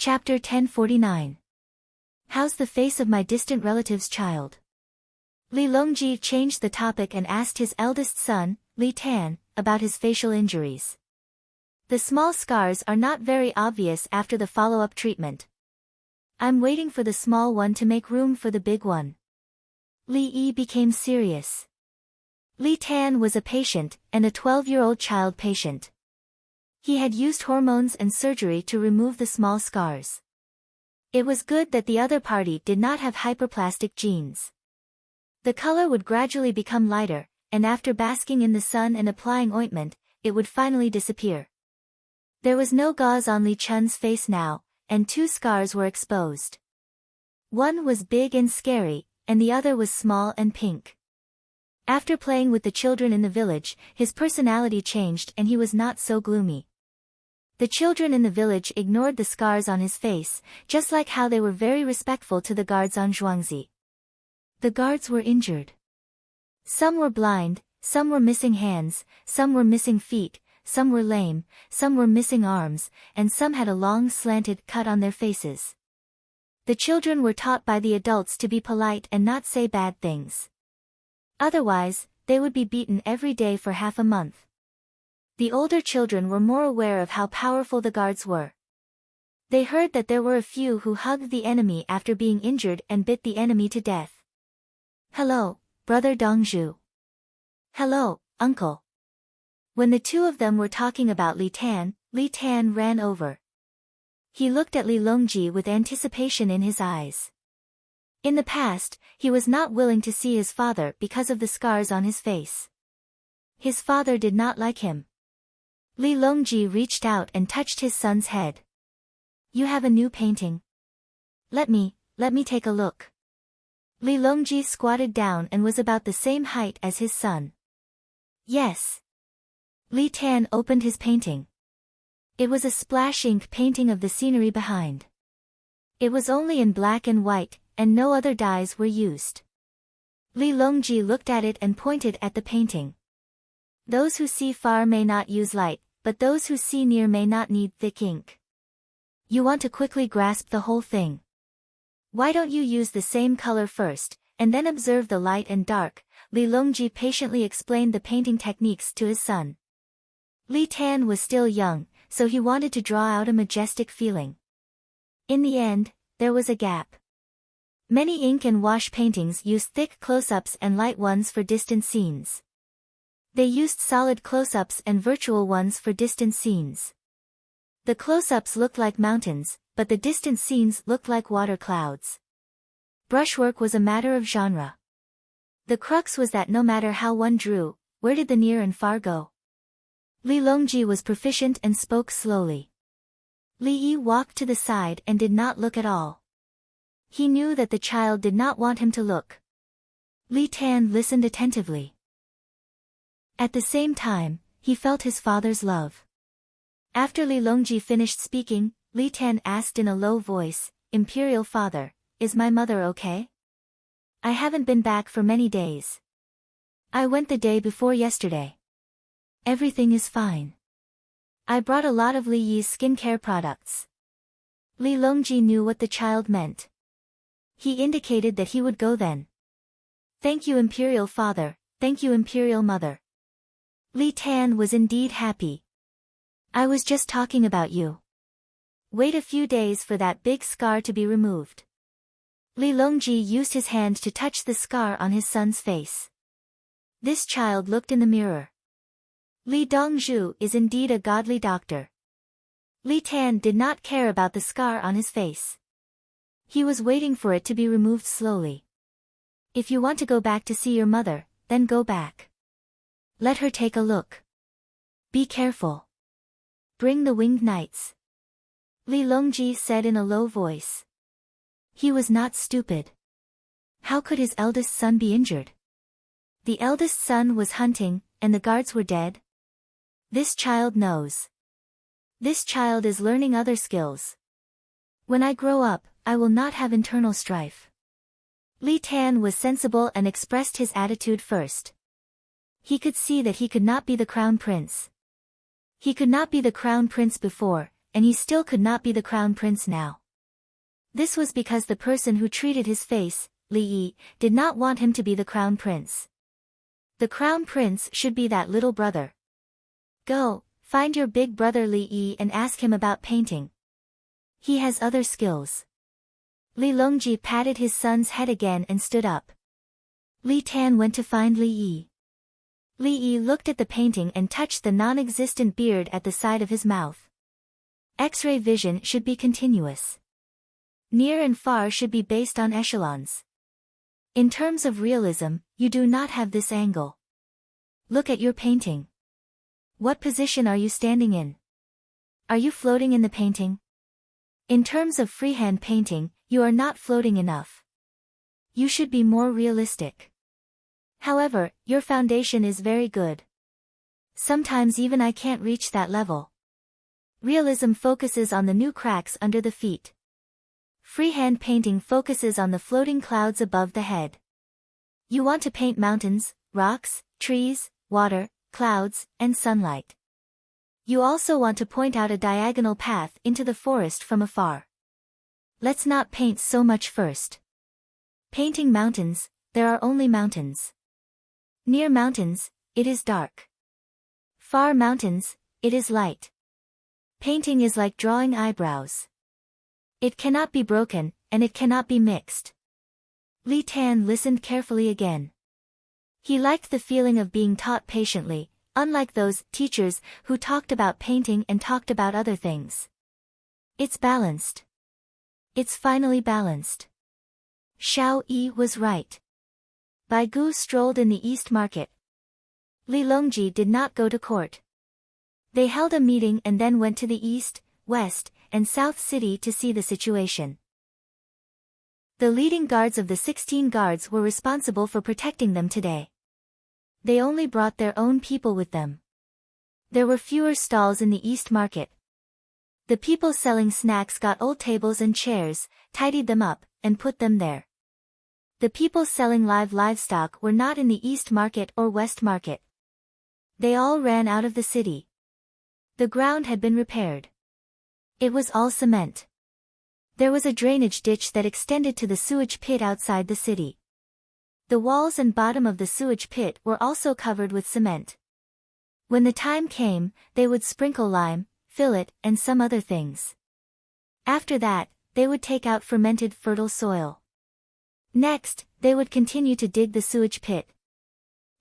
Chapter 1049. How's the face of my distant relative's child? Li Longji changed the topic and asked his eldest son, Li Tan, about his facial injuries. The small scars are not very obvious after the follow-up treatment. I'm waiting for the small one to make room for the big one. Li Yi became serious. Li Tan was a patient, and a 12-year-old child patient. He had used hormones and surgery to remove the small scars. It was good that the other party did not have hyperplastic genes. The color would gradually become lighter, and after basking in the sun and applying ointment, it would finally disappear. There was no gauze on Li Chun's face now, and 2 scars were exposed. One was big and scary, and the other was small and pink. After playing with the children in the village, his personality changed and he was not so gloomy. The children in the village ignored the scars on his face, just like how they were very respectful to the guards on Zhuangzi. The guards were injured. Some were blind, some were missing hands, some were missing feet, some were lame, some were missing arms, and some had a long slanted cut on their faces. The children were taught by the adults to be polite and not say bad things. Otherwise, they would be beaten every day for half a month. The older children were more aware of how powerful the guards were. They heard that there were a few who hugged the enemy after being injured and bit the enemy to death. "Hello, brother Dongzhu." "Hello, uncle." When the two of them were talking about Li Tan ran over. He looked at Li Longji with anticipation in his eyes. In the past, he was not willing to see his father because of the scars on his face. His father did not like him. Li Longji reached out and touched his son's head. "You have a new painting. Let me take a look." Li Longji squatted down and was about the same height as his son. "Yes." Li Tan opened his painting. It was a splash ink painting of the scenery behind. It was only in black and white, and no other dyes were used. Li Longji looked at it and pointed at the painting. "Those who see far may not use light, but those who see near may not need thick ink. You want to quickly grasp the whole thing. Why don't you use the same color first, and then observe the light and dark?" Li Longji patiently explained the painting techniques to his son. Li Tan was still young, so he wanted to draw out a majestic feeling. In the end, there was a gap. Many ink and wash paintings used thick close-ups and light ones for distant scenes. They used solid close-ups and virtual ones for distant scenes. The close-ups looked like mountains, but the distant scenes looked like water clouds. Brushwork was a matter of genre. The crux was that no matter how one drew, where did the near and far go? Li Longji was proficient and spoke slowly. Li Yi walked to the side and did not look at all. He knew that the child did not want him to look. Li Tan listened attentively. At the same time, he felt his father's love. After Li Longji finished speaking, Li Tan asked in a low voice, "Imperial father, is my mother okay? I haven't been back for many days. I went the day before yesterday. Everything is fine. I brought a lot of Li Yi's skincare products." Li Longji knew what the child meant. He indicated that he would go then. "Thank you, Imperial father, thank you, Imperial mother." Li Tan was indeed happy. "I was just talking about you. Wait a few days for that big scar to be removed." Li Longji used his hand to touch the scar on his son's face. This child looked in the mirror. Li Dongzhu is indeed a godly doctor. Li Tan did not care about the scar on his face. He was waiting for it to be removed slowly. "If you want to go back to see your mother, then go back. Let her take a look. Be careful. Bring the winged knights," Li Longji said in a low voice. He was not stupid. How could his eldest son be injured? The eldest son was hunting, and the guards were dead. This child knows. This child is learning other skills. "When I grow up, I will not have internal strife." Li Tan was sensible and expressed his attitude first. He could see that he could not be the crown prince. He could not be the crown prince before, and he still could not be the crown prince now. This was because the person who treated his face, Li Yi, did not want him to be the crown prince. The crown prince should be that little brother. Go, find your big brother Li Yi and ask him about painting. He has other skills. Li Longji patted his son's head again and stood up. Li Tan went to find Li Yi. Li Yi looked at the painting and touched the non-existent beard at the side of his mouth. X-ray vision should be continuous. Near and far should be based on echelons. In terms of realism, you do not have this angle. Look at your painting. What position are you standing in? Are you floating in the painting? In terms of freehand painting, you are not floating enough. You should be more realistic. However, your foundation is very good. Sometimes even I can't reach that level. Realism focuses on the new cracks under the feet. Freehand painting focuses on the floating clouds above the head. You want to paint mountains, rocks, trees, water, clouds, and sunlight. You also want to point out a diagonal path into the forest from afar. Let's not paint so much first. Painting mountains, there are only mountains. Near mountains, it is dark. Far mountains, it is light. Painting is like drawing eyebrows. It cannot be broken, and it cannot be mixed. Li Tan listened carefully again. He liked the feeling of being taught patiently, unlike those teachers who talked about painting and talked about other things. It's balanced. It's finally balanced. Xiao Yi was right. Bai Gu strolled in the East Market. Li Longji did not go to court. They held a meeting and then went to the East, West, and South City to see the situation. The leading guards of the 16 guards were responsible for protecting them today. They only brought their own people with them. There were fewer stalls in the East Market. The people selling snacks got old tables and chairs, tidied them up, and put them there. The people selling live livestock were not in the East Market or West Market. They all ran out of the city. The ground had been repaired. It was all cement. There was a drainage ditch that extended to the sewage pit outside the city. The walls and bottom of the sewage pit were also covered with cement. When the time came, they would sprinkle lime, fill it, and some other things. After that, they would take out fermented fertile soil. Next, they would continue to dig the sewage pit.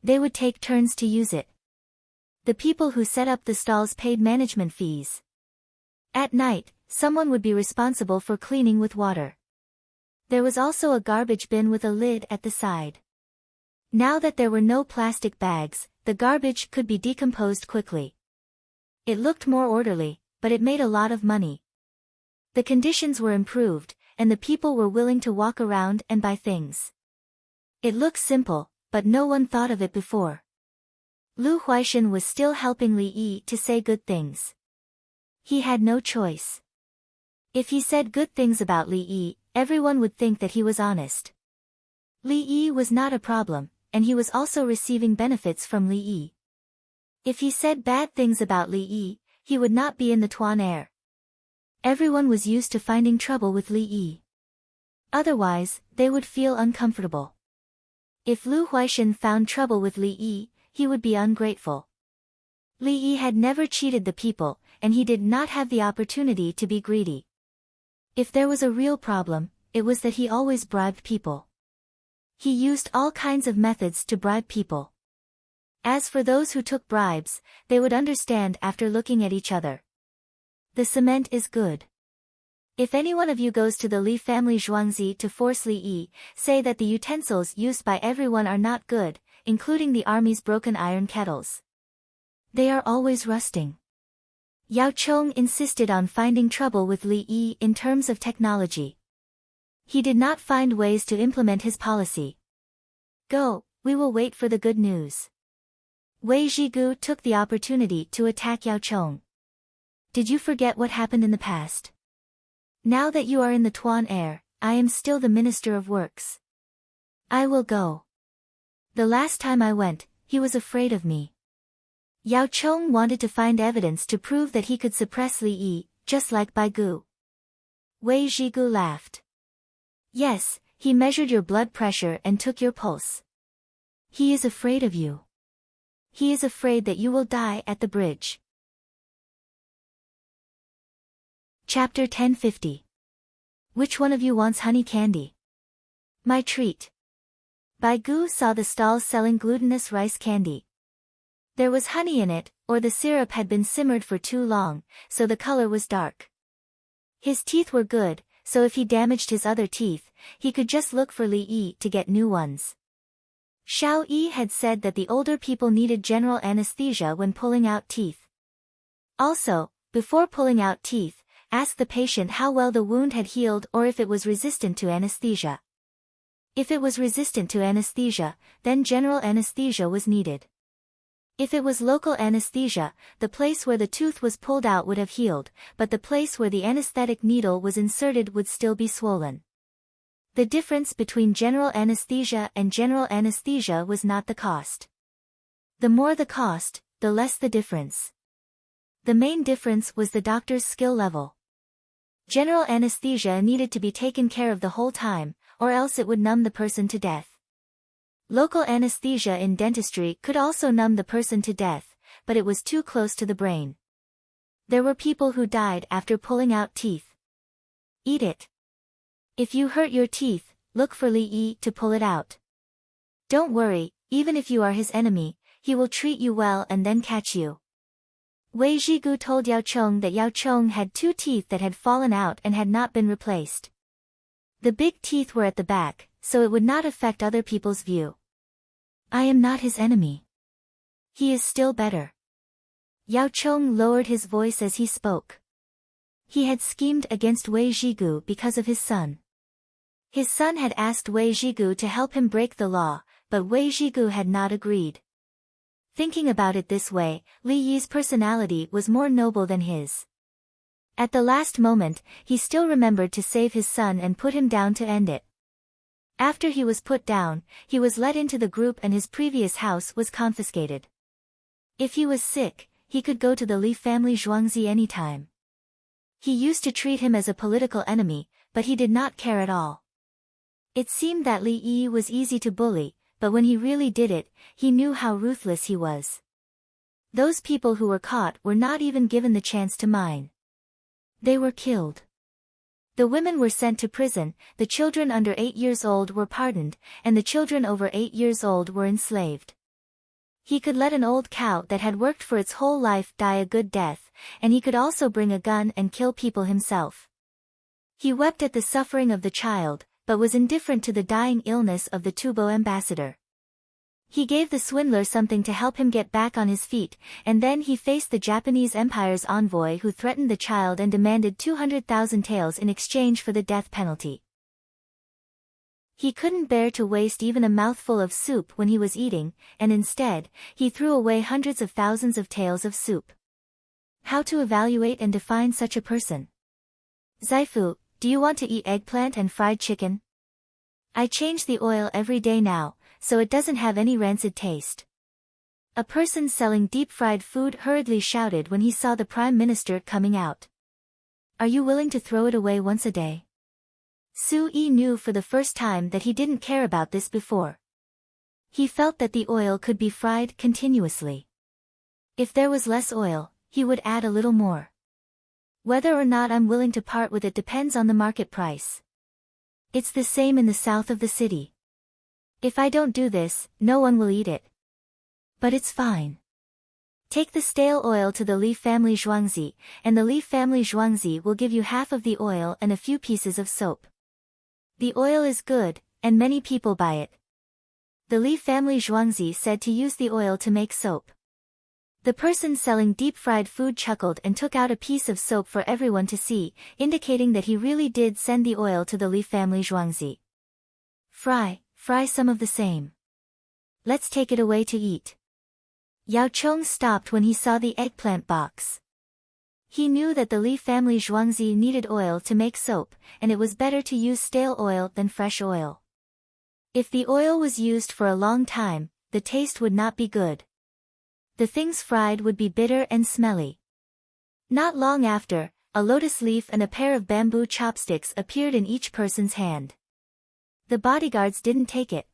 They would take turns to use it. The people who set up the stalls paid management fees. At night, someone would be responsible for cleaning with water. There was also a garbage bin with a lid at the side. Now that there were no plastic bags, the garbage could be decomposed quickly. It looked more orderly, but it made a lot of money. The conditions were improved, and the people were willing to walk around and buy things. It looked simple, but no one thought of it before. Lu Huaishan was still helping Li Yi to say good things. He had no choice. If he said good things about Li Yi, everyone would think that he was honest. Li Yi was not a problem, and he was also receiving benefits from Li Yi. If he said bad things about Li Yi, he would not be in the Tuan air. Everyone was used to finding trouble with Li Yi. Otherwise, they would feel uncomfortable. If Lu Huaishan found trouble with Li Yi, he would be ungrateful. Li Yi had never cheated the people, and he did not have the opportunity to be greedy. If there was a real problem, it was that he always bribed people. He used all kinds of methods to bribe people. As for those who took bribes, they would understand after looking at each other. The cement is good. If any one of you goes to the Li family Zhuangzi to force Li Yi, say that the utensils used by everyone are not good, including the army's broken iron kettles. They are always rusting. Yao Chong insisted on finding trouble with Li Yi in terms of technology. He did not find ways to implement his policy. Go, we will wait for the good news. Wei Zhigu took the opportunity to attack Yao Chong. Did you forget what happened in the past? Now that you are in the Tuan air, I am still the Minister of Works. I will go. The last time I went, he was afraid of me. Yao Chong wanted to find evidence to prove that he could suppress Li Yi, just like Baigu. Wei Zhigu laughed. Yes, he measured your blood pressure and took your pulse. He is afraid of you. He is afraid that you will die at the bridge. Chapter 1050. Which one of you wants honey candy? My treat. Baigu saw the stalls selling glutinous rice candy. There was honey in it, or the syrup had been simmered for too long, so the color was dark. His teeth were good, so if he damaged his other teeth, he could just look for Li Yi to get new ones. Xiao Yi had said that the older people needed general anesthesia when pulling out teeth. Also, before pulling out teeth, ask the patient how well the wound had healed or if it was resistant to anesthesia. If it was resistant to anesthesia, then general anesthesia was needed. If it was local anesthesia, the place where the tooth was pulled out would have healed, but the place where the anesthetic needle was inserted would still be swollen. The difference between general anesthesia and general anesthesia was not the cost. The more the cost, the less the difference. The main difference was the doctor's skill level. General anesthesia needed to be taken care of the whole time, or else it would numb the person to death. Local anesthesia in dentistry could also numb the person to death, but it was too close to the brain. There were people who died after pulling out teeth. Eat it. If you hurt your teeth, look for Li Yi to pull it out. Don't worry, even if you are his enemy, he will treat you well and then catch you. Wei Zhigu told Yao Chong that Yao Chong had 2 teeth that had fallen out and had not been replaced. The big teeth were at the back, so it would not affect other people's view. I am not his enemy. He is still better. Yao Chong lowered his voice as he spoke. He had schemed against Wei Zhigu because of his son. His son had asked Wei Zhigu to help him break the law, but Wei Zhigu had not agreed. Thinking about it this way, Li Yi's personality was more noble than his. At the last moment, he still remembered to save his son and put him down to end it. After he was put down, he was let into the group and his previous house was confiscated. If he was sick, he could go to the Li family Zhuangzi anytime. He used to treat him as a political enemy, but he did not care at all. It seemed that Li Yi was easy to bully, but when he really did it, he knew how ruthless he was. Those people who were caught were not even given the chance to mine. They were killed. The women were sent to prison, the children under 8 years old were pardoned, and the children over 8 years old were enslaved. He could let an old cow that had worked for its whole life die a good death, and he could also bring a gun and kill people himself. He wept at the suffering of the child, but was indifferent to the dying illness of the Tubo ambassador. He gave the swindler something to help him get back on his feet, and then he faced the Japanese Empire's envoy who threatened the child and demanded 200,000 taels in exchange for the death penalty. He couldn't bear to waste even a mouthful of soup when he was eating, and instead, he threw away hundreds of thousands of taels of soup. How to evaluate and define such a person? Zaifu, do you want to eat eggplant and fried chicken? I change the oil every day now, so it doesn't have any rancid taste. A person selling deep-fried food hurriedly shouted when he saw the Prime Minister coming out. Are you willing to throw it away once a day? Su Yi knew for the first time that he didn't care about this before. He felt that the oil could be fried continuously. If there was less oil, he would add a little more. Whether or not I'm willing to part with it depends on the market price. It's the same in the south of the city. If I don't do this, no one will eat it. But it's fine. Take the stale oil to the Li family Zhuangzi, and the Li family Zhuangzi will give you half of the oil and a few pieces of soap. The oil is good, and many people buy it. The Li family Zhuangzi said to use the oil to make soap. The person selling deep-fried food chuckled and took out a piece of soap for everyone to see, indicating that he really did send the oil to the Li family Zhuangzi. Fry some of the same. Let's take it away to eat. Yao Chong stopped when he saw the eggplant box. He knew that the Li family Zhuangzi needed oil to make soap, and it was better to use stale oil than fresh oil. If the oil was used for a long time, the taste would not be good. The things fried would be bitter and smelly. Not long after, a lotus leaf and a pair of bamboo chopsticks appeared in each person's hand. The bodyguards didn't take it.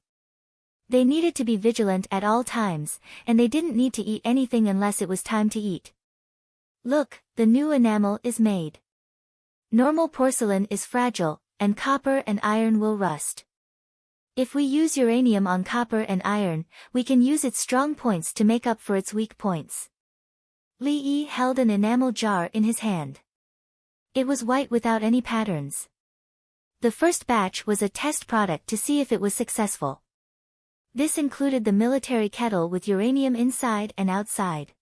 They needed to be vigilant at all times, and they didn't need to eat anything unless it was time to eat. Look, the new enamel is made. Normal porcelain is fragile, and copper and iron will rust. If we use uranium on copper and iron, we can use its strong points to make up for its weak points. Li Yi held an enamel jar in his hand. It was white without any patterns. The first batch was a test product to see if it was successful. This included the military kettle with uranium inside and outside.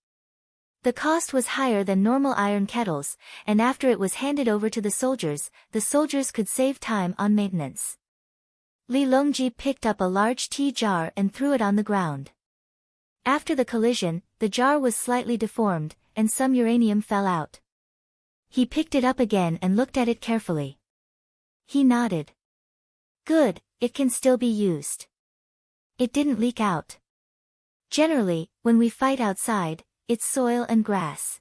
The cost was higher than normal iron kettles, and after it was handed over to the soldiers could save time on maintenance. Li Longji picked up a large tea jar and threw it on the ground. After the collision, the jar was slightly deformed, and some uranium fell out. He picked it up again and looked at it carefully. He nodded. Good, it can still be used. It didn't leak out. Generally, when we fight outside, it's soil and grass.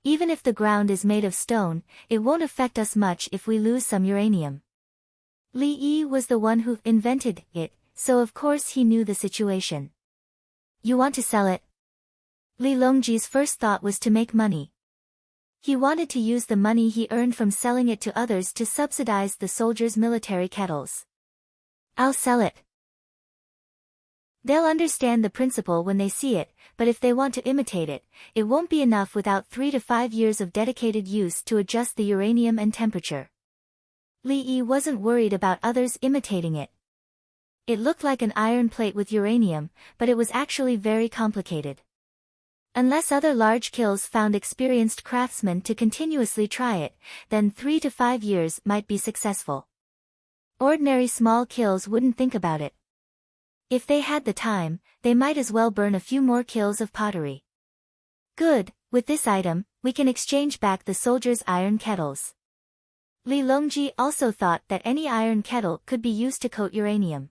Even if the ground is made of stone, it won't affect us much if we lose some uranium. Li Yi was the one who invented it, so of course he knew the situation. You want to sell it? Li Longji's first thought was to make money. He wanted to use the money he earned from selling it to others to subsidize the soldiers' military kettles. I'll sell it. They'll understand the principle when they see it, but if they want to imitate it, it won't be enough without 3 to 5 years of dedicated use to adjust the uranium and temperature. Li Yi wasn't worried about others imitating it. It looked like an iron plate with uranium, but it was actually very complicated. Unless other large kilns found experienced craftsmen to continuously try it, then 3 to 5 years might be successful. Ordinary small kilns wouldn't think about it. If they had the time, they might as well burn a few more kilns of pottery. Good, with this item, we can exchange back the soldiers' iron kettles. Li Longji also thought that any iron kettle could be used to coat uranium.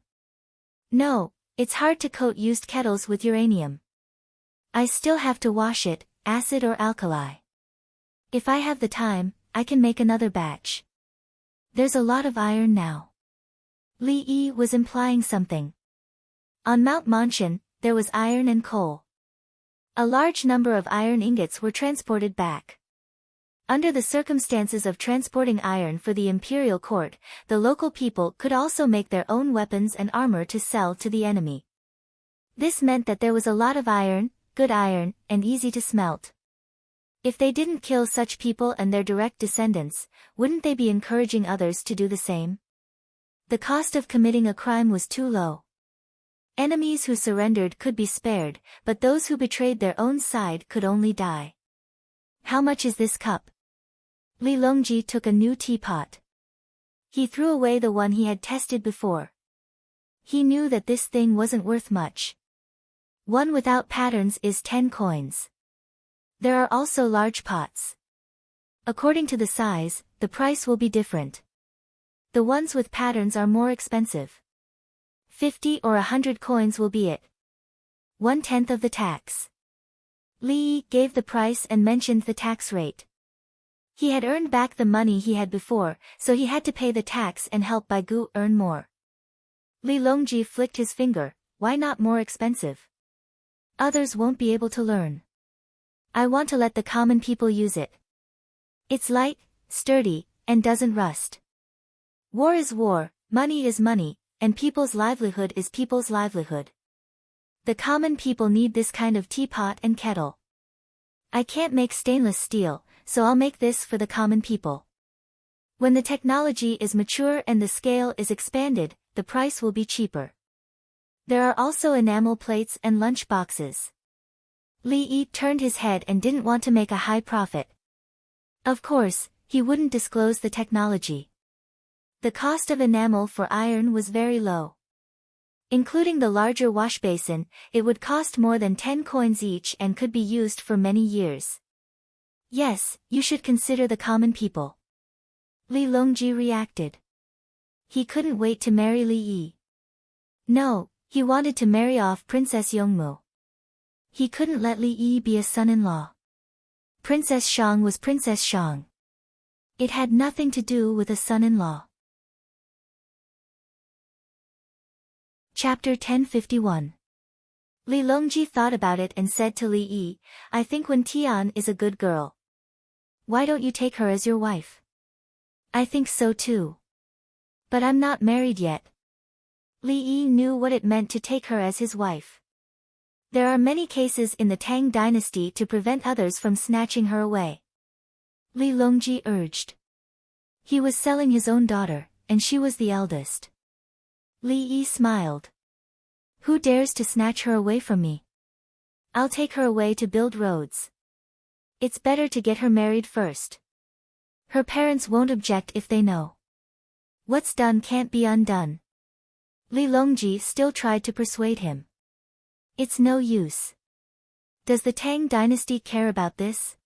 No, it's hard to coat used kettles with uranium. I still have to wash it, acid or alkali. If I have the time, I can make another batch. There's a lot of iron now. Li Yi was implying something. On Mount Monshan, there was iron and coal. A large number of iron ingots were transported back. Under the circumstances of transporting iron for the imperial court, the local people could also make their own weapons and armor to sell to the enemy. This meant that there was a lot of iron, good iron, and easy to smelt. If they didn't kill such people and their direct descendants, wouldn't they be encouraging others to do the same? The cost of committing a crime was too low. Enemies who surrendered could be spared, but those who betrayed their own side could only die. How much is this cup? Li Longji took a new teapot. He threw away the one he had tested before. He knew that this thing wasn't worth much. One without patterns is 10 coins. There are also large pots. According to the size, the price will be different. The ones with patterns are more expensive. 50 or 100 coins will be it. 1/10 of the tax. Li Yi gave the price and mentioned the tax rate. He had earned back the money he had before, so he had to pay the tax and help Bai Gu earn more. Li Longji flicked his finger. Why not more expensive? Others won't be able to learn. I want to let the common people use it. It's light, sturdy, and doesn't rust. War is war, money is money, and people's livelihood is people's livelihood. The common people need this kind of teapot and kettle. I can't make stainless steel, so I'll make this for the common people. When the technology is mature and the scale is expanded, the price will be cheaper. There are also enamel plates and lunch boxes. Li Yi turned his head and didn't want to make a high profit. Of course, he wouldn't disclose the technology. The cost of enamel for iron was very low. Including the larger wash basin, it would cost more than 10 coins each and could be used for many years. Yes, you should consider the common people. Li Longji reacted. He couldn't wait to marry Li Yi. No, he wanted to marry off Princess Yongmu. He couldn't let Li Yi be a son-in-law. Princess Shang was Princess Shang. It had nothing to do with a son-in-law. Chapter 1051. Li Longji thought about it and said to Li Yi, I think Wen Tian is a good girl. Why don't you take her as your wife? I think so too. But I'm not married yet. Li Yi knew what it meant to take her as his wife. There are many cases in the Tang dynasty to prevent others from snatching her away. Li Longji urged. He was selling his own daughter, and she was the eldest. Li Yi smiled. Who dares to snatch her away from me? I'll take her away to build roads. It's better to get her married first. Her parents won't object if they know. What's done can't be undone. Li Longji still tried to persuade him. It's no use. Does the Tang dynasty care about this?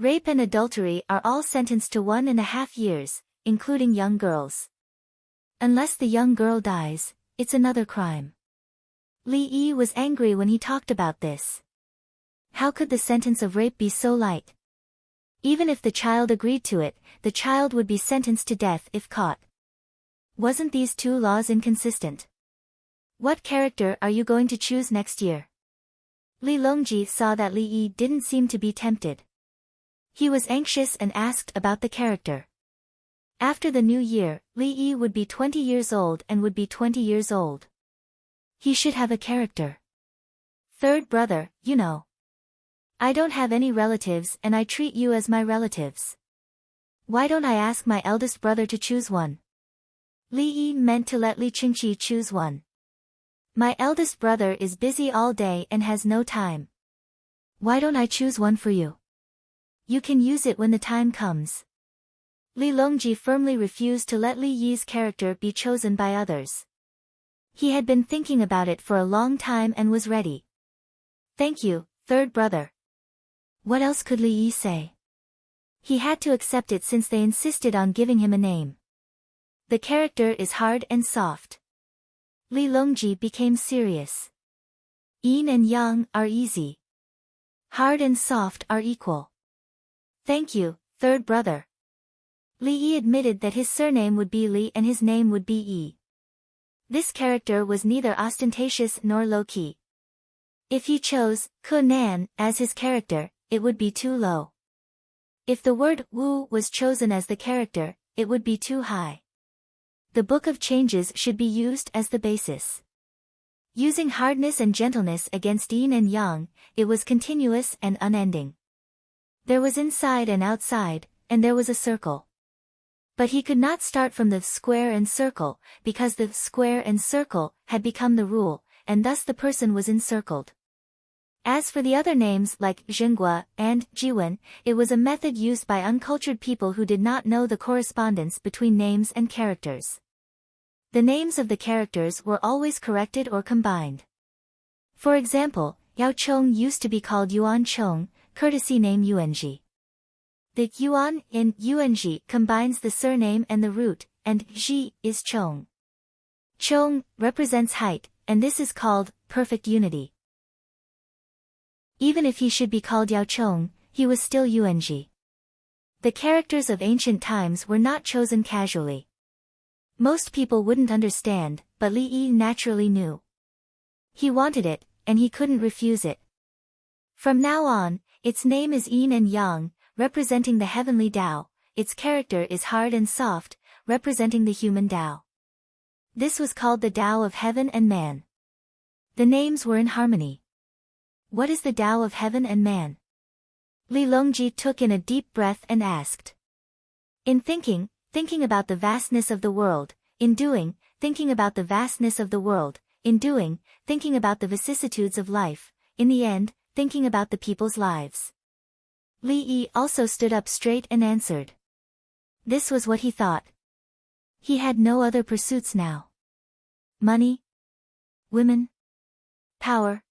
Rape and adultery are all sentenced to 1.5 years, including young girls. Unless the young girl dies, it's another crime. Li Yi was angry when he talked about this. How could the sentence of rape be so light? Even if the child agreed to it, the child would be sentenced to death if caught. Wasn't these two laws inconsistent? What character are you going to choose next year? Li Longji saw that Li Yi didn't seem to be tempted. He was anxious and asked about the character. After the new year, Li Yi would be 20 years old and would be 20 years old. He should have a character. Third brother, you know. I don't have any relatives and I treat you as my relatives. Why don't I ask my eldest brother to choose one? Li Yi meant to let Li Qingqi choose one. My eldest brother is busy all day and has no time. Why don't I choose one for you? You can use it when the time comes. Li Longji firmly refused to let Li Yi's character be chosen by others. He had been thinking about it for a long time and was ready. Thank you, third brother. What else could Li Yi say? He had to accept it since they insisted on giving him a name. The character is hard and soft. Li Longji became serious. Yin and yang are easy. Hard and soft are equal. Thank you, third brother. Li Yi admitted that his surname would be Li and his name would be Yi. This character was neither ostentatious nor low-key. If he chose Ke Nan as his character, it would be too low. If the word Wu was chosen as the character, it would be too high. The Book of Changes should be used as the basis. Using hardness and gentleness against yin and yang, it was continuous and unending. There was inside and outside, and there was a circle. But he could not start from the square and circle, because the square and circle had become the rule, and thus the person was encircled. As for the other names like Zhenghua and Jiwen, it was a method used by uncultured people who did not know the correspondence between names and characters. The names of the characters were always corrected or combined. For example, Yao Chong used to be called Yuan Chong, courtesy name Yuanji. The Yuan in Yuanji combines the surname and the root, and Ji is Chong. Chong represents height, and this is called perfect unity. Even if he should be called Yao Chong, he was still Yuanji. The characters of ancient times were not chosen casually. Most people wouldn't understand, but Li Yi naturally knew. He wanted it, and he couldn't refuse it. From now on, its name is Yin and Yang, representing the heavenly Tao, its character is hard and soft, representing the human Tao. This was called the Tao of heaven and man. The names were in harmony. What is the Tao of heaven and man? Li Longji took in a deep breath and asked. In thinking about the vastness of the world; in doing, thinking about the vastness of the world; in doing, thinking about the vicissitudes of life; in the end, thinking about the people's lives. Li Yi also stood up straight and answered. This was what he thought. He had no other pursuits now. Money? Women? Power?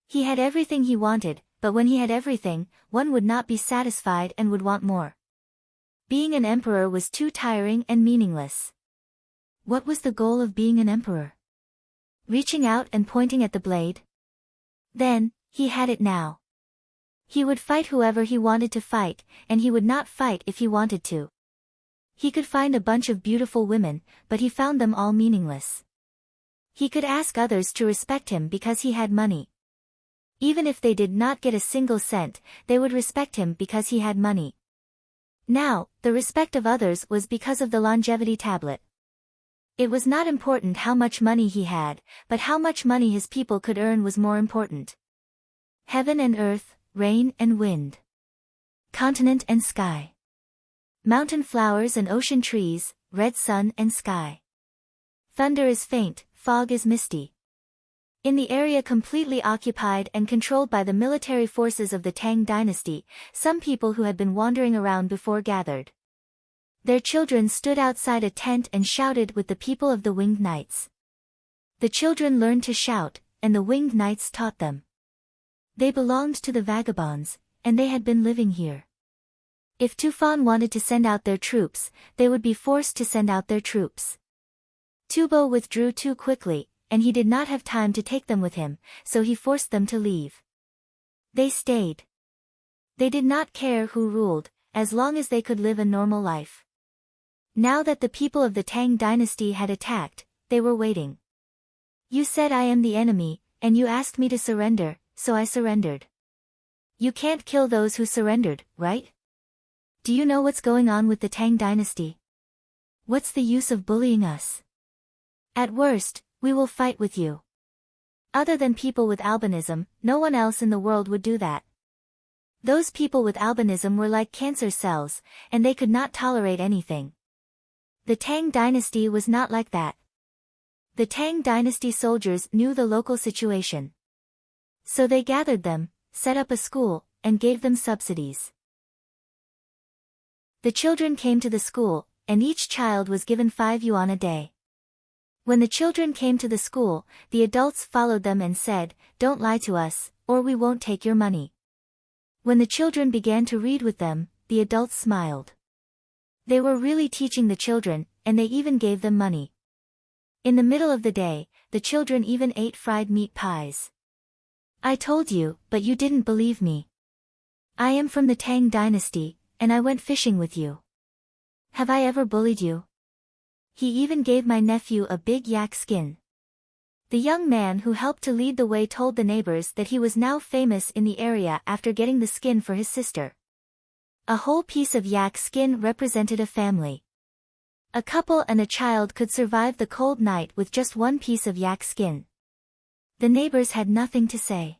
He had everything he wanted, but when he had everything, one would not be satisfied and would want more. Being an emperor was too tiring and meaningless. What was the goal of being an emperor? Reaching out and pointing at the blade? Then, he had it now. He would fight whoever he wanted to fight, and he would not fight if he wanted to. He could find a bunch of beautiful women, but he found them all meaningless. He could ask others to respect him because he had money. Even if they did not get a single cent, they would respect him because he had money. Now, the respect of others was because of the longevity tablet. It was not important how much money he had, but how much money his people could earn was more important. Heaven and earth, rain and wind. Continent and sky. Mountain flowers and ocean trees, red sun and sky. Thunder is faint, fog is misty. In the area completely occupied and controlled by the military forces of the Tang dynasty, some people who had been wandering around before gathered. Their children stood outside a tent and shouted with the people of the winged knights. The children learned to shout, and the winged knights taught them. They belonged to the vagabonds, and they had been living here. If Tufan wanted to send out their troops, they would be forced to send out their troops. Tubo withdrew too quickly, and he did not have time to take them with him, so he forced them to leave. They stayed. They did not care who ruled, as long as they could live a normal life. Now that the people of the Tang dynasty had attacked, they were waiting. You said I am the enemy, and you asked me to surrender, so I surrendered. You can't kill those who surrendered, right? Do you know what's going on with the Tang dynasty? What's the use of bullying us? At worst, we will fight with you. Other than people with albinism, no one else in the world would do that. Those people with albinism were like cancer cells, and they could not tolerate anything. The Tang dynasty was not like that. The Tang dynasty soldiers knew the local situation. So they gathered them, set up a school, and gave them subsidies. The children came to the school, and each child was given 5 yuan a day. When the children came to the school, the adults followed them and said, "Don't lie to us, or we won't take your money." When the children began to read with them, the adults smiled. They were really teaching the children, and they even gave them money. In the middle of the day, the children even ate fried meat pies. I told you, but you didn't believe me. I am from the Tang dynasty, and I went fishing with you. Have I ever bullied you? He even gave my nephew a big yak skin. The young man who helped to lead the way told the neighbors that he was now famous in the area after getting the skin for his sister. A whole piece of yak skin represented a family. A couple and a child could survive the cold night with just one piece of yak skin. The neighbors had nothing to say.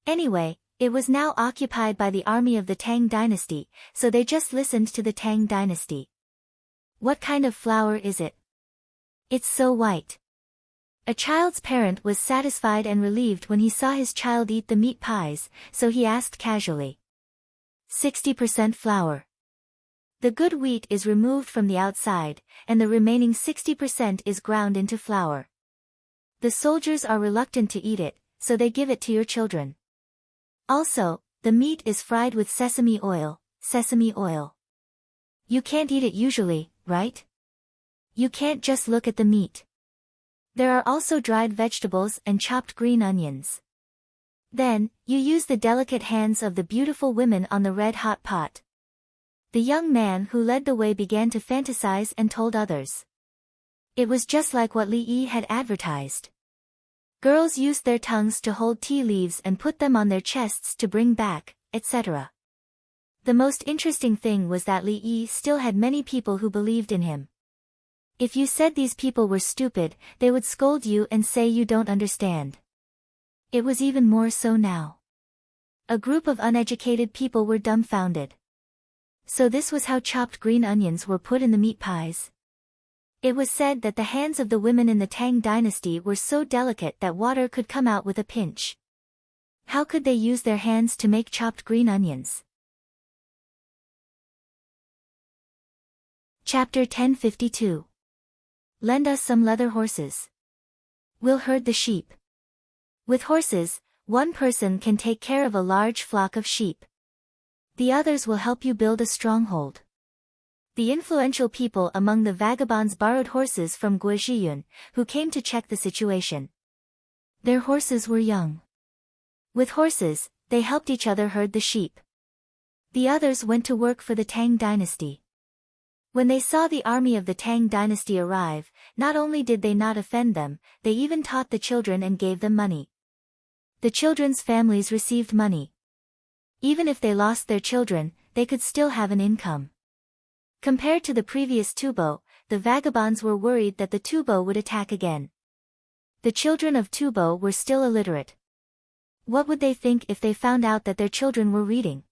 Anyway, it was now occupied by the army of the Tang dynasty, so they just listened to the Tang dynasty. What kind of flower is it? It's so white. A child's parent was satisfied and relieved when he saw his child eat the meat pies, so he asked casually. 60% flour. The good wheat is removed from the outside, and the remaining 60% is ground into flour. The soldiers are reluctant to eat it, so they give it to your children. Also, the meat is fried with sesame oil, sesame oil. You can't eat it usually, right? You can't just look at the meat. There are also dried vegetables and chopped green onions. Then, you use the delicate hands of the beautiful women on the red-hot pot. The young man who led the way began to fantasize and told others. It was just like what Li Yi had advertised. Girls used their tongues to hold tea leaves and put them on their chests to bring back, etc. The most interesting thing was that Li Yi still had many people who believed in him. If you said these people were stupid, they would scold you and say you don't understand. It was even more so now. A group of uneducated people were dumbfounded. So this was how chopped green onions were put in the meat pies. It was said that the hands of the women in the Tang dynasty were so delicate that water could come out with a pinch. How could they use their hands to make chopped green onions? Chapter 1052. Lend us some leather horses. We'll herd the sheep. With horses, one person can take care of a large flock of sheep. The others will help you build a stronghold. The influential people among the vagabonds borrowed horses from Guozhiyun, who came to check the situation. Their horses were young. With horses, they helped each other herd the sheep. The others went to work for the Tang dynasty. When they saw the army of the Tang dynasty arrive, not only did they not offend them, they even taught the children and gave them money. The children's families received money. Even if they lost their children, they could still have an income. Compared to the previous Tubo, the vagabonds were worried that the Tubo would attack again. The children of Tubo were still illiterate. What would they think if they found out that their children were reading?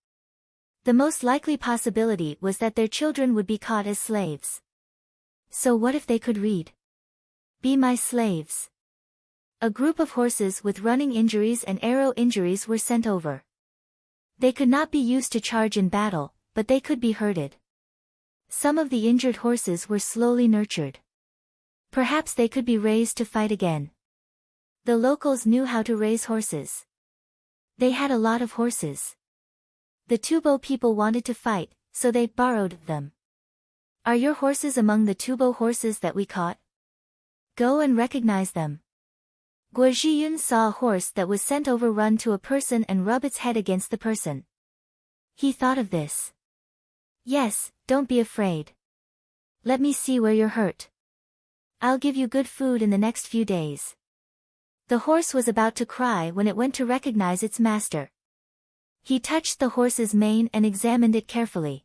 The most likely possibility was that their children would be caught as slaves. So what if they could read? Be my slaves. A group of horses with running injuries and arrow injuries were sent over. They could not be used to charge in battle, but they could be herded. Some of the injured horses were slowly nurtured. Perhaps they could be raised to fight again. The locals knew how to raise horses. They had a lot of horses. The Tubo people wanted to fight, so they borrowed them. Are your horses among the Tubo horses that we caught? Go and recognize them. Guo Zhiyun saw a horse that was sent over run to a person and rub its head against the person. He thought of this. Yes, don't be afraid. Let me see where you're hurt. I'll give you good food in the next few days. The horse was about to cry when it went to recognize its master. He touched the horse's mane and examined it carefully.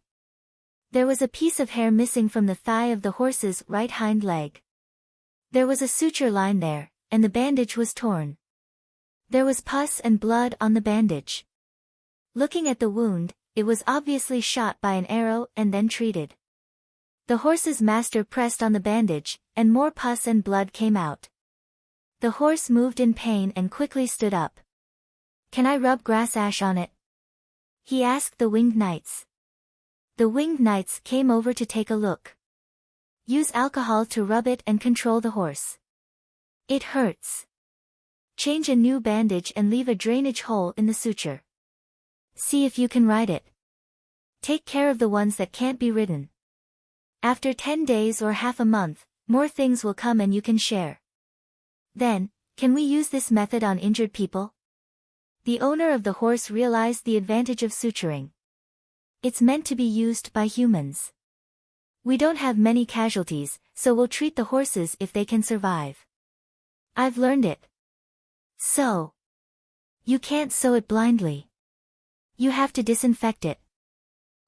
There was a piece of hair missing from the thigh of the horse's right hind leg. There was a suture line there, and the bandage was torn. There was pus and blood on the bandage. Looking at the wound, it was obviously shot by an arrow and then treated. The horse's master pressed on the bandage, and more pus and blood came out. The horse moved in pain and quickly stood up. Can I rub grass ash on it? He asked the winged knights. The winged knights came over to take a look. Use alcohol to rub it and control the horse. It hurts. Change a new bandage and leave a drainage hole in the suture. See if you can ride it. Take care of the ones that can't be ridden. After 10 days or half a month, more things will come and you can share. Then, can we use this method on injured people? The owner of the horse realized the advantage of suturing. It's meant to be used by humans. We don't have many casualties, so we'll treat the horses if they can survive. I've learned it. So. You can't sew it blindly. You have to disinfect it.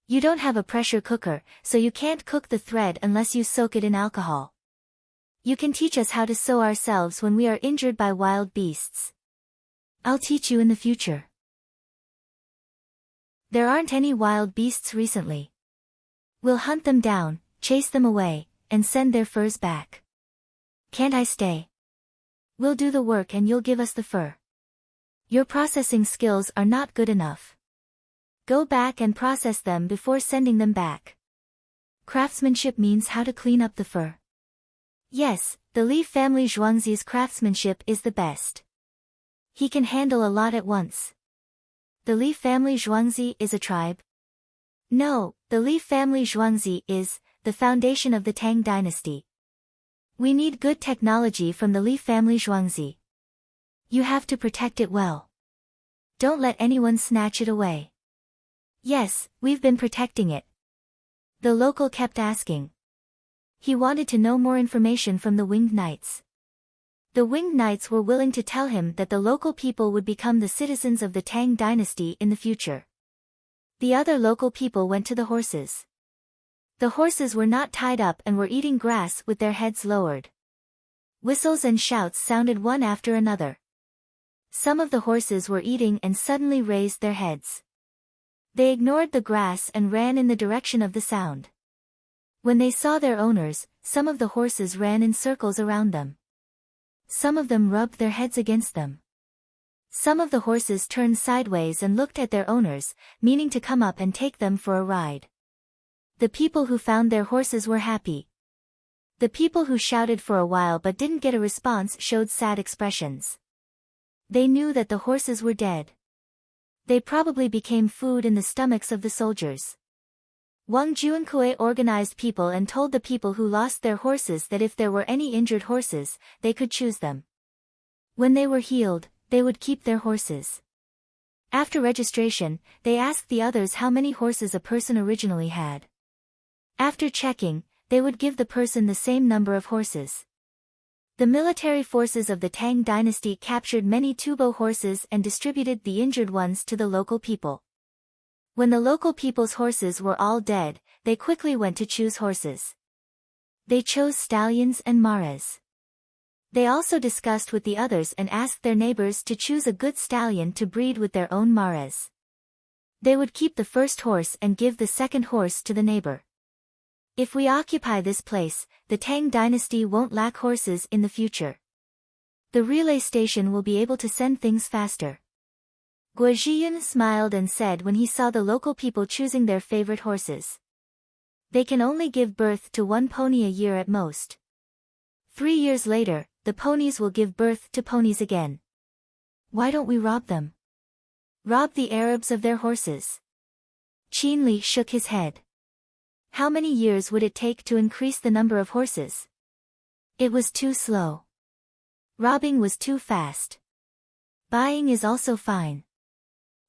You don't have a pressure cooker, so you can't cook the thread unless you soak it in alcohol. You can teach us how to sew ourselves when we are injured by wild beasts. I'll teach you in the future. There aren't any wild beasts recently. We'll hunt them down, chase them away, and send their furs back. Can't I stay? We'll do the work and you'll give us the fur. Your processing skills are not good enough. Go back and process them before sending them back. Craftsmanship means how to clean up the fur. Yes, the Li family Zhuangzi's craftsmanship is the best. He can handle a lot at once. The Li family Zhuangzi is a tribe? No, the Li family Zhuangzi is the foundation of the Tang dynasty. We need good technology from the Li family Zhuangzi. You have to protect it well. Don't let anyone snatch it away. Yes, we've been protecting it. The local kept asking. He wanted to know more information from the winged knights. The winged knights were willing to tell him that the local people would become the citizens of the Tang dynasty in the future. The other local people went to the horses. The horses were not tied up and were eating grass with their heads lowered. Whistles and shouts sounded one after another. Some of the horses were eating and suddenly raised their heads. They ignored the grass and ran in the direction of the sound. When they saw their owners, some of the horses ran in circles around them. Some of them rubbed their heads against them. Some of the horses turned sideways and looked at their owners, meaning to come up and take them for a ride. The people who found their horses were happy. The people who shouted for a while but didn't get a response showed sad expressions. They knew that the horses were dead. They probably became food in the stomachs of the soldiers. Wang Juankui organized people and told the people who lost their horses that if there were any injured horses, they could choose them. When they were healed, they would keep their horses. After registration, they asked the others how many horses a person originally had. After checking, they would give the person the same number of horses. The military forces of the Tang dynasty captured many tubo horses and distributed the injured ones to the local people. When the local people's horses were all dead, they quickly went to choose horses. They chose stallions and mares. They also discussed with the others and asked their neighbors to choose a good stallion to breed with their own mares. They would keep the first horse and give the second horse to the neighbor. If we occupy this place, the Tang dynasty won't lack horses in the future. The relay station will be able to send things faster. Guo Zhiyun smiled and said when he saw the local people choosing their favorite horses. They can only give birth to one pony a year at most. 3 years later, the ponies will give birth to ponies again. Why don't we rob them? Rob the Arabs of their horses? Qin Li shook his head. How many years would it take to increase the number of horses? It was too slow. Robbing was too fast. Buying is also fine.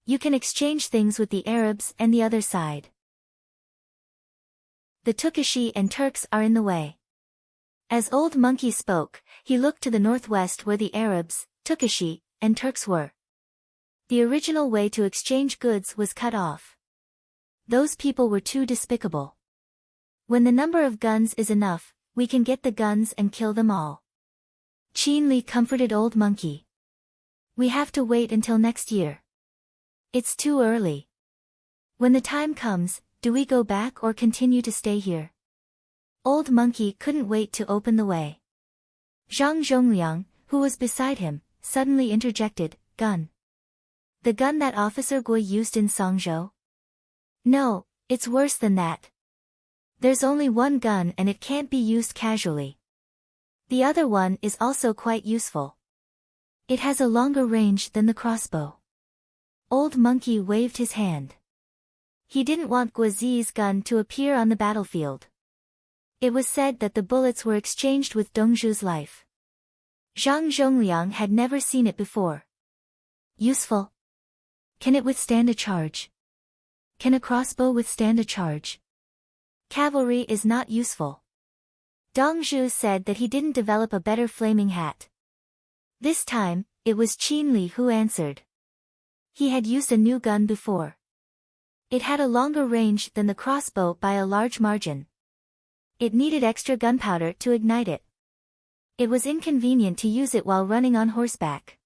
You can exchange things with the Arabs and the other side. The Tukashi and Turks are in the way. As Old Monkey spoke, he looked to the northwest where the Arabs, Tukashi, and Turks were. The original way to exchange goods was cut off. Those people were too despicable. When the number of guns is enough, we can get the guns and kill them all. Qin Li comforted Old Monkey. We have to wait until next year. It's too early. When the time comes, do we go back or continue to stay here? Old Monkey couldn't wait to open the way. Zhang Zhongliang, who was beside him, suddenly interjected, "Gun. The gun that Officer Gui used in Songzhou?" "No, it's worse than that. There's only one gun and it can't be used casually. The other one is also quite useful. It has a longer range than the crossbow." Old Monkey waved his hand. He didn't want Guizi's gun to appear on the battlefield. It was said that the bullets were exchanged with Dongzhu's life. Zhang Zhongliang had never seen it before. Useful? Can it withstand a charge? Can a crossbow withstand a charge? Cavalry is not useful. Dongzhu said that he didn't develop a better flaming hat. This time, it was Qin Li who answered. He had used a new gun before. It had a longer range than the crossbow by a large margin. It needed extra gunpowder to ignite it. It was inconvenient to use it while running on horseback.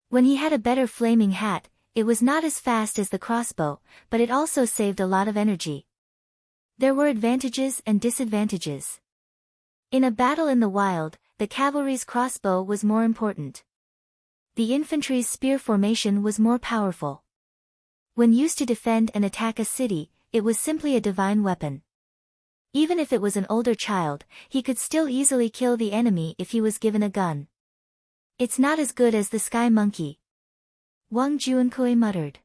When he had a better flaming hat, it was not as fast as the crossbow, but it also saved a lot of energy. There were advantages and disadvantages. In a battle in the wild, the cavalry's crossbow was more important. The infantry's spear formation was more powerful. When used to defend and attack a city, it was simply a divine weapon. Even if it was an older child, he could still easily kill the enemy if he was given a gun. It's not as good as the sky monkey. Wang Juankui muttered.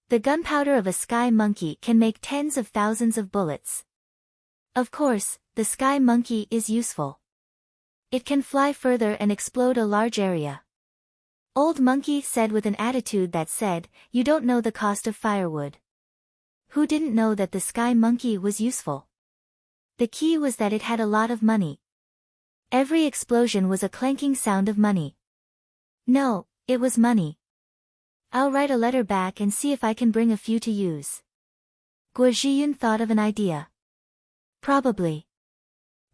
The gunpowder of a sky monkey can make tens of thousands of bullets. Of course, the sky monkey is useful. It can fly further and explode a large area. Old Monkey said with an attitude that said, "You don't know the cost of firewood." Who didn't know that the sky monkey was useful? The key was that it had a lot of money. Every explosion was a clanking sound of money. No, it was money. I'll write a letter back and see if I can bring a few to use. Guo Zhiyun thought of an idea. Probably.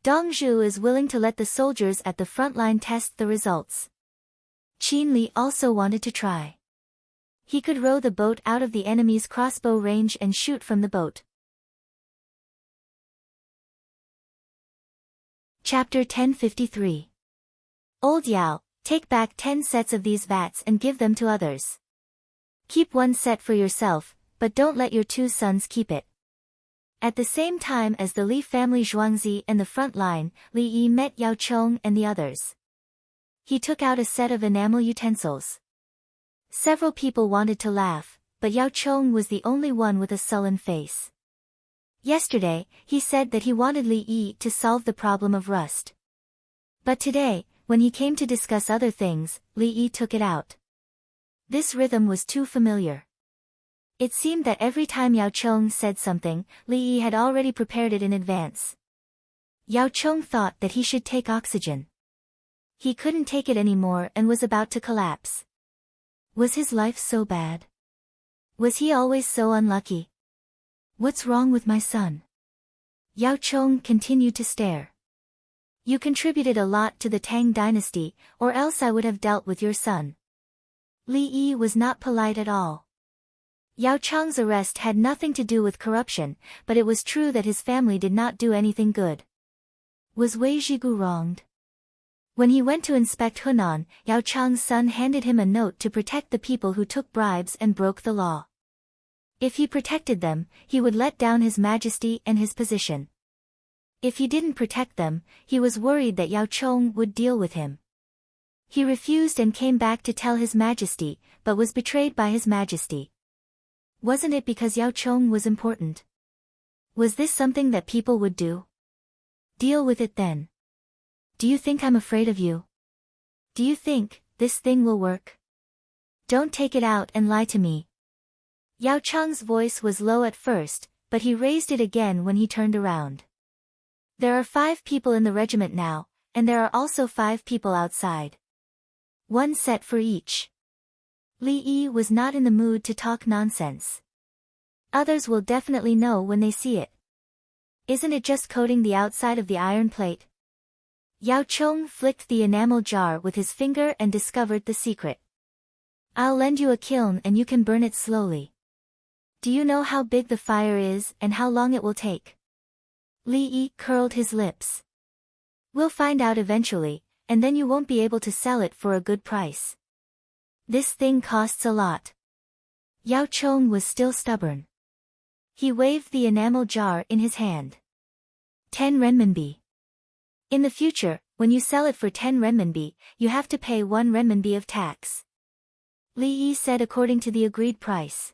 Dongzhu is willing to let the soldiers at the front line test the results. Qin Li also wanted to try. He could row the boat out of the enemy's crossbow range and shoot from the boat. Chapter 1053. Old Yao, take back 10 sets of these vats and give them to others. Keep one set for yourself, but don't let your 2 sons keep it. At the same time as the Li family Zhuangzi and the front line, Li Yi met Yao Chong and the others. He took out a set of enamel utensils. Several people wanted to laugh, but Yao Chong was the only one with a sullen face. Yesterday, he said that he wanted Li Yi to solve the problem of rust. But today, when he came to discuss other things, Li Yi took it out. This rhythm was too familiar. It seemed that every time Yao Chong said something, Li Yi had already prepared it in advance. Yao Chong thought that he should take oxygen. He couldn't take it anymore and was about to collapse. Was his life so bad? Was he always so unlucky? What's wrong with my son? Yao Chong continued to stare. You contributed a lot to the Tang dynasty, or else I would have dealt with your son. Li Yi was not polite at all. Yao Chong's arrest had nothing to do with corruption, but it was true that his family did not do anything good. Was Wei Zhigu wronged? When he went to inspect Hunan, Yao Chong's son handed him a note to protect the people who took bribes and broke the law. If he protected them, he would let down his majesty and his position. If he didn't protect them, he was worried that Yao Chong would deal with him. He refused and came back to tell his majesty, but was betrayed by his majesty. Wasn't it because Yao Chong was important? Was this something that people would do? Deal with it then. Do you think I'm afraid of you? Do you think this thing will work? Don't take it out and lie to me. Yao Chong's voice was low at first, but he raised it again when he turned around. There are 5 people in the regiment now, and there are also 5 people outside. 1 set for each. Li Yi was not in the mood to talk nonsense. Others will definitely know when they see it. Isn't it just coating the outside of the iron plate? Yao Chong flicked the enamel jar with his finger and discovered the secret. I'll lend you a kiln and you can burn it slowly. Do you know how big the fire is and how long it will take? Li Yi curled his lips. We'll find out eventually, and then you won't be able to sell it for a good price. This thing costs a lot. Yao Chong was still stubborn. He waved the enamel jar in his hand. 10 renminbi. In the future, when you sell it for 10 renminbi, you have to pay 1 renminbi of tax. Li Yi said according to the agreed price.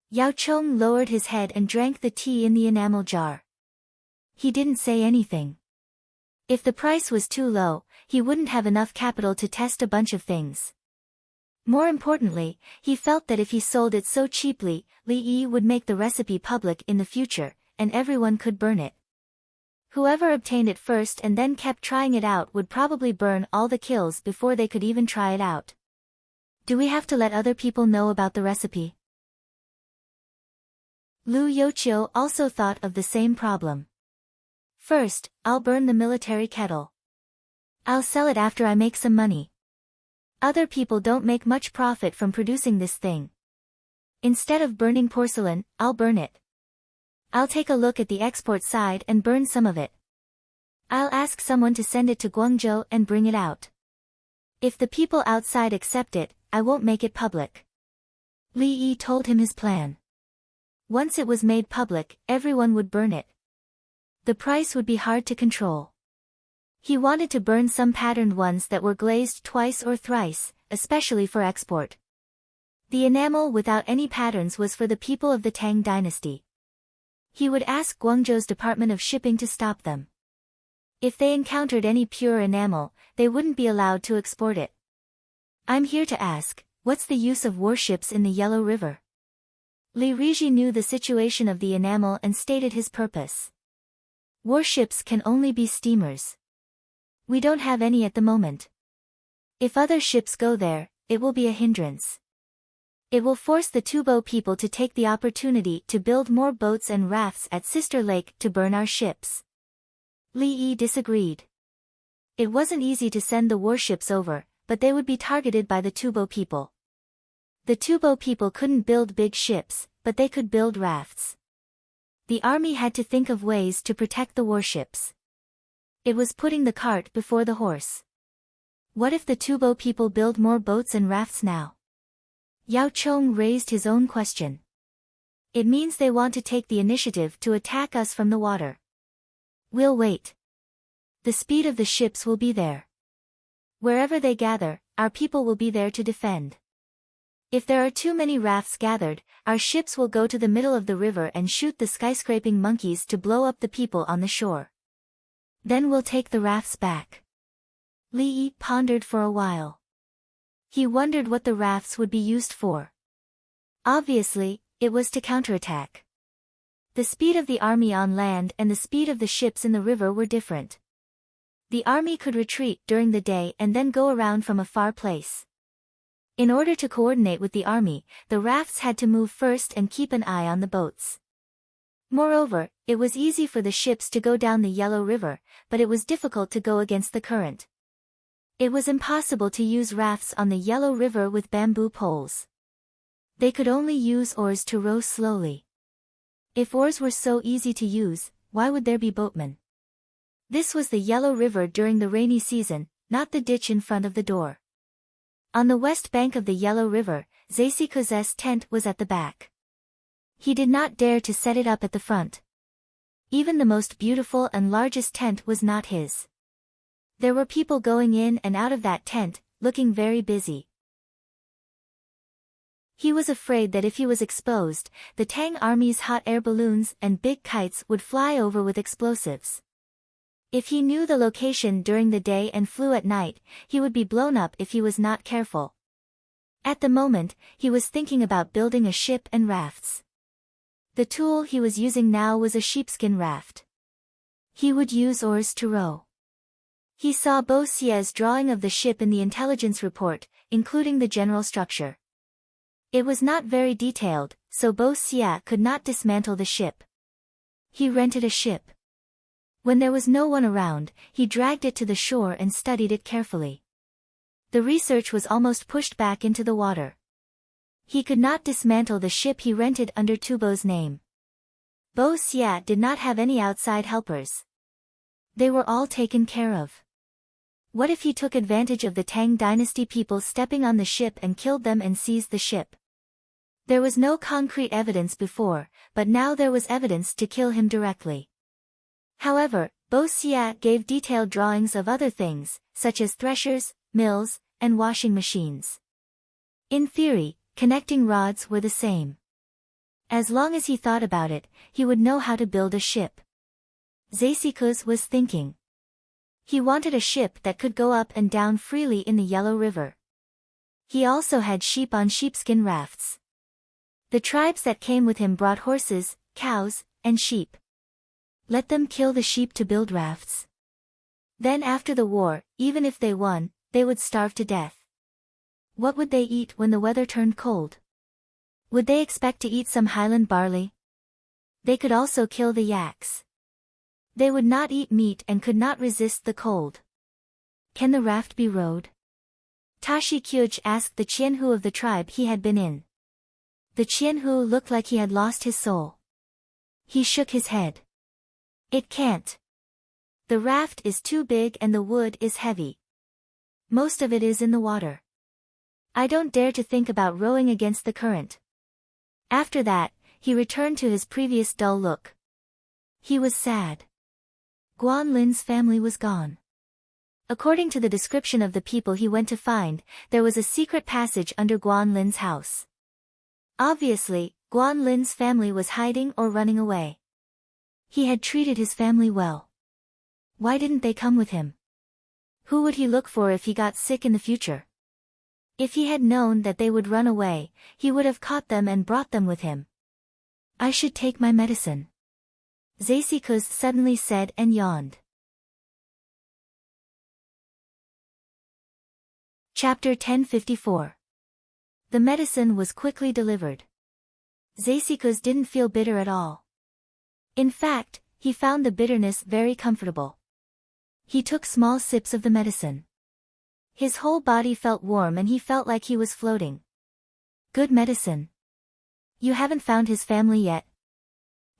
Yao Chong lowered his head and drank the tea in the enamel jar. He didn't say anything. If the price was too low, he wouldn't have enough capital to test a bunch of things. More importantly, he felt that if he sold it so cheaply, Li Yi would make the recipe public in the future, and everyone could burn it. Whoever obtained it first and then kept trying it out would probably burn all the kills before they could even try it out. Do we have to let other people know about the recipe? Lu Youqiu also thought of the same problem. First, I'll burn the military kettle. I'll sell it after I make some money. Other people don't make much profit from producing this thing. Instead of burning porcelain, I'll burn it. I'll take a look at the export side and burn some of it. I'll ask someone to send it to Guangzhou and bring it out. If the people outside accept it, I won't make it public. Li Yi told him his plan. Once it was made public, everyone would burn it. The price would be hard to control. He wanted to burn some patterned ones that were glazed twice or thrice, especially for export. The enamel without any patterns was for the people of the Tang dynasty. He would ask Guangzhou's Department of Shipping to stop them. If they encountered any pure enamel, they wouldn't be allowed to export it. I'm here to ask, what's the use of warships in the Yellow River? Li Riji knew the situation of the enamel and stated his purpose. Warships can only be steamers. We don't have any at the moment. If other ships go there, it will be a hindrance. It will force the Tubo people to take the opportunity to build more boats and rafts at Sister Lake to burn our ships. Li Yi disagreed. It wasn't easy to send the warships over, but they would be targeted by the Tubo people. The Tubo people couldn't build big ships, but they could build rafts. The army had to think of ways to protect the warships. It was putting the cart before the horse. What if the Tubo people build more boats and rafts now? Yao Chong raised his own question. It means they want to take the initiative to attack us from the water. We'll wait. The speed of the ships will be there. Wherever they gather, our people will be there to defend. If there are too many rafts gathered, our ships will go to the middle of the river and shoot the skyscraping monkeys to blow up the people on the shore. Then we'll take the rafts back. Li Yi pondered for a while. He wondered what the rafts would be used for. Obviously, it was to counterattack. The speed of the army on land and the speed of the ships in the river were different. The army could retreat during the day and then go around from a far place. In order to coordinate with the army, the rafts had to move first and keep an eye on the boats. Moreover, it was easy for the ships to go down the Yellow River, but it was difficult to go against the current. It was impossible to use rafts on the Yellow River with bamboo poles. They could only use oars to row slowly. If oars were so easy to use, why would there be boatmen? This was the Yellow River during the rainy season, not the ditch in front of the door. On the west bank of the Yellow River, Zeisiko's tent was at the back. He did not dare to set it up at the front. Even the most beautiful and largest tent was not his. There were people going in and out of that tent, looking very busy. He was afraid that if he was exposed, the Tang army's hot air balloons and big kites would fly over with explosives. If he knew the location during the day and flew at night, he would be blown up if he was not careful. At the moment, he was thinking about building a ship and rafts. The tool he was using now was a sheepskin raft. He would use oars to row. He saw Bo Xia's drawing of the ship in the intelligence report, including the general structure. It was not very detailed, so Bo Xia could not dismantle the ship. He rented a ship. When there was no one around, he dragged it to the shore and studied it carefully. The research was almost pushed back into the water. He could not dismantle the ship he rented under Tubo's name. Bo Xia did not have any outside helpers. They were all taken care of. What if he took advantage of the Tang dynasty people stepping on the ship and killed them and seized the ship? There was no concrete evidence before, but now there was evidence to kill him directly. However, Bo Xia gave detailed drawings of other things, such as threshers, mills, and washing machines. In theory, connecting rods were the same. As long as he thought about it, he would know how to build a ship. Zeisiko's was thinking. He wanted a ship that could go up and down freely in the Yellow River. He also had sheep on sheepskin rafts. The tribes that came with him brought horses, cows, and sheep. Let them kill the sheep to build rafts. Then after the war, even if they won, they would starve to death. What would they eat when the weather turned cold? Would they expect to eat some highland barley? They could also kill the yaks. They would not eat meat and could not resist the cold. Can the raft be rowed? Tashi Kyuj asked the Qianhu of the tribe he had been in. The Qianhu looked like he had lost his soul. He shook his head. It can't. The raft is too big and the wood is heavy. Most of it is in the water. I don't dare to think about rowing against the current. After that, he returned to his previous dull look. He was sad. Guan Lin's family was gone. According to the description of the people he went to find, there was a secret passage under Guan Lin's house. Obviously, Guan Lin's family was hiding or running away. He had treated his family well. Why didn't they come with him? Who would he look for if he got sick in the future? If he had known that they would run away, he would have caught them and brought them with him. I should take my medicine. Zeisiko's suddenly said and yawned. Chapter 1054. The medicine was quickly delivered. Zeisiko's didn't feel bitter at all. In fact, he found the bitterness very comfortable. He took small sips of the medicine. His whole body felt warm and he felt like he was floating. Good medicine. You haven't found his family yet?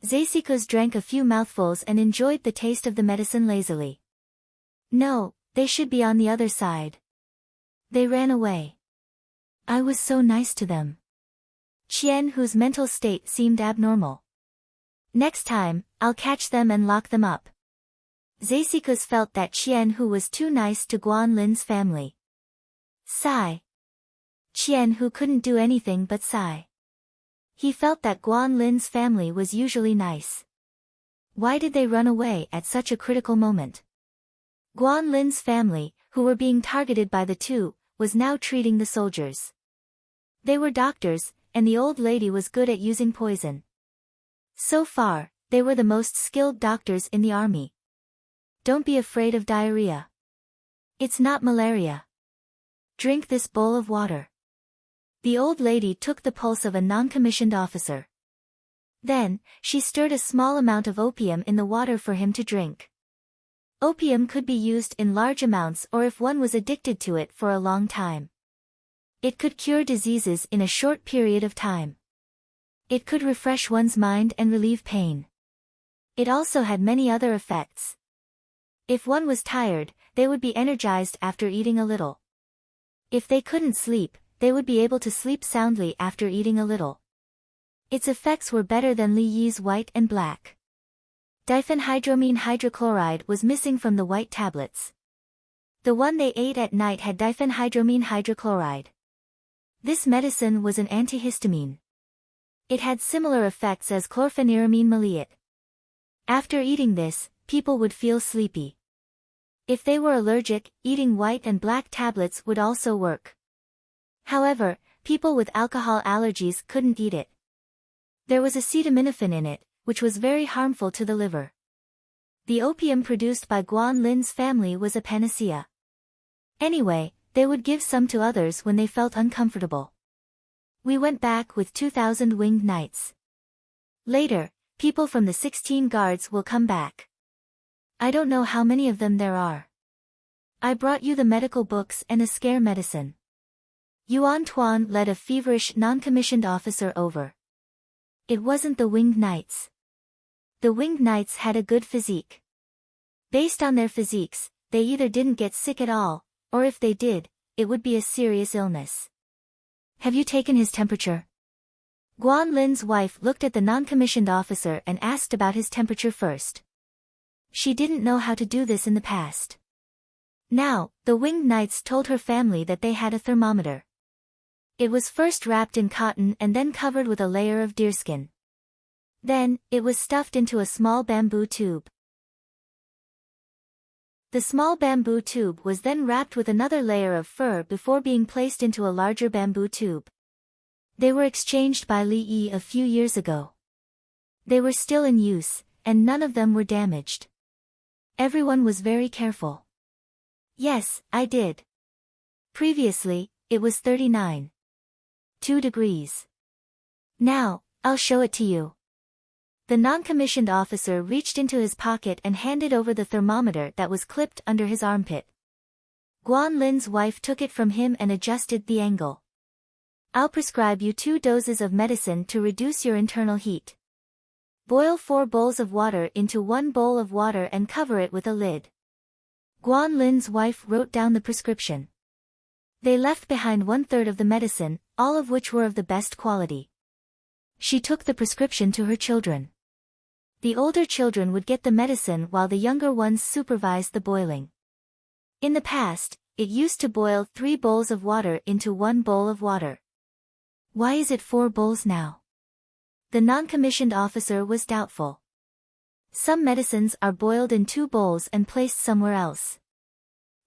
Zeisiko's drank a few mouthfuls and enjoyed the taste of the medicine lazily. No, they should be on the other side. They ran away. I was so nice to them. Qian, whose mental state seemed abnormal. Next time, I'll catch them and lock them up. Zeisiko's felt that Qian Hu was too nice to Guan Lin's family. Sigh. Qian Hu couldn't do anything but sigh. He felt that Guan Lin's family was usually nice. Why did they run away at such a critical moment? Guan Lin's family, who were being targeted by the two, was now treating the soldiers. They were doctors, and the old lady was good at using poison. So far, they were the most skilled doctors in the army. Don't be afraid of diarrhea. It's not malaria. Drink this bowl of water. The old lady took the pulse of a non-commissioned officer. Then, she stirred a small amount of opium in the water for him to drink. Opium could be used in large amounts or if one was addicted to it for a long time. It could cure diseases in a short period of time. It could refresh one's mind and relieve pain. It also had many other effects. If one was tired, they would be energized after eating a little. If they couldn't sleep, they would be able to sleep soundly after eating a little. Its effects were better than Li Yi's white and black. Diphenhydramine hydrochloride was missing from the white tablets. The one they ate at night had diphenhydramine hydrochloride. This medicine was an antihistamine. It had similar effects as chlorpheniramine maleate. After eating this, people would feel sleepy. If they were allergic, eating white and black tablets would also work. However, people with alcohol allergies couldn't eat it. There was acetaminophen in it, which was very harmful to the liver. The opium produced by Guan Lin's family was a panacea. Anyway, they would give some to others when they felt uncomfortable. We went back with 2,000 winged knights. Later, people from the 16 guards will come back. I don't know how many of them there are. I brought you the medical books and a scare medicine. Yuan Tuan led a feverish non-commissioned officer over. It wasn't the winged knights. The winged knights had a good physique. Based on their physiques, they either didn't get sick at all, or if they did, it would be a serious illness. Have you taken his temperature? Guan Lin's wife looked at the non-commissioned officer and asked about his temperature first. She didn't know how to do this in the past. Now, the winged knights told her family that they had a thermometer. It was first wrapped in cotton and then covered with a layer of deerskin. Then, it was stuffed into a small bamboo tube. The small bamboo tube was then wrapped with another layer of fur before being placed into a larger bamboo tube. They were exchanged by Li Yi a few years ago. They were still in use, and none of them were damaged. Everyone was very careful. Yes, I did. Previously, it was 39.2 degrees. Now, I'll show it to you. The non-commissioned officer reached into his pocket and handed over the thermometer that was clipped under his armpit. Guan Lin's wife took it from him and adjusted the angle. I'll prescribe you 2 doses of medicine to reduce your internal heat. Boil 4 bowls of water into 1 bowl of water and cover it with a lid. Guan Lin's wife wrote down the prescription. They left behind 1/3 of the medicine, all of which were of the best quality. She took the prescription to her children. The older children would get the medicine while the younger ones supervised the boiling. In the past, it used to boil 3 bowls of water into 1 bowl of water. Why is it 4 bowls now? The non-commissioned officer was doubtful. Some medicines are boiled in 2 bowls and placed somewhere else.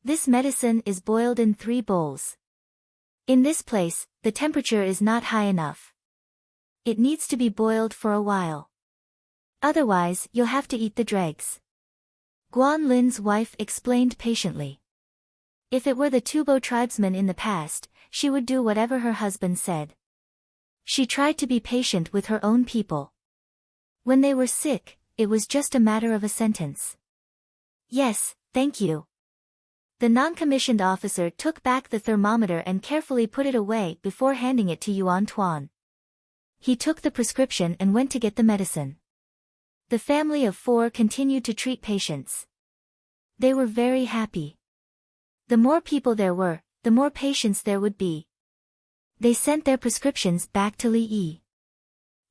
This medicine is boiled in 3 bowls. In this place, the temperature is not high enough. It needs to be boiled for a while. Otherwise, you'll have to eat the dregs. Guan Lin's wife explained patiently. If it were the Tubo tribesmen in the past, she would do whatever her husband said. She tried to be patient with her own people. When they were sick, it was just a matter of a sentence. Yes, thank you. The non-commissioned officer took back the thermometer and carefully put it away before handing it to Yuan Tuan. He took the prescription and went to get the medicine. The family of 4 continued to treat patients. They were very happy. The more people there were, the more patients there would be. They sent their prescriptions back to Li Yi.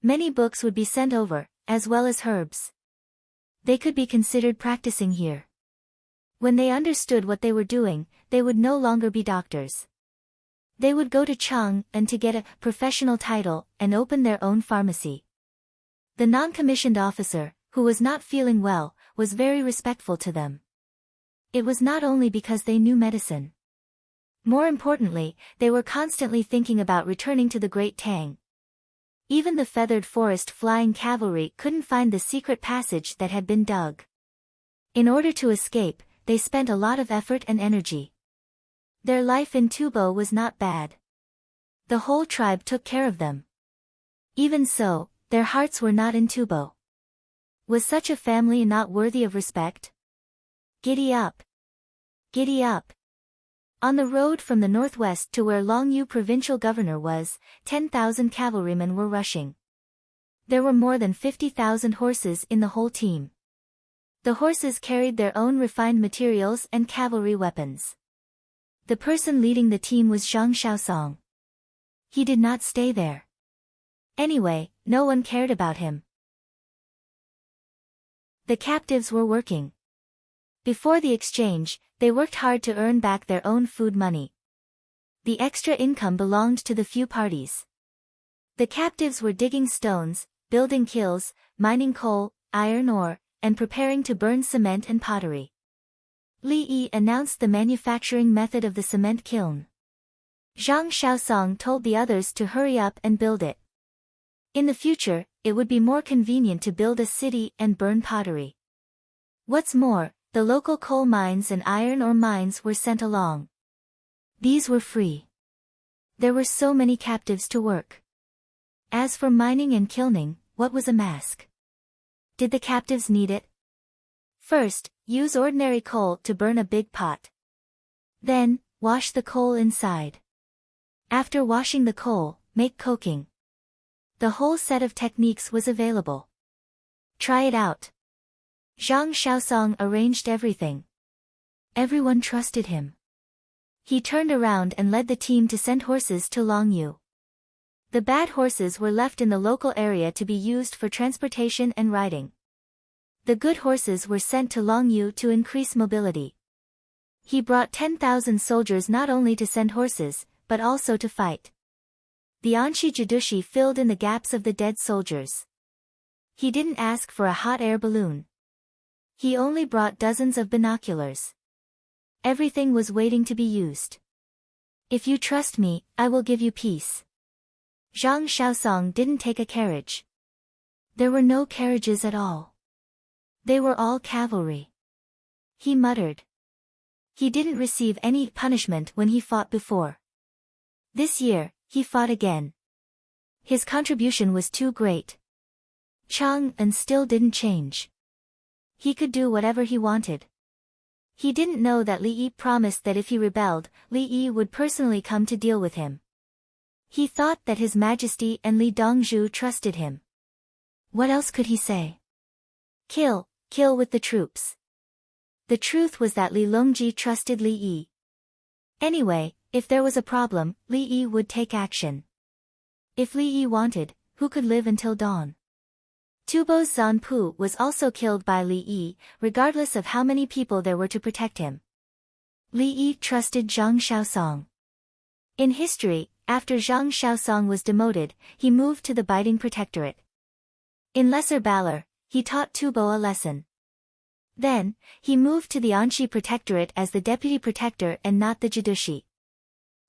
Many books would be sent over, as well as herbs. They could be considered practicing here. When they understood what they were doing, they would no longer be doctors. They would go to Chang and to get a professional title and open their own pharmacy. The non-commissioned officer, who was not feeling well, was very respectful to them. It was not only because they knew medicine. More importantly, they were constantly thinking about returning to the Great Tang. Even the feathered forest flying cavalry couldn't find the secret passage that had been dug. In order to escape, they spent a lot of effort and energy. Their life in Tubo was not bad. The whole tribe took care of them. Even so, their hearts were not in Tubo. Was such a family not worthy of respect? Giddy up! Giddy up! On the road from the northwest to where Longyu provincial governor was, 10,000 cavalrymen were rushing. There were more than 50,000 horses in the whole team. The horses carried their own refined materials and cavalry weapons. The person leading the team was Zhang Shaosong. He did not stay there. Anyway, no one cared about him. The captives were working. Before the exchange, they worked hard to earn back their own food money. The extra income belonged to the few parties. The captives were digging stones, building kilns, mining coal, iron ore, and preparing to burn cement and pottery. Li Yi announced the manufacturing method of the cement kiln. Zhang Shaosong told the others to hurry up and build it. In the future, it would be more convenient to build a city and burn pottery. What's more, the local coal mines and iron ore mines were sent along. These were free. There were so many captives to work. As for mining and kilning, what was a mask? Did the captives need it? First, use ordinary coal to burn a big pot. Then, wash the coal inside. After washing the coal, make coking. The whole set of techniques was available. Try it out. Zhang Shaosong arranged everything. Everyone trusted him. He turned around and led the team to send horses to Longyu. The bad horses were left in the local area to be used for transportation and riding. The good horses were sent to Longyu to increase mobility. He brought 10,000 soldiers not only to send horses, but also to fight. The Anshi Jidushi filled in the gaps of the dead soldiers. He didn't ask for a hot air balloon. He only brought dozens of binoculars. Everything was waiting to be used. If you trust me, I will give you peace. Zhang Shaosong didn't take a carriage. There were no carriages at all. They were all cavalry. He muttered. He didn't receive any punishment when he fought before. This year, he fought again. His contribution was too great. Chang'an still didn't change. He could do whatever he wanted. He didn't know that Li Yi promised that if he rebelled, Li Yi would personally come to deal with him. He thought that His Majesty and Li Dongzhu trusted him. What else could he say? Kill with the troops. The truth was that Li Longji trusted Li Yi. Anyway, if there was a problem, Li Yi would take action. If Li Yi wanted, who could live until dawn? Tubo's Zanpu was also killed by Li Yi, regardless of how many people there were to protect him. Li Yi trusted Zhang Shaosong. In history, after Zhang Shaosong was demoted, he moved to the Biting Protectorate. In lesser valor, he taught Tubo a lesson. Then, he moved to the Anshi Protectorate as the deputy protector and not the Jidushi.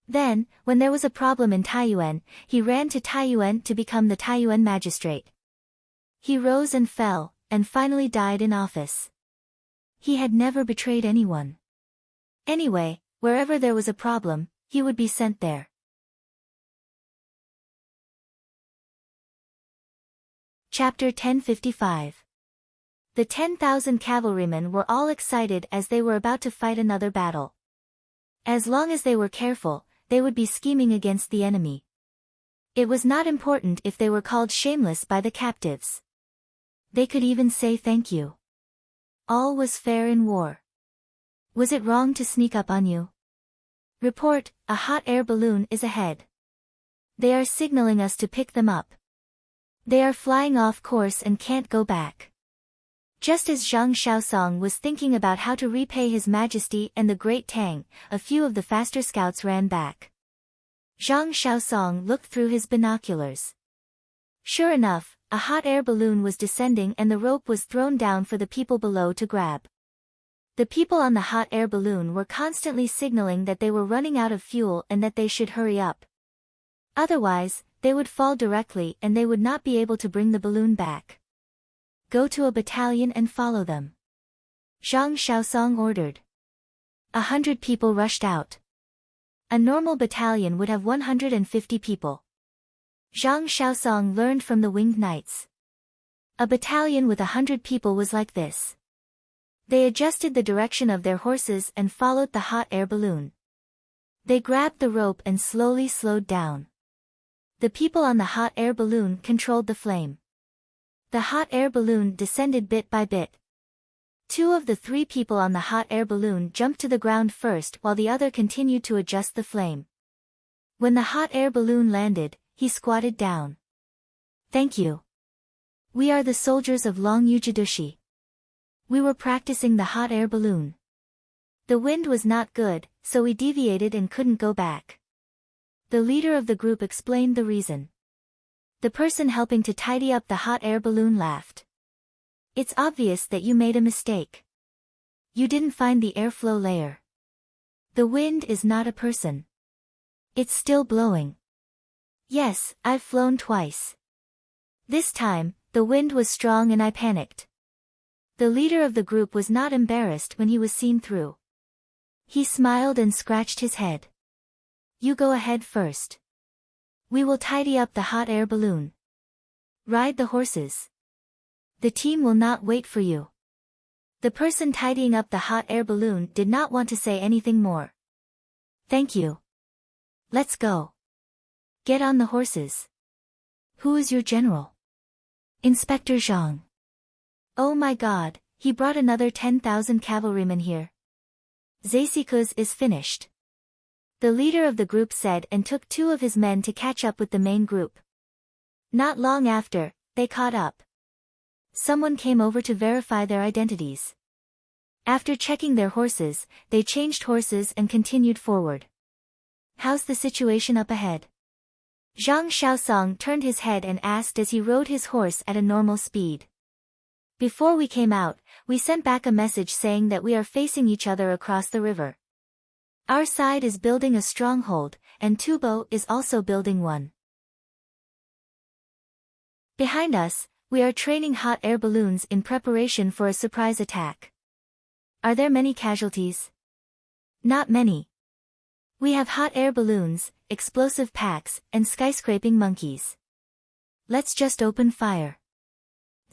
Then, when there was a problem in Taiyuan, he ran to Taiyuan to become the Taiyuan magistrate. He rose and fell, and finally died in office. He had never betrayed anyone. Anyway, wherever there was a problem, he would be sent there. Chapter 1055. The 10,000 cavalrymen were all excited as they were about to fight another battle. As long as they were careful, they would be scheming against the enemy. It was not important if they were called shameless by the captives. They could even say thank you. All was fair in war. Was it wrong to sneak up on you? Report, a hot air balloon is ahead. They are signaling us to pick them up. They are flying off course and can't go back. Just as Zhang Shaosong was thinking about how to repay His Majesty and the Great Tang, a few of the faster scouts ran back. Zhang Shaosong looked through his binoculars. Sure enough, a hot air balloon was descending and the rope was thrown down for the people below to grab. The people on the hot air balloon were constantly signaling that they were running out of fuel and that they should hurry up. Otherwise, they would fall directly and they would not be able to bring the balloon back. Go to a battalion and follow them, Zhang Xiaosong ordered. 100 people rushed out. A normal battalion would have 150 people. Zhang Xiaosong learned from the winged knights. A battalion with 100 people was like this. They adjusted the direction of their horses and followed the hot air balloon. They grabbed the rope and slowly slowed down. The people on the hot air balloon controlled the flame. The hot air balloon descended bit by bit. 2 of the 3 people on the hot air balloon jumped to the ground first while the other continued to adjust the flame. When the hot air balloon landed, he squatted down. Thank you. We are the soldiers of Longyu. We were practicing the hot air balloon. The wind was not good, so we deviated and couldn't go back. The leader of the group explained the reason. The person helping to tidy up the hot air balloon laughed. It's obvious that you made a mistake. You didn't find the airflow layer. The wind is not a person. It's still blowing. Yes, I've flown twice. This time, the wind was strong and I panicked. The leader of the group was not embarrassed when he was seen through. He smiled and scratched his head. You go ahead first. We will tidy up the hot air balloon. Ride the horses. The team will not wait for you. The person tidying up the hot air balloon did not want to say anything more. Thank you. Let's go. Get on the horses. Who is your general? Inspector Zhang. Oh my god, he brought another 10,000 cavalrymen here. Zaisiku's is finished. The leader of the group said and took 2 of his men to catch up with the main group. Not long after, they caught up. Someone came over to verify their identities. After checking their horses, they changed horses and continued forward. How's the situation up ahead? Zhang Xiaosong turned his head and asked as he rode his horse at a normal speed. Before we came out, we sent back a message saying that we are facing each other across the river. Our side is building a stronghold, and Tubo is also building one. Behind us, we are training hot air balloons in preparation for a surprise attack. Are there many casualties? Not many. We have hot air balloons, explosive packs, and skyscraping monkeys. Let's just open fire.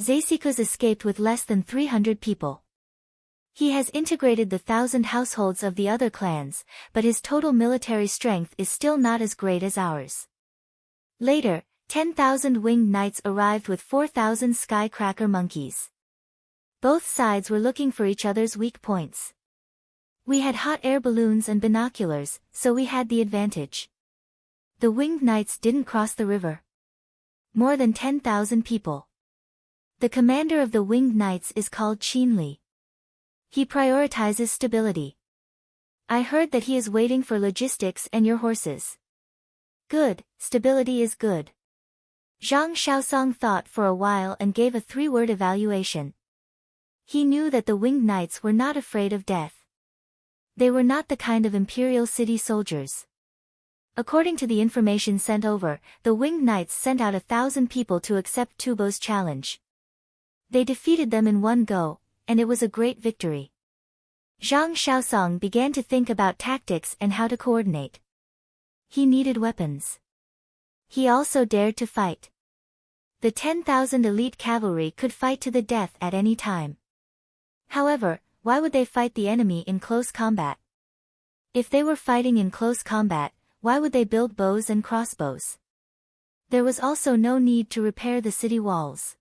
Zaisiku's escaped with less than 300 people. He has integrated the 1,000 households of the other clans, but his total military strength is still not as great as ours. Later, 10,000 winged knights arrived with 4,000 skycracker monkeys. Both sides were looking for each other's weak points. We had hot air balloons and binoculars, so we had the advantage. The winged knights didn't cross the river. More than 10,000 people. The commander of the winged knights is called Qinli. He prioritizes stability. I heard that he is waiting for logistics and your horses. Good, stability is good. Zhang Xiaosong thought for a while and gave a 3-word evaluation. He knew that the winged knights were not afraid of death. They were not the kind of imperial city soldiers. According to the information sent over, the winged knights sent out 1,000 people to accept Tubo's challenge. They defeated them in one go, and it was a great victory. Zhang Xiaosong began to think about tactics and how to coordinate. He needed weapons. He also dared to fight. The 10,000 elite cavalry could fight to the death at any time. However, why would they fight the enemy in close combat? If they were fighting in close combat, why would they build bows and crossbows? There was also no need to repair the city walls.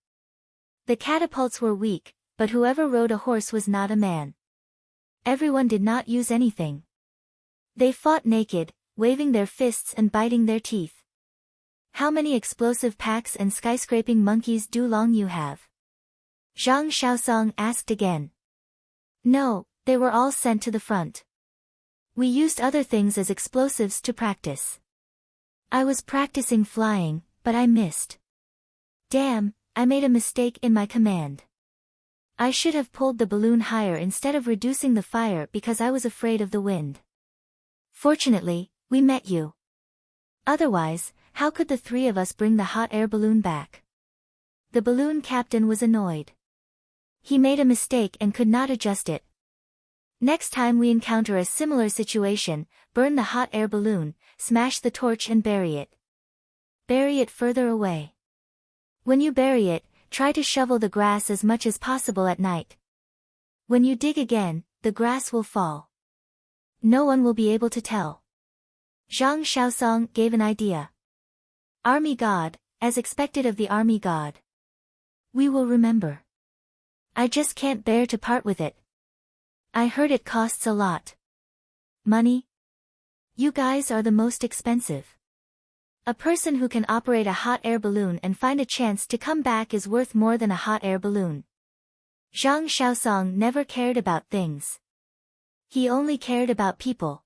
The catapults were weak, but whoever rode a horse was not a man. Everyone did not use anything. They fought naked, waving their fists and biting their teeth. How many explosive packs and skyscraping monkeys do Longyu have? Zhang Xiaosong asked again. No, they were all sent to the front. We used other things as explosives to practice. I was practicing flying, but I missed. Damn, I made a mistake in my command. I should have pulled the balloon higher instead of reducing the fire because I was afraid of the wind. Fortunately, we met you. Otherwise, how could the three of us bring the hot air balloon back? The balloon captain was annoyed. He made a mistake and could not adjust it. Next time we encounter a similar situation, burn the hot air balloon, smash the torch and bury it. Bury it further away. When you bury it, try to shovel the grass as much as possible at night. When you dig again, the grass will fall. No one will be able to tell. Zhang Shaosong gave an idea. Army God, as expected of the army god. We will remember. I just can't bear to part with it. I heard it costs a lot. Money? You guys are the most expensive. A person who can operate a hot air balloon and find a chance to come back is worth more than a hot air balloon. Zhang Shaosong never cared about things. He only cared about people.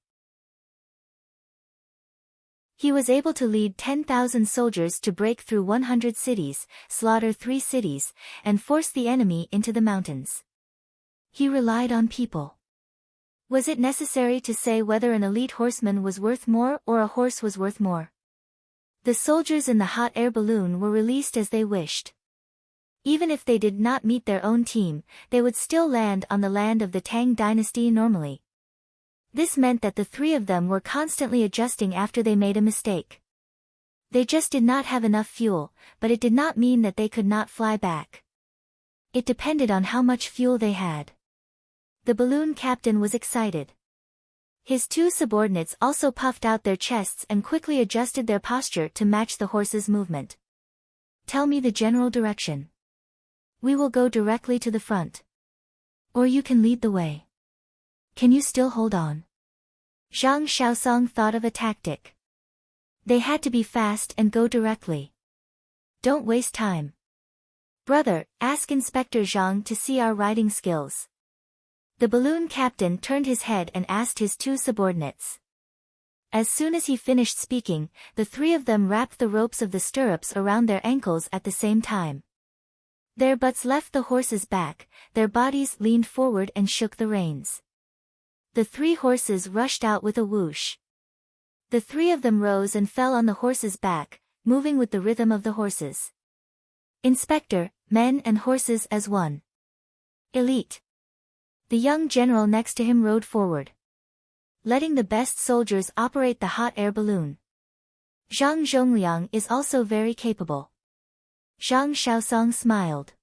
He was able to lead 10,000 soldiers to break through 100 cities, slaughter 3 cities, and force the enemy into the mountains. He relied on people. Was it necessary to say whether an elite horseman was worth more or a horse was worth more? The soldiers in the hot air balloon were released as they wished. Even if they did not meet their own team, they would still land on the land of the Tang dynasty normally. This meant that the three of them were constantly adjusting after they made a mistake. They just did not have enough fuel, but it did not mean that they could not fly back. It depended on how much fuel they had. The balloon captain was excited. His 2 subordinates also puffed out their chests and quickly adjusted their posture to match the horse's movement. Tell me the general direction. We will go directly to the front. Or you can lead the way. Can you still hold on? Zhang Shaosong thought of a tactic. They had to be fast and go directly. Don't waste time. Brother, ask Inspector Zhang to see our riding skills. The balloon captain turned his head and asked his 2 subordinates. As soon as he finished speaking, the 3 of them wrapped the ropes of the stirrups around their ankles at the same time. Their butts left the horse's back, their bodies leaned forward and shook the reins. The 3 horses rushed out with a whoosh. The 3 of them rose and fell on the horse's back, moving with the rhythm of the horses. Inspector, men and horses as one. Elite. The young general next to him rode forward, letting the best soldiers operate the hot air balloon. Zhang Zhongliang is also very capable. Zhang Shaosong smiled.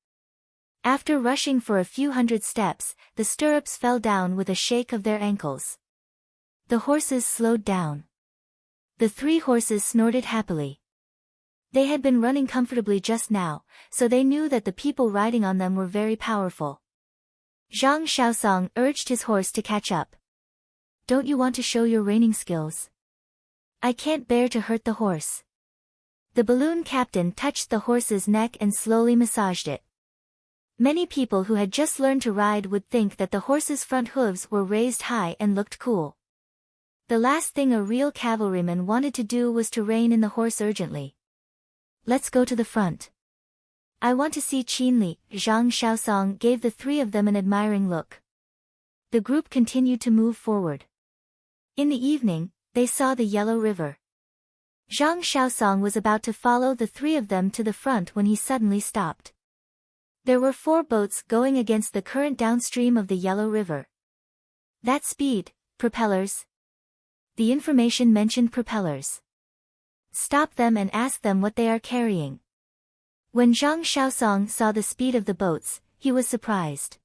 After rushing for a few hundred steps, the stirrups fell down with a shake of their ankles. The horses slowed down. The 3 horses snorted happily. They had been running comfortably just now, so they knew that the people riding on them were very powerful. Zhang Shaosong urged his horse to catch up. Don't you want to show your reining skills? I can't bear to hurt the horse. The balloon captain touched the horse's neck and slowly massaged it. Many people who had just learned to ride would think that the horse's front hooves were raised high and looked cool. The last thing a real cavalryman wanted to do was to rein in the horse urgently. Let's go to the front. I want to see Qinli. Zhang Shaosong gave the 3 of them an admiring look. The group continued to move forward. In the evening, they saw the Yellow River. Zhang Shaosong was about to follow the 3 of them to the front when he suddenly stopped. There were 4 boats going against the current downstream of the Yellow River. That speed, propellers. The information mentioned propellers. Stop them and ask them what they are carrying. When Zhang Shaosong saw the speed of the boats, he was surprised.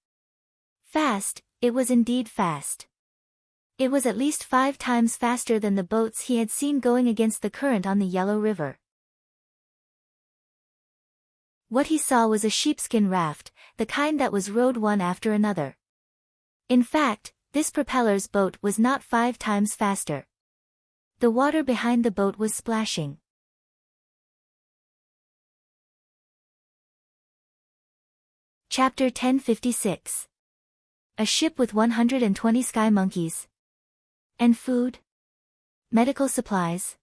Fast, it was indeed fast. It was at least 5 times faster than the boats he had seen going against the current on the Yellow River. What he saw was a sheepskin raft, the kind that was rowed one after another. In fact, this propeller's boat was not 5 times faster. The water behind the boat was splashing. Chapter 1056. A ship with 120 sky monkeys. And food? Medical supplies?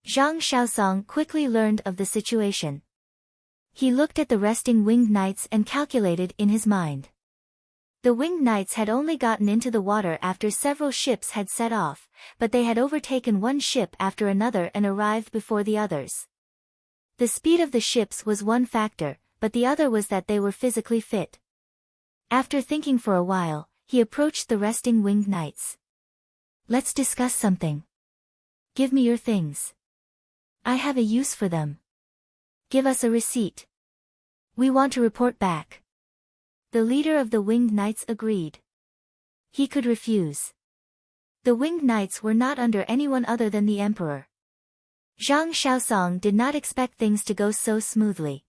Zhang Shaosong quickly learned of the situation. He looked at the resting winged knights and calculated in his mind. The winged knights had only gotten into the water after several ships had set off, but they had overtaken one ship after another and arrived before the others. The speed of the ships was one factor, but the other was that they were physically fit. After thinking for a while, he approached the resting winged knights. "Let's discuss something. Give me your things. I have a use for them. Give us a receipt. We want to report back." The leader of the winged knights agreed. He could refuse. The winged knights were not under anyone other than the emperor. Zhang Xiaosong did not expect things to go so smoothly.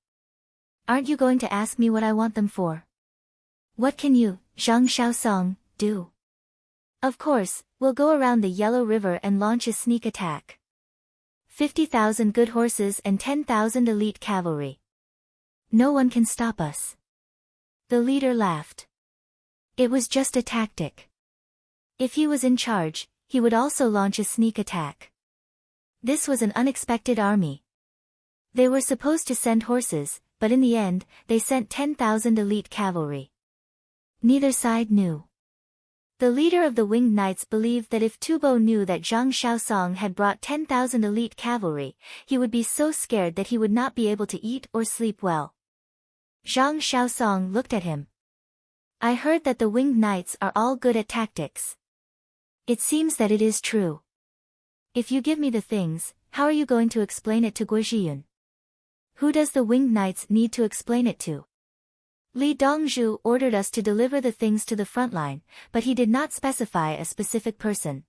"Aren't you going to ask me what I want them for? What can you, Zhang Xiaosong, do?" "Of course, we'll go around the Yellow River and launch a sneak attack. 50,000 good horses and 10,000 elite cavalry. No one can stop us." The leader laughed. It was just a tactic. If he was in charge, he would also launch a sneak attack. This was an unexpected army. They were supposed to send horses, but in the end, they sent 10,000 elite cavalry. Neither side knew. The leader of the winged knights believed that if Tubo knew that Zhang Xiaosong had brought 10,000 elite cavalry, he would be so scared that he would not be able to eat or sleep well. Zhang Xiaosong looked at him. "I heard that the winged knights are all good at tactics. It seems that it is true. If you give me the things, how are you going to explain it to Guozhiyun? Who does the winged knights need to explain it to?" Li Dongzhu ordered us to deliver the things to the front line, but he did not specify a specific person.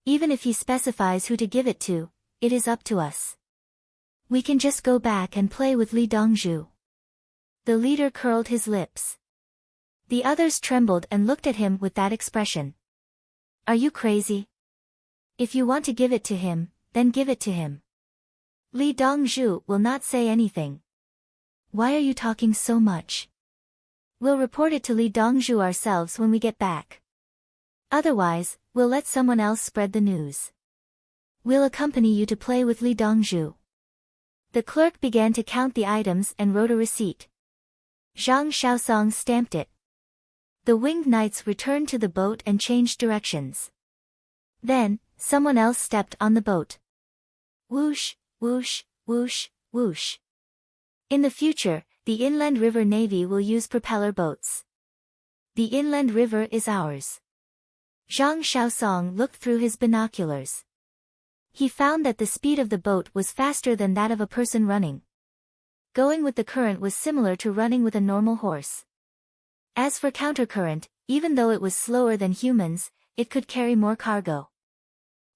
Even if he specifies who to give it to, it is up to us. We can just go back and play with Li Dongzhu. The leader curled his lips. The others trembled and looked at him with that expression. "Are you crazy? If you want to give it to him, then give it to him. Li Dongzhu will not say anything." "Why are you talking so much? We'll report it to Li Dongzhu ourselves when we get back. Otherwise, we'll let someone else spread the news. We'll accompany you to play with Li Dongzhu." The clerk began to count the items and wrote a receipt. Zhang Xiaosong stamped it. The winged knights returned to the boat and changed directions. Then, someone else stepped on the boat. Whoosh, whoosh, whoosh, whoosh. In the future, the inland river navy will use propeller boats. The inland river is ours. Zhang Xiaosong looked through his binoculars. He found that the speed of the boat was faster than that of a person running. Going with the current was similar to running with a normal horse. As for countercurrent, even though it was slower than humans, it could carry more cargo.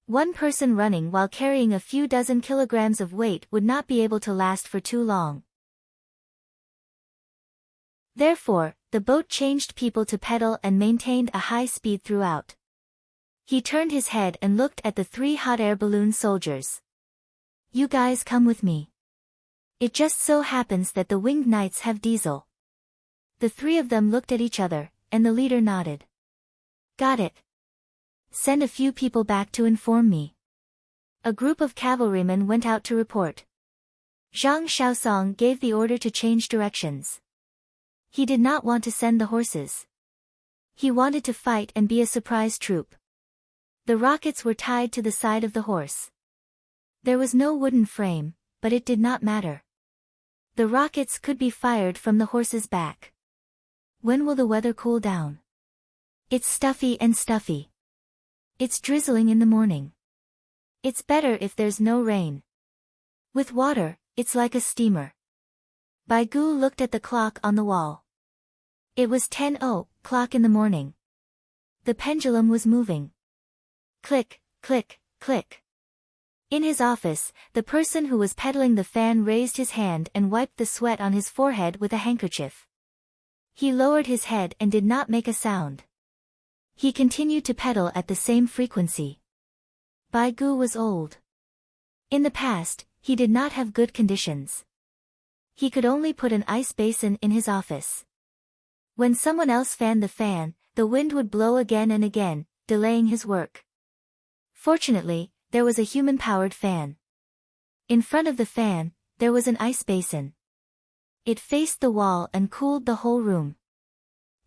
One person running while carrying a few dozen kilograms of weight would not be able to last for too long. Therefore, the boat changed people to pedal and maintained a high speed throughout. He turned his head and looked at the 3 hot air balloon soldiers. "You guys come with me. It just so happens that the winged knights have diesel." The 3 of them looked at each other, and the leader nodded. "Got it. Send a few people back to inform me." A group of cavalrymen went out to report. Zhang Xiaosong gave the order to change directions. He did not want to send the horses. He wanted to fight and be a surprise troop. The rockets were tied to the side of the horse. There was no wooden frame, but it did not matter. The rockets could be fired from the horse's back. When will the weather cool down? It's stuffy and stuffy. It's drizzling in the morning. It's better if there's no rain. With water, it's like a steamer. Baigu looked at the clock on the wall. It was 10:00 in the morning. The pendulum was moving. Click, click, click. In his office, the person who was pedaling the fan raised his hand and wiped the sweat on his forehead with a handkerchief. He lowered his head and did not make a sound. He continued to pedal at the same frequency. Baigu was old. In the past, he did not have good conditions. He could only put an ice basin in his office. When someone else fanned the fan, the wind would blow again and again, delaying his work. Fortunately, there was a human-powered fan. In front of the fan, there was an ice basin. It faced the wall and cooled the whole room.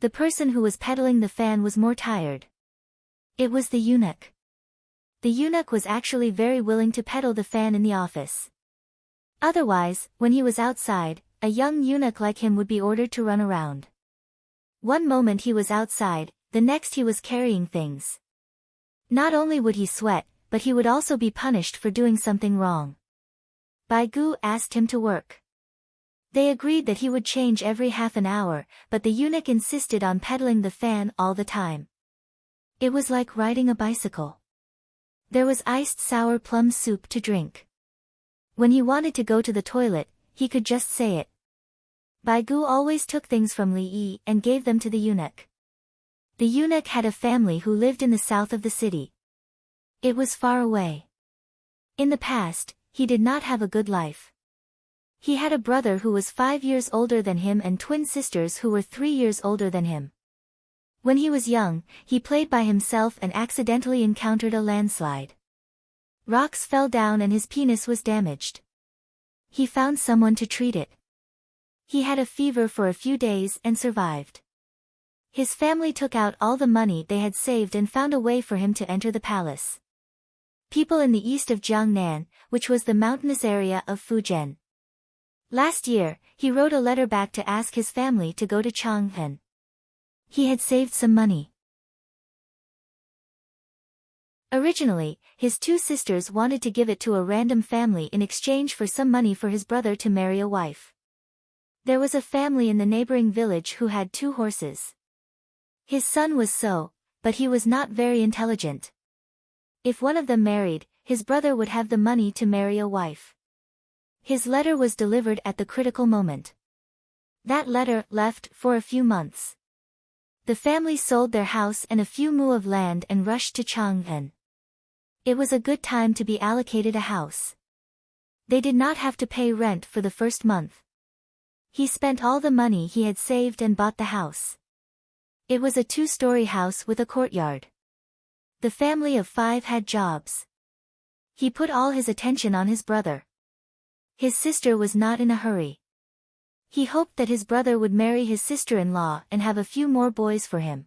The person who was peddling the fan was more tired. It was the eunuch. The eunuch was actually very willing to peddle the fan in the office. Otherwise, when he was outside, a young eunuch like him would be ordered to run around. One moment he was outside, the next he was carrying things. Not only would he sweat, but he would also be punished for doing something wrong. Bai Gu asked him to work. They agreed that he would change every half an hour, but the eunuch insisted on peddling the fan all the time. It was like riding a bicycle. There was iced sour plum soup to drink. When he wanted to go to the toilet, he could just say it. Bai Gu always took things from Li Yi and gave them to the eunuch. The eunuch had a family who lived in the south of the city. It was far away. In the past, he did not have a good life. He had a brother who was 5 years older than him and twin sisters who were 3 years older than him. When he was young, he played by himself and accidentally encountered a landslide. Rocks fell down and his penis was damaged. He found someone to treat it. He had a fever for a few days and survived. His family took out all the money they had saved and found a way for him to enter the palace. People in the east of Jiangnan, which was the mountainous area of Fujian. Last year, he wrote a letter back to ask his family to go to Chang'an. He had saved some money. Originally, his 2 sisters wanted to give it to a random family in exchange for some money for his brother to marry a wife. There was a family in the neighboring village who had 2 horses. His son was so, but he was not very intelligent. If one of them married, his brother would have the money to marry a wife. His letter was delivered at the critical moment. That letter left for a few months. The family sold their house and a few mu of land and rushed to Chang'an. It was a good time to be allocated a house. They did not have to pay rent for the first month. He spent all the money he had saved and bought the house. It was a 2-story house with a courtyard. The family of 5 had jobs. He put all his attention on his brother. His sister was not in a hurry. He hoped that his brother would marry his sister-in-law and have a few more boys for him.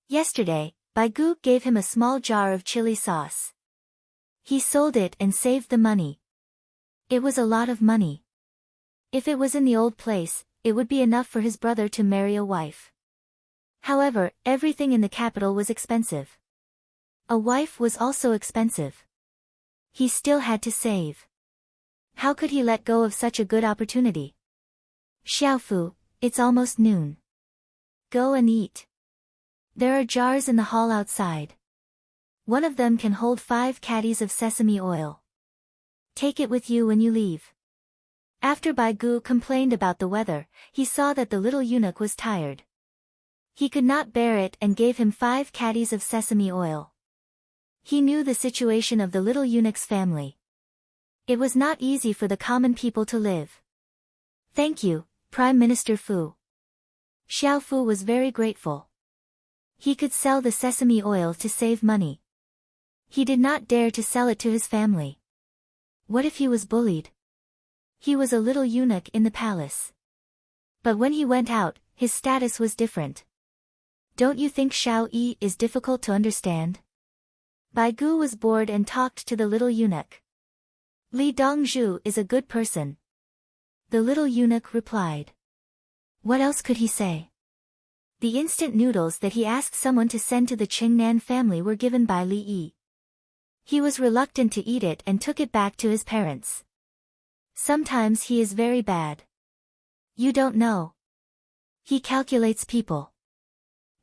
Yesterday, Bai Gu gave him a small jar of chili sauce. He sold it and saved the money. It was a lot of money. If it was in the old place, it would be enough for his brother to marry a wife. However, everything in the capital was expensive. A wife was also expensive. He still had to save. How could he let go of such a good opportunity? Xiaofu, it's almost noon. Go and eat. There are jars in the hall outside. One of them can hold 5 caddies of sesame oil. Take it with you when you leave. After Bai Gu complained about the weather, he saw that the little eunuch was tired. He could not bear it and gave him 5 caddies of sesame oil. He knew the situation of the little eunuch's family. It was not easy for the common people to live. Thank you, Prime Minister Fu. Xiao Fu was very grateful. He could sell the sesame oil to save money. He did not dare to sell it to his family. What if he was bullied? He was a little eunuch in the palace. But when he went out, his status was different. Don't you think Xiao Yi is difficult to understand? Bai Gu was bored and talked to the little eunuch. Li Dongzhu is a good person. The little eunuch replied. What else could he say? The instant noodles that he asked someone to send to the Qingnan family were given by Li Yi. He was reluctant to eat it and took it back to his parents. Sometimes he is very bad. You don't know. He calculates people.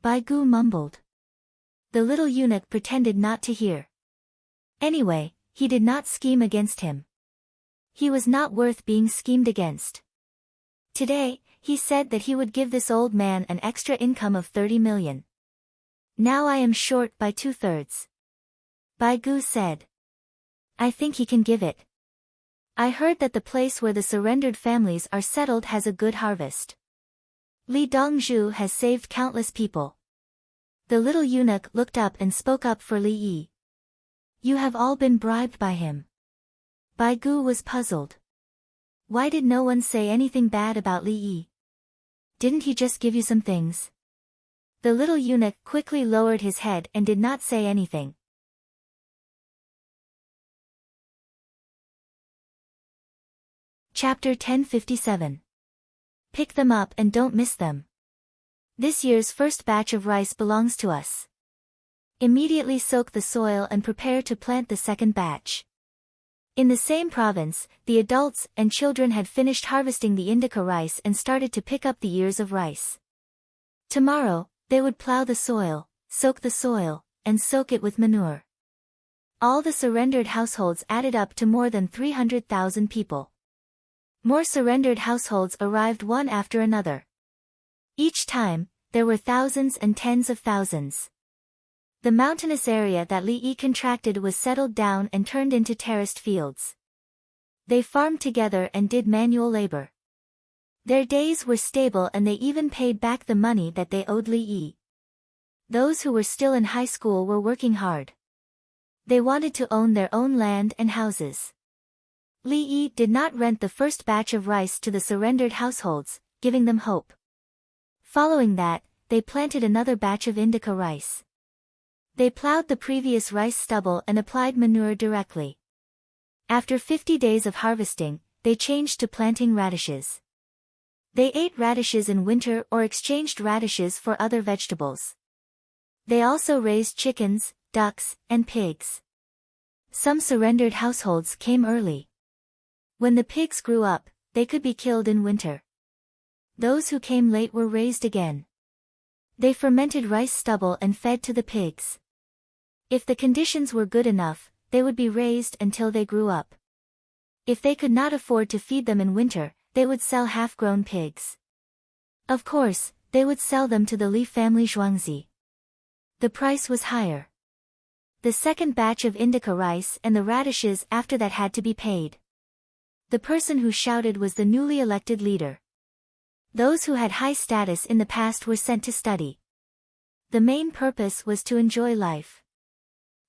Bai Gu mumbled. The little eunuch pretended not to hear. Anyway, he did not scheme against him. He was not worth being schemed against. Today, he said that he would give this old man an extra income of 30 million. Now I am short by 2/3. Bai Gu said. I think he can give it. I heard that the place where the surrendered families are settled has a good harvest. Li Dongzhu has saved countless people. The little eunuch looked up and spoke up for Li Yi. You have all been bribed by him. Bai Gu was puzzled. Why did no one say anything bad about Li Yi? Didn't he just give you some things? The little eunuch quickly lowered his head and did not say anything. Chapter 1057. Pick them up and don't miss them. This year's first batch of rice belongs to us. Immediately soak the soil and prepare to plant the second batch. In the same province, the adults and children had finished harvesting the indica rice and started to pick up the ears of rice. Tomorrow, they would plow the soil, and soak it with manure. All the surrendered households added up to more than 300,000 people. More surrendered households arrived one after another. Each time, there were thousands and tens of thousands. The mountainous area that Li Yi contracted was settled down and turned into terraced fields. They farmed together and did manual labor. Their days were stable and they even paid back the money that they owed Li Yi. Those who were still in high school were working hard. They wanted to own their own land and houses. Li Yi did not rent the first batch of rice to the surrendered households, giving them hope. Following that, they planted another batch of indica rice. They plowed the previous rice stubble and applied manure directly. After 50 days of harvesting, they changed to planting radishes. They ate radishes in winter or exchanged radishes for other vegetables. They also raised chickens, ducks, and pigs. Some surrendered households came early. When the pigs grew up, they could be killed in winter. Those who came late were raised again. They fermented rice stubble and fed to the pigs. If the conditions were good enough, they would be raised until they grew up. If they could not afford to feed them in winter, they would sell half-grown pigs. Of course, they would sell them to the Li family Zhuangzi. The price was higher. The second batch of indica rice and the radishes after that had to be paid. The person who shouted was the newly elected leader. Those who had high status in the past were sent to study. The main purpose was to enjoy life.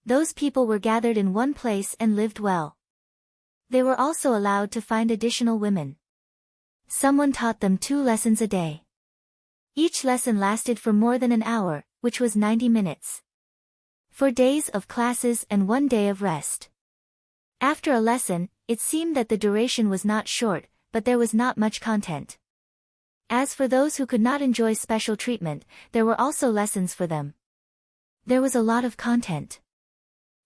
Those people were gathered in one place and lived well. They were also allowed to find additional women. Someone taught them 2 lessons a day. Each lesson lasted for more than an hour, which was 90 minutes. 4 days of classes and 1 day of rest. After a lesson, it seemed that the duration was not short, but there was not much content. As for those who could not enjoy special treatment, there were also lessons for them. There was a lot of content.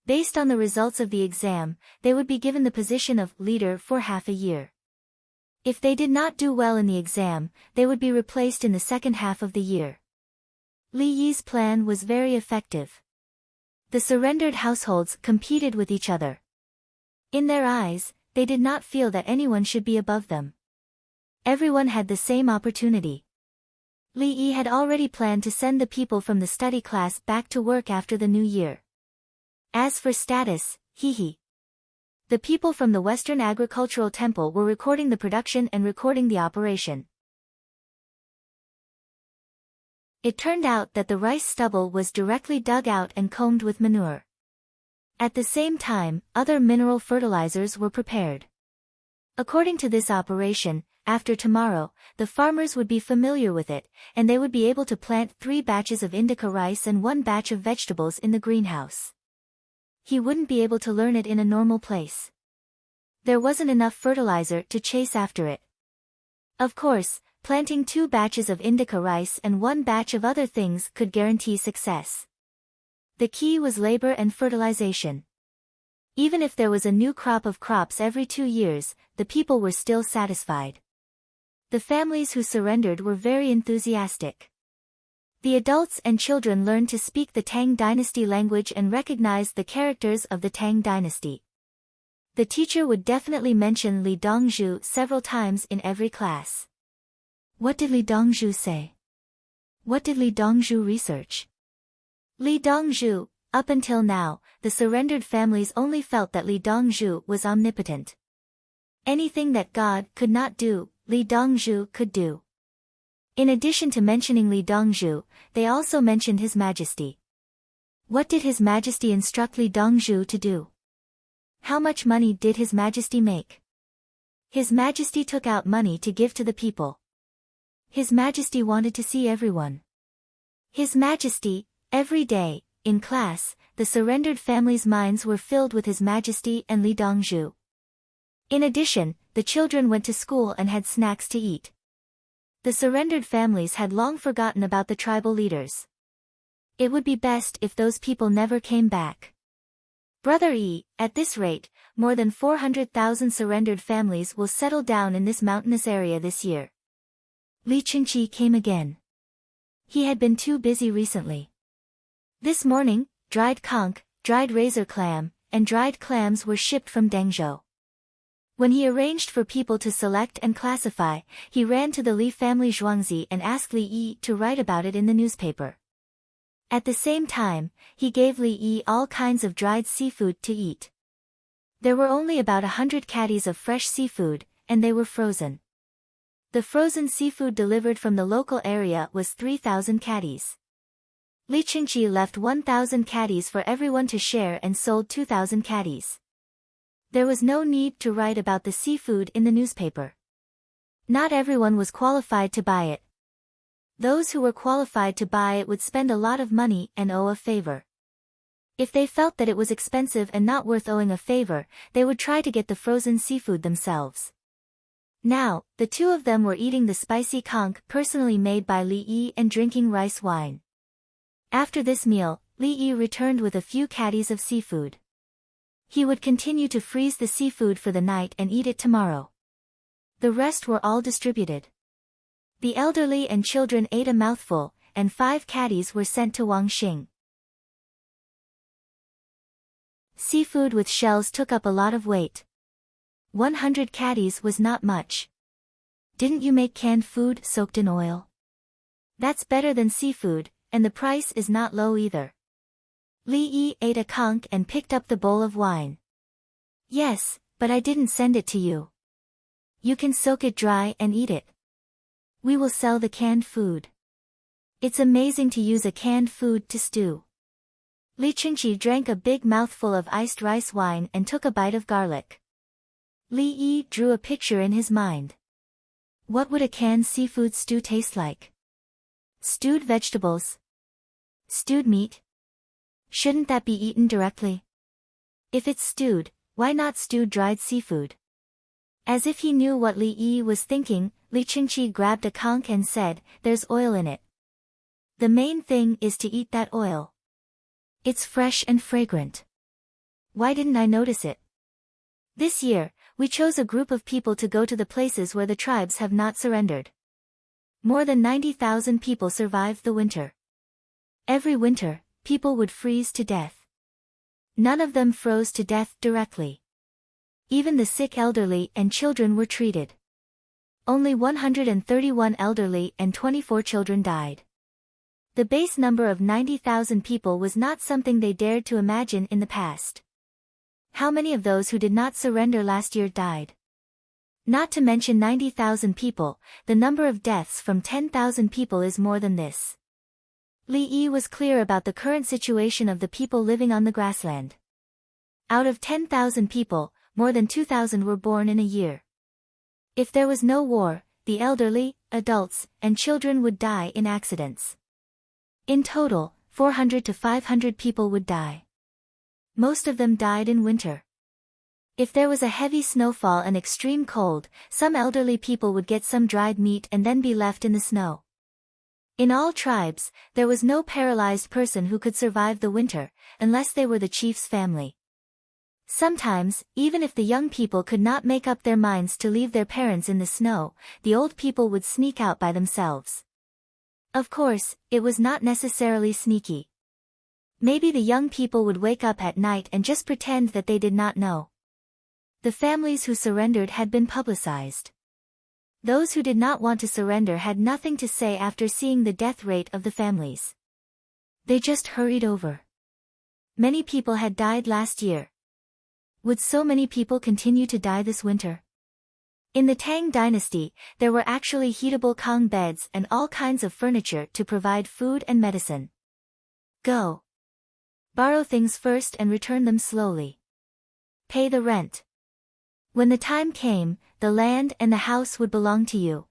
Based on the results of the exam, they would be given the position of leader for half a year. If they did not do well in the exam, they would be replaced in the second half of the year. Li Yi's plan was very effective. The surrendered households competed with each other. In their eyes, they did not feel that anyone should be above them. Everyone had the same opportunity. Li Yi had already planned to send the people from the study class back to work after the new year. As for status, the people from the Western Agricultural Temple were recording the production and recording the operation. It turned out that the rice stubble was directly dug out and combed with manure. At the same time, other mineral fertilizers were prepared. According to this operation, after tomorrow, the farmers would be familiar with it, and they would be able to plant 3 batches of indica rice and 1 batch of vegetables in the greenhouse. He wouldn't be able to learn it in a normal place. There wasn't enough fertilizer to chase after it. Of course, planting 2 batches of indica rice and 1 batch of other things could guarantee success. The key was labor and fertilization. Even if there was a new crop of crops every 2 years, the people were still satisfied. The families who surrendered were very enthusiastic. The adults and children learned to speak the Tang dynasty language and recognized the characters of the Tang dynasty. The teacher would definitely mention Li Dongzhu several times in every class. What did Li Dongzhu say? What did Li Dongzhu research? Li Dongzhu, up until now, the surrendered families only felt that Li Dongzhu was omnipotent. Anything that God could not do, Li Dongzhu could do. In addition to mentioning Li Dongzhu, they also mentioned His Majesty. What did His Majesty instruct Li Dongzhu to do? How much money did His Majesty make? His Majesty took out money to give to the people. His Majesty wanted to see everyone. His Majesty, every day, in class, the surrendered family's minds were filled with His Majesty and Li Dongzhu. In addition, the children went to school and had snacks to eat. The surrendered families had long forgotten about the tribal leaders. It would be best if those people never came back. Brother Yi, at this rate, more than 400,000 surrendered families will settle down in this mountainous area this year. Li Qingqi came again. He had been too busy recently. This morning, dried conch, dried razor clam, and dried clams were shipped from Dengzhou. When he arranged for people to select and classify, he ran to the Li family Zhuangzi and asked Li Yi to write about it in the newspaper. At the same time, he gave Li Yi all kinds of dried seafood to eat. There were only about 100 caddies of fresh seafood, and they were frozen. The frozen seafood delivered from the local area was 3,000 caddies. Li Qingqi left 1,000 caddies for everyone to share and sold 2,000 caddies. There was no need to write about the seafood in the newspaper. Not everyone was qualified to buy it. Those who were qualified to buy it would spend a lot of money and owe a favor. If they felt that it was expensive and not worth owing a favor, they would try to get the frozen seafood themselves. Now, the two of them were eating the spicy conch personally made by Li Yi and drinking rice wine. After this meal, Li Yi returned with a few caddies of seafood. He would continue to freeze the seafood for the night and eat it tomorrow. The rest were all distributed. The elderly and children ate a mouthful, and 5 caddies were sent to Wangxing. Seafood with shells took up a lot of weight. 100 caddies was not much. Didn't you make canned food soaked in oil? That's better than seafood, and the price is not low either. Li Yi ate a conch and picked up the bowl of wine. Yes, but I didn't send it to you. You can soak it dry and eat it. We will sell the canned food. It's amazing to use a canned food to stew. Li Qingqi drank a big mouthful of iced rice wine and took a bite of garlic. Li Yi drew a picture in his mind. What would a canned seafood stew taste like? Stewed vegetables? Stewed meat? Shouldn't that be eaten directly? If it's stewed, why not stewed dried seafood? As if he knew what Li Yi was thinking, Li Qingqi grabbed a conch and said, "There's oil in it. The main thing is to eat that oil. It's fresh and fragrant. Why didn't I notice it?" This year, we chose a group of people to go to the places where the tribes have not surrendered. More than 90,000 people survived the winter. Every winter, people would freeze to death. None of them froze to death directly. Even the sick elderly and children were treated. Only 131 elderly and 24 children died. The base number of 90,000 people was not something they dared to imagine in the past. How many of those who did not surrender last year died? Not to mention 90,000 people, the number of deaths from 10,000 people is more than this. Li Yi was clear about the current situation of the people living on the grassland. Out of 10,000 people, more than 2,000 were born in a year. If there was no war, the elderly, adults, and children would die in accidents. In total, 400 to 500 people would die. Most of them died in winter. If there was a heavy snowfall and extreme cold, some elderly people would get some dried meat and then be left in the snow. In all tribes, there was no paralyzed person who could survive the winter, unless they were the chief's family. Sometimes, even if the young people could not make up their minds to leave their parents in the snow, the old people would sneak out by themselves. Of course, it was not necessarily sneaky. Maybe the young people would wake up at night and just pretend that they did not know. The families who surrendered had been publicized. Those who did not want to surrender had nothing to say after seeing the death rate of the families. They just hurried over. Many people had died last year. Would so many people continue to die this winter? In the Tang dynasty, there were actually heatable Kong beds and all kinds of furniture to provide food and medicine. Go. Borrow things first and return them slowly. Pay the rent. When the time came, the land and the house would belong to you.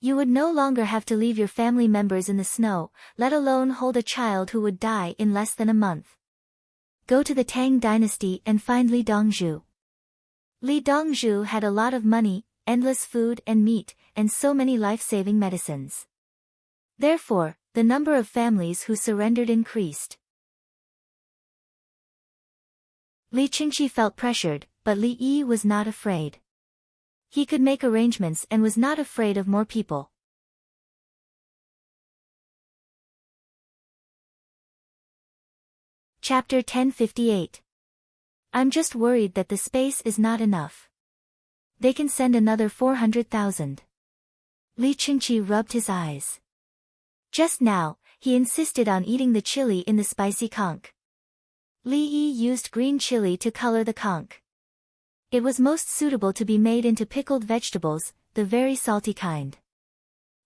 You would no longer have to leave your family members in the snow, let alone hold a child who would die in less than a month. Go to the Tang dynasty and find Li Dongzhu. Li Dongzhu had a lot of money, endless food and meat, and so many life-saving medicines. Therefore, the number of families who surrendered increased. Li Qingqi felt pressured, but Li Yi was not afraid. He could make arrangements and was not afraid of more people. Chapter 1058. I'm just worried that the space is not enough. They can send another 400,000. Li Qingqi rubbed his eyes. Just now, he insisted on eating the chili in the spicy conch. Li Yi used green chili to color the conch. It was most suitable to be made into pickled vegetables, the very salty kind.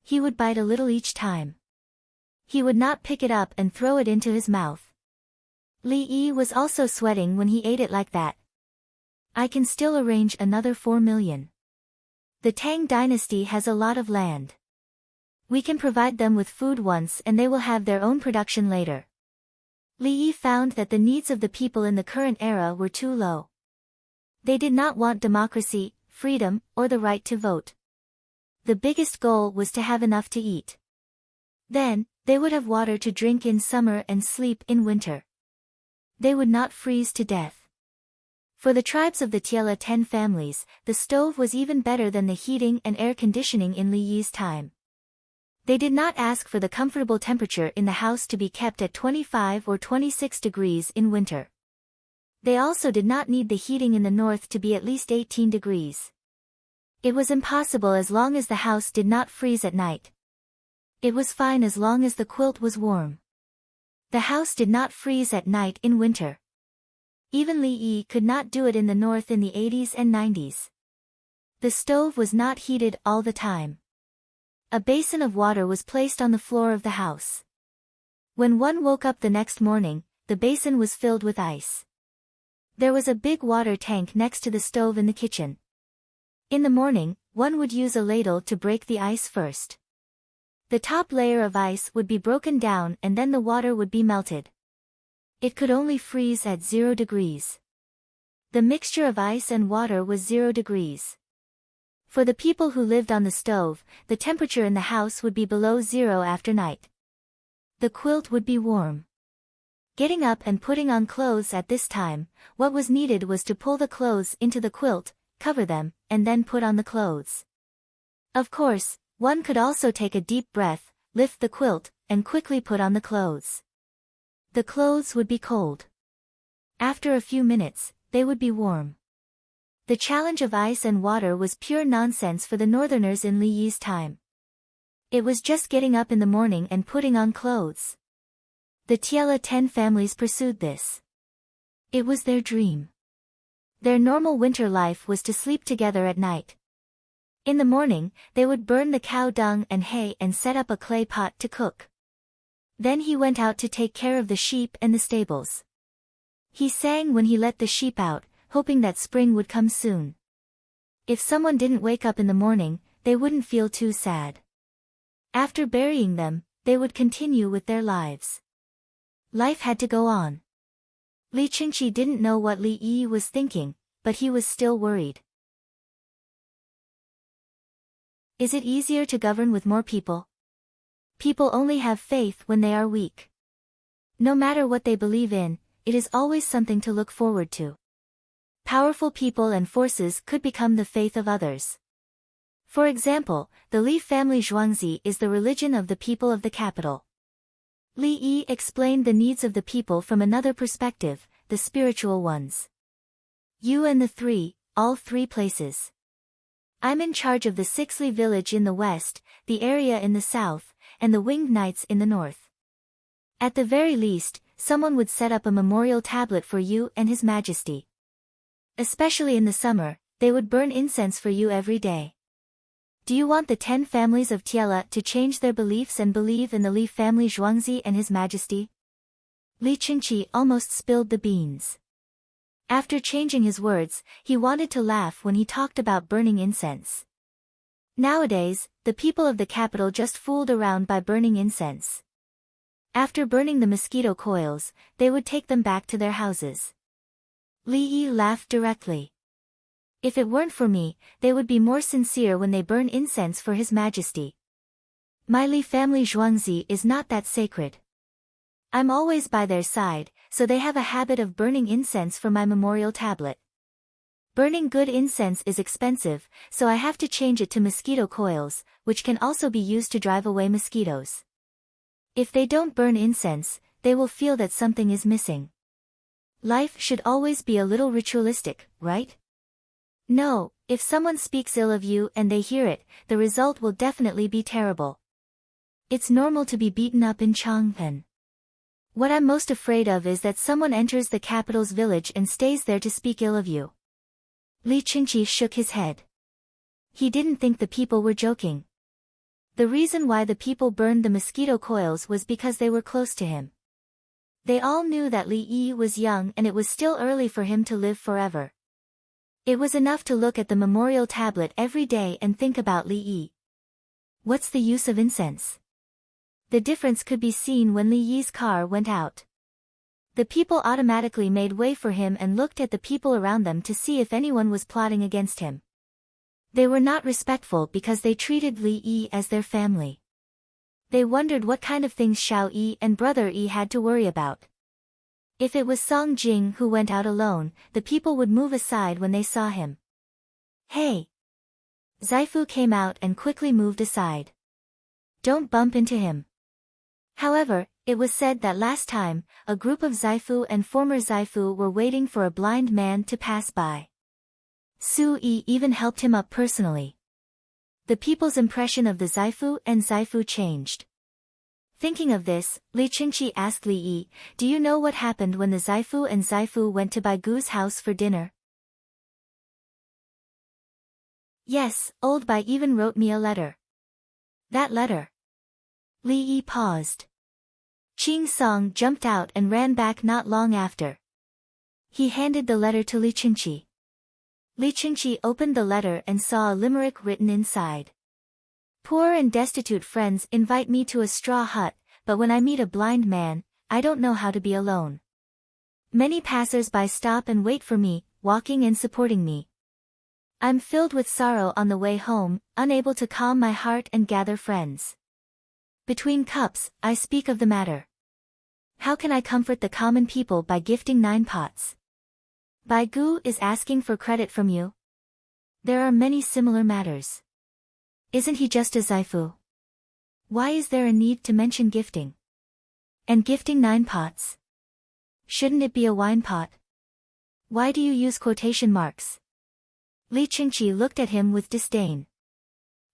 He would bite a little each time. He would not pick it up and throw it into his mouth. Li Yi was also sweating when he ate it like that. I can still arrange another 4 million. The Tang dynasty has a lot of land. We can provide them with food once and they will have their own production later. Li Yi found that the needs of the people in the current era were too low. They did not want democracy, freedom, or the right to vote. The biggest goal was to have enough to eat. Then, they would have water to drink in summer and sleep in winter. They would not freeze to death. For the tribes of the Tiela 10 families, the stove was even better than the heating and air conditioning in Li Yi's time. They did not ask for the comfortable temperature in the house to be kept at 25 or 26 degrees in winter. They also did not need the heating in the north to be at least 18 degrees. It was impossible as long as the house did not freeze at night. It was fine as long as the quilt was warm. The house did not freeze at night in winter. Even Li Yi could not do it in the north in the 80s and 90s. The stove was not heated all the time. A basin of water was placed on the floor of the house. When one woke up the next morning, the basin was filled with ice. There was a big water tank next to the stove in the kitchen. In the morning, one would use a ladle to break the ice first. The top layer of ice would be broken down and then the water would be melted. It could only freeze at 0 degrees. The mixture of ice and water was 0 degrees. For the people who lived on the stove, the temperature in the house would be below 0 after night. The quilt would be warm. Getting up and putting on clothes at this time, what was needed was to pull the clothes into the quilt, cover them, and then put on the clothes. Of course, one could also take a deep breath, lift the quilt, and quickly put on the clothes. The clothes would be cold. After a few minutes, they would be warm. The challenge of ice and water was pure nonsense for the northerners in Li Yi's time. It was just getting up in the morning and putting on clothes. The Tiela 10 families pursued this. It was their dream. Their normal winter life was to sleep together at night. In the morning, they would burn the cow dung and hay and set up a clay pot to cook. Then he went out to take care of the sheep and the stables. He sang when he let the sheep out, hoping that spring would come soon. If someone didn't wake up in the morning, they wouldn't feel too sad. After burying them, they would continue with their lives. Life had to go on. Li Qingqi didn't know what Li Yi was thinking, but he was still worried. Is it easier to govern with more people? People only have faith when they are weak. No matter what they believe in, it is always something to look forward to. Powerful people and forces could become the faith of others. For example, the Li family Zhuangzi is the religion of the people of the capital. Li Yi explained the needs of the people from another perspective, the spiritual ones. You and the three, all 3 places. I'm in charge of the 6 Li village in the west, the area in the south, and the winged knights in the north. At the very least, someone would set up a memorial tablet for you and His Majesty. Especially in the summer, they would burn incense for you every day. Do you want the 10 families of Tiela to change their beliefs and believe in the Li family Zhuangzi and His Majesty? Li Qingqi almost spilled the beans. After changing his words, he wanted to laugh when he talked about burning incense. Nowadays, the people of the capital just fooled around by burning incense. After burning the mosquito coils, they would take them back to their houses. Li Yi laughed directly. If it weren't for me, they would be more sincere when they burn incense for His Majesty. My Li family Zhuangzi is not that sacred. I'm always by their side, so they have a habit of burning incense for my memorial tablet. Burning good incense is expensive, so I have to change it to mosquito coils, which can also be used to drive away mosquitoes. If they don't burn incense, they will feel that something is missing. Life should always be a little ritualistic, right? No, if someone speaks ill of you and they hear it, the result will definitely be terrible. It's normal to be beaten up in Chang'an. What I'm most afraid of is that someone enters the capital's village and stays there to speak ill of you. Li Qingqi shook his head. He didn't think the people were joking. The reason why the people burned the mosquito coils was because they were close to him. They all knew that Li Yi was young and it was still early for him to live forever. It was enough to look at the memorial tablet every day and think about Li Yi. What's the use of incense? The difference could be seen when Li Yi's car went out. The people automatically made way for him and looked at the people around them to see if anyone was plotting against him. They were not respectful because they treated Li Yi as their family. They wondered what kind of things Xiao Yi and Brother Yi had to worry about. If it was Song Jing who went out alone, the people would move aside when they saw him. Hey! Zaifu came out and quickly moved aside. Don't bump into him. However, it was said that last time, a group of Zaifu and former Zaifu were waiting for a blind man to pass by. Su Yi even helped him up personally. The people's impression of the Zaifu and Zaifu changed. Thinking of this, Li Qingqi asked Li Yi, "Do you know what happened when the Zaifu and Zaifu went to Baigu's house for dinner?" Yes, old Bai even wrote me a letter. That letter. Li Yi paused. Qing Song jumped out and ran back not long after. He handed the letter to Li Qingqi. Li Qingqi opened the letter and saw a limerick written inside. Poor and destitute friends invite me to a straw hut, but when I meet a blind man, I don't know how to be alone. Many passers-by stop and wait for me, walking and supporting me. I'm filled with sorrow on the way home, unable to calm my heart and gather friends. Between cups, I speak of the matter. How can I comfort the common people by gifting 9 pots? Baigu is asking for credit from you. There are many similar matters. Isn't he just a Zaifu? Why is there a need to mention gifting? And gifting 9 pots? Shouldn't it be a wine pot? Why do you use quotation marks? Li Qingqi looked at him with disdain.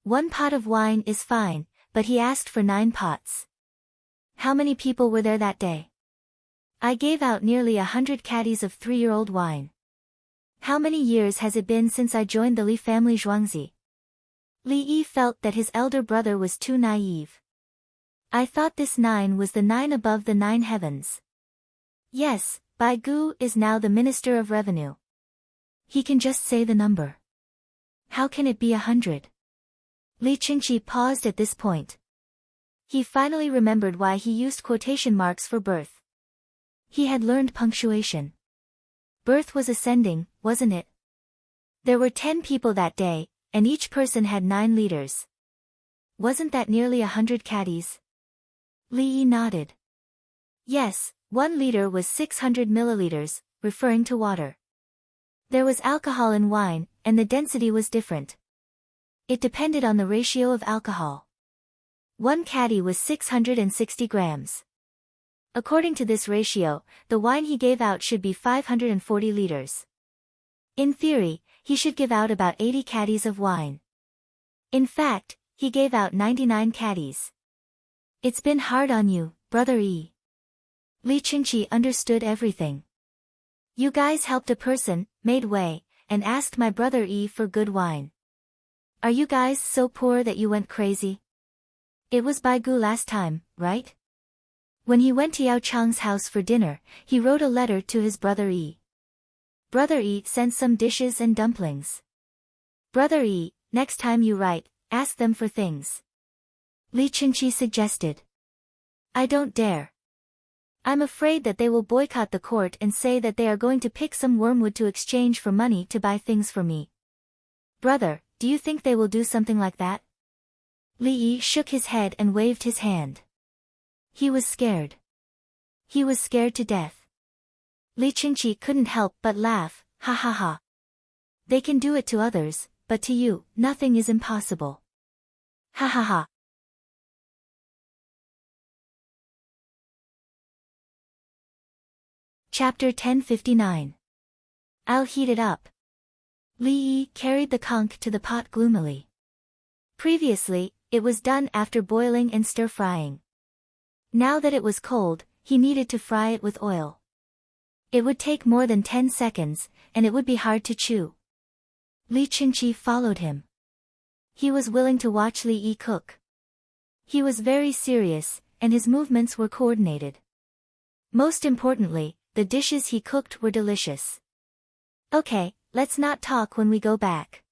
1 pot of wine is fine, but he asked for 9 pots. How many people were there that day? I gave out nearly 100 caddies of 3-year-old wine. How many years has it been since I joined the Li family Zhuangzi? Li Yi felt that his elder brother was too naive. I thought this 9 was the 9 above the 9 heavens. Yes, Baigu is now the Minister of Revenue. He can just say the number. How can it be 100? Li Qingqi paused at this point. He finally remembered why he used quotation marks for birth. He had learned punctuation. Birth was ascending, wasn't it? There were 10 people that day, and each person had 9 liters. Wasn't that nearly 100 caddies? Li Yi nodded. Yes, 1 liter was 600 milliliters, referring to water. There was alcohol in wine, and the density was different. It depended on the ratio of alcohol. 1 caddy was 660 grams. According to this ratio, the wine he gave out should be 540 liters. In theory, he should give out about 80 caddies of wine. In fact, he gave out 99 caddies. It's been hard on you, Brother Yi. Li Qingqi understood everything. You guys helped a person, made way, and asked my Brother Yi for good wine. Are you guys so poor that you went crazy? It was Baigu last time, right? When he went to Yao Chang's house for dinner, he wrote a letter to his Brother Yi. Brother E sent some dishes and dumplings. Brother E, next time you write, ask them for things. Li Qingqi suggested. I don't dare. I'm afraid that they will boycott the court and say that they are going to pick some wormwood to exchange for money to buy things for me. Brother, do you think they will do something like that? Li Yi shook his head and waved his hand. He was scared. He was scared to death. Li Qingqi couldn't help but laugh, ha ha ha. They can do it to others, but to you, nothing is impossible. Ha ha ha. Chapter 1059. I'll heat it up. Li Yi carried the conch to the pot gloomily. Previously, it was done after boiling and stir-frying. Now that it was cold, he needed to fry it with oil. It would take more than 10 seconds, and it would be hard to chew. Li Qingqi followed him. He was willing to watch Li Yi cook. He was very serious, and his movements were coordinated. Most importantly, the dishes he cooked were delicious. Okay, let's not talk when we go back.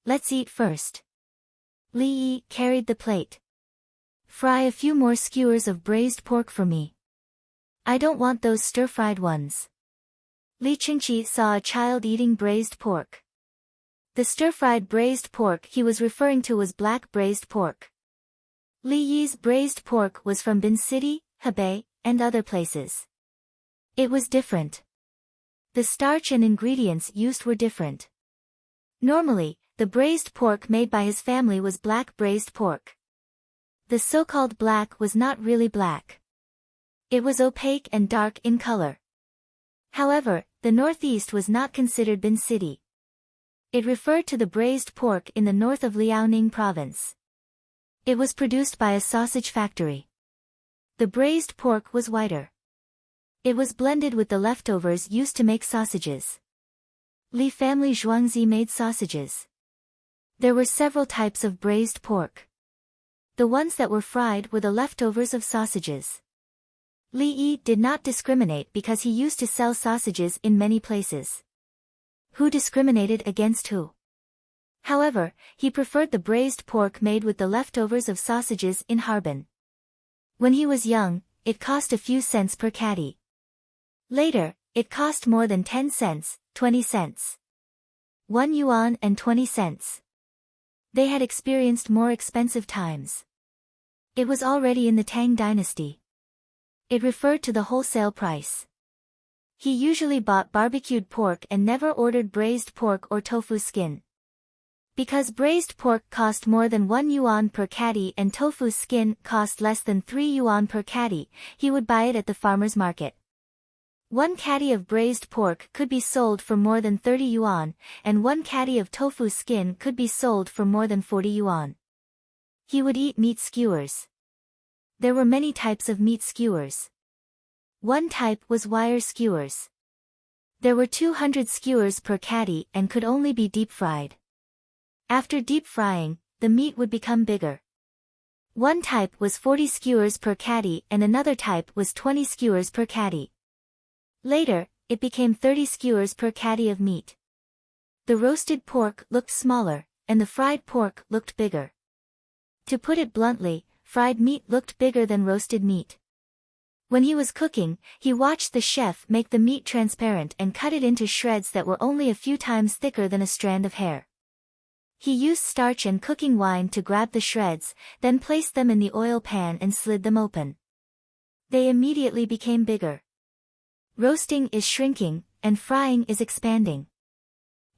Let's eat first. Li Yi carried the plate. Fry a few more skewers of braised pork for me. I don't want those stir-fried ones. Li Qingqi saw a child eating braised pork. The stir-fried braised pork he was referring to was black braised pork. Li Yi's braised pork was from Bin City, Hebei, and other places. It was different. The starch and ingredients used were different. Normally, the braised pork made by his family was black braised pork. The so-called black was not really black. It was opaque and dark in color. However, the Northeast was not considered Bin City. It referred to the braised pork in the north of Liaoning province. It was produced by a sausage factory. The braised pork was whiter. It was blended with the leftovers used to make sausages. Li family Zhuangzi made sausages. There were several types of braised pork. The ones that were fried were the leftovers of sausages. Li Yi did not discriminate because he used to sell sausages in many places. Who discriminated against who? However, he preferred the braised pork made with the leftovers of sausages in Harbin. When he was young, it cost a few cents per caddy. Later, it cost more than 10 cents, 20 cents. 1 yuan and 20 cents. They had experienced more expensive times. It was already in the Tang dynasty. It referred to the wholesale price. He usually bought barbecued pork and never ordered braised pork or tofu skin. Because braised pork cost more than 1 yuan per caddy and tofu skin cost less than 3 yuan per caddy, he would buy it at the farmer's market. 1 caddy of braised pork could be sold for more than 30 yuan, and 1 caddy of tofu skin could be sold for more than 40 yuan. He would eat meat skewers. There were many types of meat skewers. One type was wire skewers. There were 200 skewers per caddy and could only be deep-fried. After deep frying, the meat would become bigger. One type was 40 skewers per caddy and another type was 20 skewers per caddy. Later, it became 30 skewers per caddy of meat. The roasted pork looked smaller, and the fried pork looked bigger. To put it bluntly, fried meat looked bigger than roasted meat. When he was cooking, he watched the chef make the meat transparent and cut it into shreds that were only a few times thicker than a strand of hair. He used starch and cooking wine to grab the shreds, then placed them in the oil pan and slid them open. They immediately became bigger. Roasting is shrinking, and frying is expanding.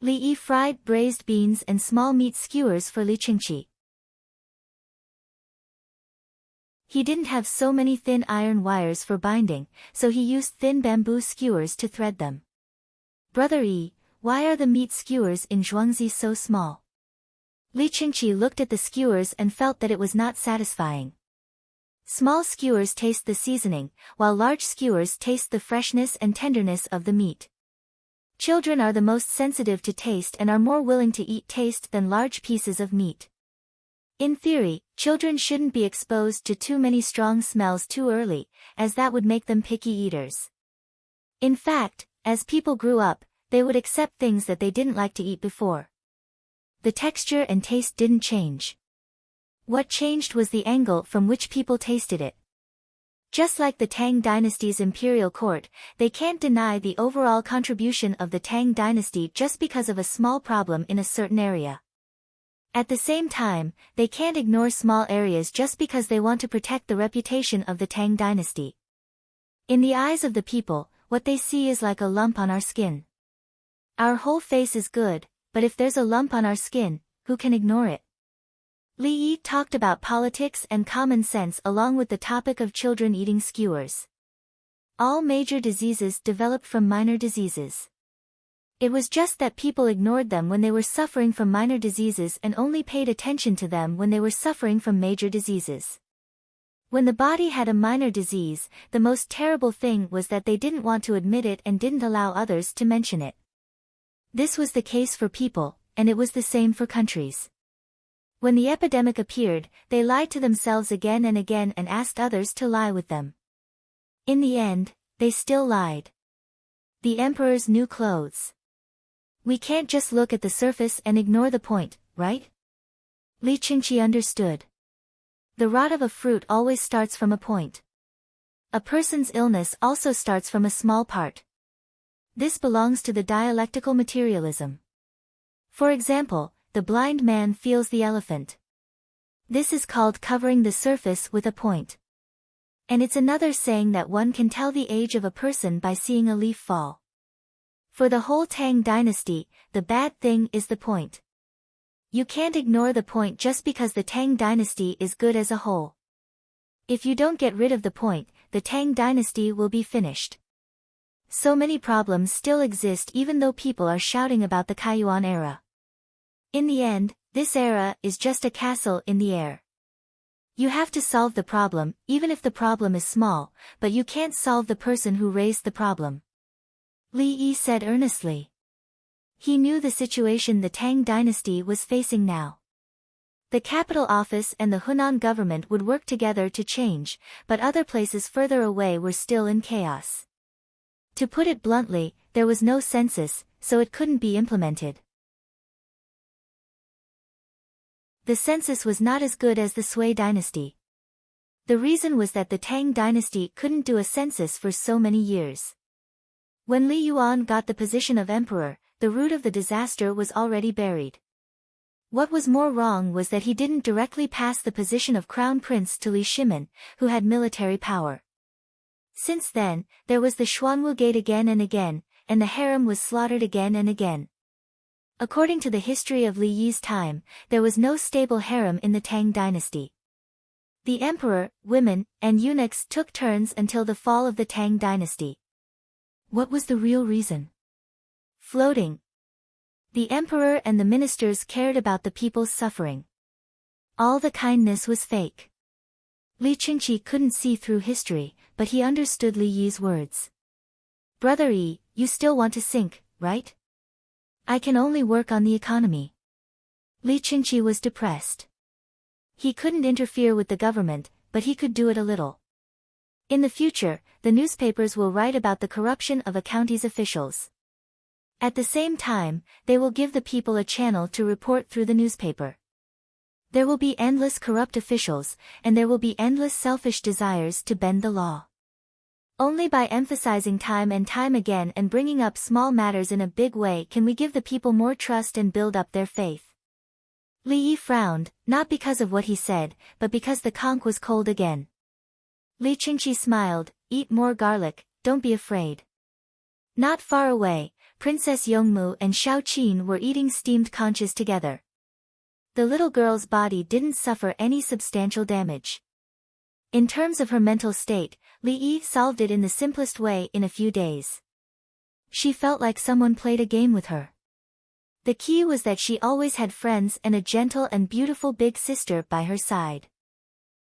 Li Yi fried braised beans and small meat skewers for Li Qingqi. He didn't have so many thin iron wires for binding, so he used thin bamboo skewers to thread them. Brother Yi, why are the meat skewers in Zhuangzi so small? Li Qingqi looked at the skewers and felt that it was not satisfying. Small skewers taste the seasoning, while large skewers taste the freshness and tenderness of the meat. Children are the most sensitive to taste and are more willing to eat taste than large pieces of meat. In theory, children shouldn't be exposed to too many strong smells too early, as that would make them picky eaters. In fact, as people grew up, they would accept things that they didn't like to eat before. The texture and taste didn't change. What changed was the angle from which people tasted it. Just like the Tang dynasty's imperial court, they can't deny the overall contribution of the Tang dynasty just because of a small problem in a certain area. At the same time, they can't ignore small areas just because they want to protect the reputation of the Tang dynasty. In the eyes of the people, what they see is like a lump on our skin. Our whole face is good, but if there's a lump on our skin, who can ignore it? Li Yi talked about politics and common sense along with the topic of children eating skewers. All major diseases develop from minor diseases. It was just that people ignored them when they were suffering from minor diseases and only paid attention to them when they were suffering from major diseases. When the body had a minor disease, the most terrible thing was that they didn't want to admit it and didn't allow others to mention it. This was the case for people, and it was the same for countries. When the epidemic appeared, they lied to themselves again and again and asked others to lie with them. In the end, they still lied. The emperor's new clothes. We can't just look at the surface and ignore the point, right? Li Qingqi understood. The rot of a fruit always starts from a point. A person's illness also starts from a small part. This belongs to the dialectical materialism. For example, the blind man feels the elephant. This is called covering the surface with a point. And it's another saying that one can tell the age of a person by seeing a leaf fall. For the whole Tang dynasty, the bad thing is the point. You can't ignore the point just because the Tang dynasty is good as a whole. If you don't get rid of the point, the Tang dynasty will be finished. So many problems still exist even though people are shouting about the Kaiyuan era. In the end, this era is just a castle in the air. You have to solve the problem, even if the problem is small, but you can't solve the person who raised the problem. Li Yi said earnestly. He knew the situation the Tang dynasty was facing now. The capital office and the Hunan government would work together to change, but other places further away were still in chaos. To put it bluntly, there was no census, so it couldn't be implemented. The census was not as good as the Sui dynasty. The reason was that the Tang dynasty couldn't do a census for so many years. When Li Yuan got the position of emperor, the root of the disaster was already buried. What was more wrong was that he didn't directly pass the position of crown prince to Li Shimin, who had military power. Since then, there was the Xuanwu Gate again and again, and the harem was slaughtered again and again. According to the history of Li Yi's time, there was no stable harem in the Tang dynasty. The emperor, women, and eunuchs took turns until the fall of the Tang dynasty. What was the real reason? Floating. The emperor and the ministers cared about the people's suffering. All the kindness was fake. Li Qingqi couldn't see through history, but he understood Li Yi's words. Brother Yi, you still want to sink, right? I can only work on the economy. Li Qingqi was depressed. He couldn't interfere with the government, but he could do it a little. In the future, the newspapers will write about the corruption of a county's officials. At the same time, they will give the people a channel to report through the newspaper. There will be endless corrupt officials, and there will be endless selfish desires to bend the law. Only by emphasizing time and time again and bringing up small matters in a big way can we give the people more trust and build up their faith. Li Yi frowned, not because of what he said, but because the conch was cold again. Li Qingqi smiled, eat more garlic, don't be afraid. Not far away, Princess Yongmu and Shao Qin were eating steamed conches together. The little girl's body didn't suffer any substantial damage. In terms of her mental state, Li Yi solved it in the simplest way in a few days. She felt like someone played a game with her. The key was that she always had friends and a gentle and beautiful big sister by her side.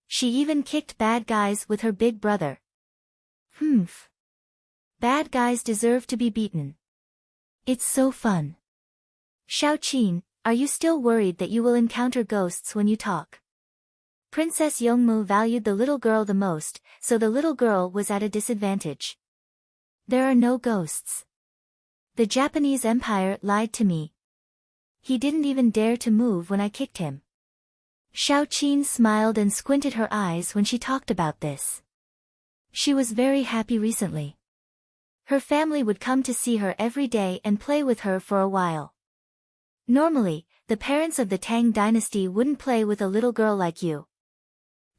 She even kicked bad guys with her big brother. Humph. Bad guys deserve to be beaten. It's so fun. Shao Qin, are you still worried that you will encounter ghosts when you talk? Princess Yongmu valued the little girl the most, so the little girl was at a disadvantage. There are no ghosts. The Japanese Empire lied to me. He didn't even dare to move when I kicked him. Xiaoqin smiled and squinted her eyes when she talked about this. She was very happy recently. Her family would come to see her every day and play with her for a while. Normally, the parents of the Tang dynasty wouldn't play with a little girl like you.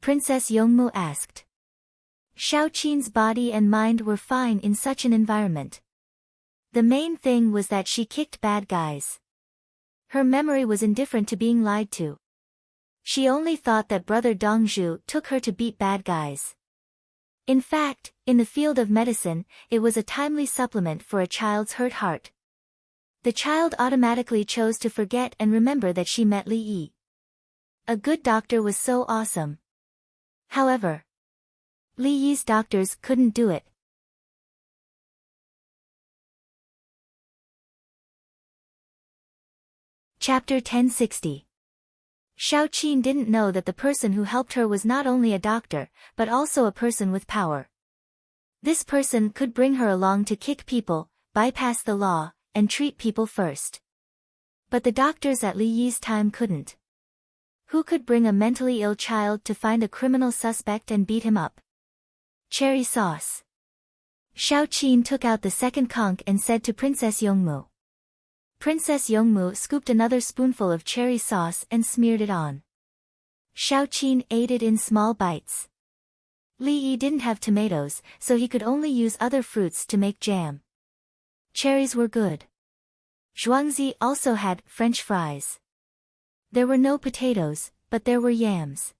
Princess Yongmu asked. Xiaoqin's body and mind were fine in such an environment. The main thing was that she kicked bad guys. Her memory was indifferent to being lied to. She only thought that brother Dongzhu took her to beat bad guys. In fact, in the field of medicine, it was a timely supplement for a child's hurt heart. The child automatically chose to forget and remember that she met Li Yi. A good doctor was so awesome. However, Li Yi's doctors couldn't do it. Chapter 1060. Xiaoqin didn't know that the person who helped her was not only a doctor, but also a person with power. This person could bring her along to kick people, bypass the law, and treat people first. But the doctors at Li Yi's time couldn't. Who could bring a mentally ill child to find a criminal suspect and beat him up? Cherry sauce. Xiaoqin took out the second conch and said to Princess Yongmu. Princess Yongmu scooped another spoonful of cherry sauce and smeared it on. Xiaoqin ate it in small bites. Li Yi didn't have tomatoes, so he could only use other fruits to make jam. Cherries were good. Zhuangzi also had French fries. There were no potatoes, but there were yams.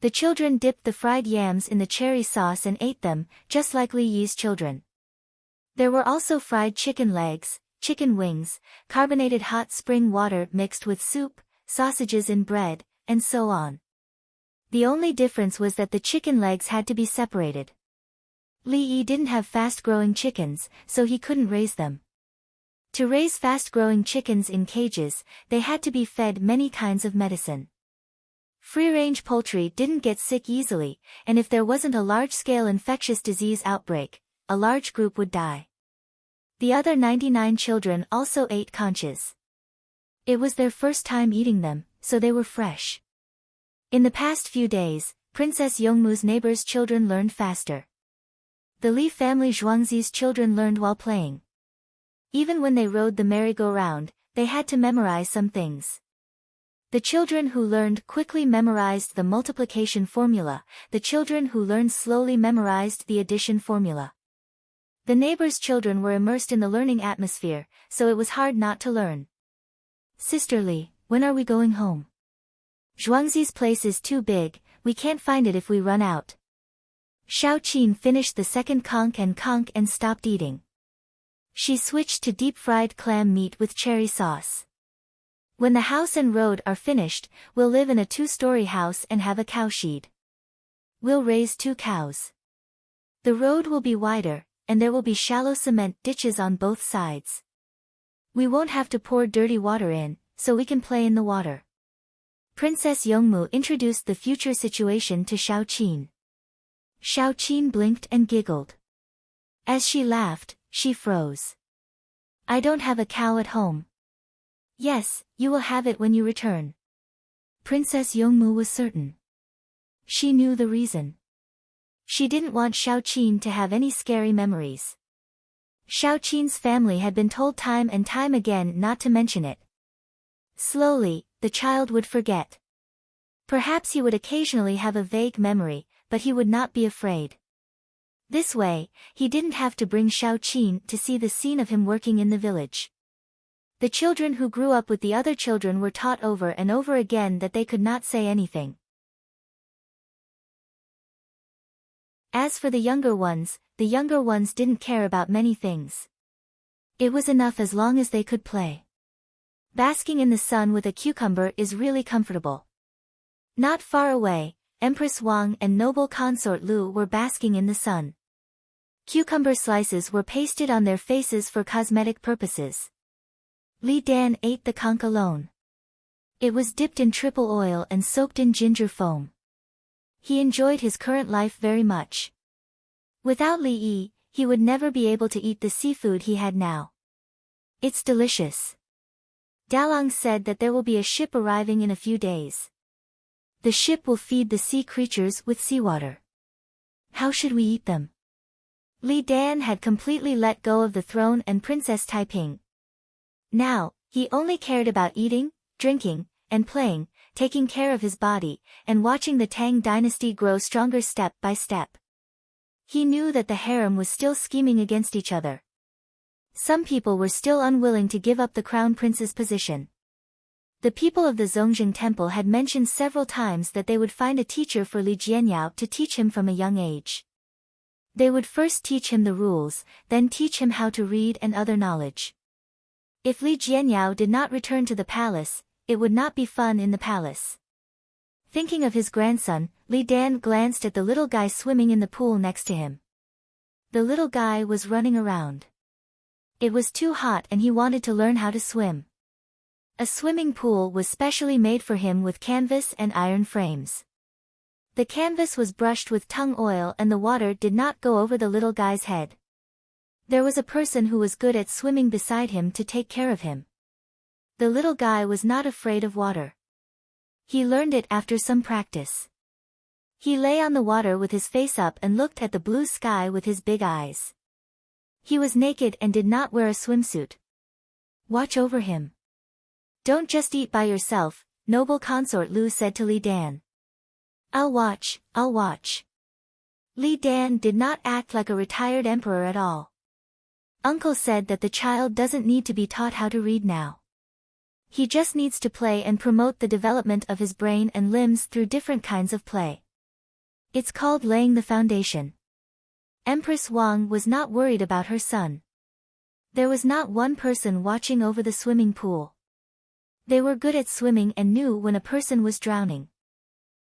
The children dipped the fried yams in the cherry sauce and ate them, just like Li Yi's children. There were also fried chicken legs, chicken wings, carbonated hot spring water mixed with soup, sausages in bread, and so on. The only difference was that the chicken legs had to be separated. Li Yi didn't have fast-growing chickens, so he couldn't raise them. To raise fast-growing chickens in cages, they had to be fed many kinds of medicine. Free-range poultry didn't get sick easily, and if there wasn't a large-scale infectious disease outbreak, a large group would die. The other 99 children also ate conches. It was their first time eating them, so they were fresh. In the past few days, Princess Yongmu's neighbors' children learned faster. The Li family Zhuangzi's children learned while playing. Even when they rode the merry-go-round, they had to memorize some things. The children who learned quickly memorized the multiplication formula, the children who learned slowly memorized the addition formula. The neighbors' children were immersed in the learning atmosphere, so it was hard not to learn. Sister Li, when are we going home? Zhuangzi's place is too big, we can't find it if we run out. Xiaoqin finished the second conch and stopped eating. She switched to deep-fried clam meat with cherry sauce. When the house and road are finished, we'll live in a 2-story house and have a cowshed. We'll raise 2 cows. The road will be wider, and there will be shallow cement ditches on both sides. We won't have to pour dirty water in, so we can play in the water. Princess Yongmu introduced the future situation to Xiaoqin. Xiaoqin blinked and giggled. As she laughed, she froze. I don't have a cow at home. Yes, you will have it when you return. Princess Yongmu was certain. She knew the reason. She didn't want Xiaoqin to have any scary memories. Xiaoqin's family had been told time and time again not to mention it. Slowly, the child would forget. Perhaps he would occasionally have a vague memory, but he would not be afraid. This way, he didn't have to bring Xiaoqin to see the scene of him working in the village. The children who grew up with the other children were taught over and over again that they could not say anything. As for the younger ones didn't care about many things. It was enough as long as they could play. Basking in the sun with a cucumber is really comfortable. Not far away, Empress Wang and noble consort Lu were basking in the sun. Cucumber slices were pasted on their faces for cosmetic purposes. Li Dan ate the conch alone. It was dipped in triple oil and soaked in ginger foam. He enjoyed his current life very much. Without Li Yi, he would never be able to eat the seafood he had now. It's delicious. Datang said that there will be a ship arriving in a few days. The ship will feed the sea creatures with seawater. How should we eat them? Li Dan had completely let go of the throne and Princess Taiping. Now, he only cared about eating, drinking, and playing, taking care of his body, and watching the Tang dynasty grow stronger step by step. He knew that the harem was still scheming against each other. Some people were still unwilling to give up the crown prince's position. The people of the Zongjing temple had mentioned several times that they would find a teacher for Li Jianyao to teach him from a young age. They would first teach him the rules, then teach him how to read and other knowledge. If Li Jianyao did not return to the palace, it would not be fun in the palace. Thinking of his grandson, Li Dan glanced at the little guy swimming in the pool next to him. The little guy was running around. It was too hot and he wanted to learn how to swim. A swimming pool was specially made for him with canvas and iron frames. The canvas was brushed with tung oil and the water did not go over the little guy's head. There was a person who was good at swimming beside him to take care of him. The little guy was not afraid of water. He learned it after some practice. He lay on the water with his face up and looked at the blue sky with his big eyes. He was naked and did not wear a swimsuit. Watch over him. Don't just eat by yourself, noble consort Lu said to Li Dan. I'll watch, I'll watch. Li Dan did not act like a retired emperor at all. Uncle said that the child doesn't need to be taught how to read now. He just needs to play and promote the development of his brain and limbs through different kinds of play. It's called laying the foundation. Empress Wang was not worried about her son. There was not one person watching over the swimming pool. They were good at swimming and knew when a person was drowning.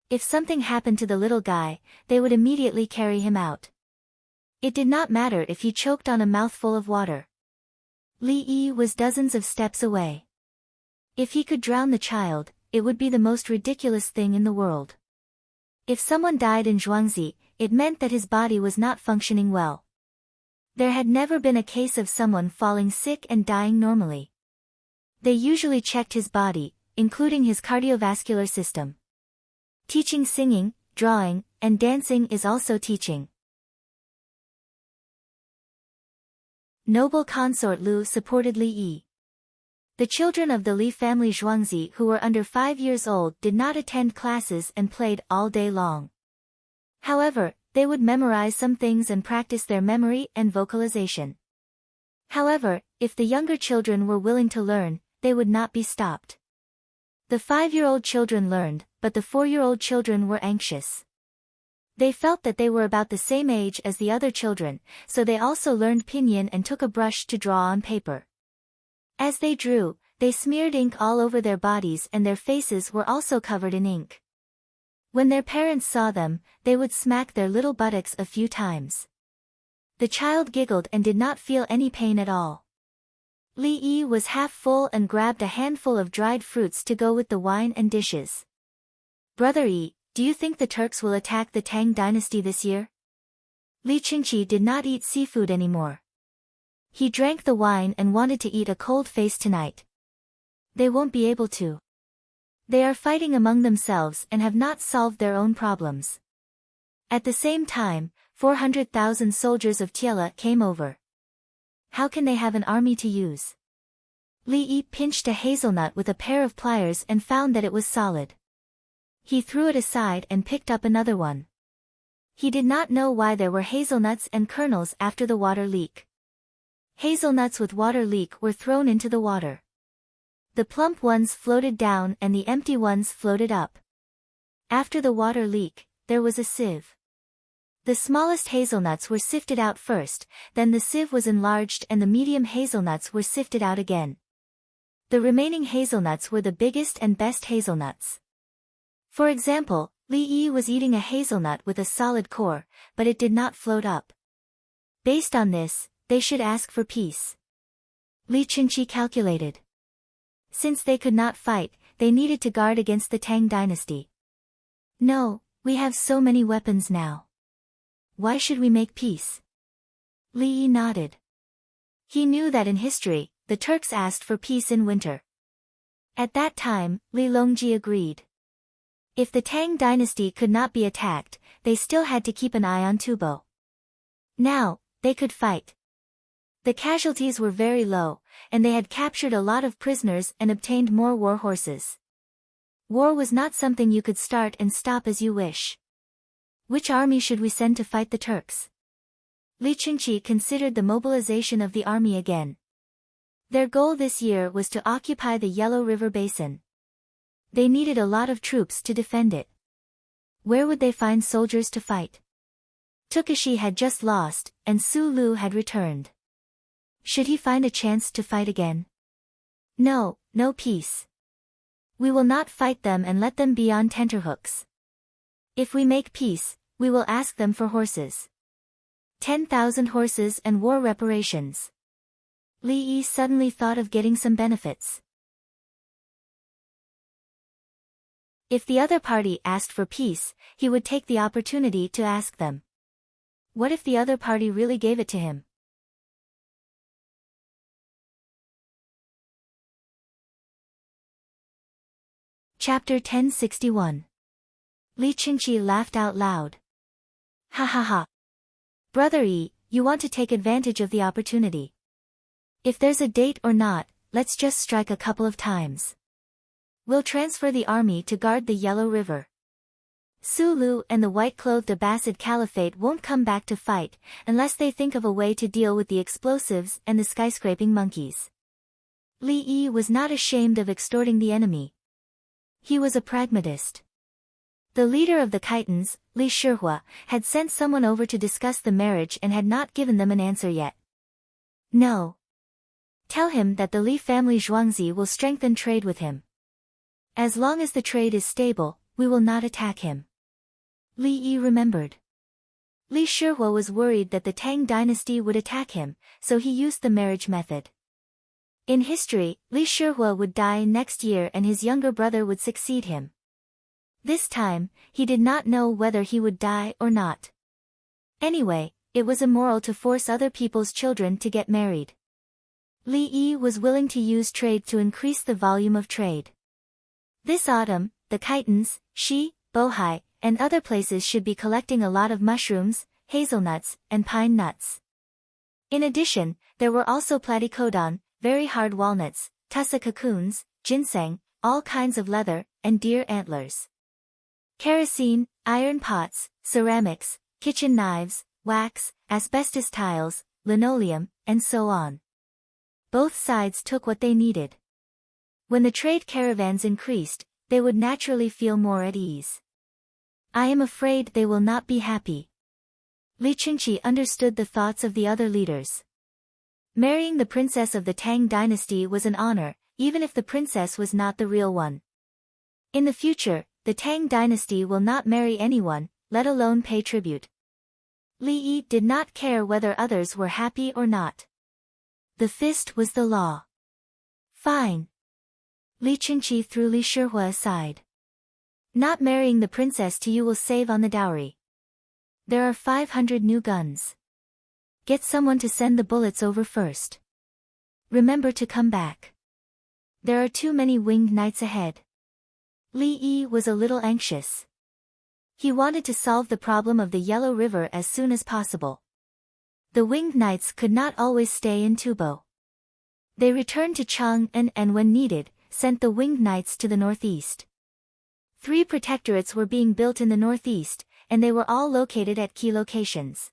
If something happened to the little guy, they would immediately carry him out. It did not matter if he choked on a mouthful of water. Li Yi was dozens of steps away. If he could drown the child, it would be the most ridiculous thing in the world. If someone died in Zhuangzi, it meant that his body was not functioning well. There had never been a case of someone falling sick and dying normally. They usually checked his body, including his cardiovascular system. Teaching singing, drawing, and dancing is also teaching. Noble consort Lu supported Li Yi. The children of the Li family Zhuangzi who were under 5 years old did not attend classes and played all day long. However, they would memorize some things and practice their memory and vocalization. However, if the younger children were willing to learn, they would not be stopped. The 5-year-old children learned, but the 4-year-old children were anxious. They felt that they were about the same age as the other children, so they also learned pinyin and took a brush to draw on paper. As they drew, they smeared ink all over their bodies and their faces were also covered in ink. When their parents saw them, they would smack their little buttocks a few times. The child giggled and did not feel any pain at all. Li Yi was half full and grabbed a handful of dried fruits to go with the wine and dishes. Brother Yi, do you think the Turks will attack the Tang dynasty this year? Li Qingqi did not eat seafood anymore. He drank the wine and wanted to eat a cold face tonight. They won't be able to. They are fighting among themselves and have not solved their own problems. At the same time, 400,000 soldiers of Tiela came over. How can they have an army to use? Li Yi pinched a hazelnut with a pair of pliers and found that it was solid. He threw it aside and picked up another one. He did not know why there were hazelnuts and kernels after the water leak. Hazelnuts with water leak were thrown into the water. The plump ones floated down and the empty ones floated up. After the water leak, there was a sieve. The smallest hazelnuts were sifted out first, then the sieve was enlarged and the medium hazelnuts were sifted out again. The remaining hazelnuts were the biggest and best hazelnuts. For example, Li Yi was eating a hazelnut with a solid core, but it did not float up. Based on this, they should ask for peace. Li Qingqi calculated. Since they could not fight, they needed to guard against the Tang dynasty. No, we have so many weapons now. Why should we make peace? Li Yi nodded. He knew that in history, the Turks asked for peace in winter. At that time, Li Longji agreed. If the Tang dynasty could not be attacked, they still had to keep an eye on Tubo. Now, they could fight. The casualties were very low, and they had captured a lot of prisoners and obtained more war horses. War was not something you could start and stop as you wish. Which army should we send to fight the Turks? Li Qingqi considered the mobilization of the army again. Their goal this year was to occupy the Yellow River Basin. They needed a lot of troops to defend it. Where would they find soldiers to fight? Tukashi had just lost, and Su Lu had returned. Should he find a chance to fight again? No, no peace. We will not fight them and let them be on tenterhooks. If we make peace, we will ask them for horses. 10,000 horses and war reparations. Li Yi suddenly thought of getting some benefits. If the other party asked for peace, he would take the opportunity to ask them. What if the other party really gave it to him? Chapter 1061. Li Qingqi laughed out loud. Ha ha ha. Brother Yi, you want to take advantage of the opportunity. If there's a date or not, let's just strike a couple of times. We'll transfer the army to guard the Yellow River. Su Lu and the white-clothed Abbasid Caliphate won't come back to fight, unless they think of a way to deal with the explosives and the skyscraping monkeys. Li Yi was not ashamed of extorting the enemy. He was a pragmatist. The leader of the Khitans, Li Shihua, had sent someone over to discuss the marriage and had not given them an answer yet. No. Tell him that the Li family Zhuangzi will strengthen trade with him. As long as the trade is stable, we will not attack him. Li Yi remembered. Li Shihua was worried that the Tang dynasty would attack him, so he used the marriage method. In history, Li Shihua would die next year and his younger brother would succeed him. This time, he did not know whether he would die or not. Anyway, it was immoral to force other people's children to get married. Li Yi was willing to use trade to increase the volume of trade. This autumn, the Khitans, Shi, Bohai, and other places should be collecting a lot of mushrooms, hazelnuts, and pine nuts. In addition, there were also platycodon, very hard walnuts, tussa cocoons, ginseng, all kinds of leather, and deer antlers. Kerosene, iron pots, ceramics, kitchen knives, wax, asbestos tiles, linoleum, and so on. Both sides took what they needed. When the trade caravans increased, they would naturally feel more at ease. I am afraid they will not be happy. Li Qingqi understood the thoughts of the other leaders. Marrying the princess of the Tang dynasty was an honor, even if the princess was not the real one. In the future, the Tang dynasty will not marry anyone, let alone pay tribute. Li Yi did not care whether others were happy or not. The fist was the law. Fine. Li Qingqi threw Li Shihua aside. Not marrying the princess to you will save on the dowry. There are 500 new guns. Get someone to send the bullets over first. Remember to come back. There are too many winged knights ahead. Li Yi was a little anxious. He wanted to solve the problem of the Yellow River as soon as possible. The winged knights could not always stay in Tubo. They returned to Chang'an and when needed, sent the winged knights to the northeast. 3 protectorates were being built in the northeast, and they were all located at key locations.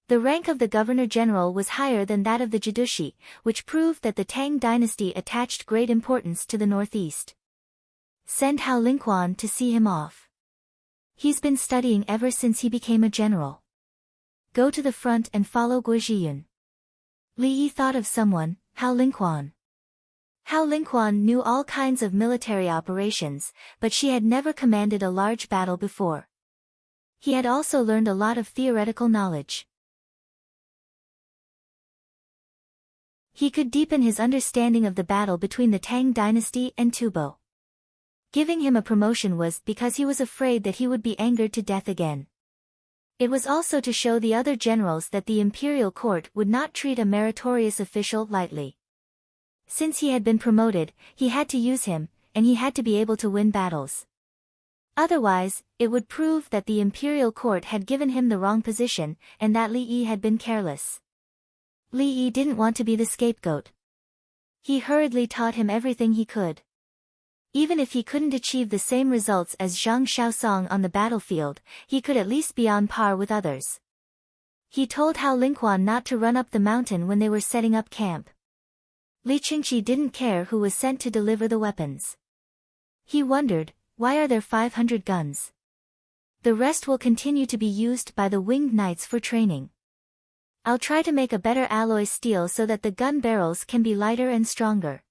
The rank of the governor-general was higher than that of the Jidushi, which proved that the Tang dynasty attached great importance to the northeast. Send Hao Lingquan to see him off. He's been studying ever since he became a general. Go to the front and follow Guo Zhiyun. Li Yi thought of someone, Hao Lingquan. Hao Lingquan knew all kinds of military operations, but she had never commanded a large battle before. He had also learned a lot of theoretical knowledge. He could deepen his understanding of the battle between the Tang dynasty and Tubo. Giving him a promotion was because he was afraid that he would be angered to death again. It was also to show the other generals that the imperial court would not treat a meritorious official lightly. Since he had been promoted, he had to use him, and he had to be able to win battles. Otherwise, it would prove that the imperial court had given him the wrong position, and that Li Yi had been careless. Li Yi didn't want to be the scapegoat. He hurriedly taught him everything he could. Even if he couldn't achieve the same results as Zhang Shaosong on the battlefield, he could at least be on par with others. He told Hao Lingquan not to run up the mountain when they were setting up camp. Li Qingqi didn't care who was sent to deliver the weapons. He wondered, why are there 500 guns? The rest will continue to be used by the winged knights for training. I'll try to make a better alloy steel so that the gun barrels can be lighter and stronger.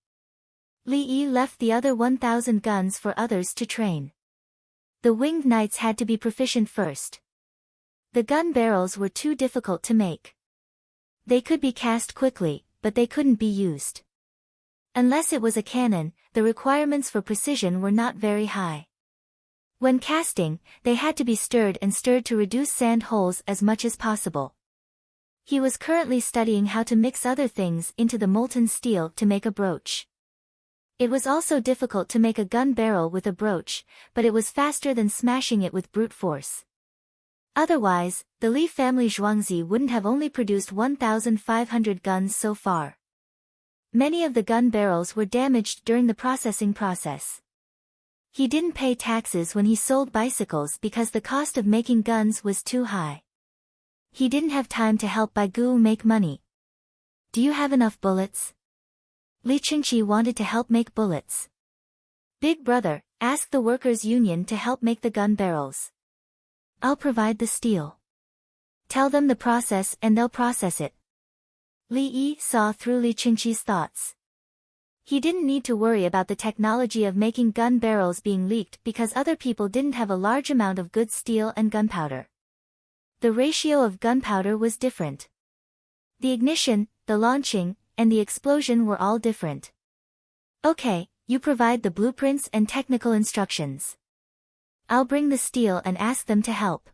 Li Yi left the other 1,000 guns for others to train. The winged knights had to be proficient first. The gun barrels were too difficult to make. They could be cast quickly, but they couldn't be used. Unless it was a cannon, the requirements for precision were not very high. When casting, they had to be stirred to reduce sand holes as much as possible. He was currently studying how to mix other things into the molten steel to make a brooch. It was also difficult to make a gun barrel with a brooch, but it was faster than smashing it with brute force. Otherwise, the Li family Zhuangzi wouldn't have only produced 1,500 guns so far. Many of the gun barrels were damaged during the processing process. He didn't pay taxes when he sold bicycles because the cost of making guns was too high. He didn't have time to help Bai Gu make money. Do you have enough bullets? Li Qingqi wanted to help make bullets. Big brother, ask the workers' union to help make the gun barrels. I'll provide the steel. Tell them the process and they'll process it. Li Yi saw through Li Qingqi's thoughts. He didn't need to worry about the technology of making gun barrels being leaked because other people didn't have a large amount of good steel and gunpowder. The ratio of gunpowder was different. The ignition, the launching, and the explosion were all different. Okay, you provide the blueprints and technical instructions. I'll bring the steel and ask them to help.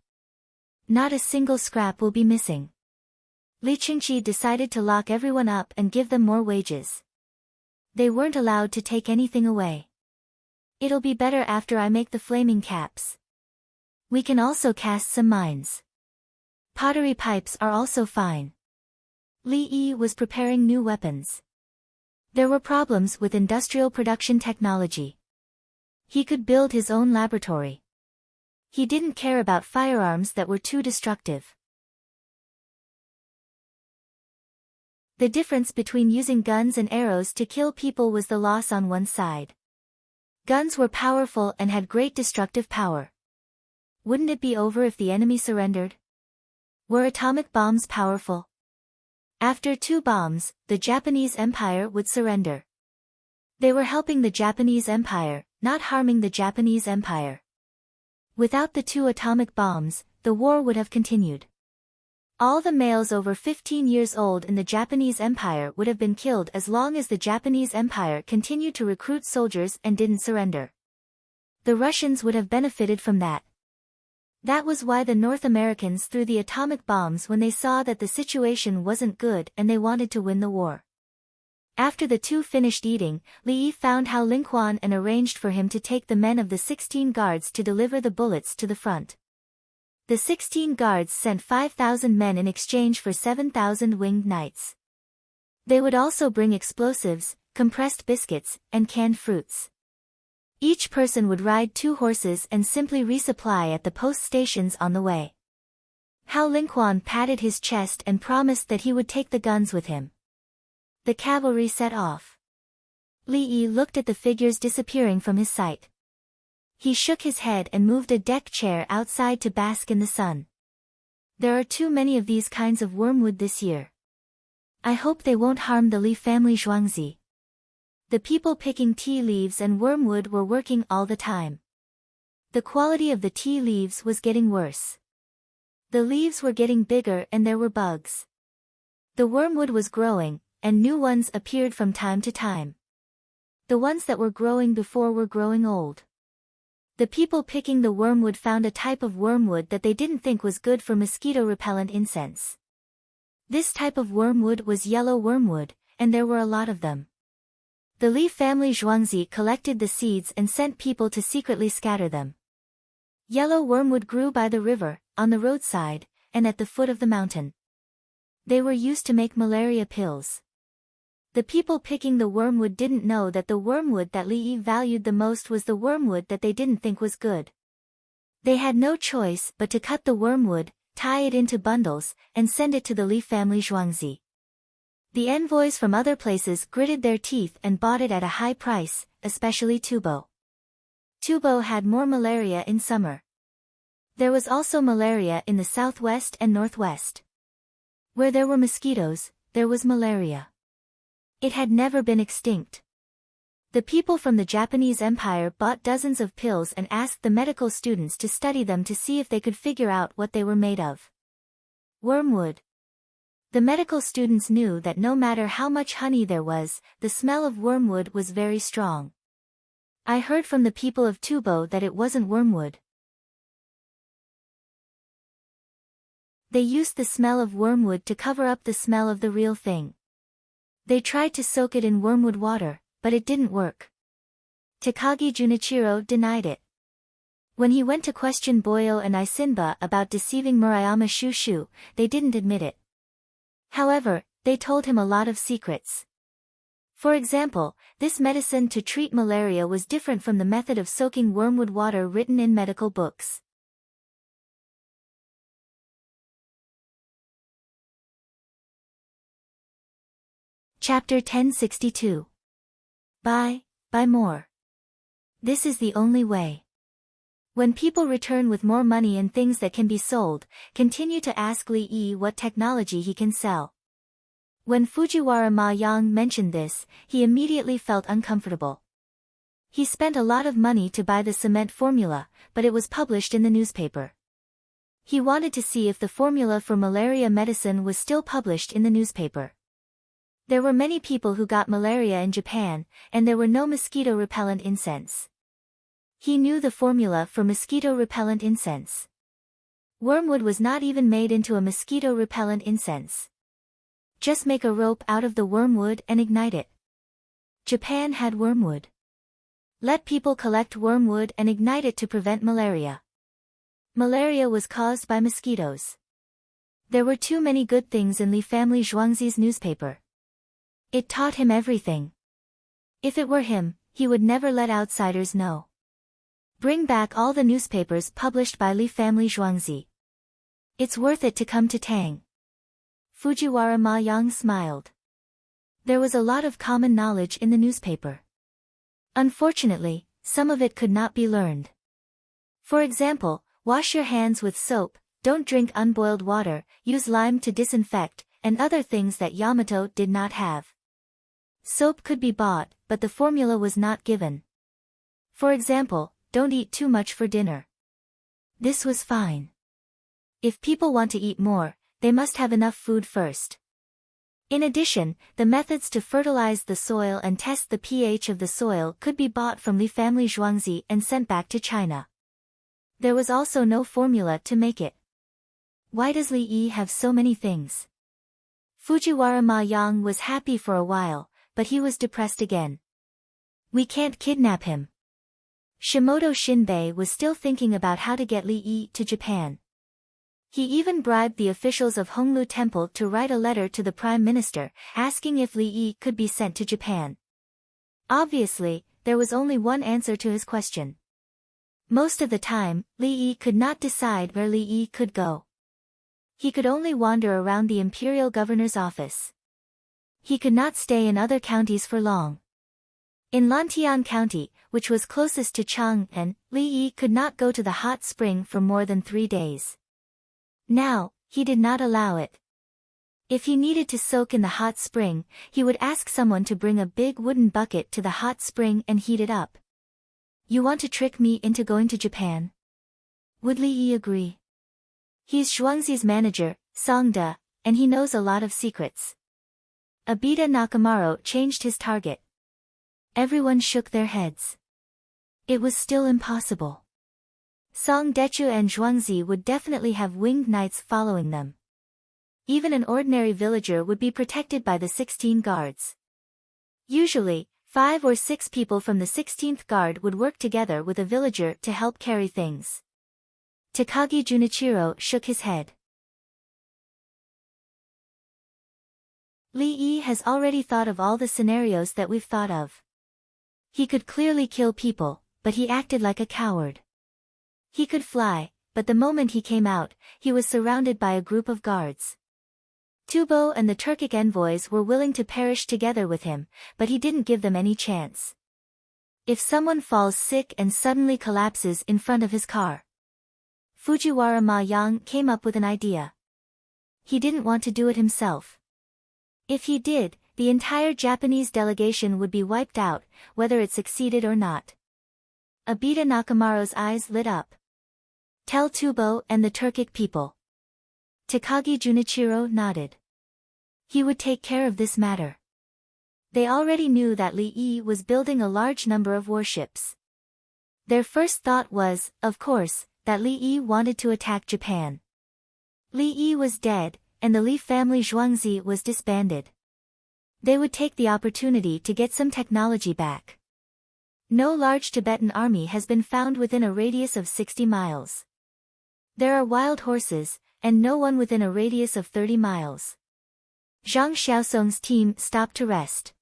Not a single scrap will be missing. Li Qingqi decided to lock everyone up and give them more wages. They weren't allowed to take anything away. It'll be better after I make the flaming caps. We can also cast some mines. Pottery pipes are also fine. Li Yi was preparing new weapons. There were problems with industrial production technology. He could build his own laboratory. He didn't care about firearms that were too destructive. The difference between using guns and arrows to kill people was the loss on one side. Guns were powerful and had great destructive power. Wouldn't it be over if the enemy surrendered? Were atomic bombs powerful? After 2 bombs, the Japanese Empire would surrender. They were helping the Japanese Empire, not harming the Japanese Empire. Without the 2 atomic bombs, the war would have continued. All the males over 15 years old in the Japanese Empire would have been killed as long as the Japanese Empire continued to recruit soldiers and didn't surrender. The Russians would have benefited from that. That was why the North Americans threw the atomic bombs when they saw that the situation wasn't good and they wanted to win the war. After the 2 finished eating, Li Yi found Hao Lingquan and arranged for him to take the men of the 16 guards to deliver the bullets to the front. The 16 guards sent 5,000 men in exchange for 7,000 winged knights. They would also bring explosives, compressed biscuits, and canned fruits. Each person would ride 2 horses and simply resupply at the post stations on the way. Hao Lingquan patted his chest and promised that he would take the guns with him. The cavalry set off. Li Yi looked at the figures disappearing from his sight. He shook his head and moved a deck chair outside to bask in the sun. There are too many of these kinds of wormwood this year. I hope they won't harm the Li family Zhuangzi. The people picking tea leaves and wormwood were working all the time. The quality of the tea leaves was getting worse. The leaves were getting bigger and there were bugs. The wormwood was growing, and new ones appeared from time to time. The ones that were growing before were growing old. The people picking the wormwood found a type of wormwood that they didn't think was good for mosquito-repellent incense. This type of wormwood was yellow wormwood, and there were a lot of them. The Li family Zhuangzi collected the seeds and sent people to secretly scatter them. Yellow wormwood grew by the river, on the roadside, and at the foot of the mountain. They were used to make malaria pills. The people picking the wormwood didn't know that the wormwood that Li Yi valued the most was the wormwood that they didn't think was good. They had no choice but to cut the wormwood, tie it into bundles, and send it to the Li family Zhuangzi. The envoys from other places gritted their teeth and bought it at a high price, especially Tubo. Tubo had more malaria in summer. There was also malaria in the southwest and northwest. Where there were mosquitoes, there was malaria. It had never been extinct. The people from the Japanese Empire bought dozens of pills and asked the medical students to study them to see if they could figure out what they were made of. Wormwood. The medical students knew that no matter how much honey there was, the smell of wormwood was very strong. I heard from the people of Tubo that it wasn't wormwood. They used the smell of wormwood to cover up the smell of the real thing. They tried to soak it in wormwood water, but it didn't work. Takagi Junichiro denied it. When he went to question Boyo and Isinba about deceiving Murayama Shushu, they didn't admit it. However, they told him a lot of secrets. For example, this medicine to treat malaria was different from the method of soaking wormwood water written in medical books. Chapter 1062. Buy more. This is the only way. When people return with more money and things that can be sold, continue to ask Li Yi what technology he can sell. When Fujiwara Ma Yang mentioned this, he immediately felt uncomfortable. He spent a lot of money to buy the cement formula, but it was published in the newspaper. He wanted to see if the formula for malaria medicine was still published in the newspaper. There were many people who got malaria in Japan, and there were no mosquito-repellent incense. He knew the formula for mosquito-repellent incense. Wormwood was not even made into a mosquito-repellent incense. Just make a rope out of the wormwood and ignite it. Japan had wormwood. Let people collect wormwood and ignite it to prevent malaria. Malaria was caused by mosquitoes. There were too many good things in Li family Zhuangzi's newspaper. It taught him everything. If it were him, he would never let outsiders know. Bring back all the newspapers published by Li family Zhuangzi. It's worth it to come to Tang. Fujiwara Ma Yang smiled. There was a lot of common knowledge in the newspaper. Unfortunately, some of it could not be learned. For example, wash your hands with soap, don't drink unboiled water, use lime to disinfect, and other things that Yamato did not have. Soap could be bought, but the formula was not given. For example, don't eat too much for dinner. This was fine. If people want to eat more, they must have enough food first. In addition, the methods to fertilize the soil and test the pH of the soil could be bought from Li family Zhuangzi and sent back to China. There was also no formula to make it. Why does Li Yi have so many things? Fujiwara Ma Yang was happy for a while, but he was depressed again. We can't kidnap him. Shimoto Shinbei was still thinking about how to get Li Yi to Japan. He even bribed the officials of Honglu Temple to write a letter to the Prime Minister, asking if Li Yi could be sent to Japan. Obviously, there was only one answer to his question. Most of the time, Li Yi could not decide where Li Yi could go. He could only wander around the imperial governor's office. He could not stay in other counties for long. In Lantian County, which was closest to Chang'an, Li Yi could not go to the hot spring for more than 3 days. Now, he did not allow it. If he needed to soak in the hot spring, he would ask someone to bring a big wooden bucket to the hot spring and heat it up. You want to trick me into going to Japan? Would Li Yi agree? He's Zhuangzi's manager, Songda, and he knows a lot of secrets. Abita Nakamaro changed his target. Everyone shook their heads. It was still impossible. Song Dechu and Zhuangzi would definitely have winged knights following them. Even an ordinary villager would be protected by the 16 guards. Usually, 5 or 6 people from the 16th Guard would work together with a villager to help carry things. Takagi Junichiro shook his head. Lee Yi has already thought of all the scenarios that we've thought of. He could clearly kill people, but he acted like a coward. He could fly, but the moment he came out, he was surrounded by a group of guards. Tubo and the Turkic envoys were willing to perish together with him, but he didn't give them any chance. If someone falls sick and suddenly collapses in front of his car. Fujiwara Ma-yang came up with an idea. He didn't want to do it himself. If he did, the entire Japanese delegation would be wiped out, whether it succeeded or not. Abita Nakamaro's eyes lit up. Tell Tubo and the Turkic people. Takagi Junichiro nodded. He would take care of this matter. They already knew that Lee Yi was building a large number of warships. Their first thought was, of course, that Lee Yi wanted to attack Japan. Lee Yi was dead, and the Li family Zhuangzi was disbanded. They would take the opportunity to get some technology back. No large Tibetan army has been found within a radius of 60 miles. There are wild horses, and no one within a radius of 30 miles. Zhang Xiaosong's team stopped to rest.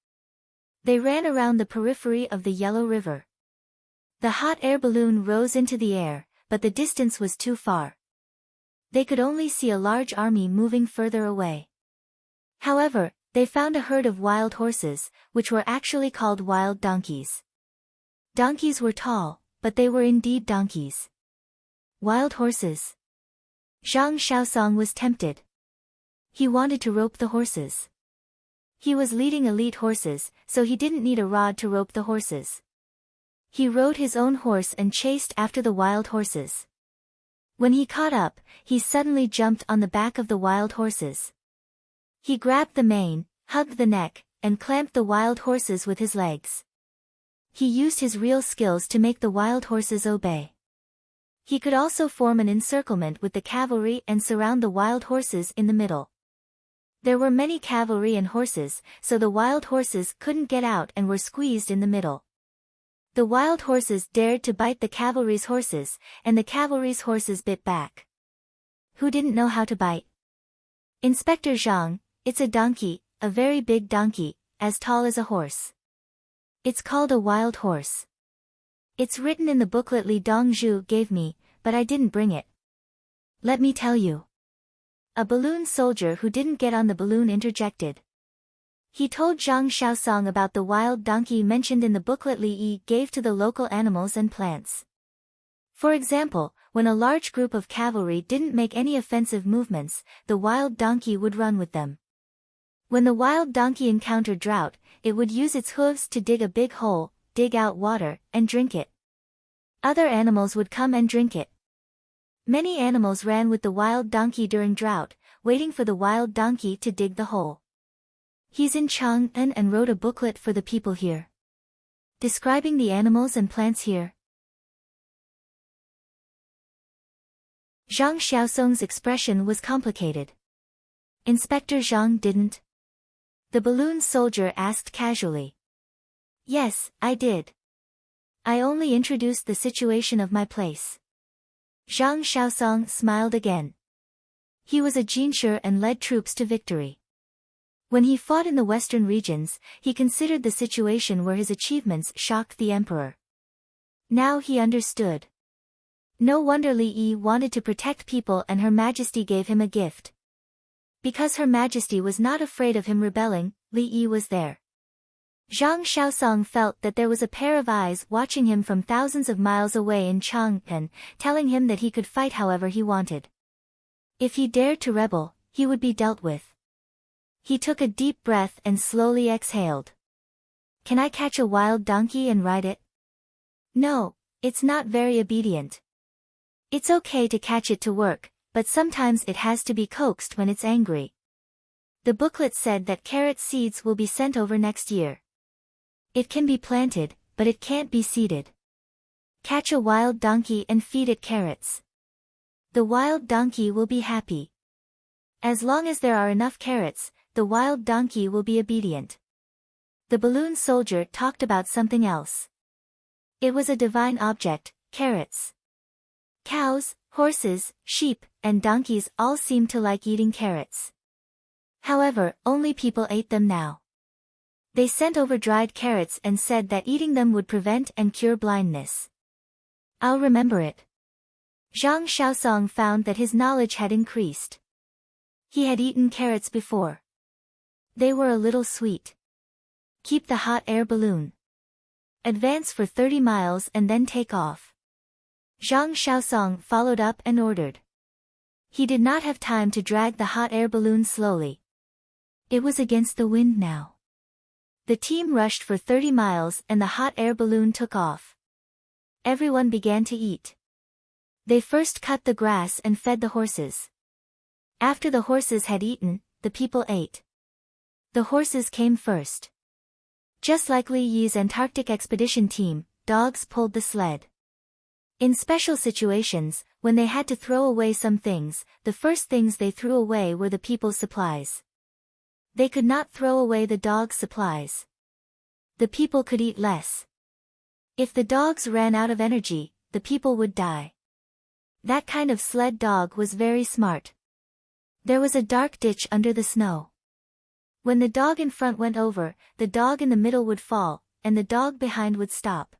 They ran around the periphery of the Yellow River. The hot air balloon rose into the air, but the distance was too far. They could only see a large army moving further away. However, they found a herd of wild horses, which were actually called wild donkeys. Donkeys were tall, but they were indeed donkeys. Wild horses. Zhang Xiaosong was tempted. He wanted to rope the horses. He was leading elite horses, so he didn't need a rod to rope the horses. He rode his own horse and chased after the wild horses. When he caught up, he suddenly jumped on the back of the wild horses. He grabbed the mane, hugged the neck, and clamped the wild horses with his legs. He used his real skills to make the wild horses obey. He could also form an encirclement with the cavalry and surround the wild horses in the middle. There were many cavalry and horses, so the wild horses couldn't get out and were squeezed in the middle. The wild horses dared to bite the cavalry's horses, and the cavalry's horses bit back. Who didn't know how to bite? Inspector Zhang. It's a donkey, a very big donkey, as tall as a horse. It's called a wild horse. It's written in the booklet Li Dongzhu gave me, but I didn't bring it. Let me tell you. A balloon soldier who didn't get on the balloon interjected. He told Zhang Xiaosong about the wild donkey mentioned in the booklet Li Yi gave to the local animals and plants. For example, when a large group of cavalry didn't make any offensive movements, the wild donkey would run with them. When the wild donkey encountered drought, it would use its hooves to dig a big hole, dig out water, and drink it. Other animals would come and drink it. Many animals ran with the wild donkey during drought, waiting for the wild donkey to dig the hole. He's in Chang'an and wrote a booklet for the people here, describing the animals and plants here. Zhang Xiaosong's expression was complicated. Inspector Zhang didn't? The balloon soldier asked casually. Yes, I did. I only introduced the situation of my place. Zhang Xiaosong smiled again. He was a jinshi and led troops to victory. When he fought in the western regions, he considered the situation where his achievements shocked the emperor. Now he understood. No wonder Li Yi wanted to protect people and Her Majesty gave him a gift. Because Her Majesty was not afraid of him rebelling, Li Yi was there. Zhang Xiaosong felt that there was a pair of eyes watching him from thousands of miles away in Chang'an, telling him that he could fight however he wanted. If he dared to rebel, he would be dealt with. He took a deep breath and slowly exhaled. Can I catch a wild donkey and ride it? No, it's not very obedient. It's okay to catch it to work, but sometimes it has to be coaxed when it's angry. The booklet said that carrot seeds will be sent over next year. It can be planted, but it can't be seeded. Catch a wild donkey and feed it carrots. The wild donkey will be happy. As long as there are enough carrots, the wild donkey will be obedient. The balloon soldier talked about something else. It was a divine object, carrots. Cows, horses, sheep, and donkeys all seemed to like eating carrots. However, only people ate them now. They sent over dried carrots and said that eating them would prevent and cure blindness. I'll remember it. Zhang Xiaosong found that his knowledge had increased. He had eaten carrots before. They were a little sweet. Keep the hot air balloon. Advance for 30 miles and then take off. Zhang Xiaosong followed up and ordered. He did not have time to drag the hot air balloon slowly. It was against the wind now. The team rushed for 30 miles and the hot air balloon took off. Everyone began to eat. They first cut the grass and fed the horses. After the horses had eaten, the people ate. The horses came first. Just like Li Yi's Antarctic expedition team, dogs pulled the sled. In special situations, when they had to throw away some things, the first things they threw away were the people's supplies. They could not throw away the dogs' supplies. The people could eat less. If the dogs ran out of energy, the people would die. That kind of sled dog was very smart. There was a dark ditch under the snow. When the dog in front went over, the dog in the middle would fall, and the dog behind would stop.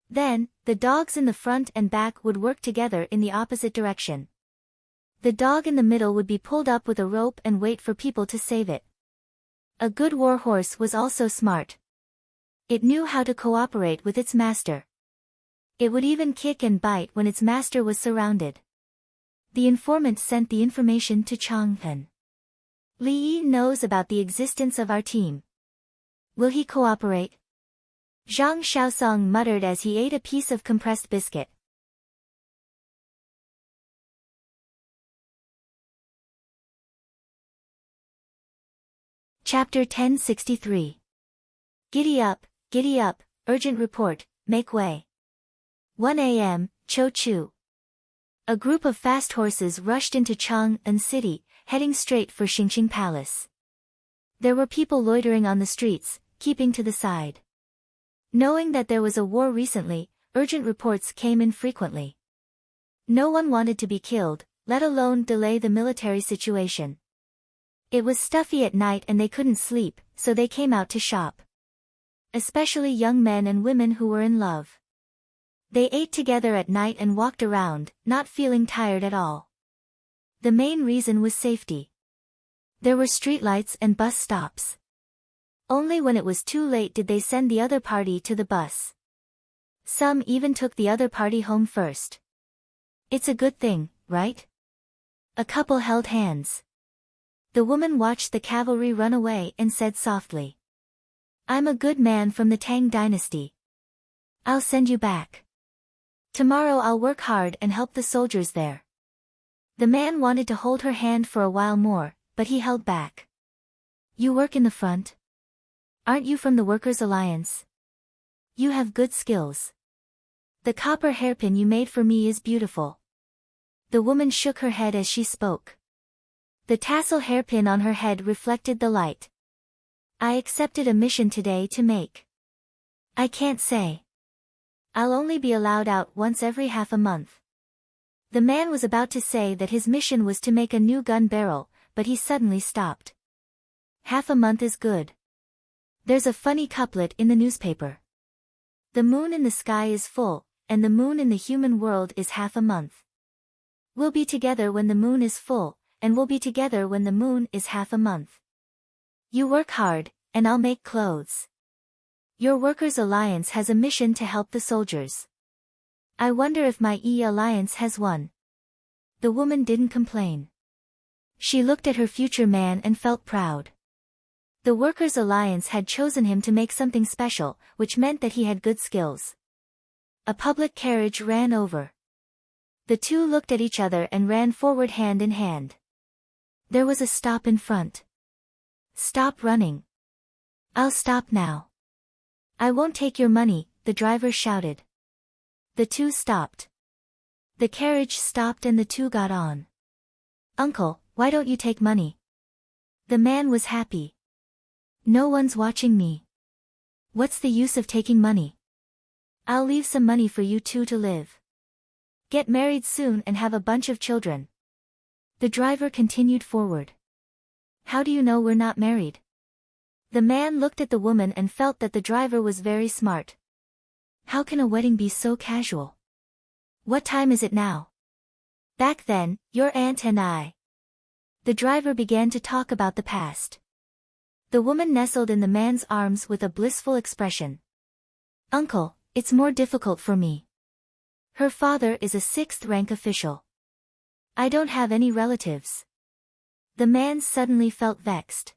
Then, the dogs in the front and back would work together in the opposite direction. The dog in the middle would be pulled up with a rope and wait for people to save it. A good war horse was also smart. It knew how to cooperate with its master. It would even kick and bite when its master was surrounded. The informant sent the information to Chang'an. Li Yi knows about the existence of our team. Will he cooperate? Zhang Xiaosong muttered as he ate a piece of compressed biscuit. Chapter 1063. Giddy up, urgent report, make way. 1 a.m., Cho-Chu. A group of fast horses rushed into Chang'an City, heading straight for Xingqing Palace. There were people loitering on the streets, keeping to the side. Knowing that there was a war recently, urgent reports came in frequently. No one wanted to be killed, let alone delay the military situation. It was stuffy at night and they couldn't sleep, so they came out to shop. Especially young men and women who were in love. They ate together at night and walked around, not feeling tired at all. The main reason was safety. There were streetlights and bus stops. Only when it was too late did they send the other party to the bus. Some even took the other party home first. It's a good thing, right? A couple held hands. The woman watched the cavalry run away and said softly. I'm a good man from the Tang dynasty. I'll send you back. Tomorrow I'll work hard and help the soldiers there. The man wanted to hold her hand for a while more, but he held back. You work in the front? Aren't you from the Workers' Alliance? You have good skills. The copper hairpin you made for me is beautiful. The woman shook her head as she spoke. The tassel hairpin on her head reflected the light. I accepted a mission today to make. I can't say. I'll only be allowed out once every half a month. The man was about to say that his mission was to make a new gun barrel, but he suddenly stopped. Half a month is good. There's a funny couplet in the newspaper. The moon in the sky is full, and the moon in the human world is half a month. We'll be together when the moon is full, and we'll be together when the moon is half a month. You work hard, and I'll make clothes. Your Workers' Alliance has a mission to help the soldiers. I wonder if my alliance has one. The woman didn't complain. She looked at her future man and felt proud. The Workers' Alliance had chosen him to make something special, which meant that he had good skills. A public carriage ran over. The two looked at each other and ran forward hand in hand. There was a stop in front. Stop running. I'll stop now. I won't take your money, the driver shouted. The two stopped. The carriage stopped and the two got on. Uncle, why don't you take money? The man was happy. No one's watching me. What's the use of taking money? I'll leave some money for you two to live. Get married soon and have a bunch of children. The driver continued forward. How do you know we're not married? The man looked at the woman and felt that the driver was very smart. How can a wedding be so casual? What time is it now? Back then, your aunt and I. The driver began to talk about the past. The woman nestled in the man's arms with a blissful expression. Uncle, it's more difficult for me. Her father is a 6th-rank official. I don't have any relatives. The man suddenly felt vexed.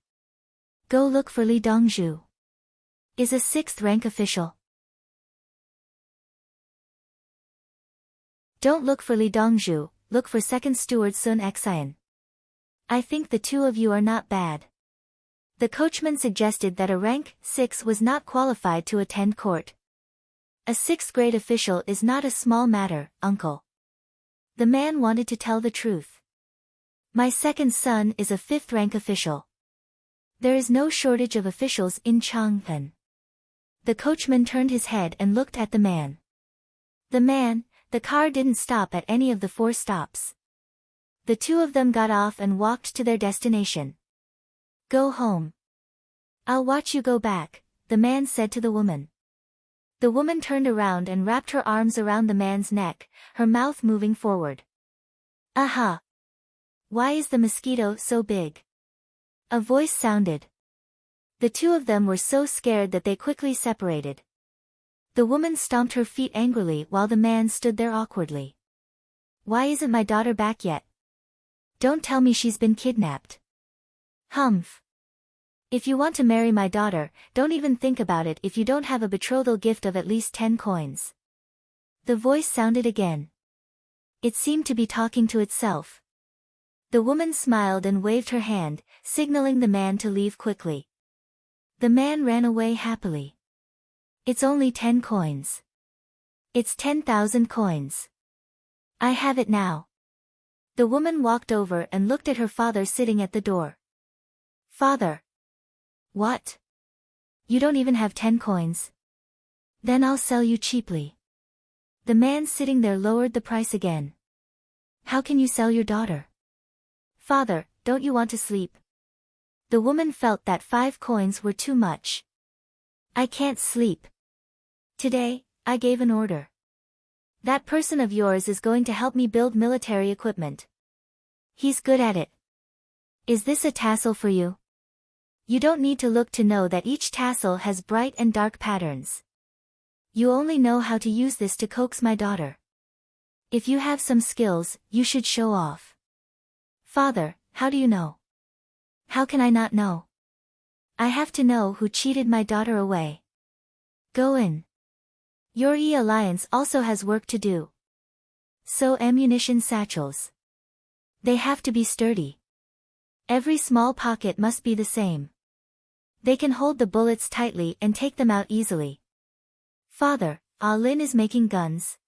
Go look for Li Dongzhu. Is a 6th-rank official. Don't look for Li Dongzhu, look for 2nd Steward Sun Xian. I think the two of you are not bad. The coachman suggested that a rank 6 was not qualified to attend court. A 6th-grade official is not a small matter, uncle. The man wanted to tell the truth. My second son is a 5th-rank official. There is no shortage of officials in Chang'an. The coachman turned his head and looked at the man. The car didn't stop at any of the 4 stops. The two of them got off and walked to their destination. Go home. I'll watch you go back, the man said to the woman. The woman turned around and wrapped her arms around the man's neck, her mouth moving forward. Aha! Why is the mosquito so big? A voice sounded. The two of them were so scared that they quickly separated. The woman stomped her feet angrily while the man stood there awkwardly. Why isn't my daughter back yet? Don't tell me she's been kidnapped. Humph. If you want to marry my daughter, don't even think about it if you don't have a betrothal gift of at least 10 coins. The voice sounded again. It seemed to be talking to itself. The woman smiled and waved her hand, signaling the man to leave quickly. The man ran away happily. It's only 10 coins. It's 10,000 coins. I have it now. The woman walked over and looked at her father sitting at the door. Father. What? You don't even have 10 coins? Then I'll sell you cheaply. The man sitting there lowered the price again. How can you sell your daughter? Father, don't you want to sleep? The woman felt that 5 coins were too much. I can't sleep. Today, I gave an order. That person of yours is going to help me build military equipment. He's good at it. Is this a tassel for you? You don't need to look to know that each tassel has bright and dark patterns. You only know how to use this to coax my daughter. If you have some skills, you should show off. Father, how do you know? How can I not know? I have to know who cheated my daughter away. Go in. Your alliance also has work to do. So ammunition satchels. They have to be sturdy. Every small pocket must be the same. They can hold the bullets tightly and take them out easily. Father, Lin is making guns.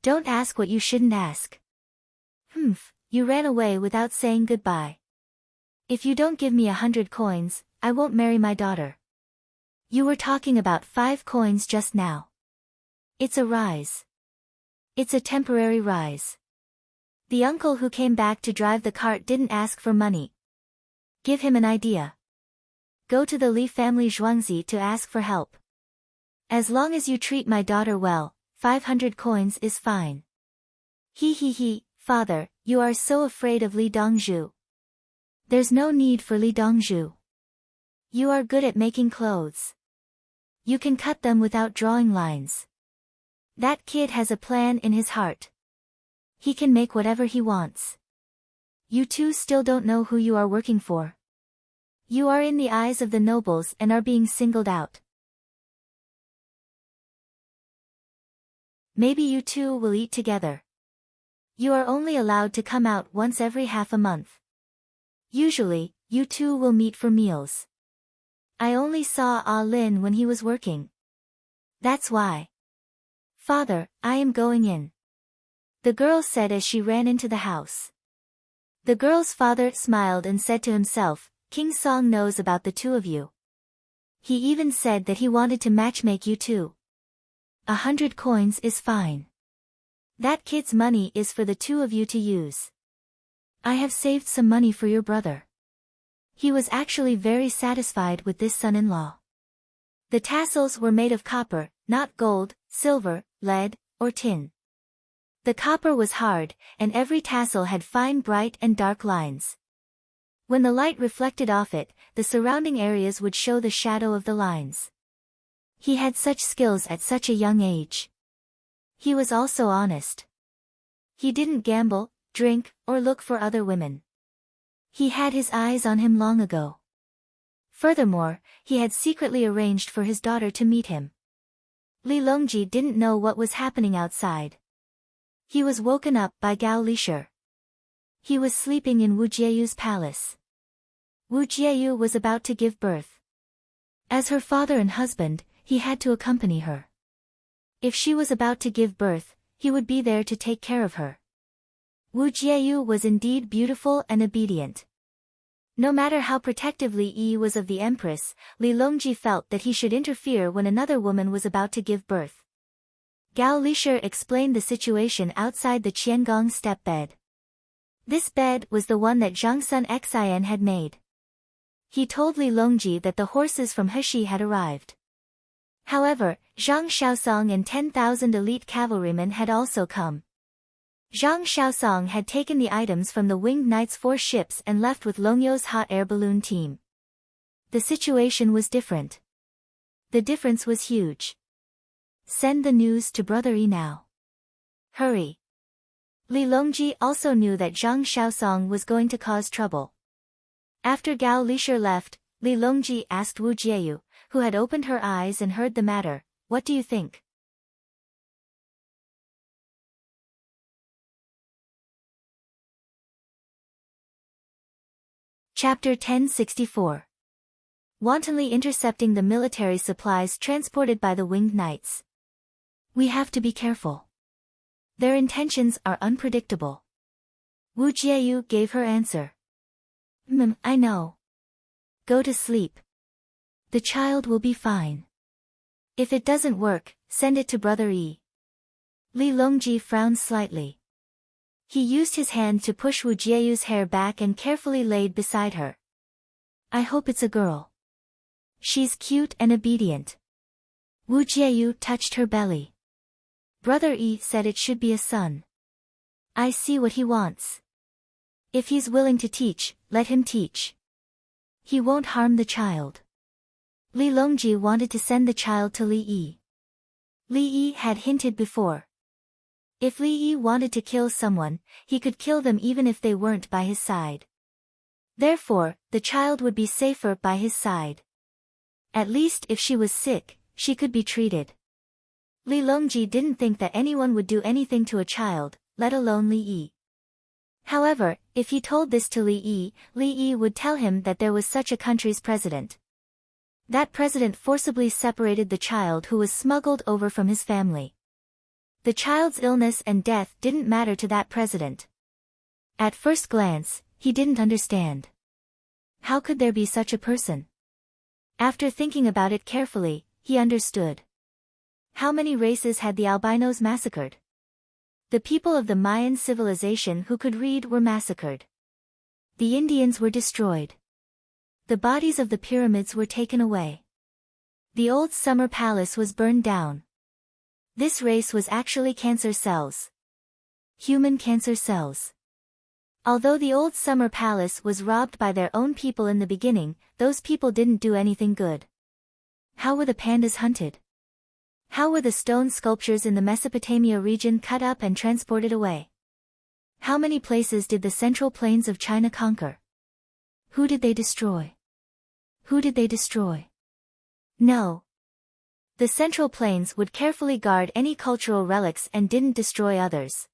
Don't ask what you shouldn't ask. You ran away without saying goodbye. If you don't give me 100 coins, I won't marry my daughter. You were talking about 5 coins just now. It's a rise. It's a temporary rise. The uncle who came back to drive the cart didn't ask for money. Give him an idea. Go to the Li family Zhuangzi to ask for help. As long as you treat my daughter well, 500 coins is fine. He, father, you are so afraid of Li Dongzhu. There's no need for Li Dongzhu. You are good at making clothes. You can cut them without drawing lines. That kid has a plan in his heart. He can make whatever he wants. You two still don't know who you are working for. You are in the eyes of the nobles and are being singled out. Maybe you two will eat together. You are only allowed to come out once every half a month. Usually, you two will meet for meals. I only saw Lin when he was working. That's why. Father, I am going in. The girl said as she ran into the house. The girl's father smiled and said to himself, King Song knows about the two of you. He even said that he wanted to matchmake you too. 100 coins is fine. That kid's money is for the two of you to use. I have saved some money for your brother. He was actually very satisfied with this son-in-law. The tassels were made of copper, not gold, silver, lead, or tin. The copper was hard, and every tassel had fine bright and dark lines. When the light reflected off it, the surrounding areas would show the shadow of the lines. He had such skills at such a young age. He was also honest. He didn't gamble, drink, or look for other women. He had his eyes on him long ago. Furthermore, he had secretly arranged for his daughter to meet him. Li Longji didn't know what was happening outside. He was woken up by Gao Lisher. He was sleeping in Wu Jieyu's palace. Wu Jieiyu was about to give birth. As her father and husband, he had to accompany her. If she was about to give birth, he would be there to take care of her. Wu Jieiyu was indeed beautiful and obedient. No matter how protective Li Yi was of the empress, Li Longji felt that he should interfere when another woman was about to give birth. Gao Lisher explained the situation outside the Qiangong step bed. This bed was the one that Zhang Sun Xian had made. He told Li Longji that the horses from Heshi had arrived. However, Zhang Shaosong and 10,000 elite cavalrymen had also come. Zhang Shaosong had taken the items from the Winged Knight's 4 ships and left with Longyo's hot air balloon team. The situation was different. The difference was huge. Send the news to Brother Yi now. Hurry. Li Longji also knew that Zhang Shaosong was going to cause trouble. After Gao Lisher left, Li Longji asked Wu Jieiyu, who had opened her eyes and heard the matter, "What do you think?" Chapter 1064. Wantonly intercepting the military supplies transported by the Winged Knights. We have to be careful. Their intentions are unpredictable. Wu Jieiyu gave her answer. I know. Go to sleep. The child will be fine. If it doesn't work, send it to Brother Yi. Li Longji frowned slightly. He used his hand to push Wu Jieyu's hair back and carefully laid beside her. I hope it's a girl. She's cute and obedient. Wu Jieiyu touched her belly. Brother Yi said it should be a son. I see what he wants. If he's willing to teach, let him teach. He won't harm the child. Li Longji wanted to send the child to Li Yi. Li Yi had hinted before. If Li Yi wanted to kill someone, he could kill them even if they weren't by his side. Therefore, the child would be safer by his side. At least if she was sick, she could be treated. Li Longji didn't think that anyone would do anything to a child, let alone Li Yi. However, if he told this to Li Yi would tell him that there was such a country's president. That president forcibly separated the child who was smuggled over from his family. The child's illness and death didn't matter to that president. At first glance, he didn't understand. How could there be such a person? After thinking about it carefully, he understood. How many races had the albinos massacred? The people of the Mayan civilization who could read were massacred. The Indians were destroyed. The bodies of the pyramids were taken away. The old summer palace was burned down. This race was actually cancer cells. Human cancer cells. Although the old summer palace was robbed by their own people in the beginning, those people didn't do anything good. How were the pandas hunted? How were the stone sculptures in the Mesopotamia region cut up and transported away? How many places did the central plains of China conquer? Who did they destroy? Who did they destroy? No. The Central Plains would carefully guard any cultural relics and didn't destroy others.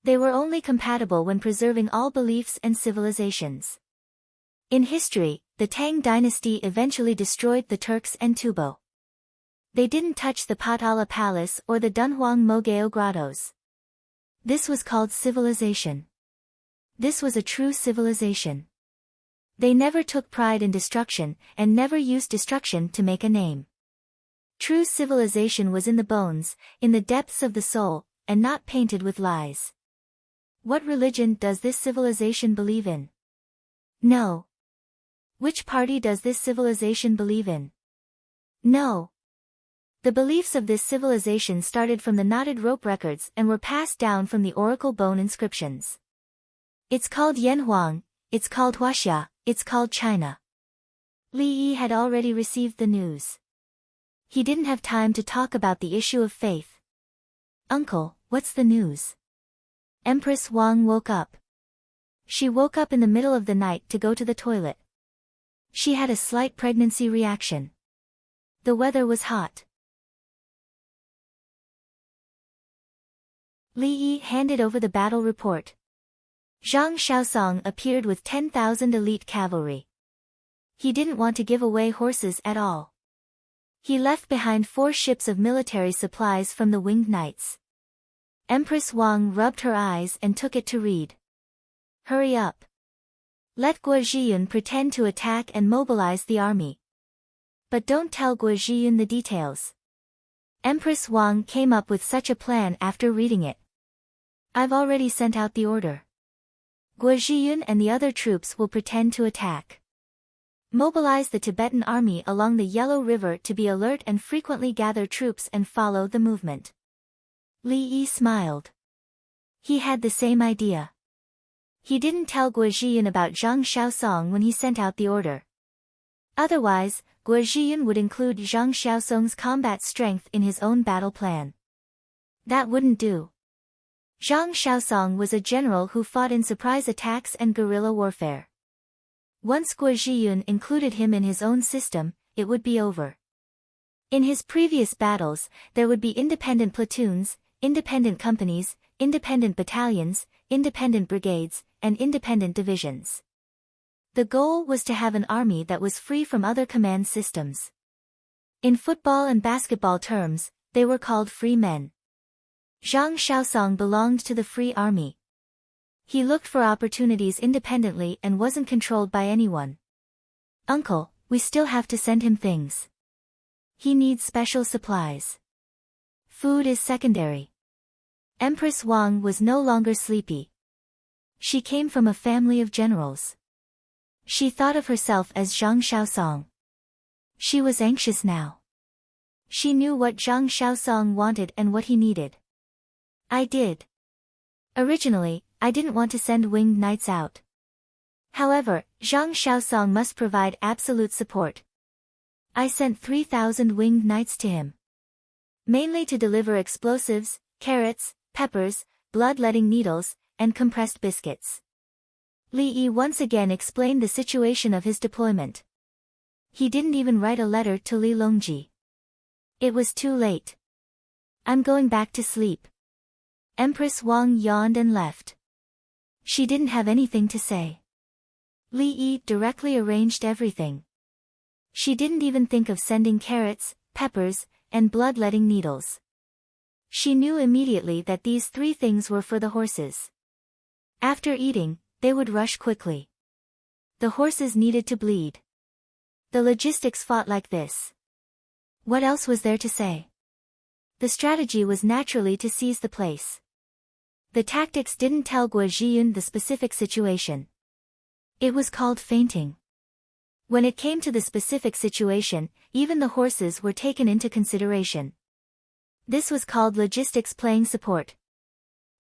They were only compatible when preserving all beliefs and civilizations. In history, the Tang dynasty eventually destroyed the Turks and Tubo. They didn't touch the Potala Palace or the Dunhuang Mogao grottos. This was called civilization. This was a true civilization. They never took pride in destruction, and never used destruction to make a name. True civilization was in the bones, in the depths of the soul, and not painted with lies. What religion does this civilization believe in? No. Which party does this civilization believe in? No. The beliefs of this civilization started from the knotted rope records and were passed down from the oracle bone inscriptions. It's called Yanhuang, it's called Huaxia, it's called China. Li Yi had already received the news. He didn't have time to talk about the issue of faith. Uncle, what's the news? Empress Wang woke up. She woke up in the middle of the night to go to the toilet. She had a slight pregnancy reaction. The weather was hot. Li Yi handed over the battle report. Zhang Shaosong appeared with 10,000 elite cavalry. He didn't want to give away horses at all. He left behind 4 ships of military supplies from the winged knights. Empress Wang rubbed her eyes and took it to read. Hurry up. Let Guo Zhiyun pretend to attack and mobilize the army. But don't tell Guo Zhiyun the details. Empress Wang came up with such a plan after reading it. I've already sent out the order. Guo Zhiyun and the other troops will pretend to attack. Mobilize the Tibetan army along the Yellow River to be alert and frequently gather troops and follow the movement. Li Yi smiled. He had the same idea. He didn't tell Guo Zhiyun about Zhang Shaosong when he sent out the order. Otherwise, Guo Zhiyun would include Zhang Shaosong's combat strength in his own battle plan. That wouldn't do. Zhang Shaosong was a general who fought in surprise attacks and guerrilla warfare. Once Guo Zhiyun included him in his own system, it would be over. In his previous battles, there would be independent platoons, independent companies, independent battalions, independent brigades, and independent divisions. The goal was to have an army that was free from other command systems. In football and basketball terms, they were called free men. Zhang Shaosong belonged to the free army. He looked for opportunities independently and wasn't controlled by anyone. Uncle, we still have to send him things. He needs special supplies. Food is secondary. Empress Wang was no longer sleepy. She came from a family of generals. She thought of herself as Zhang Shaosong. She was anxious now. She knew what Zhang Shaosong wanted and what he needed. I did. Originally, I didn't want to send winged knights out. However, Zhang Shaosong must provide absolute support. I sent 3,000 winged knights to him. Mainly to deliver explosives, carrots, peppers, blood-letting needles, and compressed biscuits. Li Yi once again explained the situation of his deployment. He didn't even write a letter to Li Longji. It was too late. I'm going back to sleep. Empress Wang yawned and left. She didn't have anything to say. Li Yi directly arranged everything. She didn't even think of sending carrots, peppers, and blood-letting needles. She knew immediately that these 3 things were for the horses. After eating, they would rush quickly. The horses needed to bleed. The logistics fought like this. What else was there to say? The strategy was naturally to seize the place. The tactics didn't tell Guo Zhiyun the specific situation. It was called feinting. When it came to the specific situation, even the horses were taken into consideration. This was called logistics playing support.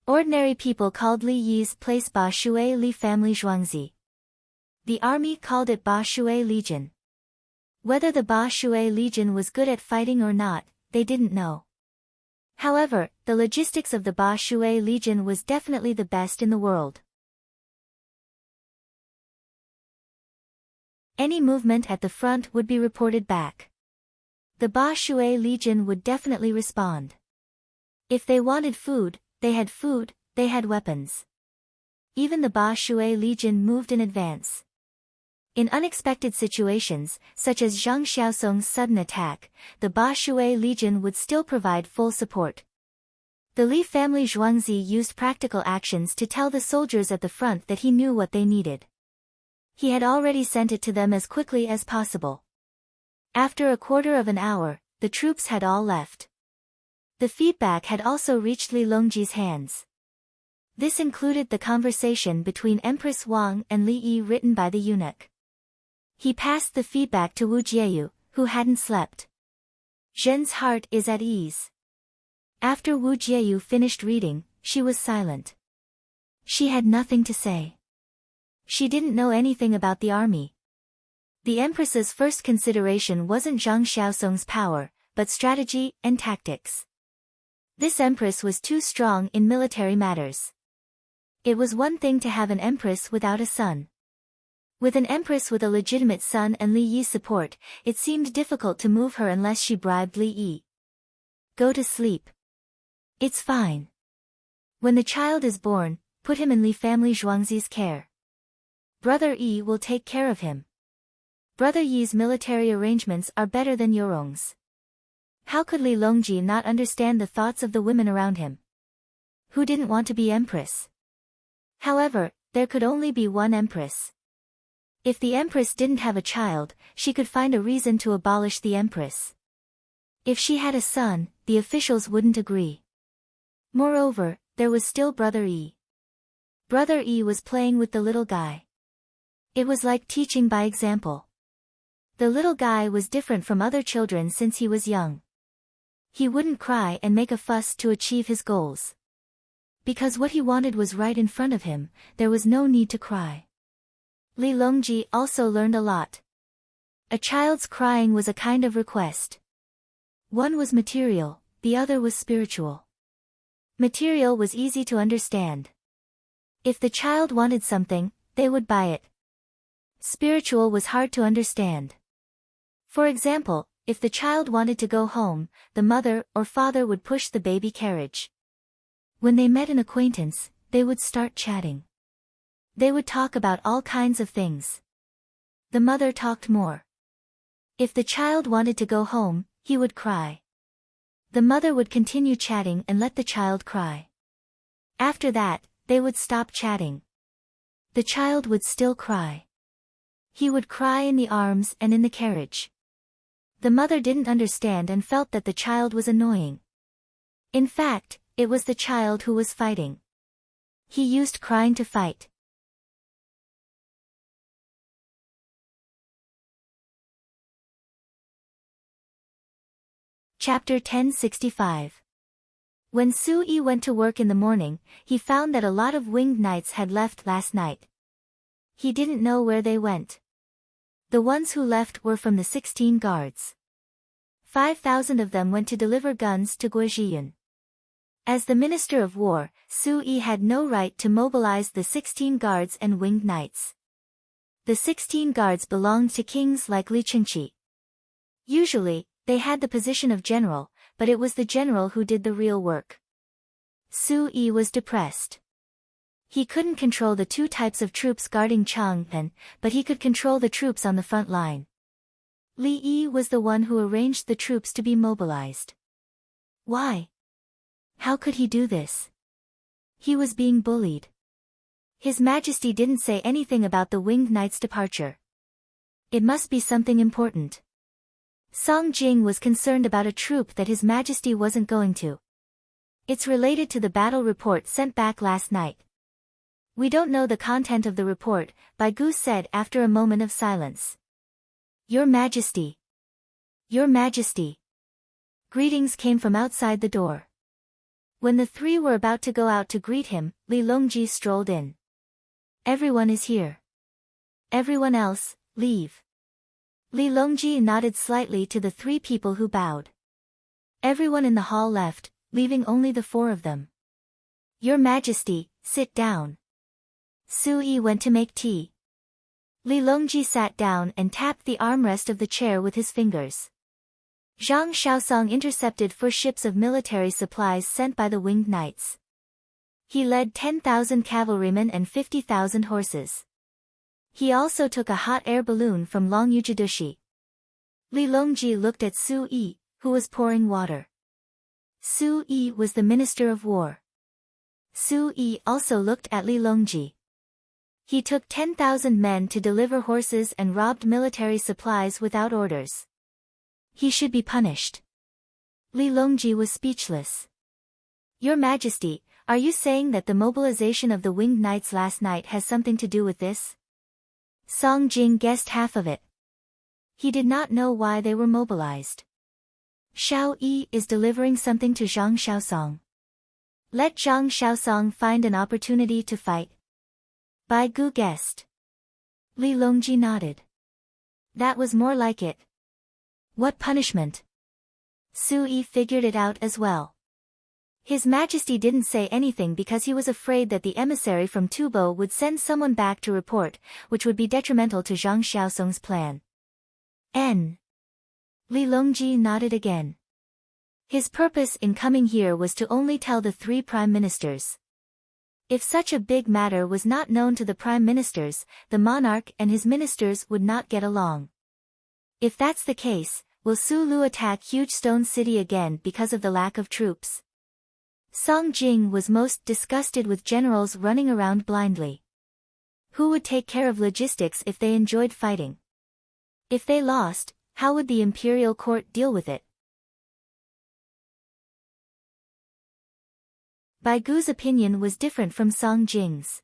Ordinary people called Li Yi's place Ba Shui Li family Zhuangzi. The army called it Ba Shui Legion. Whether the Ba Shui Legion was good at fighting or not, they didn't know. However, the logistics of the Ba Shui Legion was definitely the best in the world. Any movement at the front would be reported back. The Ba Shui Legion would definitely respond. If they wanted food, they had weapons. Even the Ba Shui Legion moved in advance. In unexpected situations, such as Zhang Xiaosong's sudden attack, the Ba Shui Legion would still provide full support. The Li family Zhuangzi used practical actions to tell the soldiers at the front that he knew what they needed. He had already sent it to them as quickly as possible. After a quarter of an hour, the troops had all left. The feedback had also reached Li Longji's hands. This included the conversation between Empress Wang and Li Yi written by the eunuch. He passed the feedback to Wu Jieyu, who hadn't slept. Zhen's heart is at ease. After Wu Jieyu finished reading, she was silent. She had nothing to say. She didn't know anything about the army. The Empress's first consideration wasn't Zhang Xiaosong's power, but strategy and tactics. This Empress was too strong in military matters. It was one thing to have an Empress without a son. With an Empress with a legitimate son and Li Yi's support, it seemed difficult to move her unless she bribed Li Yi. Go to sleep. It's fine. When the child is born, put him in Li family Zhuangzi's care. Brother Yi will take care of him. Brother Yi's military arrangements are better than Yorong's. How could Li Longji not understand the thoughts of the women around him? Who didn't want to be Empress? However, there could only be one Empress. If the Empress didn't have a child, she could find a reason to abolish the Empress. If she had a son, the officials wouldn't agree. Moreover, there was still Brother Yi. Brother Yi was playing with the little guy. It was like teaching by example. The little guy was different from other children since he was young. He wouldn't cry and make a fuss to achieve his goals. Because what he wanted was right in front of him, there was no need to cry. Li Longji also learned a lot. A child's crying was a kind of request. One was material, the other was spiritual. Material was easy to understand. If the child wanted something, they would buy it. Spiritual was hard to understand. For example, if the child wanted to go home, the mother or father would push the baby carriage. When they met an acquaintance, they would start chatting. They would talk about all kinds of things. The mother talked more. If the child wanted to go home, he would cry. The mother would continue chatting and let the child cry. After that, they would stop chatting. The child would still cry. He would cry in the arms and in the carriage. The mother didn't understand and felt that the child was annoying. In fact, it was the child who was fighting. He used crying to fight. Chapter 1065. When Su Yi went to work in the morning, he found that a lot of winged knights had left last night. He didn't know where they went. The ones who left were from the 16 guards. 5,000 of them went to deliver guns to Guizhiyun. As the Minister of War, Su Yi had no right to mobilize the 16 guards and winged knights. The 16 guards belonged to kings like Li Qingqi. Usually, they had the position of general, but it was the general who did the real work. Su Yi was depressed. He couldn't control the two types of troops guarding Chang'an, but he could control the troops on the front line. Li Yi was the one who arranged the troops to be mobilized. Why? How could he do this? He was being bullied. His Majesty didn't say anything about the winged knight's departure. It must be something important. Song Jing was concerned about a troop that His Majesty wasn't going to. It's related to the battle report sent back last night. We don't know the content of the report, Bai Gu said after a moment of silence. Your Majesty. Your Majesty. Greetings came from outside the door. When the three were about to go out to greet him, Li Longji strolled in. Everyone is here. Everyone else, leave. Li Longji nodded slightly to the three people who bowed. Everyone in the hall left, leaving only the four of them. Your Majesty, sit down. Su Yi went to make tea. Li Longji sat down and tapped the armrest of the chair with his fingers. Zhang Xiaosong intercepted 4 ships of military supplies sent by the winged knights. He led 10,000 cavalrymen and 50,000 horses. He also took a hot air balloon from Longyujidushi. Li Longji looked at Su Yi, who was pouring water. Su Yi was the Minister of War. Su Yi also looked at Li Longji. He took 10,000 men to deliver horses and robbed military supplies without orders. He should be punished. Li Longji was speechless. Your Majesty, are you saying that the mobilization of the winged knights last night has something to do with this? Song Jing guessed half of it. He did not know why they were mobilized. Xiao Yi is delivering something to Zhang Xiaosong. Let Zhang Xiaosong find an opportunity to fight. Bai Gu guessed. Li Longji nodded. That was more like it. What punishment? Su Yi figured it out as well. His Majesty didn't say anything because he was afraid that the emissary from Tubo would send someone back to report, which would be detrimental to Zhang Xiaosong's plan. Li Longji nodded again. His purpose in coming here was to only tell the 3 prime ministers. If such a big matter was not known to the prime ministers, the monarch and his ministers would not get along. If that's the case, will Su Lu attack Huge Stone City again because of the lack of troops? Song Jing was most disgusted with generals running around blindly. Who would take care of logistics if they enjoyed fighting? If they lost, how would the imperial court deal with it? Bai Gu's opinion was different from Song Jing's.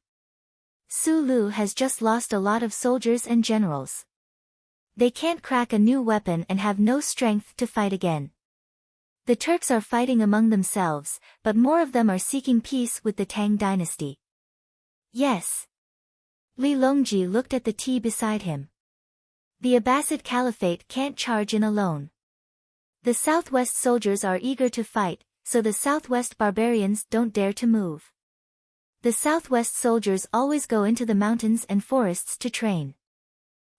Su Lu has just lost a lot of soldiers and generals. They can't crack a new weapon and have no strength to fight again. The Turks are fighting among themselves, but more of them are seeking peace with the Tang dynasty. Yes. Li Longji looked at the tea beside him. The Abbasid Caliphate can't charge in alone. The southwest soldiers are eager to fight, so the southwest barbarians don't dare to move. The southwest soldiers always go into the mountains and forests to train.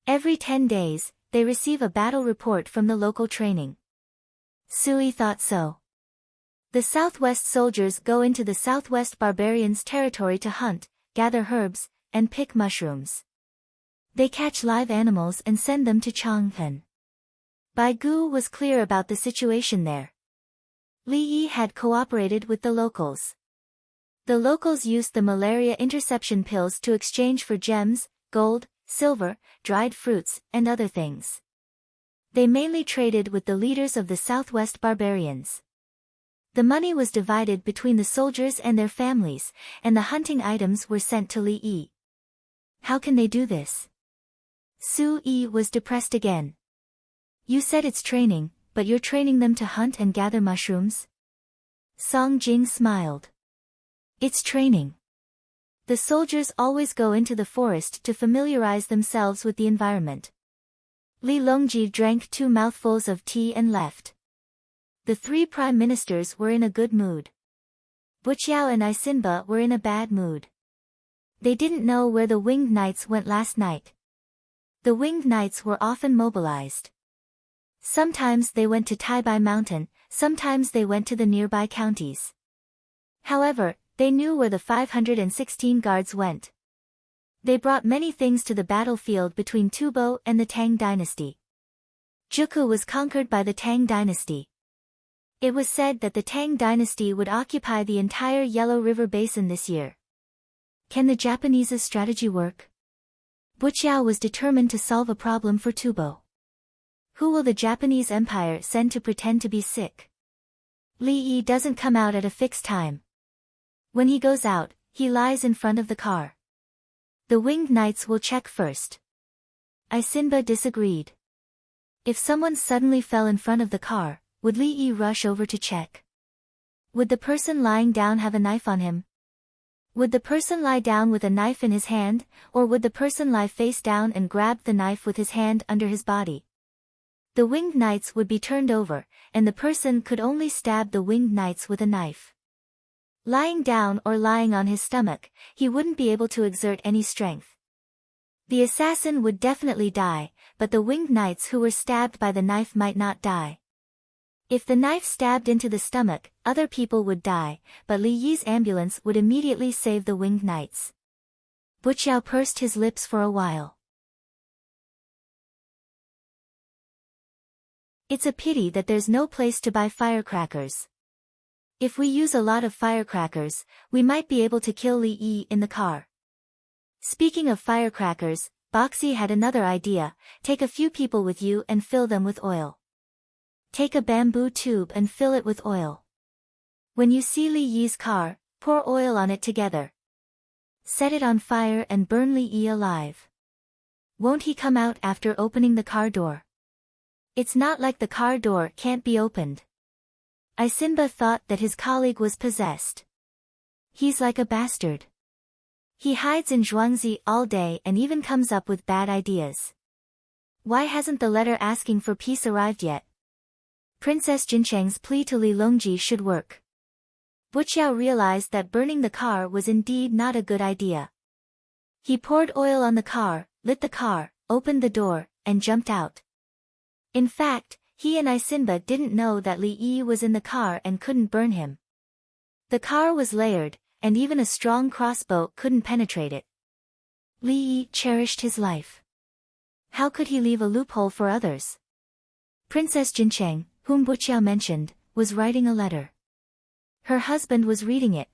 Every 10 days, they receive a battle report from the local training. Sui thought so. The southwest soldiers go into the southwest barbarians' territory to hunt, gather herbs, and pick mushrooms. They catch live animals and send them to Chang'an. Bai Gu was clear about the situation there. Li Yi had cooperated with the locals. The locals used the malaria interception pills to exchange for gems, gold, silver, dried fruits, and other things. They mainly traded with the leaders of the southwest barbarians. The money was divided between the soldiers and their families, and the hunting items were sent to Li Yi. How can they do this? Su Yi was depressed again. You said it's training, but you're training them to hunt and gather mushrooms? Song Jing smiled. It's training. The soldiers always go into the forest to familiarize themselves with the environment. Li Longji drank 2 mouthfuls of tea and left. The 3 prime ministers were in a good mood. Buqiao and Isinba were in a bad mood. They didn't know where the winged knights went last night. The winged knights were often mobilized. Sometimes they went to Taibai Mountain, sometimes they went to the nearby counties. However, they knew where the 516 guards went. They brought many things to the battlefield between Tubo and the Tang dynasty. Juku was conquered by the Tang dynasty. It was said that the Tang dynasty would occupy the entire Yellow River Basin this year. Can the Japanese's strategy work? Buqiao was determined to solve a problem for Tubo. Who will the Japanese Empire send to pretend to be sick? Li Yi doesn't come out at a fixed time. When he goes out, he lies in front of the car. The winged knights will check first. Isinba disagreed. If someone suddenly fell in front of the car, would Li Yi rush over to check? Would the person lying down have a knife on him? Would the person lie down with a knife in his hand, or would the person lie face down and grab the knife with his hand under his body? The winged knights would be turned over, and the person could only stab the winged knights with a knife. Lying down or lying on his stomach, he wouldn't be able to exert any strength. The assassin would definitely die, but the winged knights who were stabbed by the knife might not die. If the knife stabbed into the stomach, other people would die, but Li Yi's ambulance would immediately save the winged knights. Buqiao pursed his lips for a while. It's a pity that there's no place to buy firecrackers. If we use a lot of firecrackers, we might be able to kill Li Yi in the car. Speaking of firecrackers, Boxy had another idea: take a few people with you and fill them with oil. Take a bamboo tube and fill it with oil. When you see Li Yi's car, pour oil on it together. Set it on fire and burn Li Yi alive. Won't he come out after opening the car door? It's not like the car door can't be opened. Isinba thought that his colleague was possessed. He's like a bastard. He hides in Zhuangzi all day and even comes up with bad ideas. Why hasn't the letter asking for peace arrived yet? Princess Jincheng's plea to Li Longji should work. Buqiao realized that burning the car was indeed not a good idea. He poured oil on the car, lit the car, opened the door, and jumped out. In fact, he and Isinba didn't know that Li Yi was in the car and couldn't burn him. The car was layered, and even a strong crossbow couldn't penetrate it. Li Yi cherished his life. How could he leave a loophole for others? Princess Jincheng, whom Buqiao mentioned, was writing a letter. Her husband was reading it.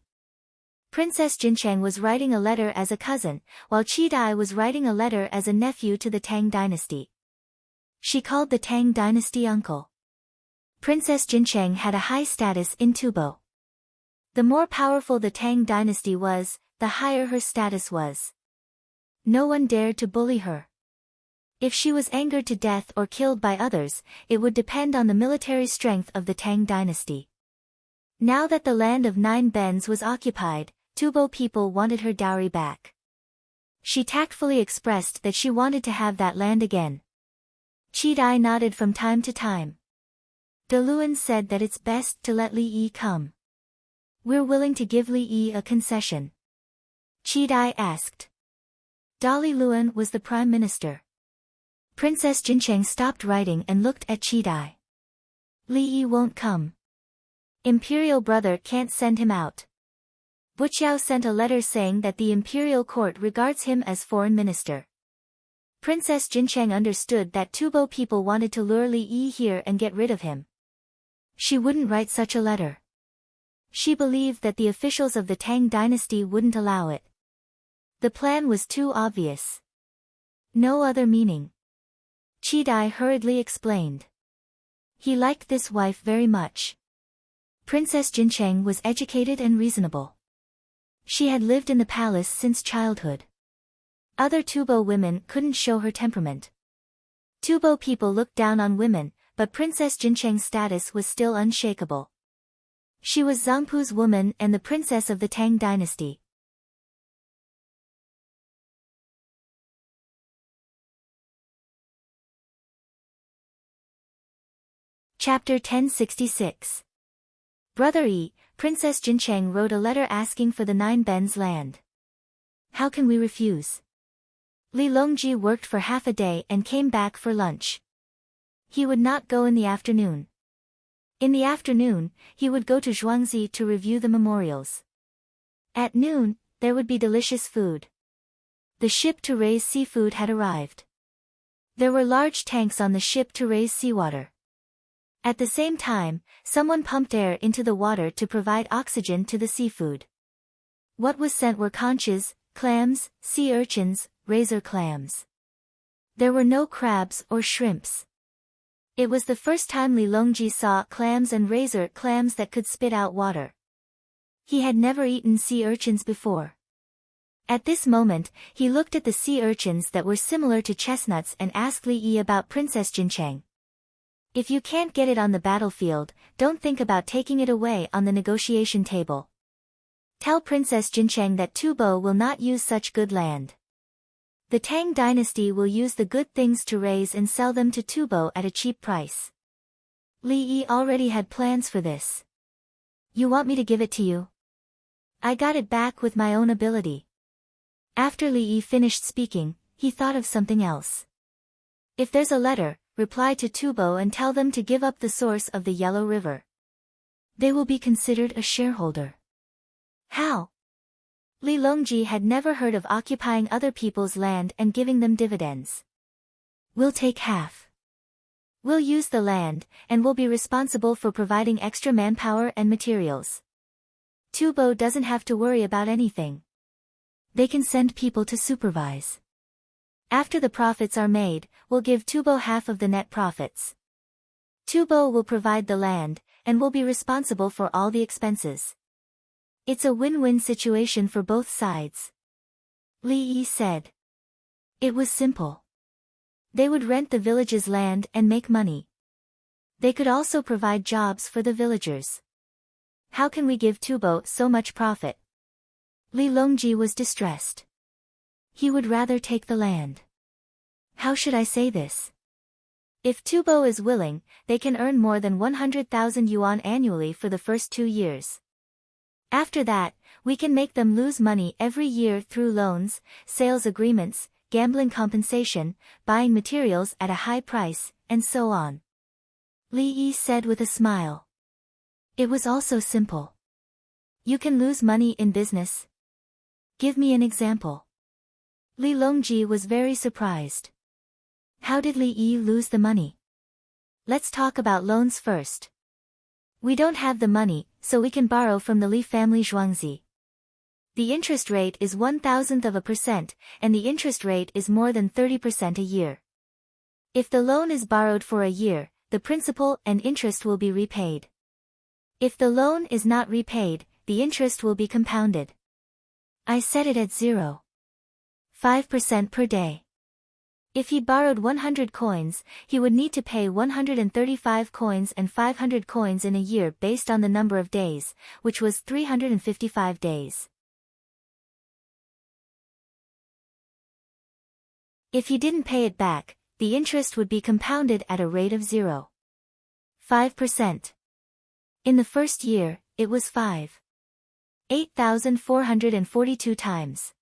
Princess Jincheng was writing a letter as a cousin, while Qi Dai was writing a letter as a nephew to the Tang dynasty. She called the Tang dynasty uncle. Princess Jincheng had a high status in Tubo. The more powerful the Tang dynasty was, the higher her status was. No one dared to bully her. If she was angered to death or killed by others, it would depend on the military strength of the Tang dynasty. Now that the land of 9 bens was occupied, Tubo people wanted her dowry back. She tactfully expressed that she wanted to have that land again. Qi Dai nodded from time to time. De Luan said that it's best to let Li Yi come. We're willing to give Li Yi a concession. Qi Dai asked. Dali Luan was the prime minister. Princess Jincheng stopped writing and looked at Qi Dai. Li Yi won't come. Imperial brother can't send him out. Buqiao sent a letter saying that the imperial court regards him as foreign minister. Princess Jincheng understood that Tubo people wanted to lure Li Yi here and get rid of him. She wouldn't write such a letter. She believed that the officials of the Tang dynasty wouldn't allow it. The plan was too obvious. No other meaning. Qi Dai hurriedly explained. He liked this wife very much. Princess Jincheng was educated and reasonable. She had lived in the palace since childhood. Other Tubo women couldn't show her temperament. Tubo people looked down on women, but Princess Jincheng's status was still unshakable. She was Zangpu's woman and the princess of the Tang dynasty. Chapter 1066. Brother Yi, Princess Jincheng wrote a letter asking for the 9 bens land. How can we refuse? Li Longji worked for half a day and came back for lunch. He would not go in the afternoon. In the afternoon, he would go to Zhuangzi to review the memorials. At noon, there would be delicious food. The ship to raise seafood had arrived. There were large tanks on the ship to raise seawater. At the same time, someone pumped air into the water to provide oxygen to the seafood. What was sent were conches, clams, sea urchins, razor clams. There were no crabs or shrimps. It was the first time Li Longji saw clams and razor clams that could spit out water. He had never eaten sea urchins before. At this moment, he looked at the sea urchins that were similar to chestnuts and asked Li Yi about Princess Jincheng. If you can't get it on the battlefield, don't think about taking it away on the negotiation table. Tell Princess Jincheng that Tubo will not use such good land. The Tang dynasty will use the good things to raise and sell them to Tubo at a cheap price. Li Yi already had plans for this. You want me to give it to you? I got it back with my own ability. After Li Yi finished speaking, he thought of something else. If there's a letter, reply to Tubo and tell them to give up the source of the Yellow River. They will be considered a shareholder. How? Li Longji had never heard of occupying other people's land and giving them dividends. We'll take half. We'll use the land, and we'll be responsible for providing extra manpower and materials. Tubo doesn't have to worry about anything. They can send people to supervise. After the profits are made, we'll give Tubo half of the net profits. Tubo will provide the land, and will be responsible for all the expenses. It's a win-win situation for both sides. Li Yi said. It was simple. They would rent the village's land and make money. They could also provide jobs for the villagers. How can we give Tubo so much profit? Li Longji was distressed. He would rather take the land. How should I say this? If Tubo is willing, they can earn more than 100,000 yuan annually for the first 2 years. After that, we can make them lose money every year through loans, sales agreements, gambling compensation, buying materials at a high price, and so on. Li Yi said with a smile. It was also simple. You can lose money in business. Give me an example. Li Longji was very surprised. How did Li Yi lose the money? Let's talk about loans first. We don't have the money, so we can borrow from the Li family Zhuangzi. The interest rate is 0.1%, and the interest rate is more than 30% a year. If the loan is borrowed for a year, the principal and interest will be repaid. If the loan is not repaid, the interest will be compounded. I set it at 0.5% per day. If he borrowed 100 coins, he would need to pay 135 coins and 500 coins in a year based on the number of days, which was 355 days. If he didn't pay it back, the interest would be compounded at a rate of 0.5%. In the first year, it was 8,442 times.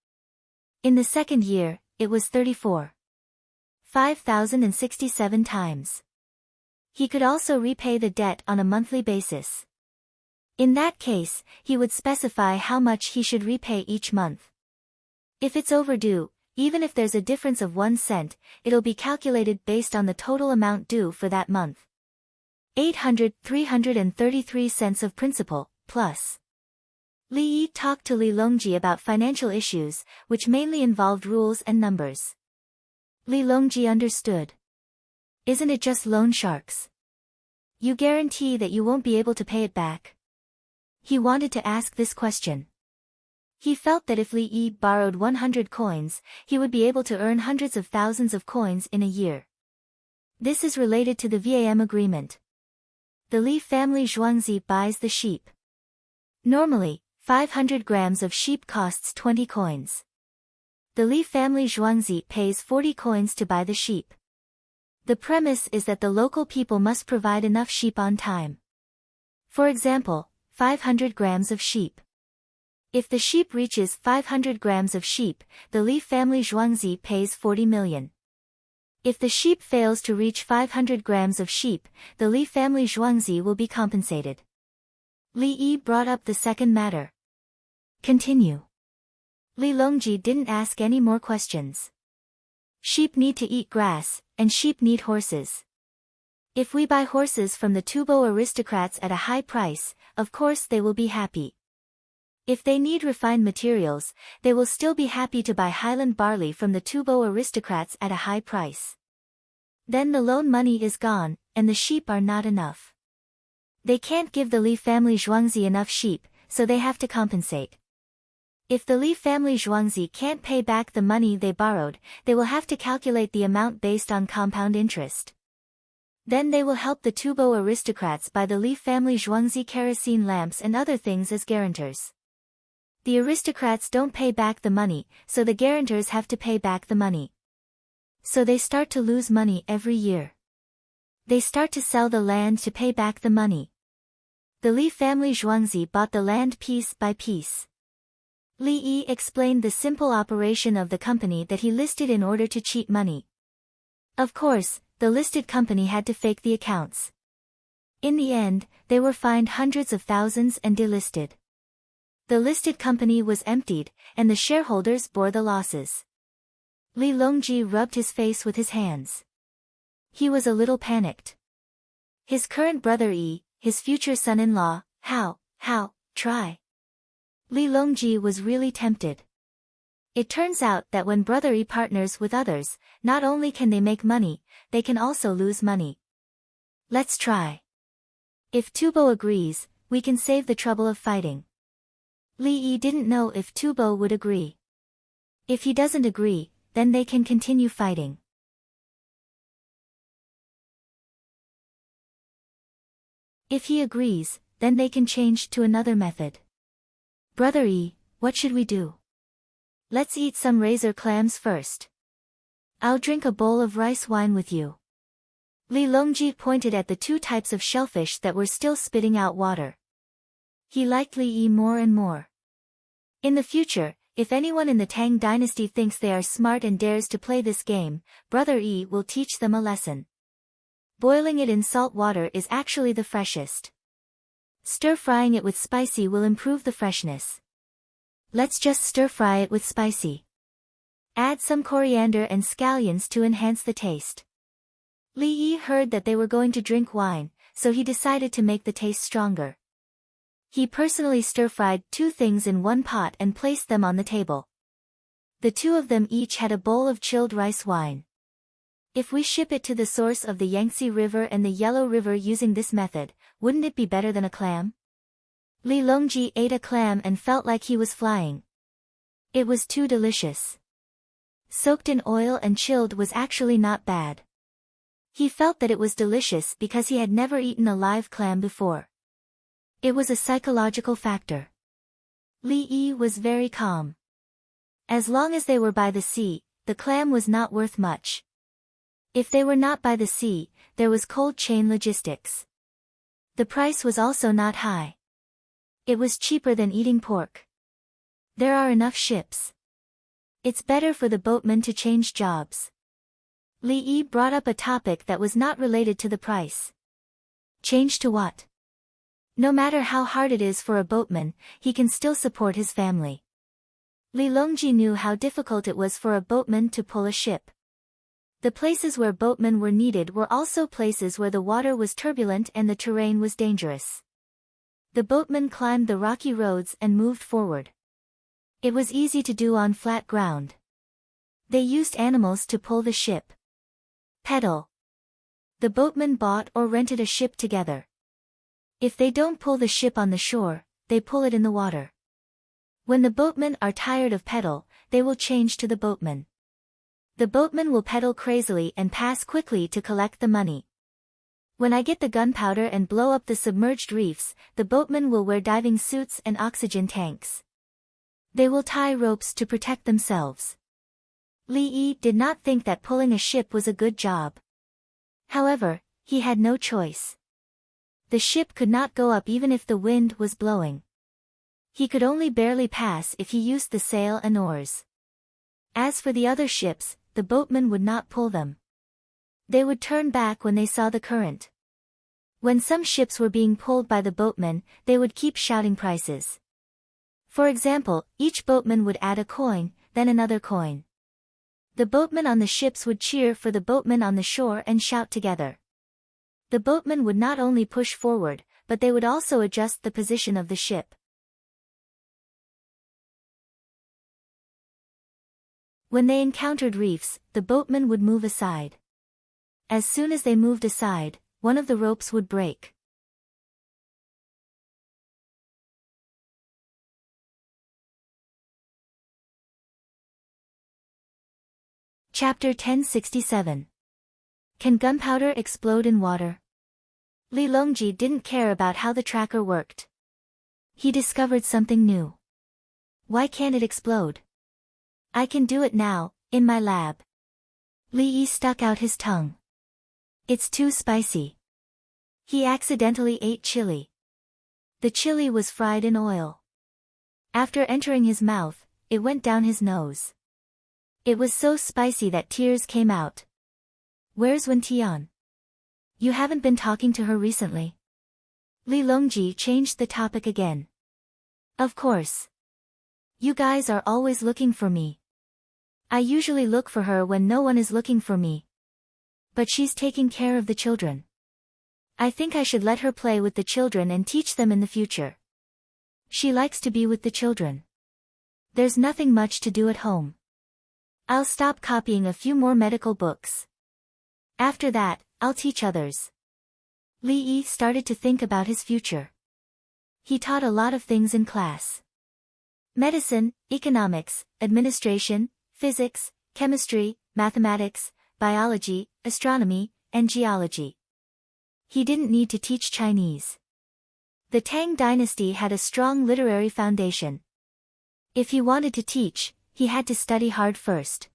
In the second year, it was 5,067 times. He could also repay the debt on a monthly basis. In that case, he would specify how much he should repay each month. If it's overdue, even if there's a difference of 1 cent, it'll be calculated based on the total amount due for that month. 333 cents of principal, plus. Li Yi talked to Li Longji about financial issues, which mainly involved rules and numbers. Li Longji understood. Isn't it just loan sharks? You guarantee that you won't be able to pay it back? He wanted to ask this question. He felt that if Li Yi borrowed 100 coins, he would be able to earn hundreds of thousands of coins in a year. This is related to the VAM agreement. The Li family Zhuangzi buys the sheep. Normally, 500 grams of sheep costs 20 coins. The Li family Zhuangzi pays 40 coins to buy the sheep. The premise is that the local people must provide enough sheep on time. For example, 500 grams of sheep. If the sheep reaches 500 grams of sheep, the Li family Zhuangzi pays 40 million. If the sheep fails to reach 500 grams of sheep, the Li family Zhuangzi will be compensated. Li Yi brought up the second matter. Continue. Li Longji didn't ask any more questions. Sheep need to eat grass, and sheep need horses. If we buy horses from the Tubo aristocrats at a high price, of course they will be happy. If they need refined materials, they will still be happy to buy highland barley from the Tubo aristocrats at a high price. Then the loan money is gone, and the sheep are not enough. They can't give the Li family Zhuangzi enough sheep, so they have to compensate. If the Li family Zhuangzi can't pay back the money they borrowed, they will have to calculate the amount based on compound interest. Then they will help the Tubo aristocrats buy the Li family Zhuangzi kerosene lamps and other things as guarantors. The aristocrats don't pay back the money, so the guarantors have to pay back the money. So they start to lose money every year. They start to sell the land to pay back the money. The Li family Zhuangzi bought the land piece by piece. Li Yi explained the simple operation of the company that he listed in order to cheat money. Of course, the listed company had to fake the accounts. In the end, they were fined hundreds of thousands and delisted. The listed company was emptied, and the shareholders bore the losses. Li Longji rubbed his face with his hands. He was a little panicked. His current brother Yi, his future son-in-law, how, try. Li Longji was really tempted. It turns out that when Brother E partners with others, not only can they make money, they can also lose money. Let's try. If Tubo agrees, we can save the trouble of fighting. Li Yi didn't know if Tubo would agree. If he doesn't agree, then they can continue fighting. If he agrees, then they can change to another method. Brother E, what should we do? Let's eat some razor clams first. I'll drink a bowl of rice wine with you. Li Longji pointed at the two types of shellfish that were still spitting out water. He liked Li Yi more and more. In the future, if anyone in the Tang dynasty thinks they are smart and dares to play this game, Brother E will teach them a lesson. Boiling it in salt water is actually the freshest. Stir-frying it with spicy will improve the freshness. Let's just stir-fry it with spicy. Add some coriander and scallions to enhance the taste. Li Yi heard that they were going to drink wine, so he decided to make the taste stronger. He personally stir-fried 2 things in one pot and placed them on the table. The 2 of them each had a bowl of chilled rice wine. If we ship it to the source of the Yangtze River and the Yellow River using this method, wouldn't it be better than a clam? Li Longji ate a clam and felt like he was flying. It was too delicious. Soaked in oil and chilled was actually not bad. He felt that it was delicious because he had never eaten a live clam before. It was a psychological factor. Li Yi was very calm. As long as they were by the sea, the clam was not worth much. If they were not by the sea, there was cold chain logistics. The price was also not high. It was cheaper than eating pork. There are enough ships. It's better for the boatmen to change jobs. Li Yi brought up a topic that was not related to the price. Change to what? No matter how hard it is for a boatman, he can still support his family. Li Longji knew how difficult it was for a boatman to pull a ship. The places where boatmen were needed were also places where the water was turbulent and the terrain was dangerous. The boatmen climbed the rocky roads and moved forward. It was easy to do on flat ground. They used animals to pull the ship. Pedal. The boatmen bought or rented a ship together. If they don't pull the ship on the shore, they pull it in the water. When the boatmen are tired of pedal, they will change to the boatmen. The boatmen will pedal crazily and pass quickly to collect the money. When I get the gunpowder and blow up the submerged reefs, the boatmen will wear diving suits and oxygen tanks. They will tie ropes to protect themselves. Li Yi did not think that pulling a ship was a good job. However, he had no choice. The ship could not go up even if the wind was blowing. He could only barely pass if he used the sail and oars. As for the other ships, the boatmen would not pull them. They would turn back when they saw the current. When some ships were being pulled by the boatmen, they would keep shouting prices. For example, each boatman would add a coin, then another coin. The boatmen on the ships would cheer for the boatmen on the shore and shout together. The boatmen would not only push forward, but they would also adjust the position of the ship. When they encountered reefs, the boatmen would move aside. As soon as they moved aside, one of the ropes would break. Chapter 1067. Can gunpowder explode in water? Li Longji didn't care about how the tracker worked. He discovered something new. Why can't it explode? I can do it now, in my lab. Li Yi stuck out his tongue. It's too spicy. He accidentally ate chili. The chili was fried in oil. After entering his mouth, it went down his nose. It was so spicy that tears came out. Where's Wen Tian? You haven't been talking to her recently? Li Longji changed the topic again. Of course. You guys are always looking for me. I usually look for her when no one is looking for me. But she's taking care of the children. I think I should let her play with the children and teach them in the future. She likes to be with the children. There's nothing much to do at home. I'll stop copying a few more medical books. After that, I'll teach others. Li Yi started to think about his future. He taught a lot of things in class. Medicine, economics, administration, physics, chemistry, mathematics, biology, astronomy, and geology. He didn't need to teach Chinese. The Tang dynasty had a strong literary foundation. If he wanted to teach, he had to study hard first.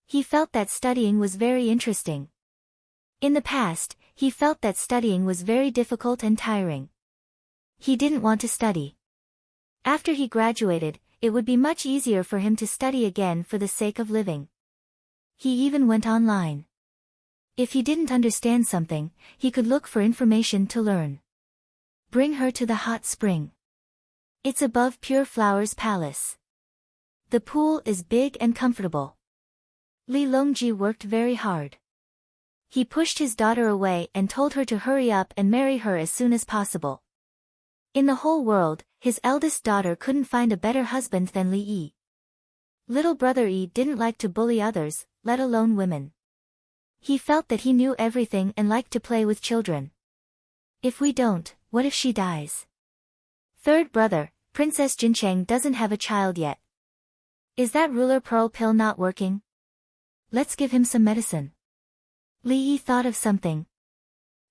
He felt that studying was very interesting. In the past, he felt that studying was very difficult and tiring. He didn't want to study. After he graduated, it would be much easier for him to study again for the sake of living. He even went online. If he didn't understand something, he could look for information to learn. Bring her to the hot spring. It's above Pure Flower's palace. The pool is big and comfortable. Li Longji worked very hard. He pushed his daughter away and told her to hurry up and marry her as soon as possible. In the whole world, his eldest daughter couldn't find a better husband than Li Yi. Little brother Yi didn't like to bully others, let alone women. He felt that he knew everything and liked to play with children. If we don't, what if she dies? Third brother, Princess Jincheng doesn't have a child yet. Is that ruler pearl pill not working? Let's give him some medicine. Li Yi thought of something.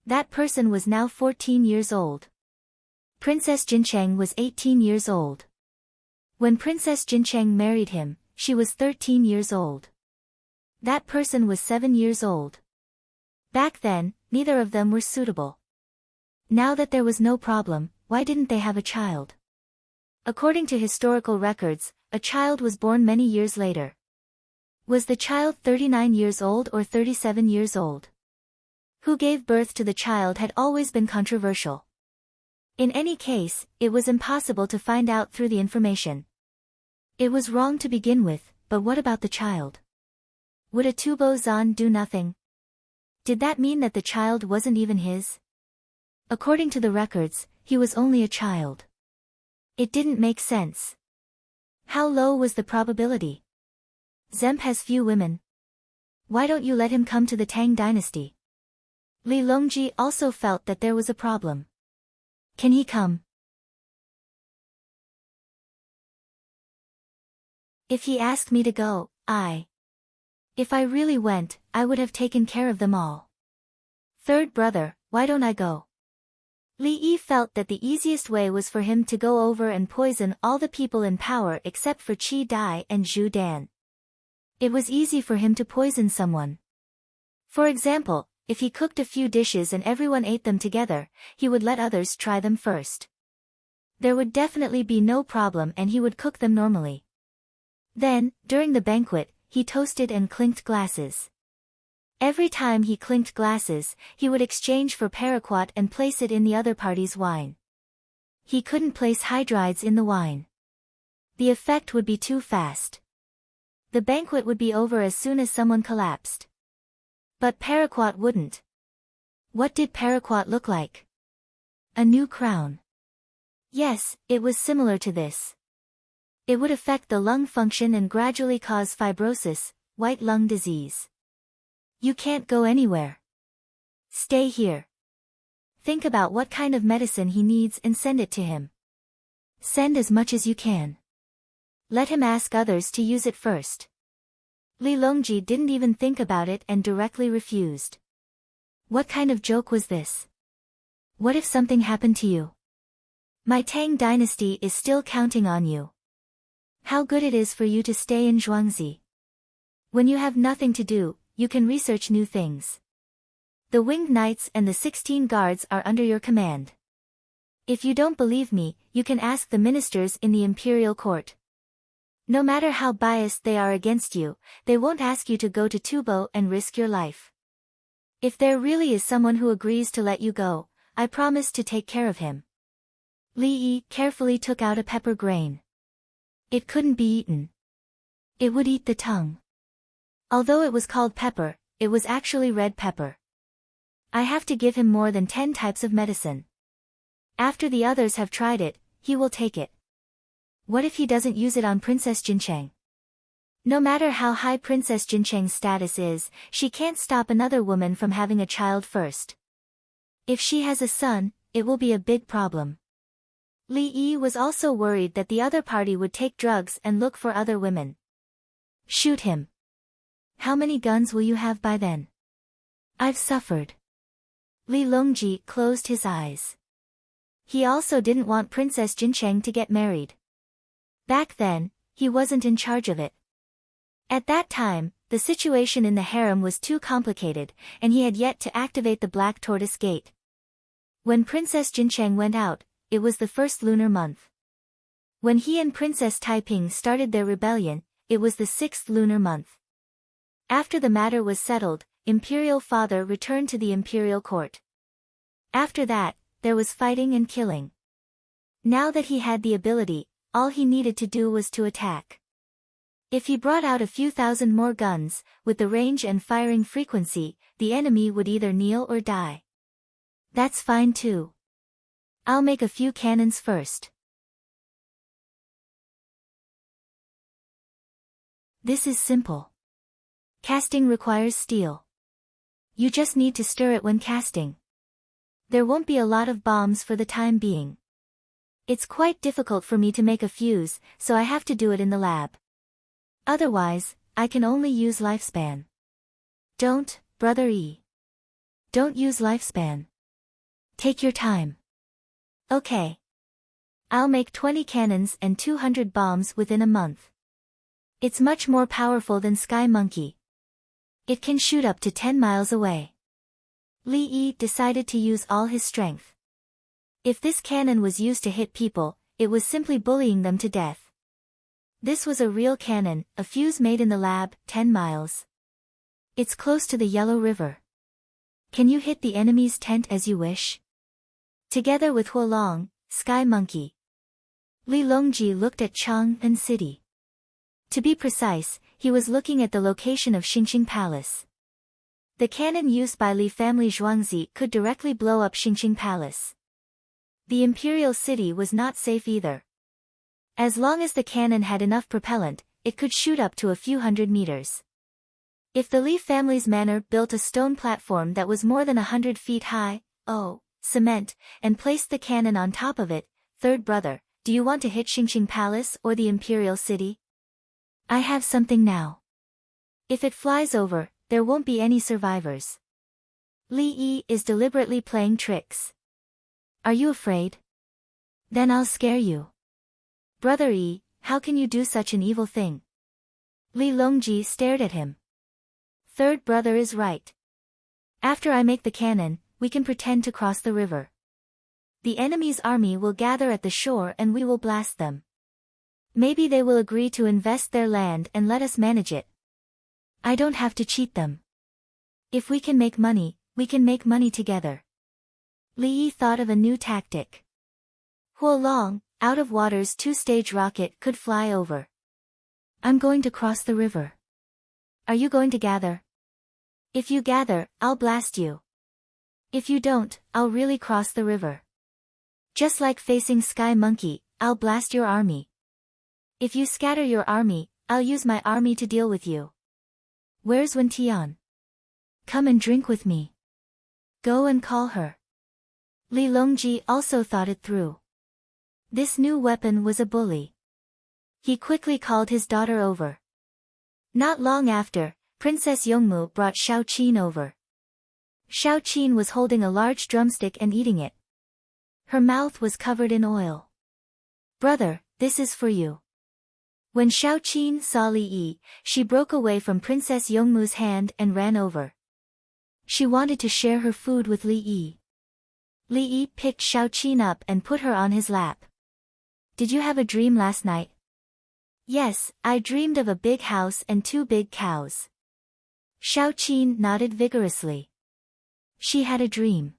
That person was now 14 years old. Princess Jincheng was 18 years old. When Princess Jincheng married him, she was 13 years old. That person was 7 years old. Back then, neither of them were suitable. Now that there was no problem, why didn't they have a child? According to historical records, a child was born many years later. Was the child 39 years old or 37 years old? Who gave birth to the child had always been controversial. In any case, it was impossible to find out through the information. It was wrong to begin with, but what about the child? Would a tubo zan do nothing? Did that mean that the child wasn't even his? According to the records, he was only a child. It didn't make sense. How low was the probability? Zemp has few women. Why don't you let him come to the Tang dynasty? Li Longji also felt that there was a problem. Can he come? If he asked me to go, If I really went, I would have taken care of them all. Third brother, why don't I go? Li Yi felt that the easiest way was for him to go over and poison all the people in power except for Qi Dai and Zhu Dan. It was easy for him to poison someone. For example, if he cooked a few dishes and everyone ate them together, he would let others try them first. There would definitely be no problem and he would cook them normally. Then, during the banquet, he toasted and clinked glasses. Every time he clinked glasses, he would exchange for paraquat and place it in the other party's wine. He couldn't place hydrides in the wine. The effect would be too fast. The banquet would be over as soon as someone collapsed. But paraquat wouldn't. What did paraquat look like? A new crown. Yes, it was similar to this. It would affect the lung function and gradually cause fibrosis, white lung disease. You can't go anywhere. Stay here. Think about what kind of medicine he needs and send it to him. Send as much as you can. Let him ask others to use it first. Li Longji didn't even think about it and directly refused. What kind of joke was this? What if something happened to you? My Tang dynasty is still counting on you. How good it is for you to stay in Zhuangzi. When you have nothing to do, you can research new things. The winged knights and the 16 guards are under your command. If you don't believe me, you can ask the ministers in the imperial court. No matter how biased they are against you, they won't ask you to go to Tubo and risk your life. If there really is someone who agrees to let you go, I promise to take care of him. Li Yi carefully took out a pepper grain. It couldn't be eaten. It would eat the tongue. Although it was called pepper, it was actually red pepper. I have to give him more than 10 types of medicine. After the others have tried it, he will take it. What if he doesn't use it on Princess Jincheng? No matter how high Princess Jincheng's status is, she can't stop another woman from having a child first. If she has a son, it will be a big problem. Li Yi was also worried that the other party would take drugs and look for other women. Shoot him. How many guns will you have by then? I've suffered. Li Longji closed his eyes. He also didn't want Princess Jincheng to get married. Back then, he wasn't in charge of it. At that time, the situation in the harem was too complicated, and he had yet to activate the Black Tortoise Gate. When Princess Jincheng went out, it was the first lunar month. When he and Princess Taiping started their rebellion, it was the 6th lunar month. After the matter was settled, Imperial Father returned to the Imperial Court. After that, there was fighting and killing. Now that he had the ability, all he needed to do was to attack. If he brought out a few thousand more guns, with the range and firing frequency, the enemy would either kneel or die. That's fine too. I'll make a few cannons first. This is simple. Casting requires steel. You just need to stir it when casting. There won't be a lot of bombs for the time being. It's quite difficult for me to make a fuse, so I have to do it in the lab. Otherwise, I can only use lifespan. Don't, Brother E. Don't use lifespan. Take your time. Okay. I'll make 20 cannons and 200 bombs within a month. It's much more powerful than Sky Monkey. It can shoot up to 10 miles away. Li Yi decided to use all his strength. If this cannon was used to hit people, it was simply bullying them to death. This was a real cannon, a fuse made in the lab, 10 miles. It's close to the Yellow River. Can you hit the enemy's tent as you wish? Together with Huolong, Sky Monkey. Li Longji looked at Chang'an City. To be precise, he was looking at the location of Xingqing Palace. The cannon used by Li family Zhuangzi could directly blow up Xingqing Palace. The imperial city was not safe either. As long as the cannon had enough propellant, it could shoot up to a few hundred meters. If the Li family's manor built a stone platform that was more than 100 feet high, cement, and placed the cannon on top of it, third brother, do you want to hit Xingqing Palace or the imperial city? I have something now. If it flies over, there won't be any survivors. Li Yi is deliberately playing tricks. Are you afraid? Then I'll scare you. Brother E, how can you do such an evil thing? Li Longji stared at him. Third brother is right. After I make the cannon, we can pretend to cross the river. The enemy's army will gather at the shore and we will blast them. Maybe they will agree to invest their land and let us manage it. I don't have to cheat them. If we can make money, we can make money together. Li Yi thought of a new tactic. Huolong, out of water's 2-stage rocket could fly over. I'm going to cross the river. Are you going to gather? If you gather, I'll blast you. If you don't, I'll really cross the river. Just like facing Sky Monkey, I'll blast your army. If you scatter your army, I'll use my army to deal with you. Where's Wen Tian? Come and drink with me. Go and call her. Li Longji also thought it through. This new weapon was a bully. He quickly called his daughter over. Not long after, Princess Yongmu brought Shao Qin over. Shao Qin was holding a large drumstick and eating it. Her mouth was covered in oil. Brother, this is for you. When Shao Qin saw Li Yi, she broke away from Princess Yongmu's hand and ran over. She wanted to share her food with Li Yi. Li Yi picked Shao Qin up and put her on his lap. Did you have a dream last night? Yes, I dreamed of a big house and 2 big cows. Shao Qin nodded vigorously. She had a dream.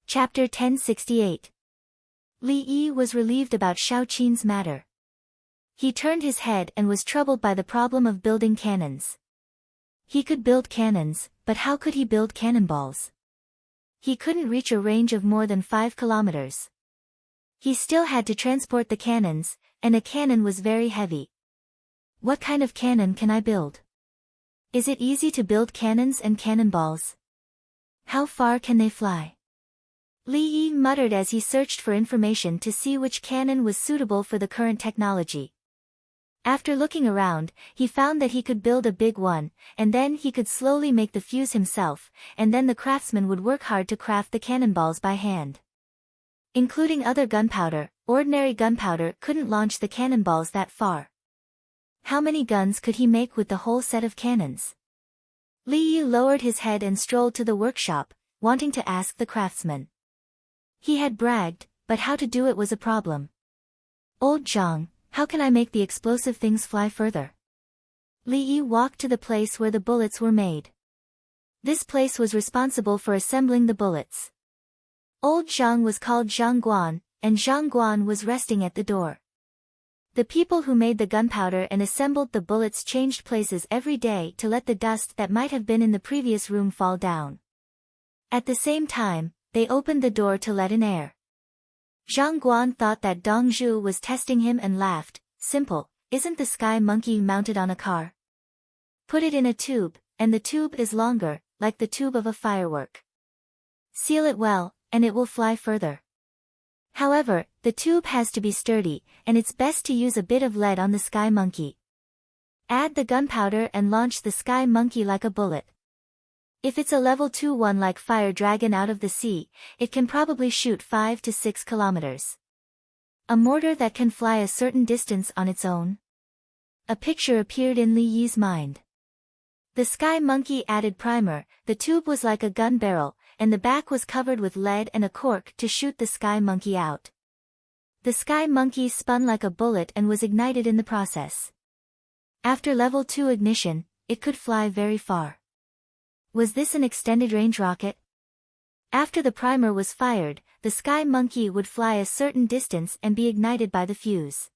Chapter 1068. Li Yi was relieved about Shao Qin's matter. He turned his head and was troubled by the problem of building cannons. He could build cannons, but how could he build cannonballs? He couldn't reach a range of more than 5 kilometers. He still had to transport the cannons, and a cannon was very heavy. What kind of cannon can I build? Is it easy to build cannons and cannonballs? How far can they fly? Li Yi muttered as he searched for information to see which cannon was suitable for the current technology. After looking around, he found that he could build a big one, and then he could slowly make the fuse himself, and then the craftsman would work hard to craft the cannonballs by hand. Including other gunpowder, ordinary gunpowder couldn't launch the cannonballs that far. How many guns could he make with the whole set of cannons? Li Yi lowered his head and strolled to the workshop, wanting to ask the craftsman. He had bragged, but how to do it was a problem. Old Zhang, how can I make the explosive things fly further? Li Yi walked to the place where the bullets were made. This place was responsible for assembling the bullets. Old Zhang was called Zhang Guan, and Zhang Guan was resting at the door. The people who made the gunpowder and assembled the bullets changed places every day to let the dust that might have been in the previous room fall down. At the same time, they opened the door to let in air. Zhang Guan thought that Dong Zhu was testing him and laughed. Simple, isn't the sky monkey mounted on a car? Put it in a tube, and the tube is longer, like the tube of a firework. Seal it well, and it will fly further. However, the tube has to be sturdy, and it's best to use a bit of lead on the sky monkey. Add the gunpowder and launch the sky monkey like a bullet. If it's a level 2 one like Fire Dragon out of the sea, it can probably shoot 5 to 6 kilometers. A mortar that can fly a certain distance on its own? A picture appeared in Li Yi's mind. The sky monkey added primer, the tube was like a gun barrel, and the back was covered with lead and a cork to shoot the sky monkey out. The sky monkey spun like a bullet and was ignited in the process. After level 2 ignition, it could fly very far. Was this an extended-range rocket? After the primer was fired, the sky monkey would fly a certain distance and be ignited by the fuse.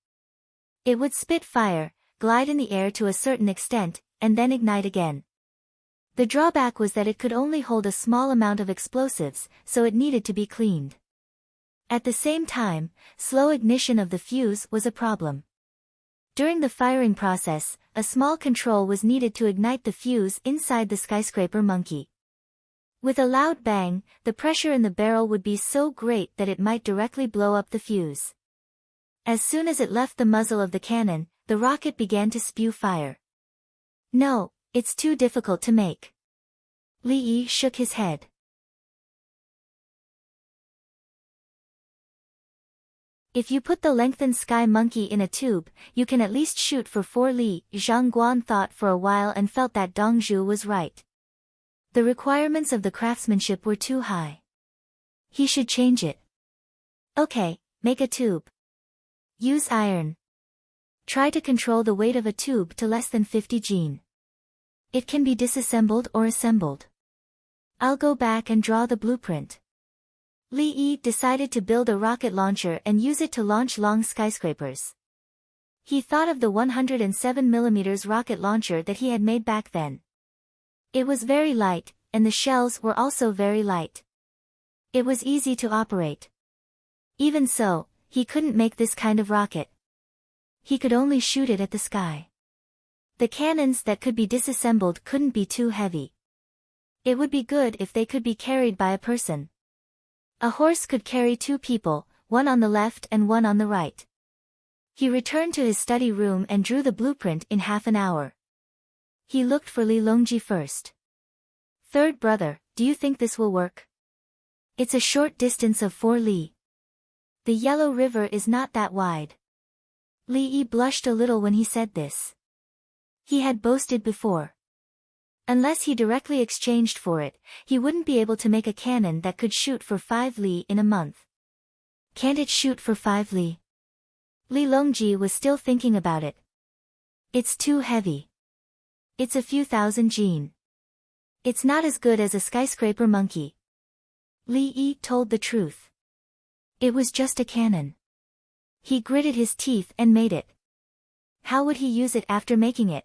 It would spit fire, glide in the air to a certain extent, and then ignite again. The drawback was that it could only hold a small amount of explosives, so it needed to be cleaned. At the same time, slow ignition of the fuse was a problem. During the firing process, a small control was needed to ignite the fuse inside the skyscraper monkey. With a loud bang, the pressure in the barrel would be so great that it might directly blow up the fuse. As soon as it left the muzzle of the cannon, the rocket began to spew fire. No, it's too difficult to make. Li Yi shook his head. If you put the lengthened sky monkey in a tube, you can at least shoot for 4 li. Zhang Guan thought for a while and felt that Dong Zhu was right. The requirements of the craftsmanship were too high. He should change it. Okay, make a tube. Use iron. Try to control the weight of a tube to less than 50 jin. It can be disassembled or assembled. I'll go back and draw the blueprint. Li Yi decided to build a rocket launcher and use it to launch long skyscrapers. He thought of the 107mm rocket launcher that he had made back then. It was very light, and the shells were also very light. It was easy to operate. Even so, he couldn't make this kind of rocket. He could only shoot it at the sky. The cannons that could be disassembled couldn't be too heavy. It would be good if they could be carried by a person. A horse could carry 2 people, one on the left and one on the right. He returned to his study room and drew the blueprint in half an hour. He looked for Li Longji first. Third brother, do you think this will work? It's a short distance of 4 li. The Yellow River is not that wide. Li Yi blushed a little when he said this. He had boasted before. Unless he directly exchanged for it, he wouldn't be able to make a cannon that could shoot for 5 li in a month. Can't it shoot for 5 li? Li Longji was still thinking about it. It's too heavy. It's a few thousand jin. It's not as good as a skyscraper monkey. Li Yi told the truth. It was just a cannon. He gritted his teeth and made it. How would he use it after making it?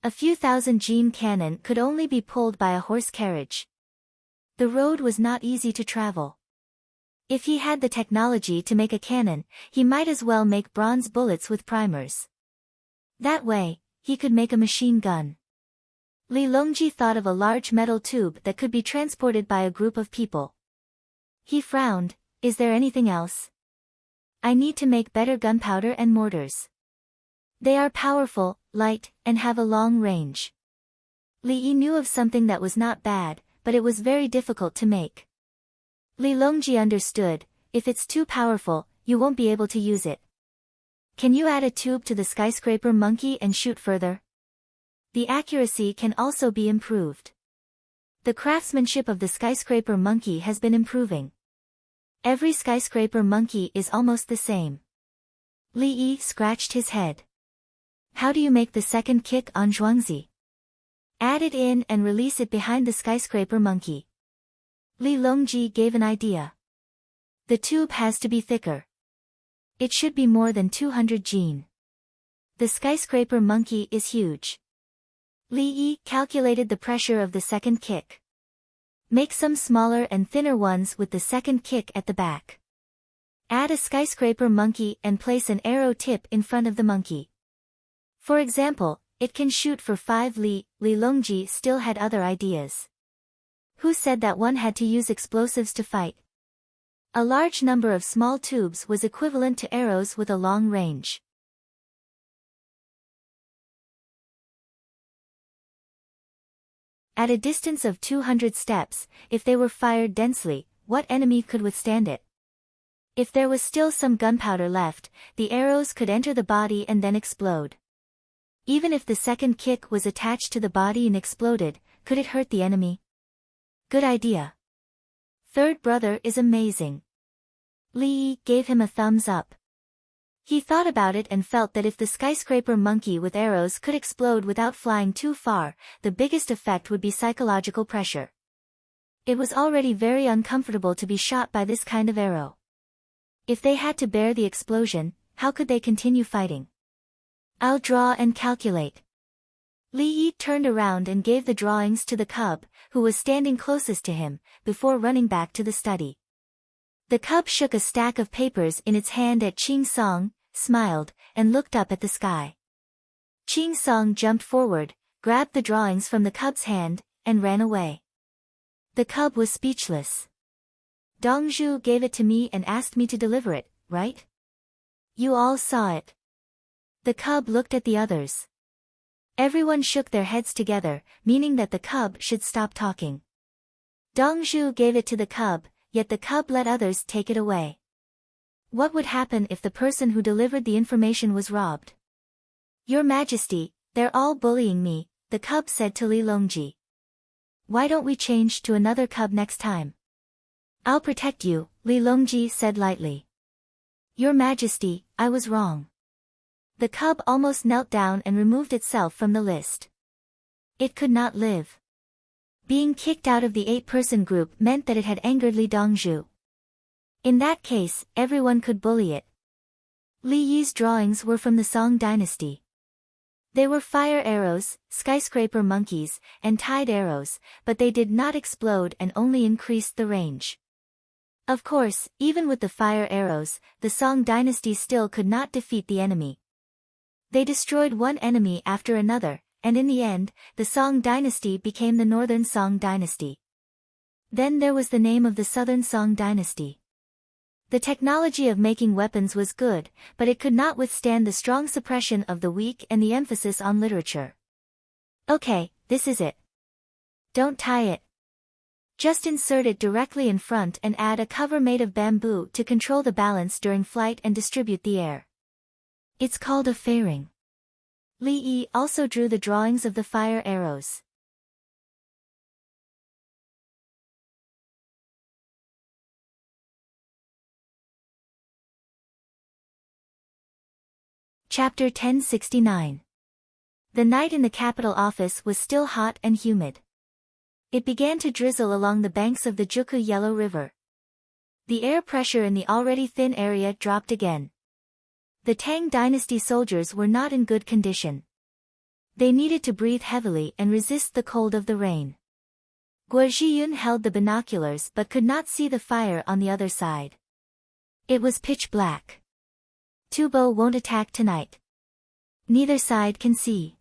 A few thousand gene cannon could only be pulled by a horse carriage. The road was not easy to travel. If he had the technology to make a cannon, he might as well make bronze bullets with primers. That way, he could make a machine gun. Li Longji thought of a large metal tube that could be transported by a group of people. He frowned. Is there anything else? I need to make better gunpowder and mortars. They are powerful, light, and have a long range. Li Yi knew of something that was not bad, but it was very difficult to make. Li Longji understood, if it's too powerful, you won't be able to use it. Can you add a tube to the skyscraper monkey and shoot further? The accuracy can also be improved. The craftsmanship of the skyscraper monkey has been improving. Every skyscraper monkey is almost the same. Li Yi scratched his head. How do you make the second kick on Zhuangzi? Add it in and release it behind the skyscraper monkey. Li Longji gave an idea. The tube has to be thicker. It should be more than 200 gene. The skyscraper monkey is huge. Li Yi calculated the pressure of the second kick. Make some smaller and thinner ones with the second kick at the back. Add a skyscraper monkey and place an arrow tip in front of the monkey. For example, it can shoot for 5 li. Li Longji still had other ideas. Who said that one had to use explosives to fight? A large number of small tubes was equivalent to arrows with a long range. At a distance of 200 steps, if they were fired densely, what enemy could withstand it? If there was still some gunpowder left, the arrows could enter the body and then explode. Even if the second kick was attached to the body and exploded, could it hurt the enemy? Good idea. Third brother is amazing. Li Yi gave him a thumbs up. He thought about it and felt that if the skyscraper monkey with arrows could explode without flying too far, the biggest effect would be psychological pressure. It was already very uncomfortable to be shot by this kind of arrow. If they had to bear the explosion, how could they continue fighting? I'll draw and calculate. Li Yi turned around and gave the drawings to the cub, who was standing closest to him, before running back to the study. The cub shook a stack of papers in its hand at Qing Song, smiled, and looked up at the sky. Qing Song jumped forward, grabbed the drawings from the cub's hand, and ran away. The cub was speechless. Dongzhu gave it to me and asked me to deliver it, right? You all saw it. The cub looked at the others. Everyone shook their heads together, meaning that the cub should stop talking. Dongzhu gave it to the cub, yet the cub let others take it away. What would happen if the person who delivered the information was robbed? Your Majesty, they're all bullying me, the cub said to Li Longji. Why don't we change to another cub next time? I'll protect you, Li Longji said lightly. Your Majesty, I was wrong. The cub almost knelt down and removed itself from the list. It could not live. Being kicked out of the 8-person group meant that it had angered Li Dongzhu. In that case, everyone could bully it. Li Yi's drawings were from the Song dynasty. They were fire arrows, skyscraper monkeys, and tide arrows, but they did not explode and only increased the range. Of course, even with the fire arrows, the Song dynasty still could not defeat the enemy. They destroyed one enemy after another, and in the end, the Song dynasty became the Northern Song dynasty. Then there was the name of the Southern Song dynasty. The technology of making weapons was good, but it could not withstand the strong suppression of the weak and the emphasis on literature. Okay, this is it. Don't tie it. Just insert it directly in front and add a cover made of bamboo to control the balance during flight and distribute the air. It's called a fairing. Li Yi also drew the drawings of the fire arrows. Chapter 1069. The night in the capital office was still hot and humid. It began to drizzle along the banks of the Juku Yellow River. The air pressure in the already thin area dropped again. The Tang dynasty soldiers were not in good condition. They needed to breathe heavily and resist the cold of the rain. Guo Zhiyun held the binoculars but could not see the fire on the other side. It was pitch black. Tubo won't attack tonight. Neither side can see.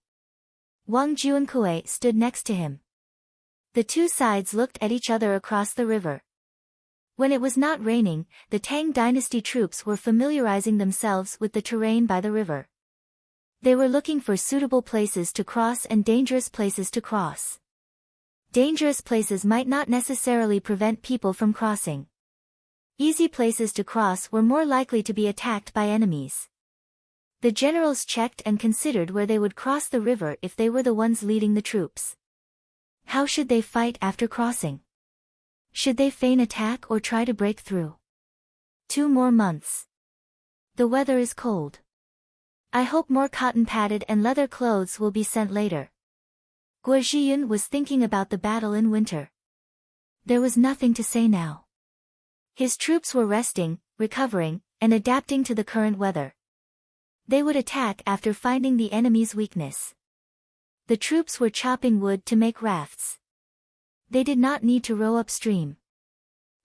Wang Juankui stood next to him. The two sides looked at each other across the river. When it was not raining, the Tang dynasty troops were familiarizing themselves with the terrain by the river. They were looking for suitable places to cross and dangerous places to cross. Dangerous places might not necessarily prevent people from crossing. Easy places to cross were more likely to be attacked by enemies. The generals checked and considered where they would cross the river if they were the ones leading the troops. How should they fight after crossing? Should they feign attack or try to break through? 2 more months. The weather is cold. I hope more cotton-padded and leather clothes will be sent later. Guo Zhiyun was thinking about the battle in winter. There was nothing to say now. His troops were resting, recovering, and adapting to the current weather. They would attack after finding the enemy's weakness. The troops were chopping wood to make rafts. They did not need to row upstream.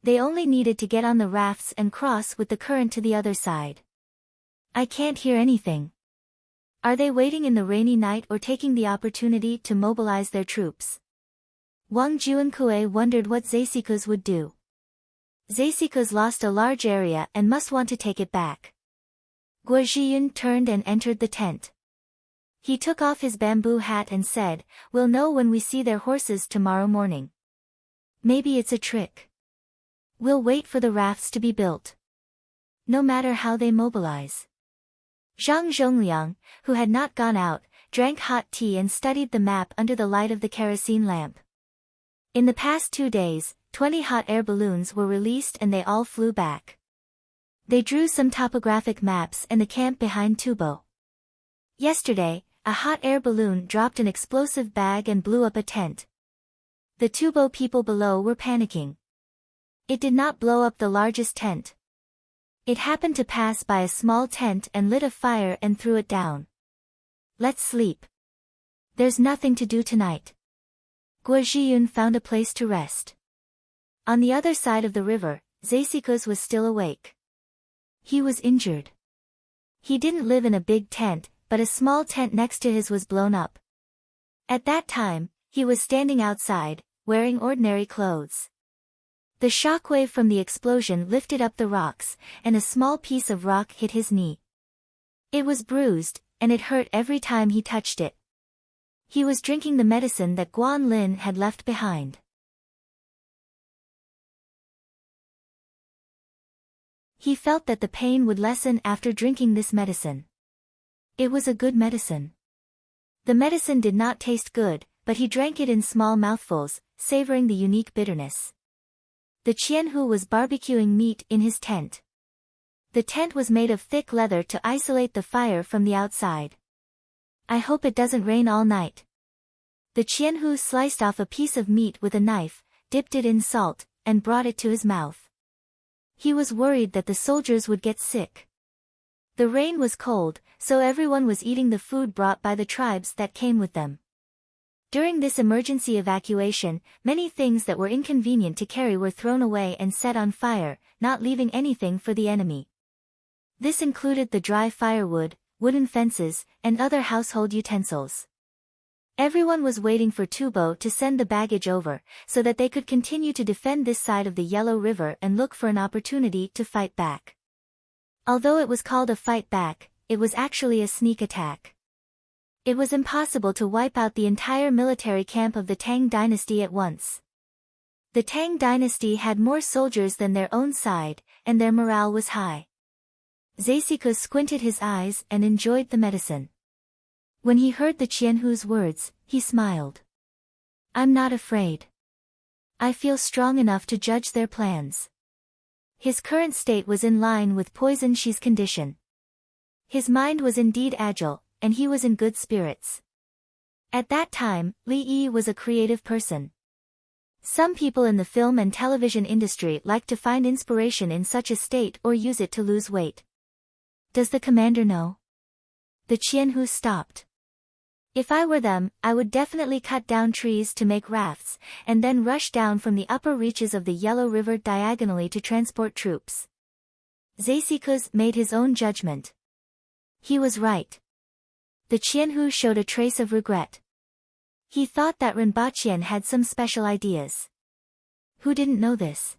They only needed to get on the rafts and cross with the current to the other side. I can't hear anything. Are they waiting in the rainy night or taking the opportunity to mobilize their troops? Wang Juankui wondered what Zeisiku's would do. Zeisiku's lost a large area and must want to take it back. Guo Zhiyun turned and entered the tent. He took off his bamboo hat and said, "We'll know when we see their horses tomorrow morning. Maybe it's a trick. We'll wait for the rafts to be built. No matter how they mobilize." Zhang Zhongliang, who had not gone out, drank hot tea and studied the map under the light of the kerosene lamp. In the past 2 days, 20 hot air balloons were released and they all flew back. They drew some topographic maps and the camp behind Tubo. Yesterday, a hot air balloon dropped an explosive bag and blew up a tent. The Tubo people below were panicking. It did not blow up the largest tent. It happened to pass by a small tent and lit a fire and threw it down. Let's sleep. There's nothing to do tonight. Guo Zhiyun found a place to rest. On the other side of the river, Zeisiku's was still awake. He was injured. He didn't live in a big tent, but a small tent next to his was blown up. At that time, he was standing outside, wearing ordinary clothes. The shockwave from the explosion lifted up the rocks, and a small piece of rock hit his knee. It was bruised, and it hurt every time he touched it. He was drinking the medicine that Guan Lin had left behind. He felt that the pain would lessen after drinking this medicine. It was a good medicine. The medicine did not taste good, but he drank it in small mouthfuls, savoring the unique bitterness. The Qianhu was barbecuing meat in his tent. The tent was made of thick leather to isolate the fire from the outside. I hope it doesn't rain all night. The Qianhu sliced off a piece of meat with a knife, dipped it in salt, and brought it to his mouth. He was worried that the soldiers would get sick. The rain was cold, so everyone was eating the food brought by the tribes that came with them. During this emergency evacuation, many things that were inconvenient to carry were thrown away and set on fire, not leaving anything for the enemy. This included the dry firewood, wooden fences, and other household utensils. Everyone was waiting for Tubo to send the baggage over, so that they could continue to defend this side of the Yellow River and look for an opportunity to fight back. Although it was called a fight back, it was actually a sneak attack. It was impossible to wipe out the entire military camp of the Tang dynasty at once. The Tang dynasty had more soldiers than their own side, and their morale was high. Zeisiku squinted his eyes and enjoyed the medicine. When he heard the Qianhu's words, he smiled. "I'm not afraid. I feel strong enough to judge their plans." His current state was in line with Poison Shi's condition. His mind was indeed agile, and he was in good spirits. At that time, Li Yi was a creative person. Some people in the film and television industry like to find inspiration in such a state or use it to lose weight. Does the commander know? The Qianhu stopped. If I were them, I would definitely cut down trees to make rafts, and then rush down from the upper reaches of the Yellow River diagonally to transport troops. Zeisikus made his own judgment. He was right. The Qianhu showed a trace of regret. He thought that Rinpochian had some special ideas. Who didn't know this?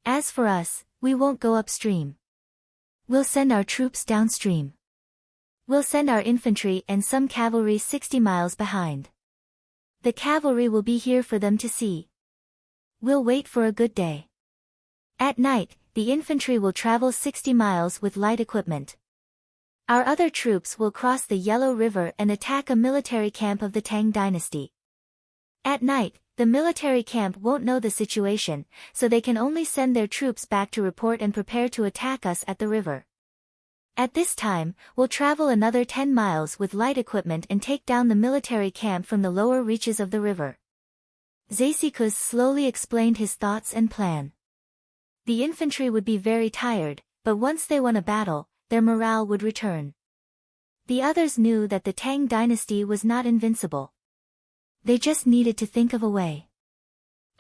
As for us, we won't go upstream. We'll send our troops downstream. We'll send our infantry and some cavalry 60 miles behind. The cavalry will be here for them to see. We'll wait for a good day. At night, the infantry will travel 60 miles with light equipment. Our other troops will cross the Yellow River and attack a military camp of the Tang dynasty. At night, the military camp won't know the situation, so they can only send their troops back to report and prepare to attack us at the river. At this time, we'll travel another 10 miles with light equipment and take down the military camp from the lower reaches of the river. Zeisikus slowly explained his thoughts and plan. The infantry would be very tired, but once they won a battle, their morale would return. The others knew that the Tang dynasty was not invincible. They just needed to think of a way.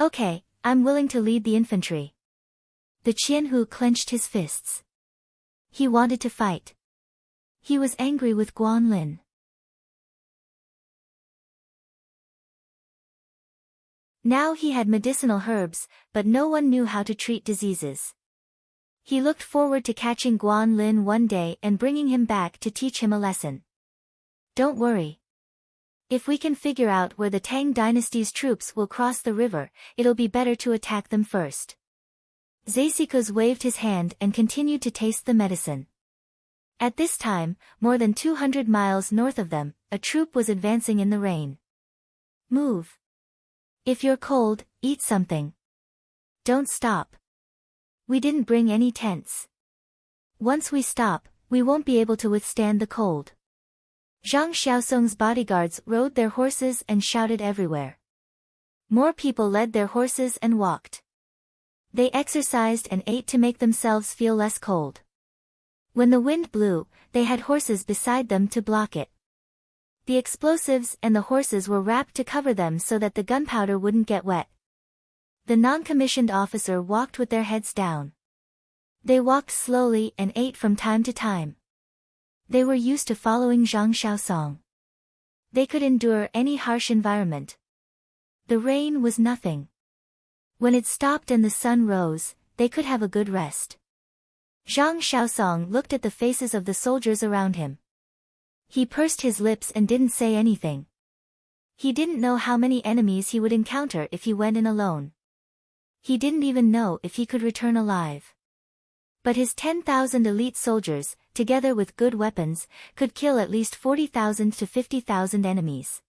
Okay, I'm willing to lead the infantry. The Qianhu clenched his fists. He wanted to fight. He was angry with Guanlin. Now he had medicinal herbs, but no one knew how to treat diseases. He looked forward to catching Guanlin one day and bringing him back to teach him a lesson. Don't worry. If we can figure out where the Tang dynasty's troops will cross the river, it'll be better to attack them first. Zeisikus waved his hand and continued to taste the medicine. At this time, more than 200 miles north of them, a troop was advancing in the rain. Move. If you're cold, eat something. Don't stop. We didn't bring any tents. Once we stop, we won't be able to withstand the cold. Zhang Xiaosong's bodyguards rode their horses and shouted everywhere. More people led their horses and walked. They exercised and ate to make themselves feel less cold. When the wind blew, they had horses beside them to block it. The explosives and the horses were wrapped to cover them so that the gunpowder wouldn't get wet. The non-commissioned officer walked with their heads down. They walked slowly and ate from time to time. They were used to following Zhang Xiaosong. They could endure any harsh environment. The rain was nothing. When it stopped and the sun rose, they could have a good rest. Zhang Xiaosong looked at the faces of the soldiers around him. He pursed his lips and didn't say anything. He didn't know how many enemies he would encounter if he went in alone. He didn't even know if he could return alive. But his 10,000 elite soldiers, together with good weapons, could kill at least 40,000 to 50,000 enemies.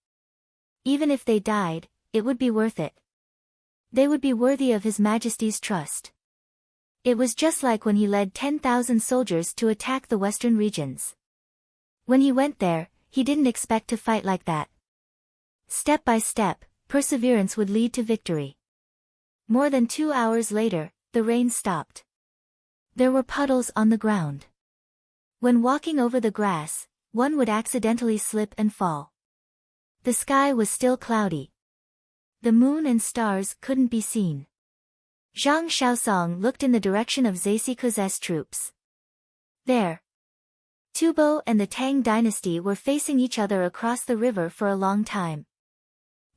Even if they died, it would be worth it. They would be worthy of His Majesty's trust. It was just like when he led 10,000 soldiers to attack the western regions. When he went there, he didn't expect to fight like that. Step by step, perseverance would lead to victory. More than 2 hours later, the rain stopped. There were puddles on the ground. When walking over the grass, one would accidentally slip and fall. The sky was still cloudy. The moon and stars couldn't be seen. Zhang Xiaosong looked in the direction of Zeisikus's troops. There. Tubo and the Tang dynasty were facing each other across the river for a long time.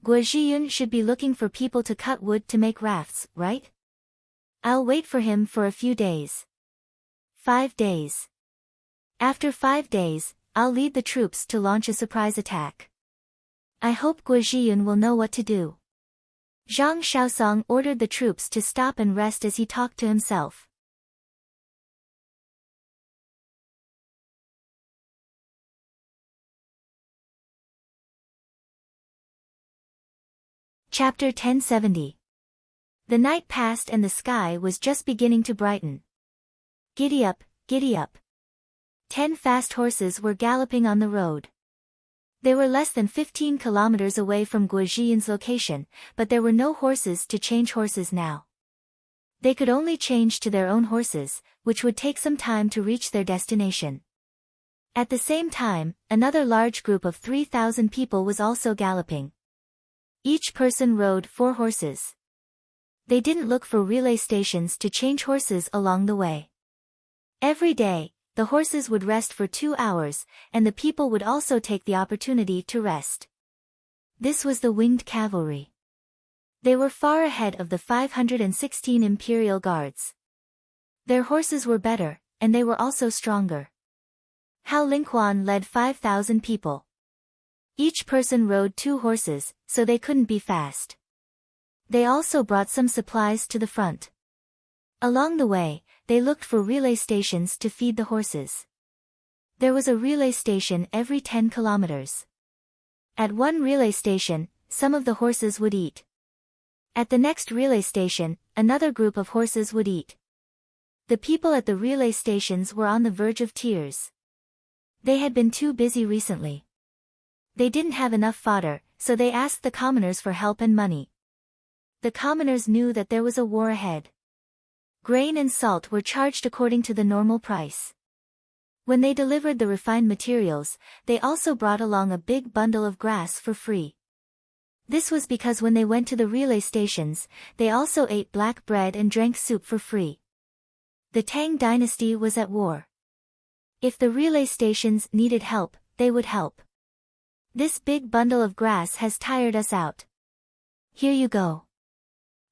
Guozhiyun should be looking for people to cut wood to make rafts, right? I'll wait for him for a few days. 5 days. After 5 days, I'll lead the troops to launch a surprise attack. I hope Guozhiyun will know what to do. Zhang Xiaosong ordered the troops to stop and rest as he talked to himself. Chapter 1070. The night passed and the sky was just beginning to brighten. Giddy up, giddy up. 10 fast horses were galloping on the road. They were less than 15 kilometers away from Guozhiyun's location, but there were no horses to change horses now. They could only change to their own horses, which would take some time to reach their destination. At the same time, another large group of 3,000 people was also galloping. Each person rode 4 horses. They didn't look for relay stations to change horses along the way. Every day, the horses would rest for 2 hours, and the people would also take the opportunity to rest. This was the winged cavalry. They were far ahead of the 516 imperial guards. Their horses were better, and they were also stronger. Hao Lingquan led 5,000 people. Each person rode 2 horses, so they couldn't be fast. They also brought some supplies to the front. Along the way, they looked for relay stations to feed the horses. There was a relay station every 10 kilometers. At one relay station, some of the horses would eat. At the next relay station, another group of horses would eat. The people at the relay stations were on the verge of tears. They had been too busy recently. They didn't have enough fodder, so they asked the commoners for help and money. The commoners knew that there was a war ahead. Grain and salt were charged according to the normal price. When they delivered the refined materials, they also brought along a big bundle of grass for free. This was because when they went to the relay stations, they also ate black bread and drank soup for free. The Tang dynasty was at war. If the relay stations needed help, they would help. This big bundle of grass has tired us out. Here you go.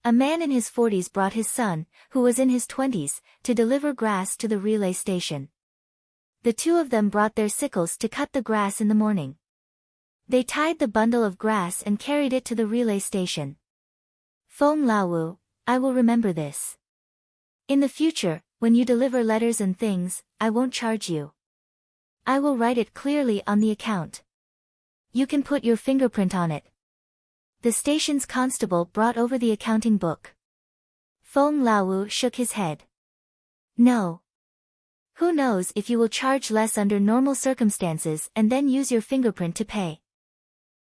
A man in his 40s brought his son, who was in his 20s, to deliver grass to the relay station. The two of them brought their sickles to cut the grass in the morning. They tied the bundle of grass and carried it to the relay station. Feng Laowu, I will remember this. In the future, when you deliver letters and things, I won't charge you. I will write it clearly on the account. You can put your fingerprint on it. The station's constable brought over the accounting book. Feng Laowu shook his head. No. Who knows if you will charge less under normal circumstances and then use your fingerprint to pay.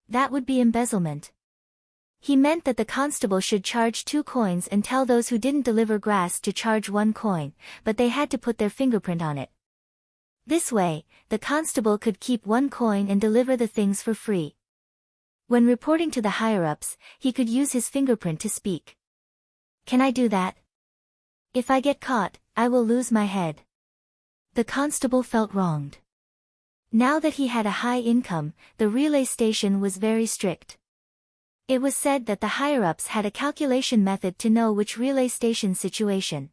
That would be embezzlement. He meant that the constable should charge 2 coins and tell those who didn't deliver grass to charge 1 coin, but they had to put their fingerprint on it. This way, the constable could keep 1 coin and deliver the things for free. When reporting to the higher-ups, he could use his fingerprint to speak. Can I do that? If I get caught, I will lose my head. The constable felt wronged. Now that he had a high income, the relay station was very strict. It was said that the higher-ups had a calculation method to know which relay station situation.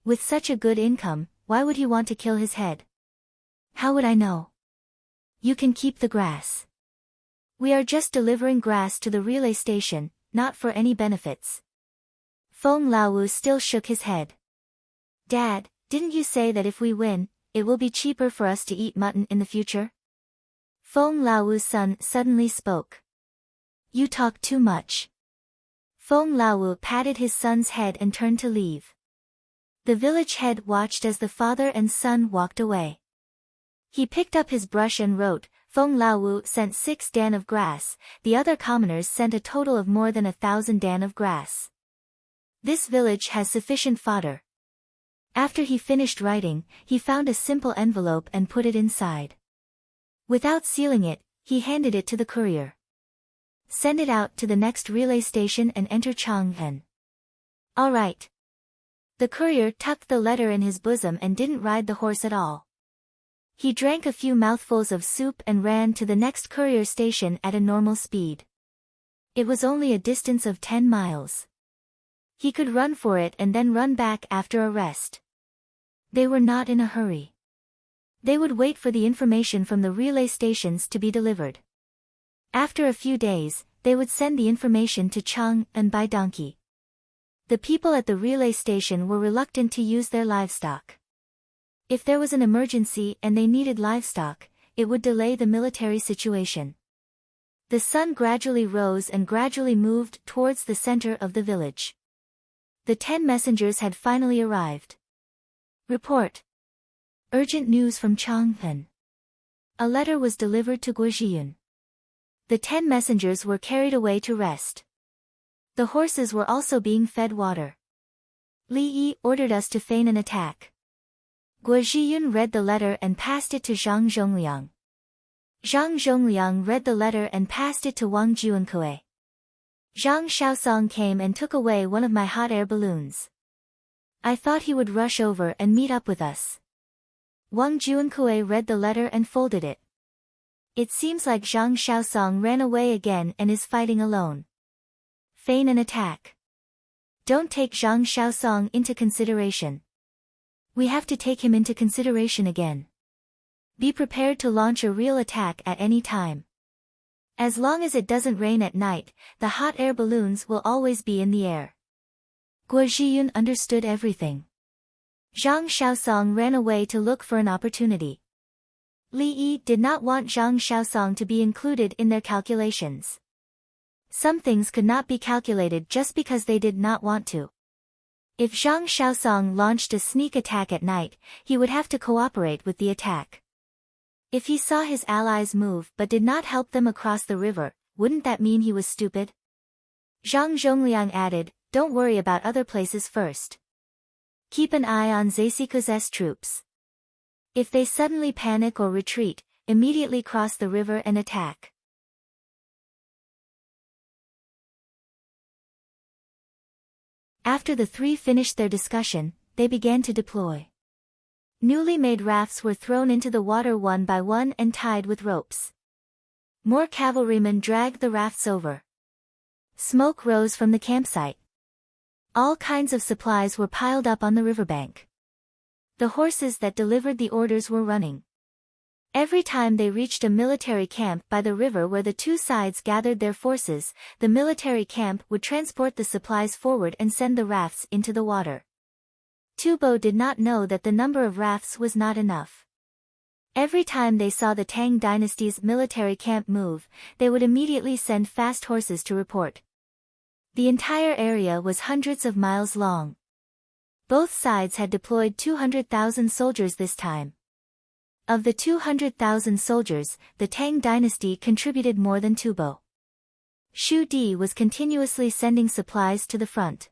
With such a good income, why would he want to kill his head? How would I know? You can keep the grass. We are just delivering grass to the relay station, not for any benefits. Feng Laowu still shook his head. Dad, didn't you say that if we win, it will be cheaper for us to eat mutton in the future? Feng Laowu's son suddenly spoke. You talk too much. Feng Laowu patted his son's head and turned to leave. The village head watched as the father and son walked away. He picked up his brush and wrote, Feng Laowu sent 6 dan of grass, the other commoners sent a total of more than 1,000 dan of grass. This village has sufficient fodder. After he finished writing, he found a simple envelope and put it inside. Without sealing it, he handed it to the courier. Send it out to the next relay station and enter Chang'an. All right. The courier tucked the letter in his bosom and didn't ride the horse at all. He drank a few mouthfuls of soup and ran to the next courier station at a normal speed. It was only a distance of 10 miles. He could run for it and then run back after a rest. They were not in a hurry. They would wait for the information from the relay stations to be delivered. After a few days, they would send the information to Chang'an by donkey. The people at the relay station were reluctant to use their livestock. If there was an emergency and they needed livestock, it would delay the military situation. The sun gradually rose and gradually moved towards the center of the village. The 10 messengers had finally arrived. Report. Urgent news from Chang'an. A letter was delivered to Guizhiyun. The 10 messengers were carried away to rest. The horses were also being fed water. Li Yi ordered us to feign an attack. Guo Zhiyun read the letter and passed it to Zhang Zhongliang. Zhang Zhongliang read the letter and passed it to Wang Juankui. Zhang Shaosong came and took away one of my hot air balloons. I thought he would rush over and meet up with us. Wang Juankui read the letter and folded it. It seems like Zhang Shaosong ran away again and is fighting alone. Feign an attack. Don't take Zhang Shaosong into consideration. We have to take him into consideration again. Be prepared to launch a real attack at any time. As long as it doesn't rain at night, the hot air balloons will always be in the air. Guo Zhiyun understood everything. Zhang Shaosong ran away to look for an opportunity. Li Yi did not want Zhang Shaosong to be included in their calculations. Some things could not be calculated just because they did not want to. If Zhang Shaosong launched a sneak attack at night, he would have to cooperate with the attack. If he saw his allies move but did not help them across the river, wouldn't that mean he was stupid? Zhang Zhongliang added, don't worry about other places first. Keep an eye on Zeisiku's troops. If they suddenly panic or retreat, immediately cross the river and attack. After the three finished their discussion, they began to deploy. Newly made rafts were thrown into the water one by one and tied with ropes. More cavalrymen dragged the rafts over. Smoke rose from the campsite. All kinds of supplies were piled up on the riverbank. The horses that delivered the orders were running. Every time they reached a military camp by the river where the two sides gathered their forces, the military camp would transport the supplies forward and send the rafts into the water. Tubo did not know that the number of rafts was not enough. Every time they saw the Tang dynasty's military camp move, they would immediately send fast horses to report. The entire area was hundreds of miles long. Both sides had deployed 200,000 soldiers this time. Of the 200,000 soldiers, the Tang dynasty contributed more than Tubo. Xu Di was continuously sending supplies to the front.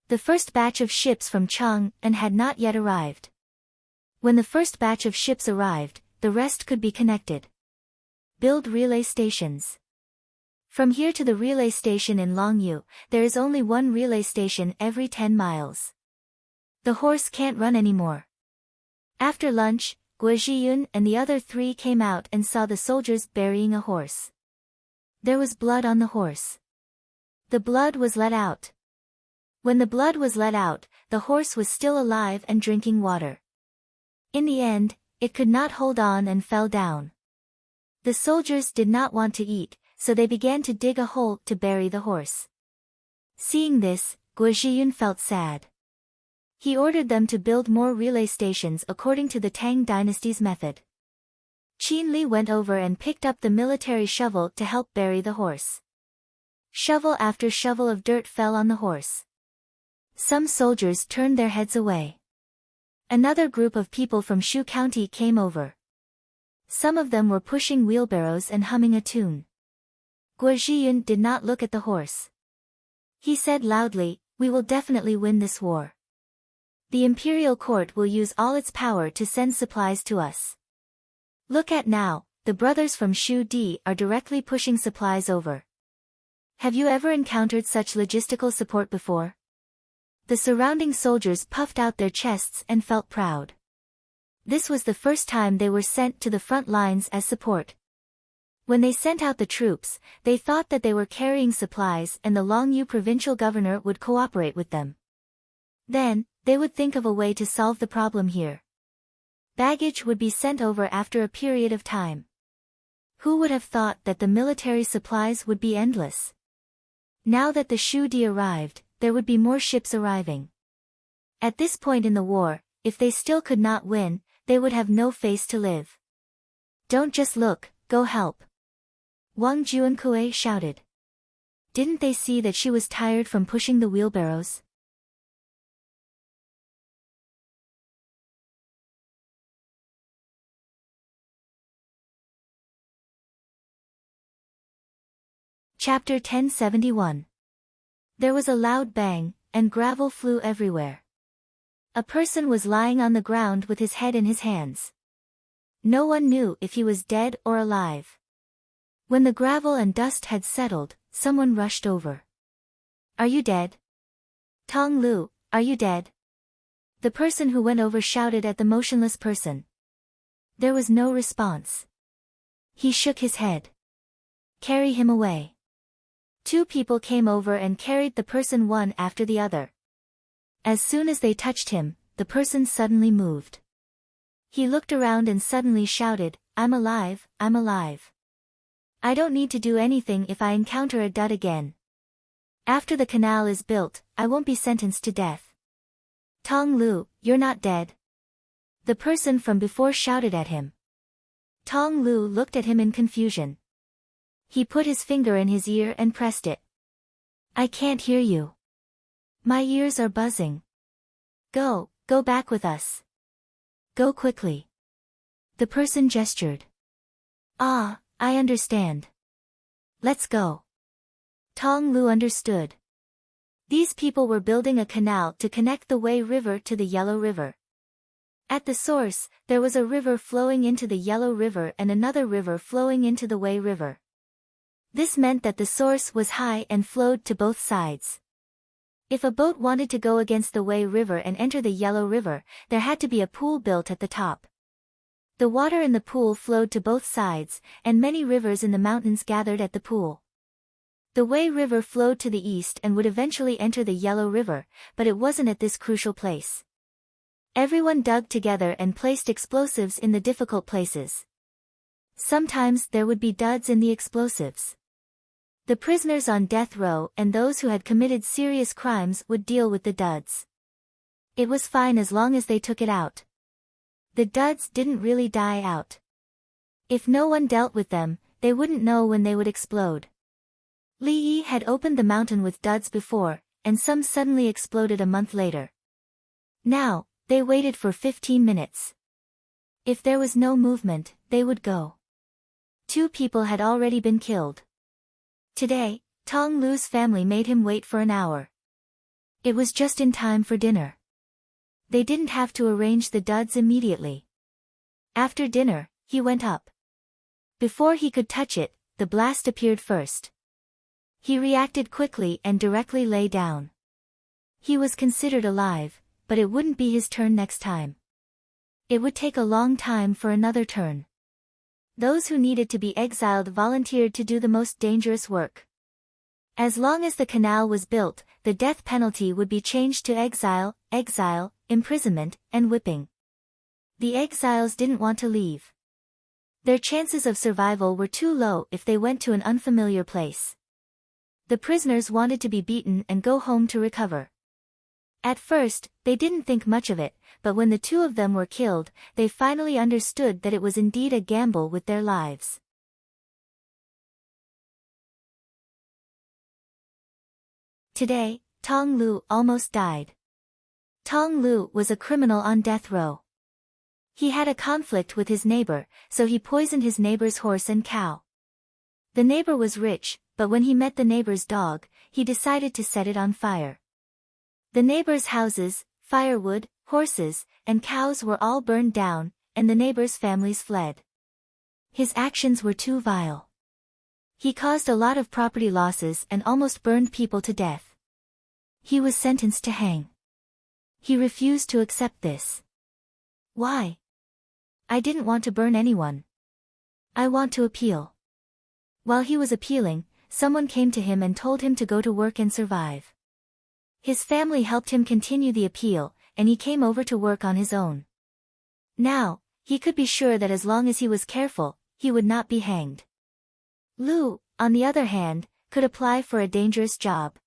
The first batch of ships from Chang'an had not yet arrived. When the first batch of ships arrived, the rest could be connected. Build relay stations. From here to the relay station in Longyu, there is only one relay station every 10 miles. The horse can't run anymore. After lunch, Guo Zhiyun and the other three came out and saw the soldiers burying a horse. There was blood on the horse. The blood was let out. When the blood was let out, the horse was still alive and drinking water. In the end, it could not hold on and fell down. The soldiers did not want to eat, so they began to dig a hole to bury the horse. Seeing this, Guo Zhiyun felt sad. He ordered them to build more relay stations according to the Tang dynasty's method. Qin Li went over and picked up the military shovel to help bury the horse. Shovel after shovel of dirt fell on the horse. Some soldiers turned their heads away. Another group of people from Shu County came over. Some of them were pushing wheelbarrows and humming a tune. Guo Zhiyun did not look at the horse. He said loudly, "We will definitely win this war. The imperial court will use all its power to send supplies to us. Look at now, the brothers from Shu Di are directly pushing supplies over. Have you ever encountered such logistical support before?" The surrounding soldiers puffed out their chests and felt proud. This was the first time they were sent to the front lines as support. When they sent out the troops, they thought that they were carrying supplies and the Longyu provincial governor would cooperate with them. Then, they would think of a way to solve the problem here. Baggage would be sent over after a period of time. Who would have thought that the military supplies would be endless? Now that the Shu Di arrived, there would be more ships arriving. At this point in the war, if they still could not win, they would have no face to live. Don't just look, go help. Wang Juankui shouted. Didn't they see that she was tired from pushing the wheelbarrows? Chapter 1071. There was a loud bang, and gravel flew everywhere. A person was lying on the ground with his head in his hands. No one knew if he was dead or alive. When the gravel and dust had settled, someone rushed over. "Are you dead? Tong Lu, are you dead?" The person who went over shouted at the motionless person. There was no response. He shook his head. "Carry him away." Two people came over and carried the person one after the other. As soon as they touched him, the person suddenly moved. He looked around and suddenly shouted, "I'm alive, I'm alive. I don't need to do anything if I encounter a dud again. After the canal is built, I won't be sentenced to death." "Tong Lu, you're not dead." The person from before shouted at him. Tong Lu looked at him in confusion. He put his finger in his ear and pressed it. "I can't hear you. My ears are buzzing. Go back with us. Go quickly." The person gestured. "Ah, I understand. Let's go." Tong Lu understood. These people were building a canal to connect the Wei River to the Yellow River. At the source, there was a river flowing into the Yellow River and another river flowing into the Wei River. This meant that the source was high and flowed to both sides. If a boat wanted to go against the Wei River and enter the Yellow River, there had to be a pool built at the top. The water in the pool flowed to both sides, and many rivers in the mountains gathered at the pool. The Wei River flowed to the east and would eventually enter the Yellow River, but it wasn't at this crucial place. Everyone dug together and placed explosives in the difficult places. Sometimes there would be duds in the explosives. The prisoners on death row and those who had committed serious crimes would deal with the duds. It was fine as long as they took it out. The duds didn't really die out. If no one dealt with them, they wouldn't know when they would explode. Li Yi had opened the mountain with duds before, and some suddenly exploded a month later. Now, they waited for 15 minutes. If there was no movement, they would go. 2 people had already been killed. Today, Tong Lu's family made him wait for an hour. It was just in time for dinner. They didn't have to arrange the duds immediately. After dinner, he went up. Before he could touch it, the blast appeared first. He reacted quickly and directly lay down. He was considered alive, but it wouldn't be his turn next time. It would take a long time for another turn. Those who needed to be exiled volunteered to do the most dangerous work. As long as the canal was built, the death penalty would be changed to exile, imprisonment, and whipping. The exiles didn't want to leave. Their chances of survival were too low if they went to an unfamiliar place. The prisoners wanted to be beaten and go home to recover. At first, they didn't think much of it, but when the 2 of them were killed, they finally understood that it was indeed a gamble with their lives. Today, Tong Lu almost died. Tong Lu was a criminal on death row. He had a conflict with his neighbor, so he poisoned his neighbor's horse and cow. The neighbor was rich, but when he met the neighbor's dog, he decided to set it on fire. The neighbor's houses, firewood, horses, and cows were all burned down, and the neighbor's families fled. His actions were too vile. He caused a lot of property losses and almost burned people to death. He was sentenced to hang. He refused to accept this. "Why? I didn't want to burn anyone. I want to appeal." While he was appealing, someone came to him and told him to go to work and survive. His family helped him continue the appeal, and he came over to work on his own. Now, he could be sure that as long as he was careful, he would not be hanged. Lu, on the other hand, could apply for a dangerous job.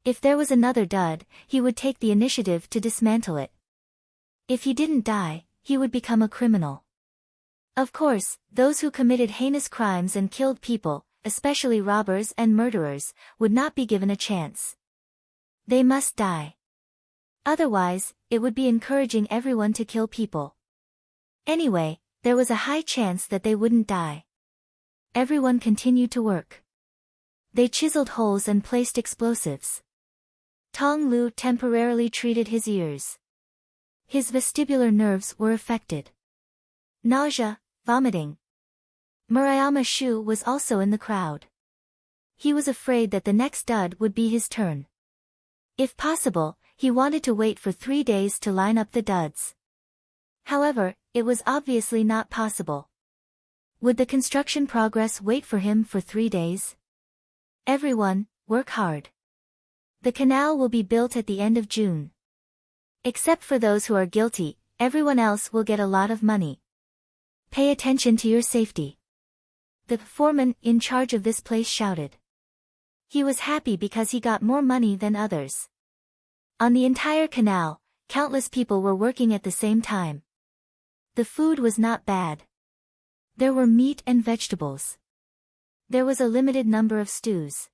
If there was another dud, he would take the initiative to dismantle it. If he didn't die, he would become a criminal. Of course, those who committed heinous crimes and killed people, especially robbers and murderers, would not be given a chance. They must die. Otherwise, it would be encouraging everyone to kill people. Anyway, there was a high chance that they wouldn't die. Everyone continued to work. They chiseled holes and placed explosives. Tong Lu temporarily treated his ears. His vestibular nerves were affected. Nausea, vomiting. Murayama Shu was also in the crowd. He was afraid that the next dud would be his turn. If possible, he wanted to wait for 3 days to line up the duds. However, it was obviously not possible. Would the construction progress wait for him for 3 days? Everyone, work hard. The canal will be built at the end of June. Except for those who are guilty, everyone else will get a lot of money. Pay attention to your safety. The foreman in charge of this place shouted. He was happy because he got more money than others. On the entire canal, countless people were working at the same time. The food was not bad. There were meat and vegetables. There was a limited number of stews.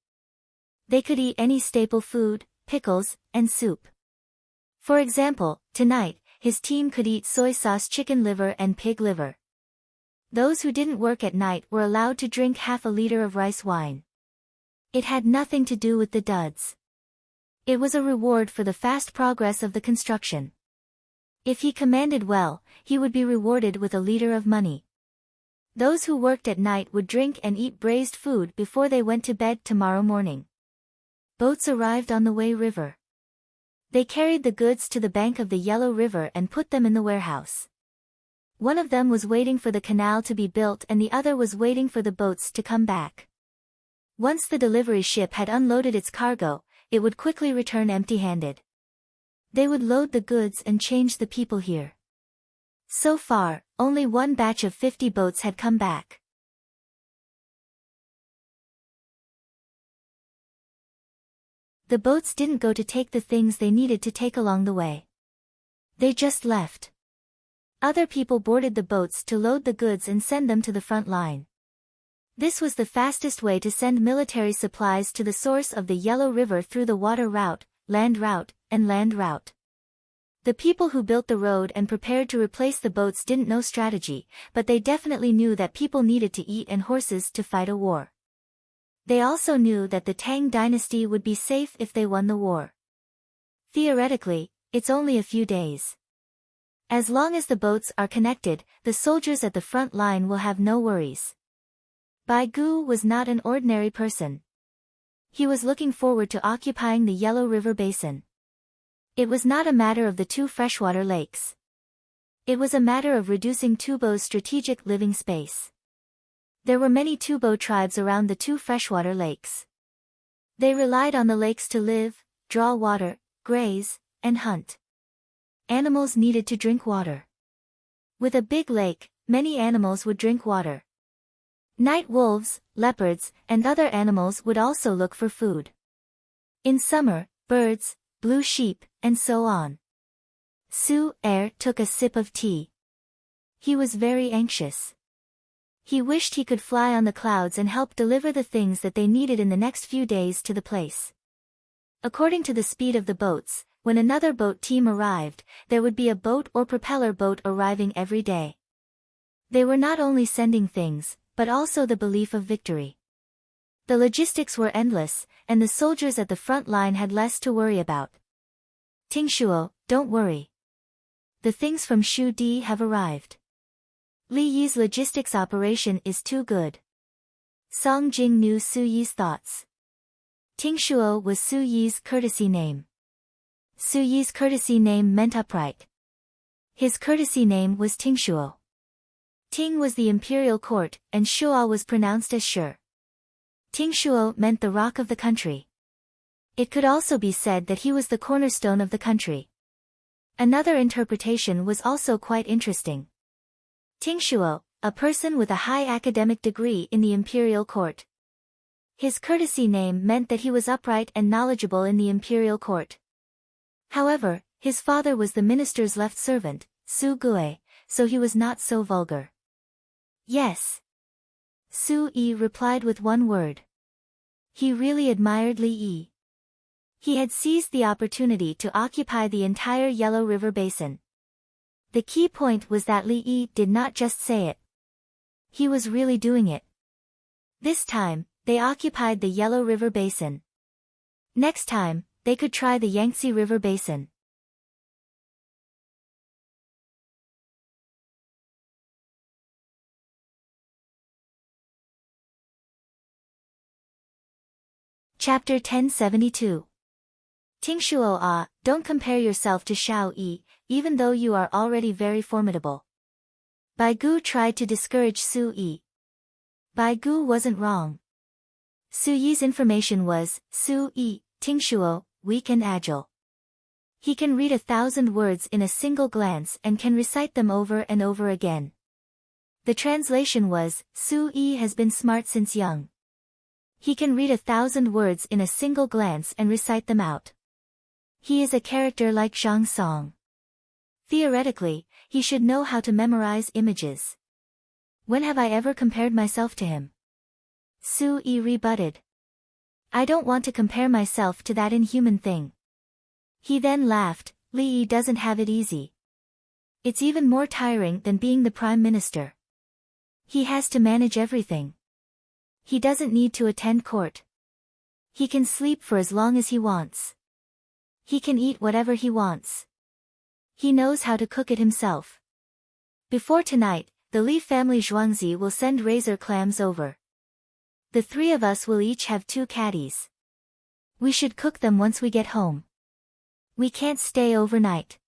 They could eat any staple food, pickles, and soup. For example, tonight, his team could eat soy sauce chicken liver and pig liver. Those who didn't work at night were allowed to drink half a liter of rice wine. It had nothing to do with the duds. It was a reward for the fast progress of the construction. If he commanded well, he would be rewarded with a liter of money. Those who worked at night would drink and eat braised food before they went to bed tomorrow morning. Boats arrived on the Wei River. They carried the goods to the bank of the Yellow River and put them in the warehouse. One of them was waiting for the canal to be built and the other was waiting for the boats to come back. Once the delivery ship had unloaded its cargo, it would quickly return empty-handed. They would load the goods and change the people here. So far, only one batch of 50 boats had come back. The boats didn't go to take the things they needed to take along the way. They just left. Other people boarded the boats to load the goods and send them to the front line. This was the fastest way to send military supplies to the source of the Yellow River through the water route, land route, and land route. The people who built the road and prepared to replace the boats didn't know strategy, but they definitely knew that people needed to eat and horses to fight a war. They also knew that the Tang dynasty would be safe if they won the war. Theoretically, it's only a few days. As long as the boats are connected, the soldiers at the front line will have no worries. Bai Gu was not an ordinary person. He was looking forward to occupying the Yellow River Basin. It was not a matter of the 2 freshwater lakes. It was a matter of reducing Tubo's strategic living space. There were many Tubo tribes around the 2 freshwater lakes. They relied on the lakes to live, draw water, graze, and hunt. Animals needed to drink water. With a big lake, many animals would drink water. Night wolves, leopards, and other animals would also look for food. In summer, birds, blue sheep, and so on. Su Er took a sip of tea. He was very anxious. He wished he could fly on the clouds and help deliver the things that they needed in the next few days to the place. According to the speed of the boats, when another boat team arrived, there would be a boat or propeller boat arriving every day. They were not only sending things, but also the belief of victory. The logistics were endless, and the soldiers at the front line had less to worry about. Tingshuo, don't worry. The things from Shu Di have arrived. Li Yi's logistics operation is too good. Song Jing knew Su Yi's thoughts. Tingshuo was Su Yi's courtesy name. Su Yi's courtesy name meant upright. His courtesy name was Tingshuo. Ting was the imperial court, and Shuo was pronounced as Shi. Tingshuo meant the rock of the country. It could also be said that he was the cornerstone of the country. Another interpretation was also quite interesting. Tingshuo, a person with a high academic degree in the imperial court. His courtesy name meant that he was upright and knowledgeable in the imperial court. However, his father was the minister's left servant, Su Gue, so he was not so vulgar. Yes. Su Yi replied with one word. He really admired Li Yi. He had seized the opportunity to occupy the entire Yellow River Basin. The key point was that Li Yi did not just say it. He was really doing it. This time, they occupied the Yellow River Basin. Next time, they could try the Yangtze River Basin. Chapter 1072. Tingshuo ah, don't compare yourself to Xiao Yi, even though you are already very formidable. Bai Gu tried to discourage Su Yi. Bai Gu wasn't wrong. Su Yi's information was, Su Yi, Tingshuo, weak and agile. He can read 1,000 words in a single glance and can recite them over and over again. The translation was, Su Yi has been smart since young. He can read 1,000 words in a single glance and recite them out. He is a character like Zhang Song. Theoretically, he should know how to memorize images. When have I ever compared myself to him? Su Yi rebutted. I don't want to compare myself to that inhuman thing. He then laughed. Li Yi doesn't have it easy. It's even more tiring than being the prime minister. He has to manage everything. He doesn't need to attend court. He can sleep for as long as he wants. He can eat whatever he wants. He knows how to cook it himself. Before tonight, the Li family Zhuangzi will send razor clams over. The three of us will each have 2 caddies. We should cook them once we get home. We can't stay overnight.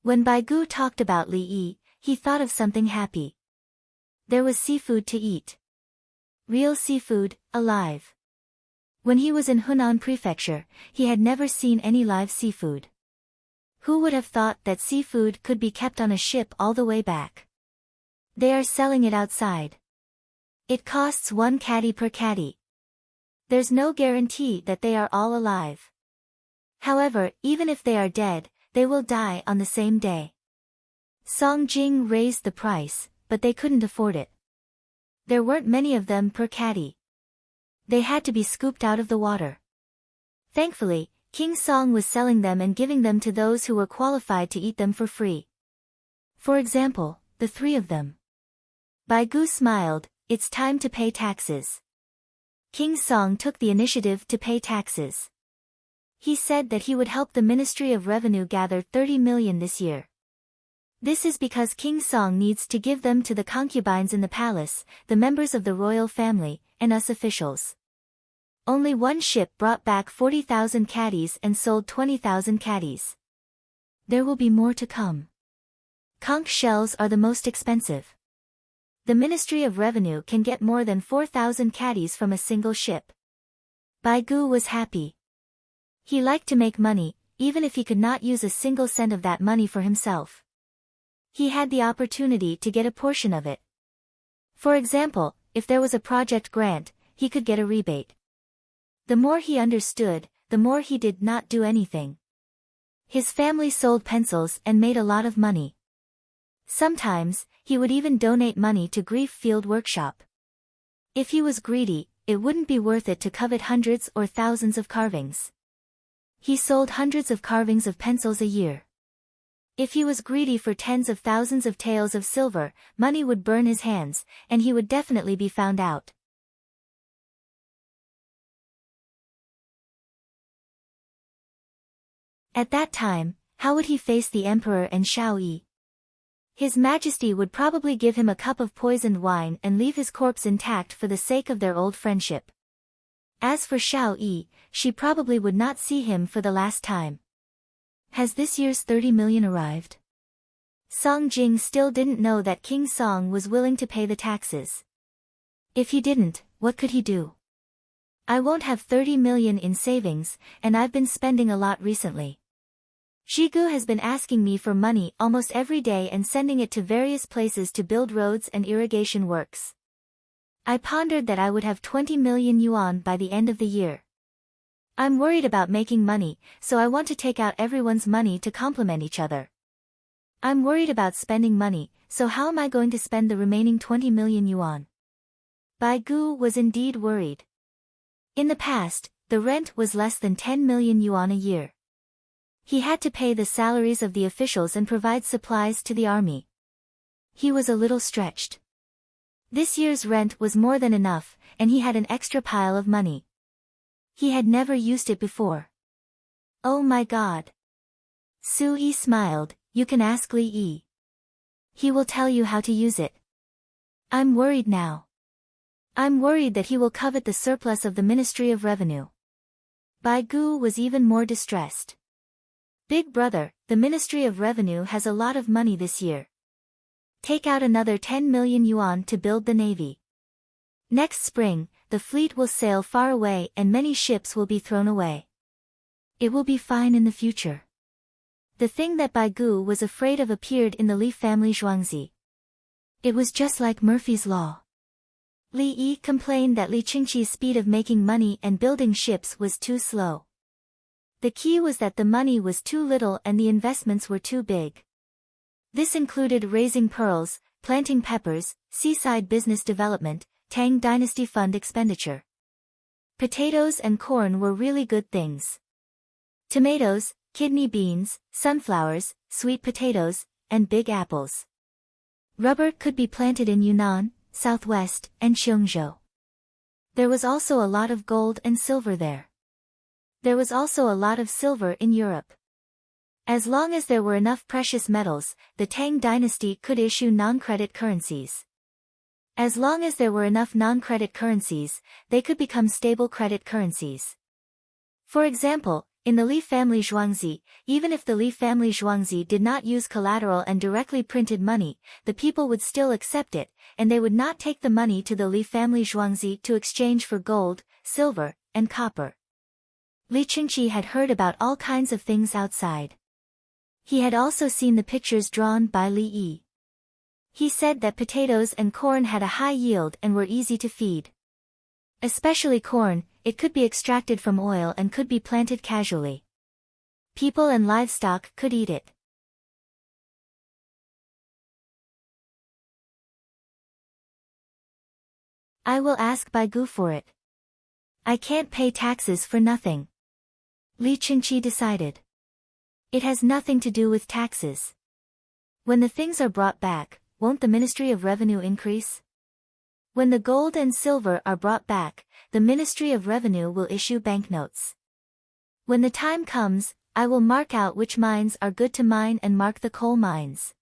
When Bai Gu talked about Li Yi, he thought of something happy. There was seafood to eat. Real seafood, alive. When he was in Hunan Prefecture, he had never seen any live seafood. Who would have thought that seafood could be kept on a ship all the way back? They are selling it outside. It costs 1 caddy per caddy. There's no guarantee that they are all alive. However, even if they are dead, they will die on the same day. Song Jing raised the price, but they couldn't afford it. There weren't many of them per caddy. They had to be scooped out of the water. Thankfully, King Song was selling them and giving them to those who were qualified to eat them for free. For example, the 3 of them. Bai Gu smiled. It's time to pay taxes. King Song took the initiative to pay taxes. He said that he would help the Ministry of Revenue gather 30 million this year. This is because King Song needs to give them to the concubines in the palace, the members of the royal family, and us officials. Only one ship brought back 40,000 caddies and sold 20,000 caddies. There will be more to come. Conch shells are the most expensive. The Ministry of Revenue can get more than 4,000 caddies from a single ship. Bai Gu was happy. He liked to make money, even if he could not use a single cent of that money for himself. He had the opportunity to get a portion of it. For example, if there was a project grant, he could get a rebate. The more he understood, the more he did not do anything. His family sold pencils and made a lot of money. Sometimes, he would even donate money to Grief Field Workshop. If he was greedy, it wouldn't be worth it to covet hundreds or thousands of carvings. He sold hundreds of carvings of pencils a year. If he was greedy for tens of thousands of taels of silver, money would burn his hands, and he would definitely be found out. At that time, how would he face the emperor and Xiao Yi? His Majesty would probably give him a cup of poisoned wine and leave his corpse intact for the sake of their old friendship. As for Xiao Yi, she probably would not see him for the last time. Has this year's 30 million arrived? Song Jing still didn't know that King Song was willing to pay the taxes. If he didn't, what could he do? I won't have 30 million in savings, and I've been spending a lot recently. Shigu has been asking me for money almost every day and sending it to various places to build roads and irrigation works. I pondered that I would have 20 million yuan by the end of the year. I'm worried about making money, so I want to take out everyone's money to complement each other. I'm worried about spending money, so how am I going to spend the remaining 20 million yuan? Bai Gu was indeed worried. In the past, the rent was less than 10 million yuan a year. He had to pay the salaries of the officials and provide supplies to the army. He was a little stretched. This year's rent was more than enough, and he had an extra pile of money. He had never used it before. Oh my God. Su Yi smiled, you can ask Li Yi. He will tell you how to use it. I'm worried now. I'm worried that he will covet the surplus of the Ministry of Revenue. Bai Gu was even more distressed. Big brother, the Ministry of Revenue has a lot of money this year. Take out another 10 million yuan to build the navy. Next spring, the fleet will sail far away and many ships will be thrown away. It will be fine in the future. The thing that Bai Gu was afraid of appeared in the Li family Zhuangzi. It was just like Murphy's Law. Li Yi complained that Li Qingqi's speed of making money and building ships was too slow. The key was that the money was too little and the investments were too big. This included raising pearls, planting peppers, seaside business development, Tang Dynasty fund expenditure. Potatoes and corn were really good things. Tomatoes, kidney beans, sunflowers, sweet potatoes, and big apples. Rubber could be planted in Yunnan, Southwest, and Qiongzhou. There was also a lot of gold and silver there. There was also a lot of silver in Europe. As long as there were enough precious metals, the Tang dynasty could issue non-credit currencies. As long as there were enough non-credit currencies, they could become stable credit currencies. For example, in the Li family Zhuangzi, even if the Li family Zhuangzi did not use collateral and directly printed money, the people would still accept it, and they would not take the money to the Li family Zhuangzi to exchange for gold, silver, and copper. Li Qingqi had heard about all kinds of things outside. He had also seen the pictures drawn by Li Yi. He said that potatoes and corn had a high yield and were easy to feed. Especially corn, it could be extracted from oil and could be planted casually. People and livestock could eat it. I will ask Bai Gu for it. I can't pay taxes for nothing. Li Qingqi decided. It has nothing to do with taxes. When the things are brought back, won't the Ministry of Revenue increase? When the gold and silver are brought back, the Ministry of Revenue will issue banknotes. When the time comes, I will mark out which mines are good to mine and mark the coal mines.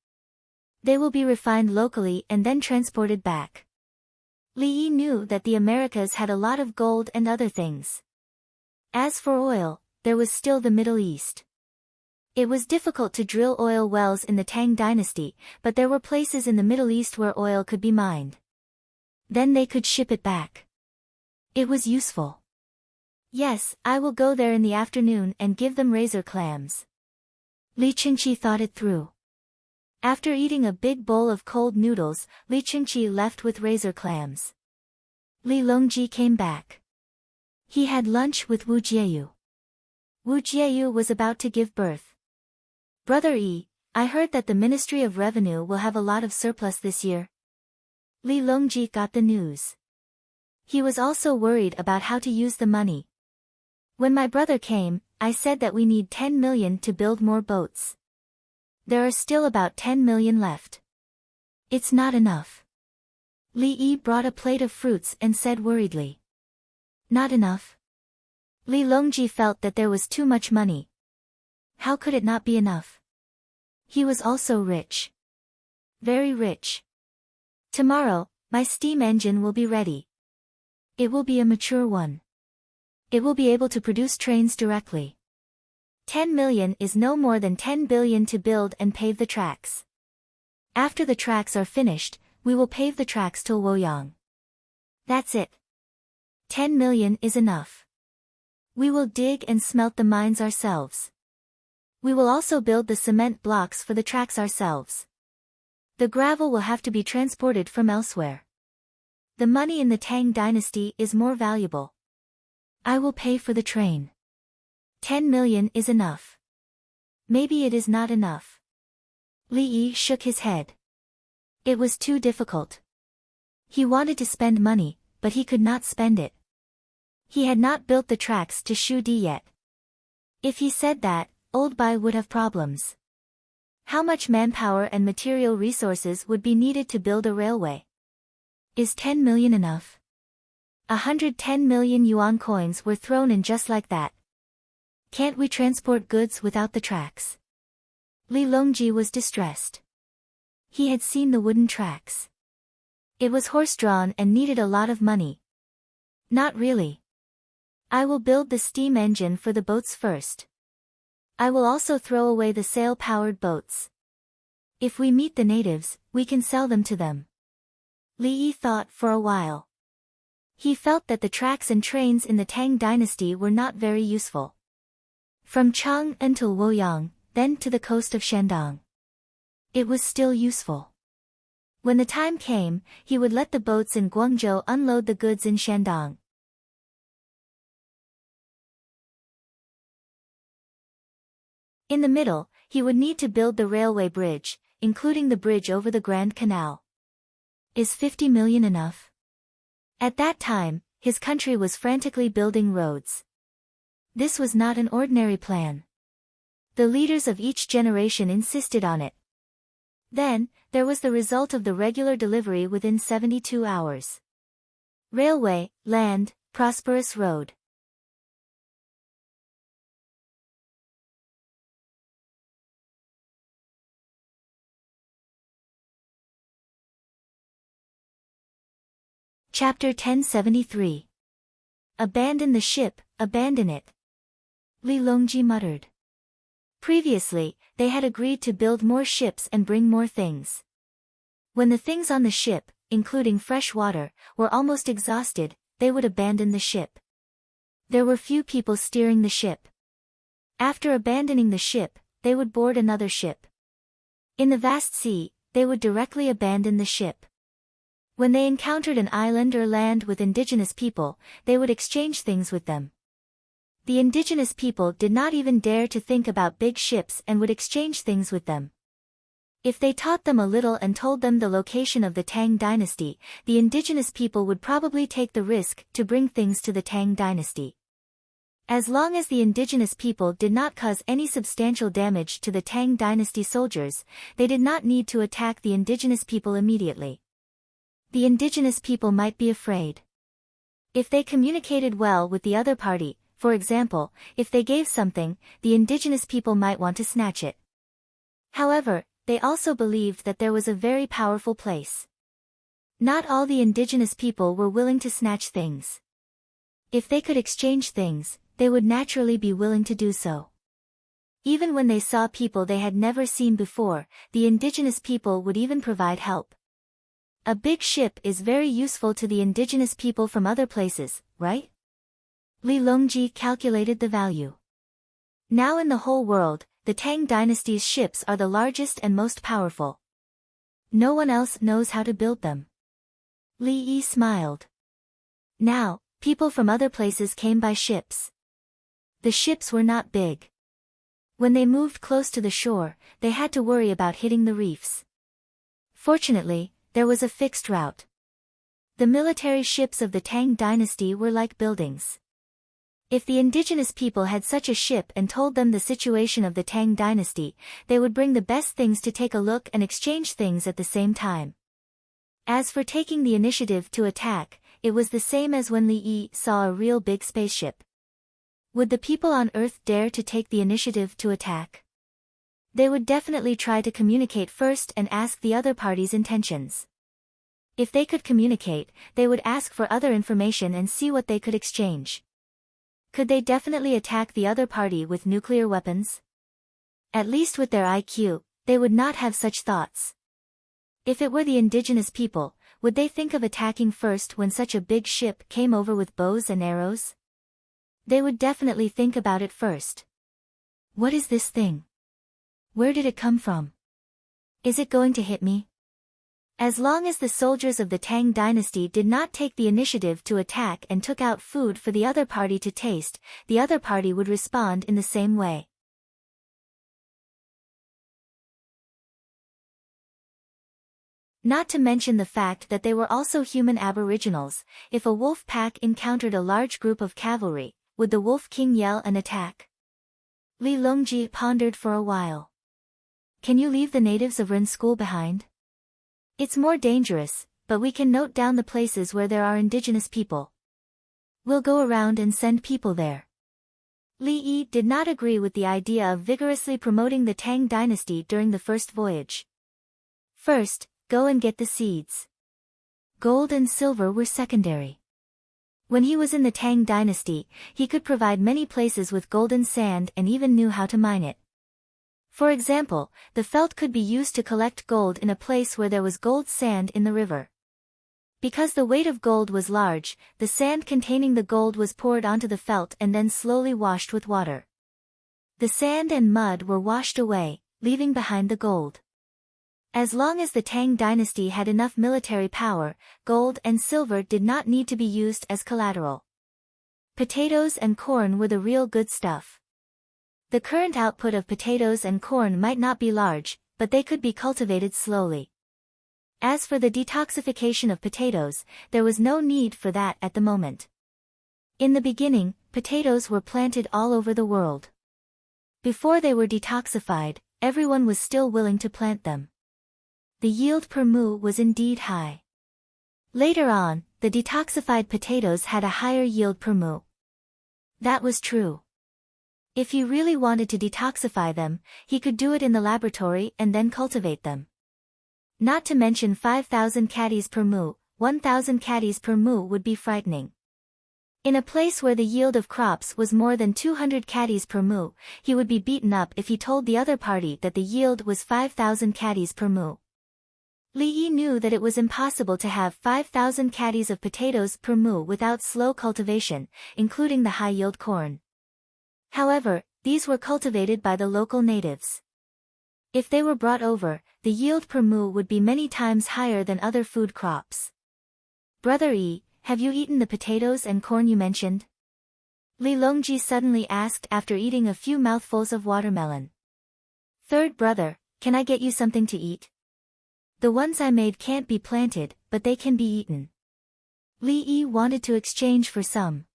They will be refined locally and then transported back. Li Yi knew that the Americas had a lot of gold and other things. As for oil, there was still the Middle East. It was difficult to drill oil wells in the Tang dynasty, but there were places in the Middle East where oil could be mined. Then they could ship it back. It was useful. Yes, I will go there in the afternoon and give them razor clams. Li Qingqi thought it through. After eating a big bowl of cold noodles, Li Qingqi left with razor clams. Li Longji came back. He had lunch with Wu Jieyu. Wu Jieyu was about to give birth. Brother Yi, I heard that the Ministry of Revenue will have a lot of surplus this year. Li Longji got the news. He was also worried about how to use the money. When my brother came, I said that we need 10 million to build more boats. There are still about 10 million left. It's not enough. Li Yi brought a plate of fruits and said worriedly. Not enough. Li Longji felt that there was too much money. How could it not be enough? He was also rich. Very rich. Tomorrow, my steam engine will be ready. It will be a mature one. It will be able to produce trains directly. 10 million is no more than 10 billion to build and pave the tracks. After the tracks are finished, we will pave the tracks till Woyang. That's it. 10 million is enough. We will dig and smelt the mines ourselves. We will also build the cement blocks for the tracks ourselves. The gravel will have to be transported from elsewhere. The money in the Tang dynasty is more valuable. I will pay for the train. 10 million is enough. Maybe it is not enough. Li Yi shook his head. It was too difficult. He wanted to spend money, but he could not spend it. He had not built the tracks to Shudi yet. If he said that, Old Bai would have problems. How much manpower and material resources would be needed to build a railway? Is 10 million enough? 110 million yuan coins were thrown in just like that. Can't we transport goods without the tracks? Li Longji was distressed. He had seen the wooden tracks. It was horse-drawn and needed a lot of money. Not really. I will build the steam engine for the boats first. I will also throw away the sail-powered boats. If we meet the natives, we can sell them to them. Li Yi thought for a while. He felt that the tracks and trains in the Tang dynasty were not very useful. From Chang until Woyang, then to the coast of Shandong. It was still useful. When the time came, he would let the boats in Guangzhou unload the goods in Shandong. In the middle, he would need to build the railway bridge, including the bridge over the Grand Canal. Is 50 million enough? At that time, his country was frantically building roads. This was not an ordinary plan. The leaders of each generation insisted on it. Then, there was the result of the regular delivery within 72 hours. Railway, land, prosperous road. Chapter 1073. Abandon the ship, abandon it. Li Longji muttered. Previously, they had agreed to build more ships and bring more things. When the things on the ship, including fresh water, were almost exhausted, they would abandon the ship. There were few people steering the ship. After abandoning the ship, they would board another ship. In the vast sea, they would directly abandon the ship. When they encountered an island or land with indigenous people, they would exchange things with them. The indigenous people did not even dare to think about big ships and would exchange things with them. If they taught them a little and told them the location of the Tang dynasty, the indigenous people would probably take the risk to bring things to the Tang dynasty. As long as the indigenous people did not cause any substantial damage to the Tang dynasty soldiers, they did not need to attack the indigenous people immediately. The indigenous people might be afraid. If they communicated well with the other party, for example, if they gave something, the indigenous people might want to snatch it. However, they also believed that there was a very powerful place. Not all the indigenous people were willing to snatch things. If they could exchange things, they would naturally be willing to do so. Even when they saw people they had never seen before, the indigenous people would even provide help. A big ship is very useful to the indigenous people from other places, right? Li Longji calculated the value. Now in the whole world, the Tang dynasty's ships are the largest and most powerful. No one else knows how to build them. Li Yi smiled. Now, people from other places came by ships. The ships were not big. When they moved close to the shore, they had to worry about hitting the reefs. Fortunately, there was a fixed route. The military ships of the Tang dynasty were like buildings. If the indigenous people had such a ship and told them the situation of the Tang dynasty, they would bring the best things to take a look and exchange things at the same time. As for taking the initiative to attack, it was the same as when Li Yi saw a real big spaceship. Would the people on Earth dare to take the initiative to attack? They would definitely try to communicate first and ask the other party's intentions. If they could communicate, they would ask for other information and see what they could exchange. Could they definitely attack the other party with nuclear weapons? At least with their IQ, they would not have such thoughts. If it were the indigenous people, would they think of attacking first when such a big ship came over with bows and arrows? They would definitely think about it first. What is this thing? Where did it come from? Is it going to hit me? As long as the soldiers of the Tang dynasty did not take the initiative to attack and took out food for the other party to taste, the other party would respond in the same way. Not to mention the fact that they were also human aboriginals. If a wolf pack encountered a large group of cavalry, would the wolf king yell and attack? Li Longji pondered for a while. Can you leave the natives of Ren school behind? It's more dangerous, but we can note down the places where there are indigenous people. We'll go around and send people there. Li Yi did not agree with the idea of vigorously promoting the Tang dynasty during the first voyage. First, go and get the seeds. Gold and silver were secondary. When he was in the Tang dynasty, he could provide many places with golden sand and even knew how to mine it. For example, the felt could be used to collect gold in a place where there was gold sand in the river. Because the weight of gold was large, the sand containing the gold was poured onto the felt and then slowly washed with water. The sand and mud were washed away, leaving behind the gold. As long as the Tang dynasty had enough military power, gold and silver did not need to be used as collateral. Potatoes and corn were the real good stuff. The current output of potatoes and corn might not be large, but they could be cultivated slowly. As for the detoxification of potatoes, there was no need for that at the moment. In the beginning, potatoes were planted all over the world. Before they were detoxified, everyone was still willing to plant them. The yield per mu was indeed high. Later on, the detoxified potatoes had a higher yield per mu. That was true. If he really wanted to detoxify them, he could do it in the laboratory and then cultivate them. Not to mention 5,000 caddies per mu, 1,000 caddies per mu would be frightening. In a place where the yield of crops was more than 200 caddies per mu, he would be beaten up if he told the other party that the yield was 5,000 caddies per mu. Li Yi knew that it was impossible to have 5,000 caddies of potatoes per mu without slow cultivation, including the high-yield corn. However, these were cultivated by the local natives. If they were brought over, the yield per mu would be many times higher than other food crops. Brother Yi, have you eaten the potatoes and corn you mentioned? Li Longji suddenly asked after eating a few mouthfuls of watermelon. Third brother, can I get you something to eat? The ones I made can't be planted, but they can be eaten. Li Yi wanted to exchange for some.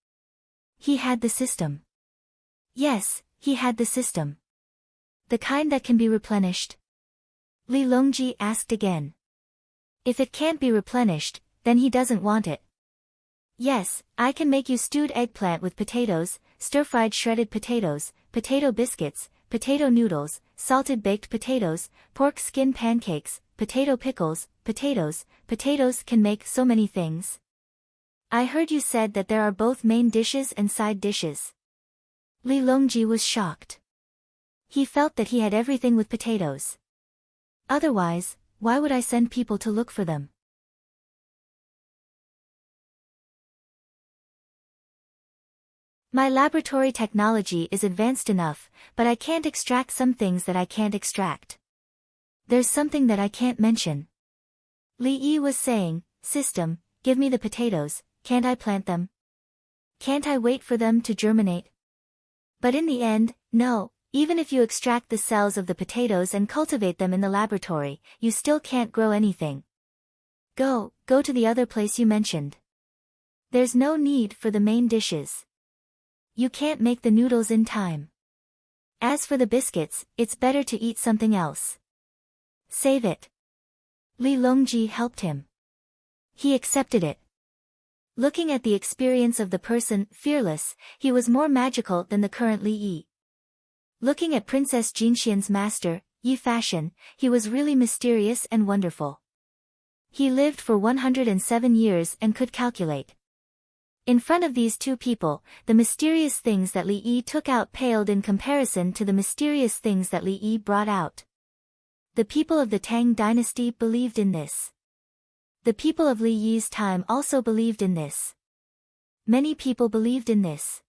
He had the system. Yes, he had the system. The kind that can be replenished? Li Longji asked again. If it can't be replenished, then he doesn't want it. Yes, I can make you stewed eggplant with potatoes, stir-fried shredded potatoes, potato biscuits, potato noodles, salted baked potatoes, pork skin pancakes, potato pickles, potatoes can make so many things. I heard you said that there are both main dishes and side dishes. Li Longji was shocked. He felt that he had everything with potatoes. Otherwise, why would I send people to look for them? My laboratory technology is advanced enough, but I can't extract some things that I can't extract. There's something that I can't mention. Li Yi was saying, System, give me the potatoes, can't I plant them? Can't I wait for them to germinate? But in the end, no, even if you extract the cells of the potatoes and cultivate them in the laboratory, you still can't grow anything. Go to the other place you mentioned. There's no need for the main dishes. You can't make the noodles in time. As for the biscuits, it's better to eat something else. Save it. Li Longji helped him. He accepted it. Looking at the experience of the person, fearless, he was more magical than the current Li Yi. Looking at Princess Jinxian's master, Yi Fashion, he was really mysterious and wonderful. He lived for 107 years and could calculate. In front of these two people, the mysterious things that Li Yi took out paled in comparison to the mysterious things that Li Yi brought out. The people of the Tang dynasty believed in this. The people of Li Yi's time also believed in this. Many people believed in this.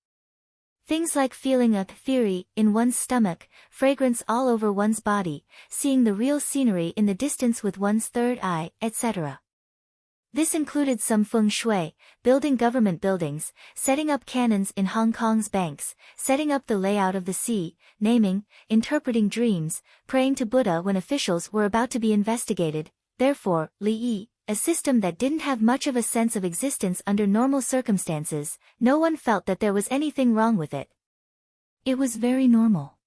Things like feeling a theory in one's stomach, fragrance all over one's body, seeing the real scenery in the distance with one's third eye, etc. This included some feng shui, building government buildings, setting up cannons in Hong Kong's banks, setting up the layout of the sea, naming, interpreting dreams, praying to Buddha when officials were about to be investigated. Therefore, Li Yi, a system that didn't have much of a sense of existence under normal circumstances, no one felt that there was anything wrong with it. It was very normal.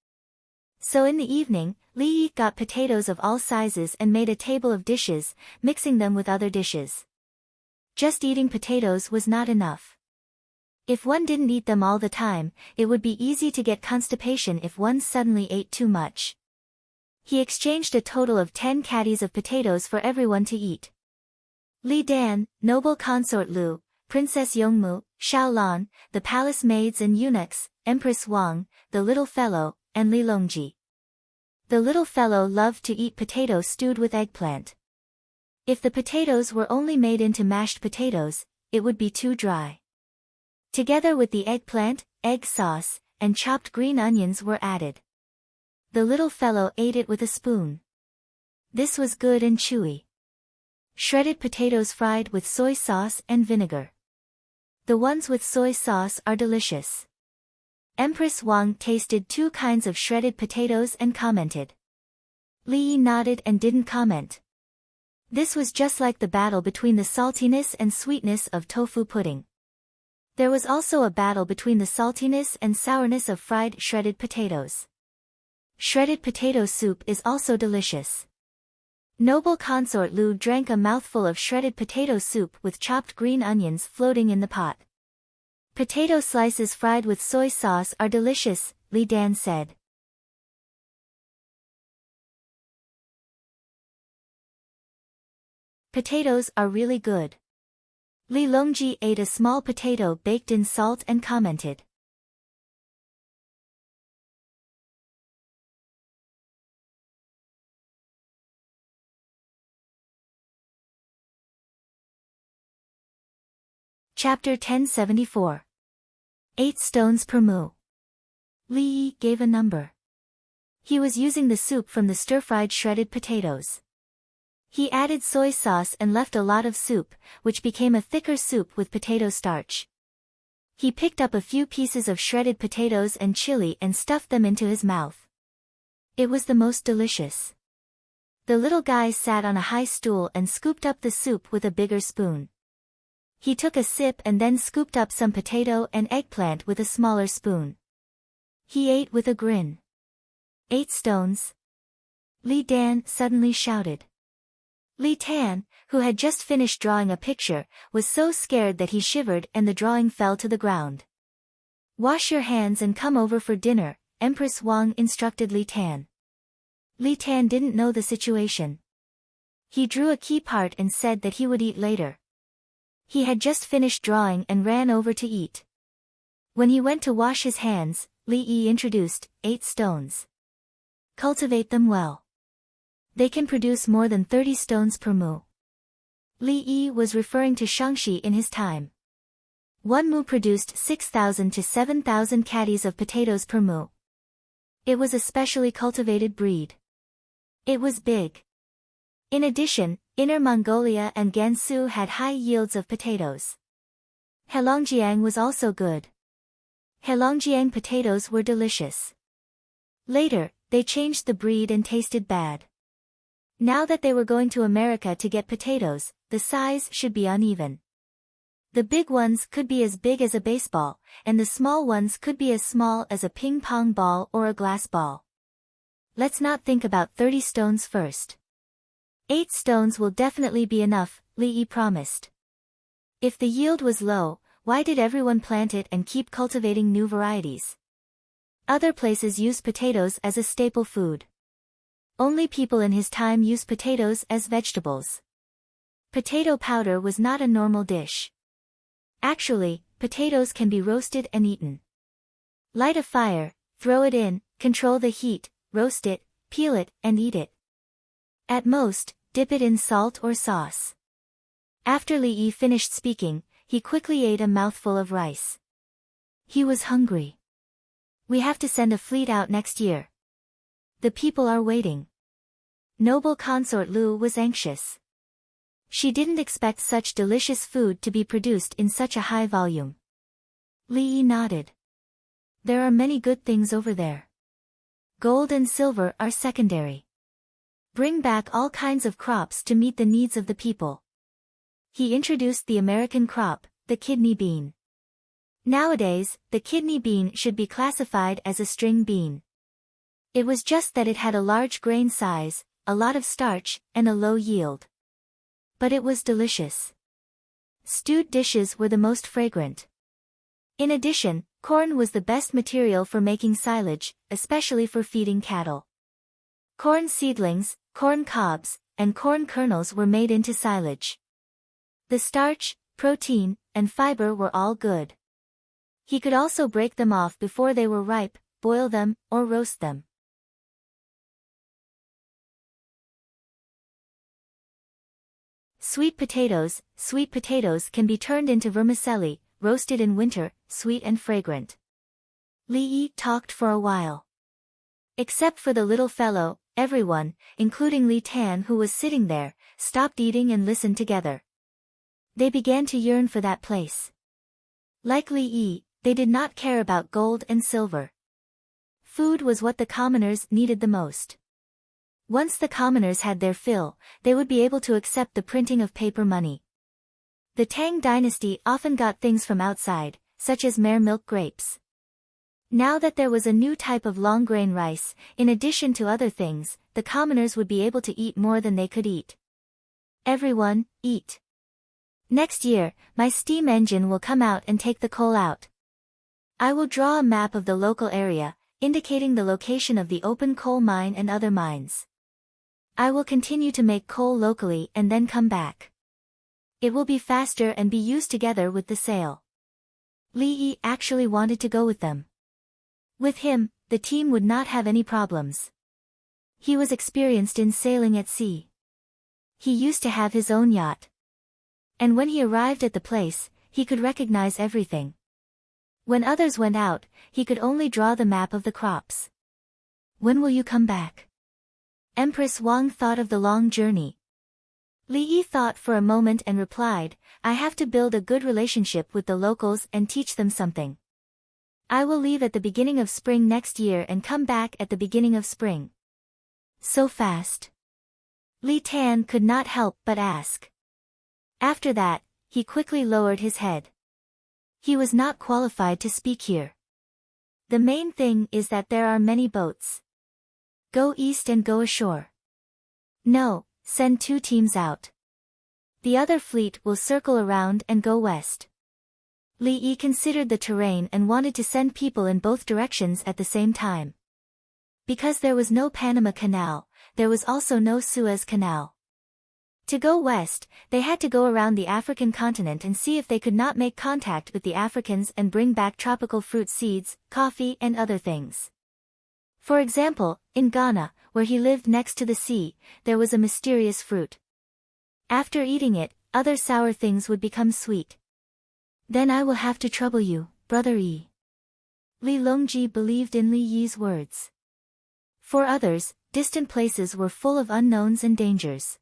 So in the evening, Li Yi got potatoes of all sizes and made a table of dishes, mixing them with other dishes. Just eating potatoes was not enough. If one didn't eat them all the time, it would be easy to get constipation if one suddenly ate too much. He exchanged a total of 10 caddies of potatoes for everyone to eat. Li Dan, noble consort Lu, Princess Yongmu, Xiaolan, the palace maids and eunuchs, Empress Wang, the little fellow, and Li Longji. The little fellow loved to eat potato stewed with eggplant. If the potatoes were only made into mashed potatoes, it would be too dry. Together with the eggplant, egg sauce, and chopped green onions were added. The little fellow ate it with a spoon. This was good and chewy. Shredded potatoes fried with soy sauce and vinegar. The ones with soy sauce are delicious. Empress Wang tasted 2 kinds of shredded potatoes and commented. Li Yi nodded and didn't comment. This was just like the battle between the saltiness and sweetness of tofu pudding. There was also a battle between the saltiness and sourness of fried shredded potatoes. Shredded potato soup is also delicious. Noble consort Lu drank a mouthful of shredded potato soup with chopped green onions floating in the pot. Potato slices fried with soy sauce are delicious, Li Dan said. Potatoes are really good. Li Longji ate a small potato baked in salt and commented. Chapter 1074. 8 stones per mu. Li Yi gave a number. He was using the soup from the stir-fried shredded potatoes. He added soy sauce and left a lot of soup, which became a thicker soup with potato starch. He picked up a few pieces of shredded potatoes and chili and stuffed them into his mouth. It was the most delicious. The little guy sat on a high stool and scooped up the soup with a bigger spoon. He took a sip and then scooped up some potato and eggplant with a smaller spoon. He ate with a grin. 8 stones? Li Dan suddenly shouted. Li Tan, who had just finished drawing a picture, was so scared that he shivered and the drawing fell to the ground. Wash your hands and come over for dinner, Empress Wang instructed Li Tan. Li Tan didn't know the situation. He drew a key part and said that he would eat later. He had just finished drawing and ran over to eat. When he went to wash his hands, Li Yi introduced 8 stones. Cultivate them well. They can produce more than 30 stones per mu. Li Yi was referring to Shangxi in his time. 1 mu produced 6,000 to 7,000 caddies of potatoes per mu. It was a specially cultivated breed. It was big. In addition, Inner Mongolia and Gansu had high yields of potatoes. Heilongjiang was also good. Heilongjiang potatoes were delicious. Later, they changed the breed and tasted bad. Now that they were going to America to get potatoes, the size should be uneven. The big ones could be as big as a baseball, and the small ones could be as small as a ping-pong ball or a glass ball. Let's not think about 30 stones first. 8 stones will definitely be enough, Li Yi promised. If the yield was low, why did everyone plant it and keep cultivating new varieties? Other places use potatoes as a staple food. Only people in his time used potatoes as vegetables. Potato powder was not a normal dish. Actually, potatoes can be roasted and eaten. Light a fire, throw it in, control the heat, roast it, peel it, and eat it. At most, dip it in salt or sauce. After Li Yi finished speaking, he quickly ate a mouthful of rice. He was hungry. We have to send a fleet out next year. The people are waiting. Noble consort Lu was anxious. She didn't expect such delicious food to be produced in such a high volume. Li Yi nodded. There are many good things over there. Gold and silver are secondary. Bring back all kinds of crops to meet the needs of the people. He introduced the American crop, the kidney bean. Nowadays, the kidney bean should be classified as a string bean. It was just that it had a large grain size, a lot of starch, and a low yield. But it was delicious. Stewed dishes were the most fragrant. In addition, corn was the best material for making silage, especially for feeding cattle. Corn seedlings, corn cobs, and corn kernels were made into silage. The starch, protein, and fiber were all good. He could also break them off before they were ripe, boil them, or roast them. Sweet potatoes can be turned into vermicelli, roasted in winter, sweet and fragrant. Li Yi talked for a while. Except for the little fellow, everyone, including Li Tan who was sitting there, stopped eating and listened together. They began to yearn for that place. Like Li Yi, they did not care about gold and silver. Food was what the commoners needed the most. Once the commoners had their fill, they would be able to accept the printing of paper money. The Tang dynasty often got things from outside, such as mare milk grapes. Now that there was a new type of long-grain rice, in addition to other things, the commoners would be able to eat more than they could eat. Everyone, eat. Next year, my steam engine will come out and take the coal out. I will draw a map of the local area, indicating the location of the open coal mine and other mines. I will continue to make coal locally and then come back. It will be faster and be used together with the sail. Li Yi actually wanted to go with them. With him, the team would not have any problems. He was experienced in sailing at sea. He used to have his own yacht. And when he arrived at the place, he could recognize everything. When others went out, he could only draw the map of the crops. When will you come back? Empress Wang thought of the long journey. Li Yi thought for a moment and replied, I have to build a good relationship with the locals and teach them something. I will leave at the beginning of spring next year and come back at the beginning of spring. So fast? Li Tan could not help but ask. After that, he quickly lowered his head. He was not qualified to speak here. The main thing is that there are many boats. Go east and go ashore. No, send 2 teams out. The other fleet will circle around and go west. Li Yi considered the terrain and wanted to send people in both directions at the same time. Because there was no Panama Canal, there was also no Suez Canal. To go west, they had to go around the African continent and see if they could not make contact with the Africans and bring back tropical fruit seeds, coffee and other things. For example, in Ghana, where he lived next to the sea, there was a mysterious fruit. After eating it, other sour things would become sweet. Then I will have to trouble you, Brother Yi. Li Longji believed in Li Yi's words. For others, distant places were full of unknowns and dangers.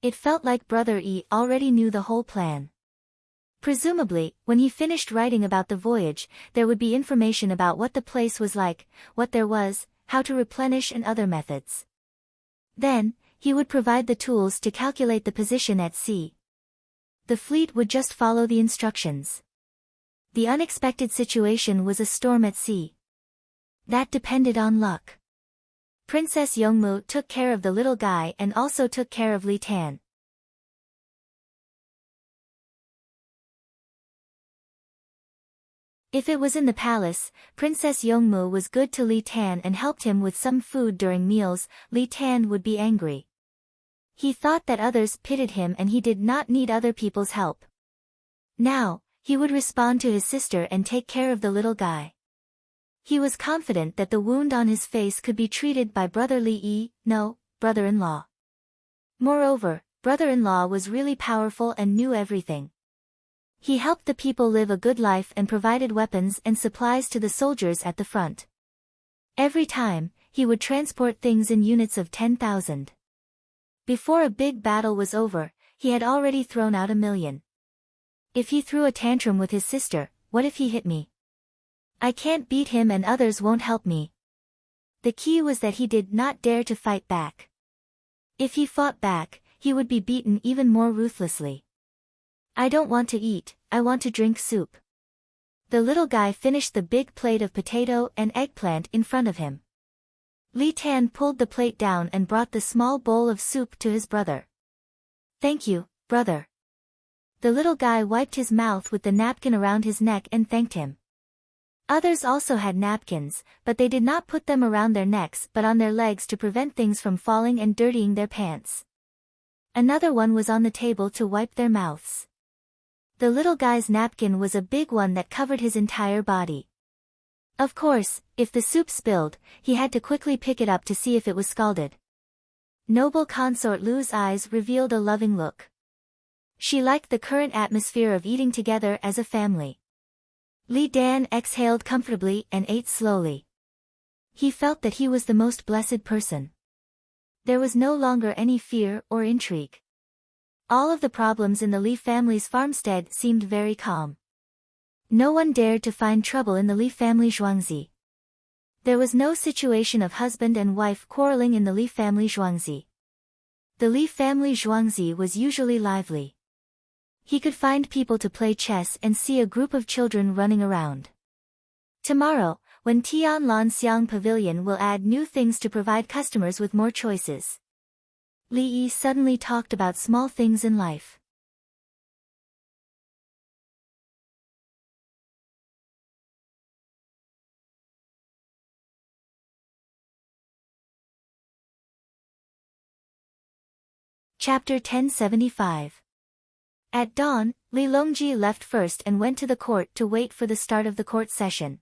It felt like Brother Yi already knew the whole plan. Presumably, when he finished writing about the voyage, there would be information about what the place was like, what there was, how to replenish and other methods. Then, he would provide the tools to calculate the position at sea. The fleet would just follow the instructions. The unexpected situation was a storm at sea. That depended on luck. Princess Yongmu took care of the little guy and also took care of Li Tan. If it was in the palace, Princess Yongmu was good to Li Tan and helped him with some food during meals. Li Tan would be angry. He thought that others pitied him and he did not need other people's help. Now, he would respond to his sister and take care of the little guy. He was confident that the wound on his face could be treated by Brother Li Yi, no, brother-in-law. Moreover, brother-in-law was really powerful and knew everything. He helped the people live a good life and provided weapons and supplies to the soldiers at the front. Every time, he would transport things in units of 10,000. Before a big battle was over, he had already thrown out 1,000,000. If he threw a tantrum with his sister, what if he hit me? I can't beat him and others won't help me. The key was that he did not dare to fight back. If he fought back, he would be beaten even more ruthlessly. I don't want to eat, I want to drink soup. The little guy finished the big plate of potato and eggplant in front of him. Li Tan pulled the plate down and brought the small bowl of soup to his brother. Thank you, brother. The little guy wiped his mouth with the napkin around his neck and thanked him. Others also had napkins, but they did not put them around their necks but on their legs to prevent things from falling and dirtying their pants. Another one was on the table to wipe their mouths. The little guy's napkin was a big one that covered his entire body. Of course, if the soup spilled, he had to quickly pick it up to see if it was scalded. Noble consort Lu's eyes revealed a loving look. She liked the current atmosphere of eating together as a family. Li Dan exhaled comfortably and ate slowly. He felt that he was the most blessed person. There was no longer any fear or intrigue. All of the problems in the Li family's farmstead seemed very calm. No one dared to find trouble in the Li family Zhuangzi. There was no situation of husband and wife quarreling in the Li family Zhuangzi. The Li family Zhuangzi was usually lively. He could find people to play chess and see a group of children running around. Tomorrow, when Tianlanxiang Pavilion will add new things to provide customers with more choices. Li Yi suddenly talked about small things in life. Chapter 1075. At dawn, Li Longji left first and went to the court to wait for the start of the court session.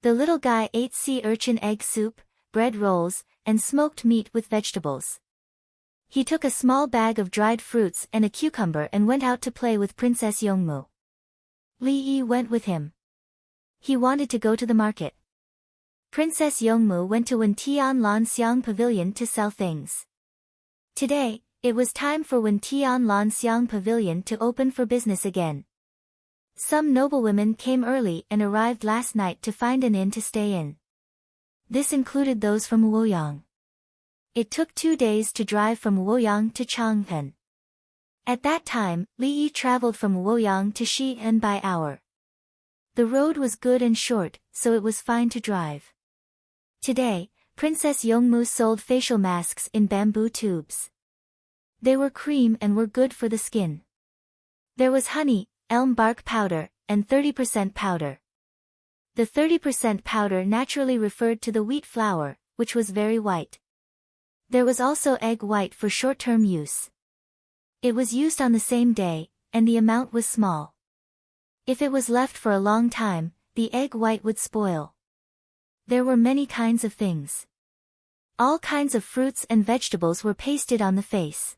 The little guy ate sea urchin egg soup, bread rolls, and smoked meat with vegetables. He took a small bag of dried fruits and a cucumber and went out to play with Princess Yongmu. Li Yi went with him. He wanted to go to the market. Princess Yongmu went to Wen Tianlanxiang Pavilion to sell things. Today, it was time for Wen Tianlanxiang Pavilion to open for business again. Some noblewomen came early and arrived last night to find an inn to stay in. This included those from Luoyang. It took 2 days to drive from Luoyang to Chang'an. At that time, Li Yi traveled from Luoyang to Xi'an by hour. The road was good and short, so it was fine to drive. Today, Princess Yongmu sold facial masks in bamboo tubes. They were cream and were good for the skin. There was honey, elm bark powder, and 30% powder. The 30% powder naturally referred to the wheat flour, which was very white. There was also egg white for short-term use. It was used on the same day, and the amount was small. If it was left for a long time, the egg white would spoil. There were many kinds of things. All kinds of fruits and vegetables were pasted on the face.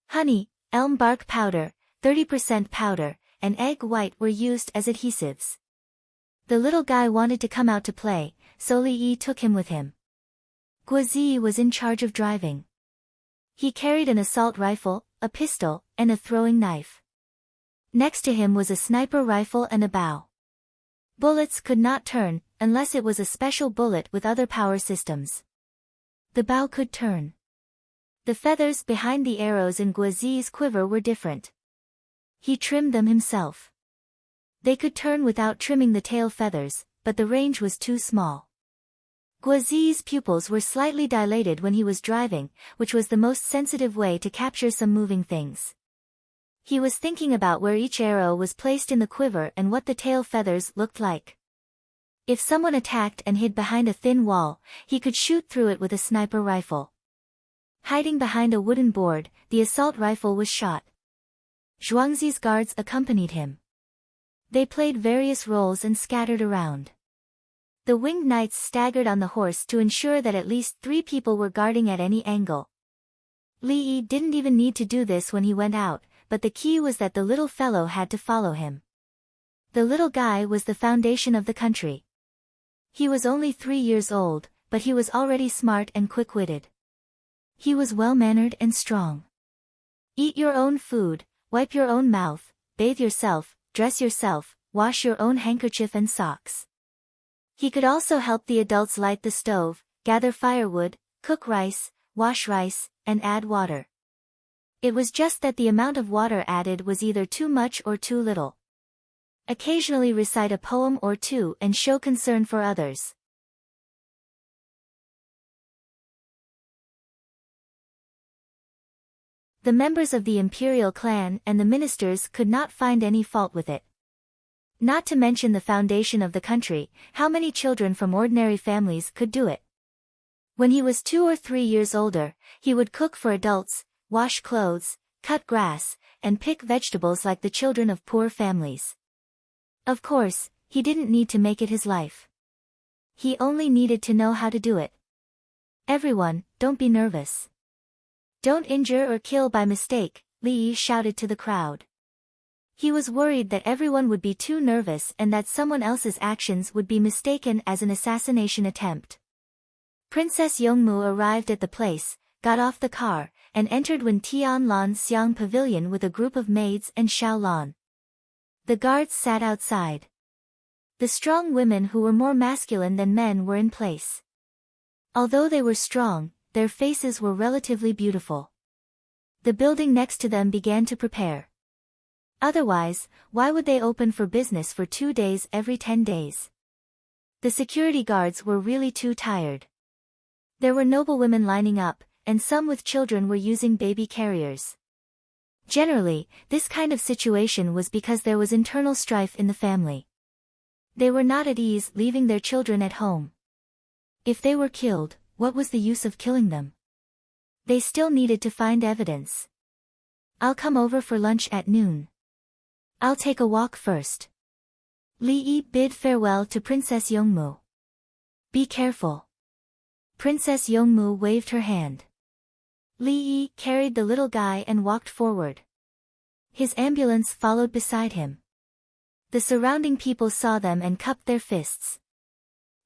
Honey, elm bark powder, 30% powder, and egg white were used as adhesives. The little guy wanted to come out to play, so Li Yi took him with him. Guozi was in charge of driving. He carried an assault rifle, a pistol, and a throwing knife. Next to him was a sniper rifle and a bow. Bullets could not turn, unless it was a special bullet with other power systems. The bow could turn. The feathers behind the arrows in Guozi's quiver were different. He trimmed them himself. They could turn without trimming the tail feathers, but the range was too small. Guozi's pupils were slightly dilated when he was driving, which was the most sensitive way to capture some moving things. He was thinking about where each arrow was placed in the quiver and what the tail feathers looked like. If someone attacked and hid behind a thin wall, he could shoot through it with a sniper rifle. Hiding behind a wooden board, the assault rifle was shot. Zhuangzi's guards accompanied him. They played various roles and scattered around. The winged knights staggered on the horse to ensure that at least 3 people were guarding at any angle. Li Yi didn't even need to do this when he went out, but the key was that the little fellow had to follow him. The little guy was the foundation of the country. He was only 3 years old, but he was already smart and quick-witted. He was well-mannered and strong. Eat your own food, wipe your own mouth, bathe yourself, dress yourself, wash your own handkerchief and socks. He could also help the adults light the stove, gather firewood, cook rice, wash rice, and add water. It was just that the amount of water added was either too much or too little. Occasionally recite a poem or 2 and show concern for others. The members of the imperial clan and the ministers could not find any fault with it. Not to mention the foundation of the country, how many children from ordinary families could do it? When he was 2 or 3 years older, he would cook for adults, wash clothes, cut grass, and pick vegetables like the children of poor families. Of course, he didn't need to make it his life. He only needed to know how to do it. Everyone, don't be nervous. Don't injure or kill by mistake, Li Yi shouted to the crowd. He was worried that everyone would be too nervous and that someone else's actions would be mistaken as an assassination attempt. Princess Yongmu arrived at the place, got off the car, and entered Wen Tianlan Xiang Pavilion with a group of maids and Xiaolan. The guards sat outside. The strong women who were more masculine than men were in place. Although they were strong, their faces were relatively beautiful. The building next to them began to prepare. Otherwise, why would they open for business for 2 days every 10 days? The security guards were really too tired. There were noblewomen lining up, and some with children were using baby carriers. Generally, this kind of situation was because there was internal strife in the family. They were not at ease leaving their children at home. If they were killed, what was the use of killing them? They still needed to find evidence. I'll come over for lunch at noon. I'll take a walk first. Li Yi bid farewell to Princess Yongmu. Be careful. Princess Yongmu waved her hand. Li Yi carried the little guy and walked forward. His ambulance followed beside him. The surrounding people saw them and cupped their fists.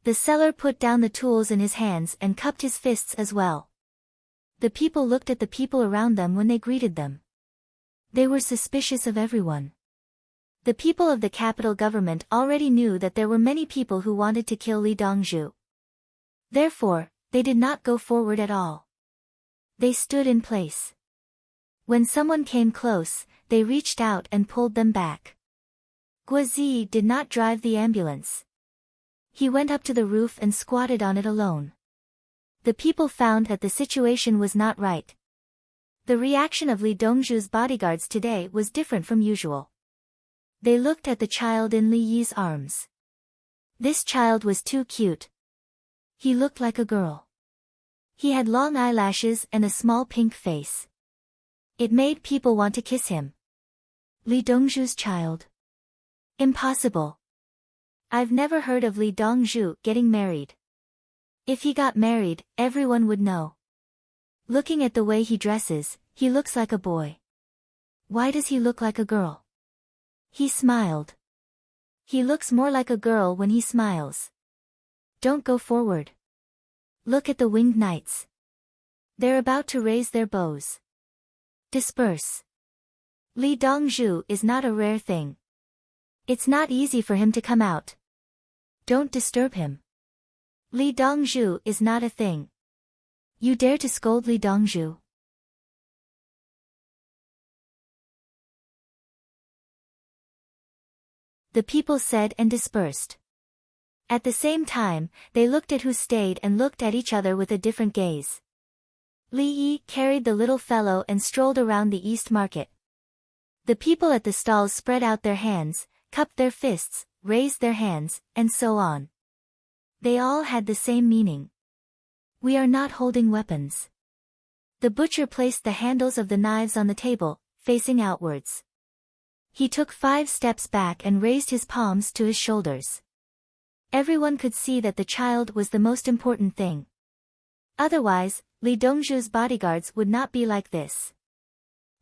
The seller put down the tools in his hands and cupped his fists as well. The people looked at the people around them when they greeted them. They were suspicious of everyone. The people of the capital government already knew that there were many people who wanted to kill Li Dongzhu. Therefore, they did not go forward at all. They stood in place. When someone came close, they reached out and pulled them back. Guozi did not drive the ambulance. He went up to the roof and squatted on it alone. The people found that the situation was not right. The reaction of Li Dongzhu's bodyguards today was different from usual. They looked at the child in Li Yi's arms. This child was too cute. He looked like a girl. He had long eyelashes and a small pink face. It made people want to kiss him. Li Dongzhu's child. Impossible. I've never heard of Li Dongzhu getting married. If he got married, everyone would know. Looking at the way he dresses, he looks like a boy. Why does he look like a girl? He smiled. He looks more like a girl when he smiles. Don't go forward. Look at the winged knights. They're about to raise their bows. Disperse. Li Dongzhu is not a rare thing. It's not easy for him to come out. Don't disturb him. Li Dongzhu is not a thing. You dare to scold Li Dongzhu? The people said and dispersed. At the same time, they looked at who stayed and looked at each other with a different gaze. Li Yi carried the little fellow and strolled around the East Market. The people at the stalls spread out their hands, cupped their fists, raised their hands, and so on. They all had the same meaning. We are not holding weapons. The butcher placed the handles of the knives on the table, facing outwards. He took 5 steps back and raised his palms to his shoulders. Everyone could see that the child was the most important thing. Otherwise, Li Dongzhu's bodyguards would not be like this.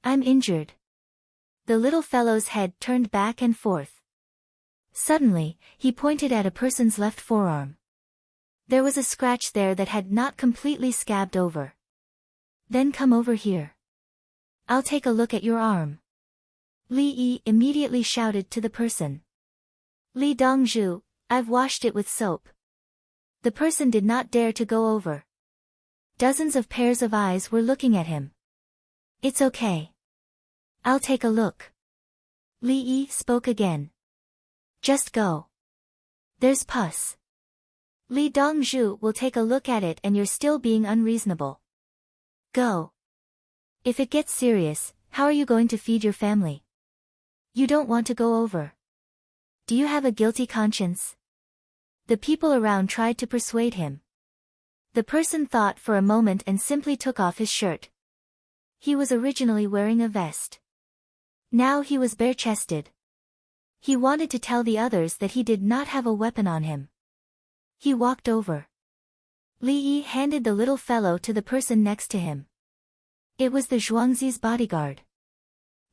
I'm injured. The little fellow's head turned back and forth. Suddenly, he pointed at a person's left forearm. There was a scratch there that had not completely scabbed over. Then come over here. I'll take a look at your arm. Li Yi immediately shouted to the person. Li Dongzhu, I've washed it with soap. The person did not dare to go over. Dozens of pairs of eyes were looking at him. It's okay. I'll take a look. Li Yi spoke again. Just go. There's pus. Li Dongzhu will take a look at it and you're still being unreasonable. Go. If it gets serious, how are you going to feed your family? You don't want to go over. Do you have a guilty conscience? The people around tried to persuade him. The person thought for a moment and simply took off his shirt. He was originally wearing a vest. Now he was bare-chested. He wanted to tell the others that he did not have a weapon on him. He walked over. Li Yi handed the little fellow to the person next to him. It was the Zhuangzi's bodyguard.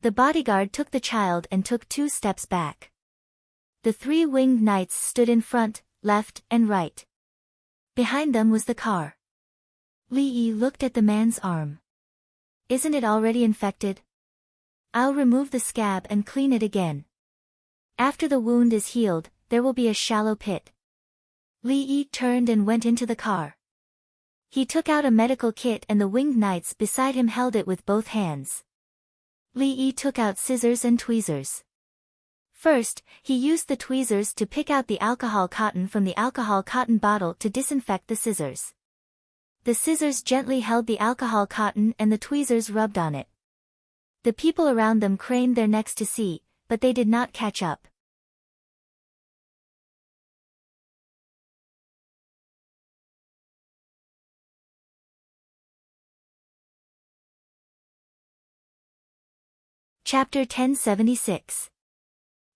The bodyguard took the child and took 2 steps back. The 3 winged knights stood in front, left, and right. Behind them was the car. Li Yi looked at the man's arm. Isn't it already infected? I'll remove the scab and clean it again. After the wound is healed, there will be a shallow pit. Li Yi turned and went into the car. He took out a medical kit and the winged knights beside him held it with both hands. Li Yi took out scissors and tweezers. First, he used the tweezers to pick out the alcohol cotton from the alcohol cotton bottle to disinfect the scissors. The scissors gently held the alcohol cotton and the tweezers rubbed on it. The people around them craned their necks to see, but they did not catch up. Chapter 1076.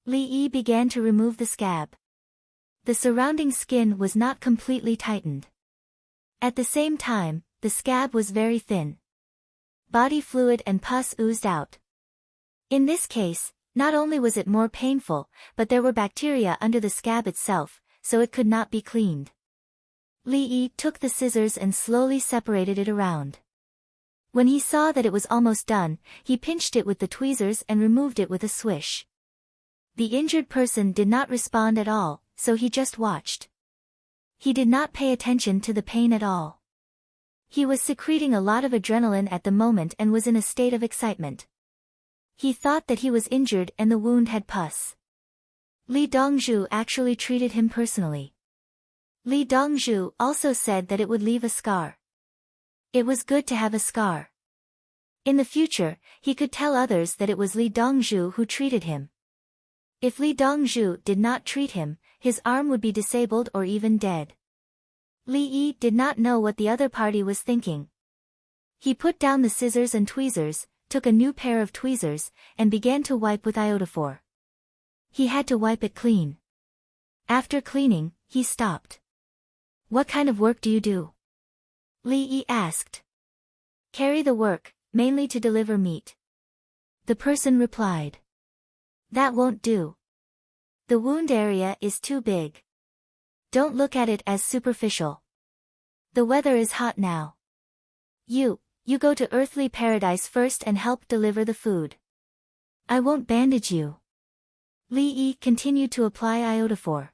Li Yi began to remove the scab. The surrounding skin was not completely tightened. At the same time, the scab was very thin. Body fluid and pus oozed out. In this case, not only was it more painful, but there were bacteria under the scab itself, so it could not be cleaned. Li Yi took the scissors and slowly separated it around. When he saw that it was almost done, he pinched it with the tweezers and removed it with a swish. The injured person did not respond at all, so he just watched. He did not pay attention to the pain at all. He was secreting a lot of adrenaline at the moment and was in a state of excitement. He thought that he was injured and the wound had pus. Li Dongzhu actually treated him personally. Li Dongzhu also said that it would leave a scar. It was good to have a scar. In the future, he could tell others that it was Li Dongzhu who treated him. If Li Dongzhu did not treat him, his arm would be disabled or even dead. Li Yi did not know what the other party was thinking. He put down the scissors and tweezers, took a new pair of tweezers, and began to wipe with iodophor. He had to wipe it clean. After cleaning, he stopped. What kind of work do you do? Li Yi asked. Carry the work, mainly to deliver meat. The person replied. That won't do. The wound area is too big. Don't look at it as superficial. The weather is hot now. You go to earthly paradise first and help deliver the food. I won't bandage you. Li Yi continued to apply iodophor.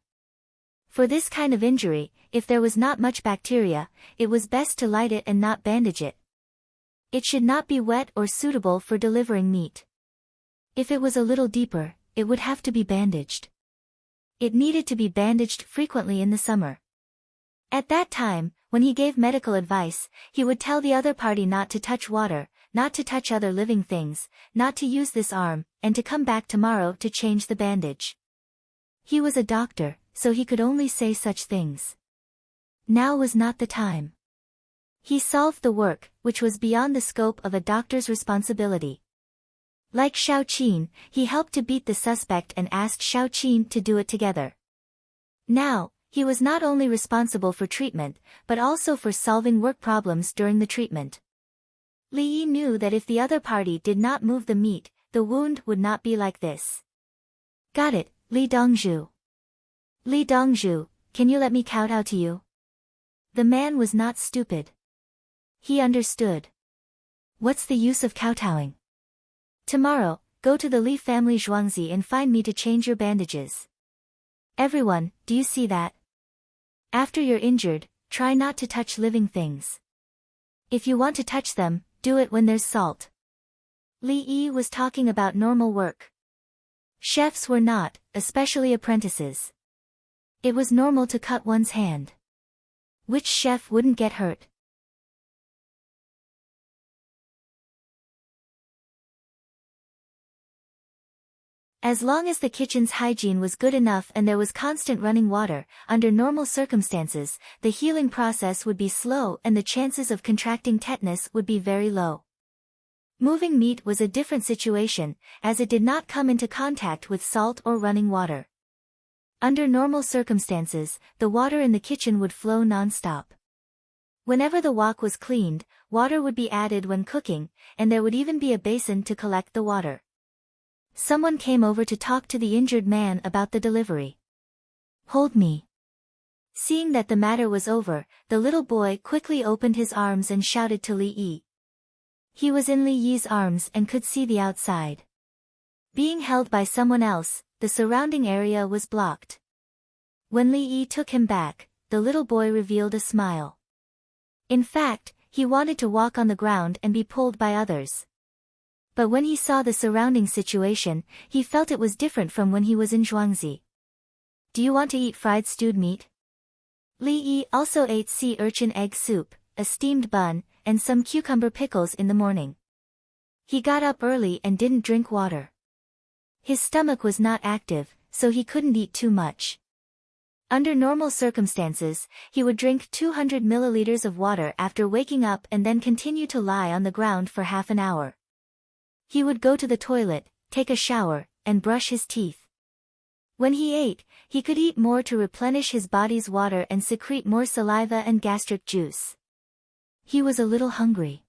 For this kind of injury, if there was not much bacteria, it was best to light it and not bandage it. It should not be wet or suitable for delivering meat. If it was a little deeper, it would have to be bandaged. It needed to be bandaged frequently in the summer. At that time, when he gave medical advice, he would tell the other party not to touch water, not to touch other living things, not to use this arm, and to come back tomorrow to change the bandage. He was a doctor, so he could only say such things. Now was not the time. He solved the work, which was beyond the scope of a doctor's responsibility. Like Xiao Qin, he helped to beat the suspect and asked Xiao Qin to do it together. Now, he was not only responsible for treatment, but also for solving work problems during the treatment. Li Yi knew that if the other party did not move the meat, the wound would not be like this. Got it, Li Dongzhu. Li Dongzhu, can you let me kowtow to you? The man was not stupid. He understood. What's the use of kowtowing? Tomorrow, go to the Li family Zhuangzi and find me to change your bandages. Everyone, do you see that? After you're injured, try not to touch living things. If you want to touch them, do it when there's salt. Li Yi was talking about normal work. Chefs were not, especially apprentices. It was normal to cut one's hand. Which chef wouldn't get hurt? As long as the kitchen's hygiene was good enough and there was constant running water, under normal circumstances, the healing process would be slow and the chances of contracting tetanus would be very low. Moving meat was a different situation, as it did not come into contact with salt or running water. Under normal circumstances, the water in the kitchen would flow non-stop. Whenever the wok was cleaned, water would be added when cooking, and there would even be a basin to collect the water. Someone came over to talk to the injured man about the delivery. "Hold me." Seeing that the matter was over, the little boy quickly opened his arms and shouted to Li Yi. He was in Li Yi's arms and could see the outside. Being held by someone else, the surrounding area was blocked. When Li Yi took him back, the little boy revealed a smile. In fact, he wanted to walk on the ground and be pulled by others. But when he saw the surrounding situation, he felt it was different from when he was in Zhuangzi. "Do you want to eat fried stewed meat?" Li Yi also ate sea urchin egg soup, a steamed bun, and some cucumber pickles in the morning. He got up early and didn't drink water. His stomach was not active, so he couldn't eat too much. Under normal circumstances, he would drink 200 milliliters of water after waking up and then continue to lie on the ground for half an hour. He would go to the toilet, take a shower, and brush his teeth. When he ate, he could eat more to replenish his body's water and secrete more saliva and gastric juice. He was a little hungry.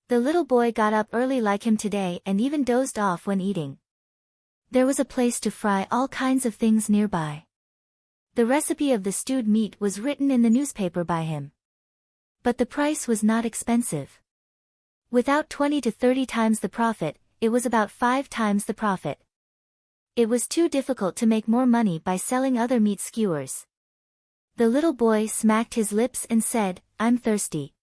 The little boy got up early like him today and even dozed off when eating. There was a place to fry all kinds of things nearby. The recipe of the stewed meat was written in the newspaper by him. But the price was not expensive. Without 20 to 30 times the profit, it was about 5 times the profit. It was too difficult to make more money by selling other meat skewers. The little boy smacked his lips and said, "I'm thirsty."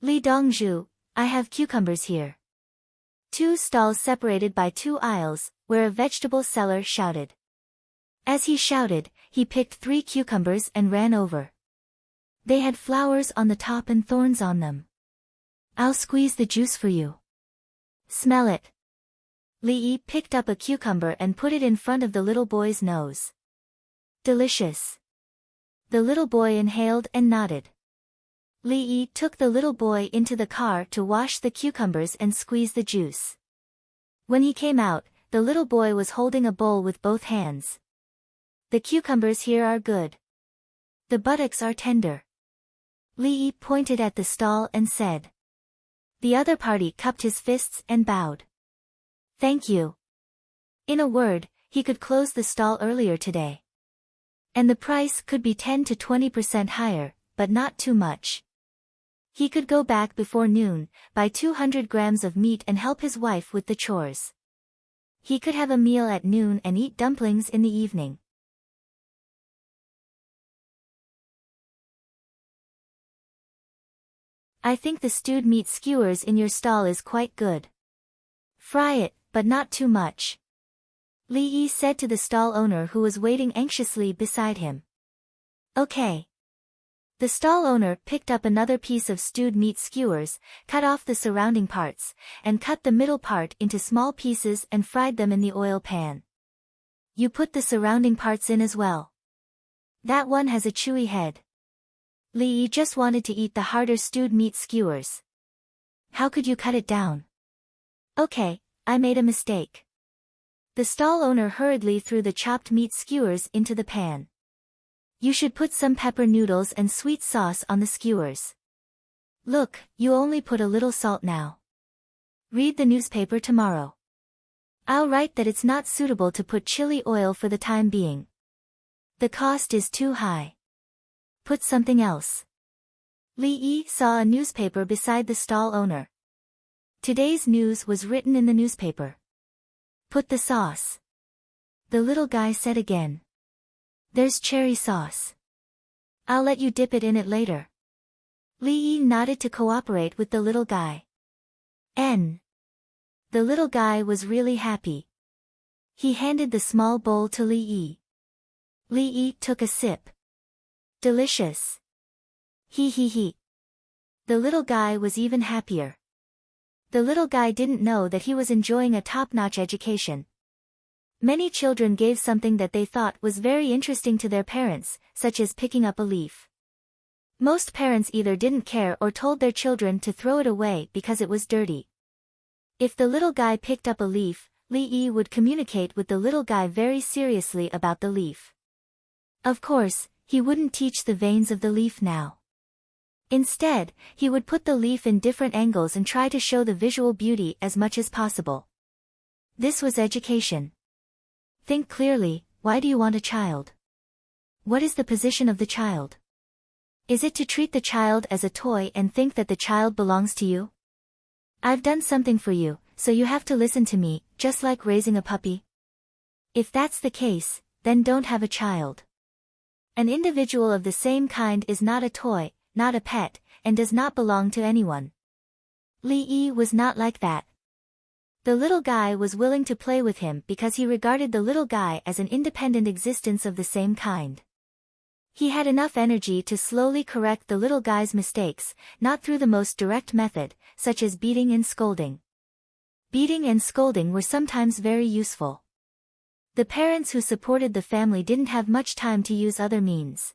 "Li Dongzhu, I have cucumbers here." 2 stalls separated by 2 aisles, where a vegetable seller shouted. As he shouted, he picked 3 cucumbers and ran over. They had flowers on the top and thorns on them. "I'll squeeze the juice for you." "Smell it." Li Yi picked up a cucumber and put it in front of the little boy's nose. "Delicious." The little boy inhaled and nodded. Li Yi took the little boy into the car to wash the cucumbers and squeeze the juice. When he came out, the little boy was holding a bowl with both hands. "The cucumbers here are good. The buttocks are tender." Li Yi pointed at the stall and said. The other party cupped his fists and bowed. "Thank you." In a word, he could close the stall earlier today. And the price could be 10 to 20% higher, but not too much. He could go back before noon, buy 200 grams of meat and help his wife with the chores. He could have a meal at noon and eat dumplings in the evening. "I think the stewed meat skewers in your stall is quite good. Fry it, but not too much," Li Yi said to the stall owner who was waiting anxiously beside him. "Okay." The stall owner picked up another piece of stewed meat skewers, cut off the surrounding parts, and cut the middle part into small pieces and fried them in the oil pan. "You put the surrounding parts in as well. That one has a chewy head." Li Yi just wanted to eat the harder stewed meat skewers. "How could you cut it down?" "Okay, I made a mistake." The stall owner hurriedly threw the chopped meat skewers into the pan. "You should put some pepper noodles and sweet sauce on the skewers. Look, you only put a little salt now. Read the newspaper tomorrow. I'll write that it's not suitable to put chili oil for the time being. The cost is too high. Put something else." Li Yi saw a newspaper beside the stall owner. Today's news was written in the newspaper. "Put the sauce." The little guy said again. "There's cherry sauce. I'll let you dip it in it later." Li Yi nodded to cooperate with the little guy. The little guy was really happy. He handed the small bowl to Li Yi. Li Yi took a sip. "Delicious." He. The little guy was even happier. The little guy didn't know that he was enjoying a top-notch education. Many children gave something that they thought was very interesting to their parents, such as picking up a leaf. Most parents either didn't care or told their children to throw it away because it was dirty. If the little guy picked up a leaf, Li would communicate with the little guy very seriously about the leaf. Of course, he wouldn't teach the veins of the leaf now. Instead, he would put the leaf in different angles and try to show the visual beauty as much as possible. This was education. Think clearly, why do you want a child? What is the position of the child? Is it to treat the child as a toy and think that the child belongs to you? I've done something for you, so you have to listen to me, just like raising a puppy. If that's the case, then don't have a child. An individual of the same kind is not a toy, not a pet, and does not belong to anyone. Li was not like that. The little guy was willing to play with him because he regarded the little guy as an independent existence of the same kind. He had enough energy to slowly correct the little guy's mistakes, not through the most direct method, such as beating and scolding. Beating and scolding were sometimes very useful. The parents who supported the family didn't have much time to use other means.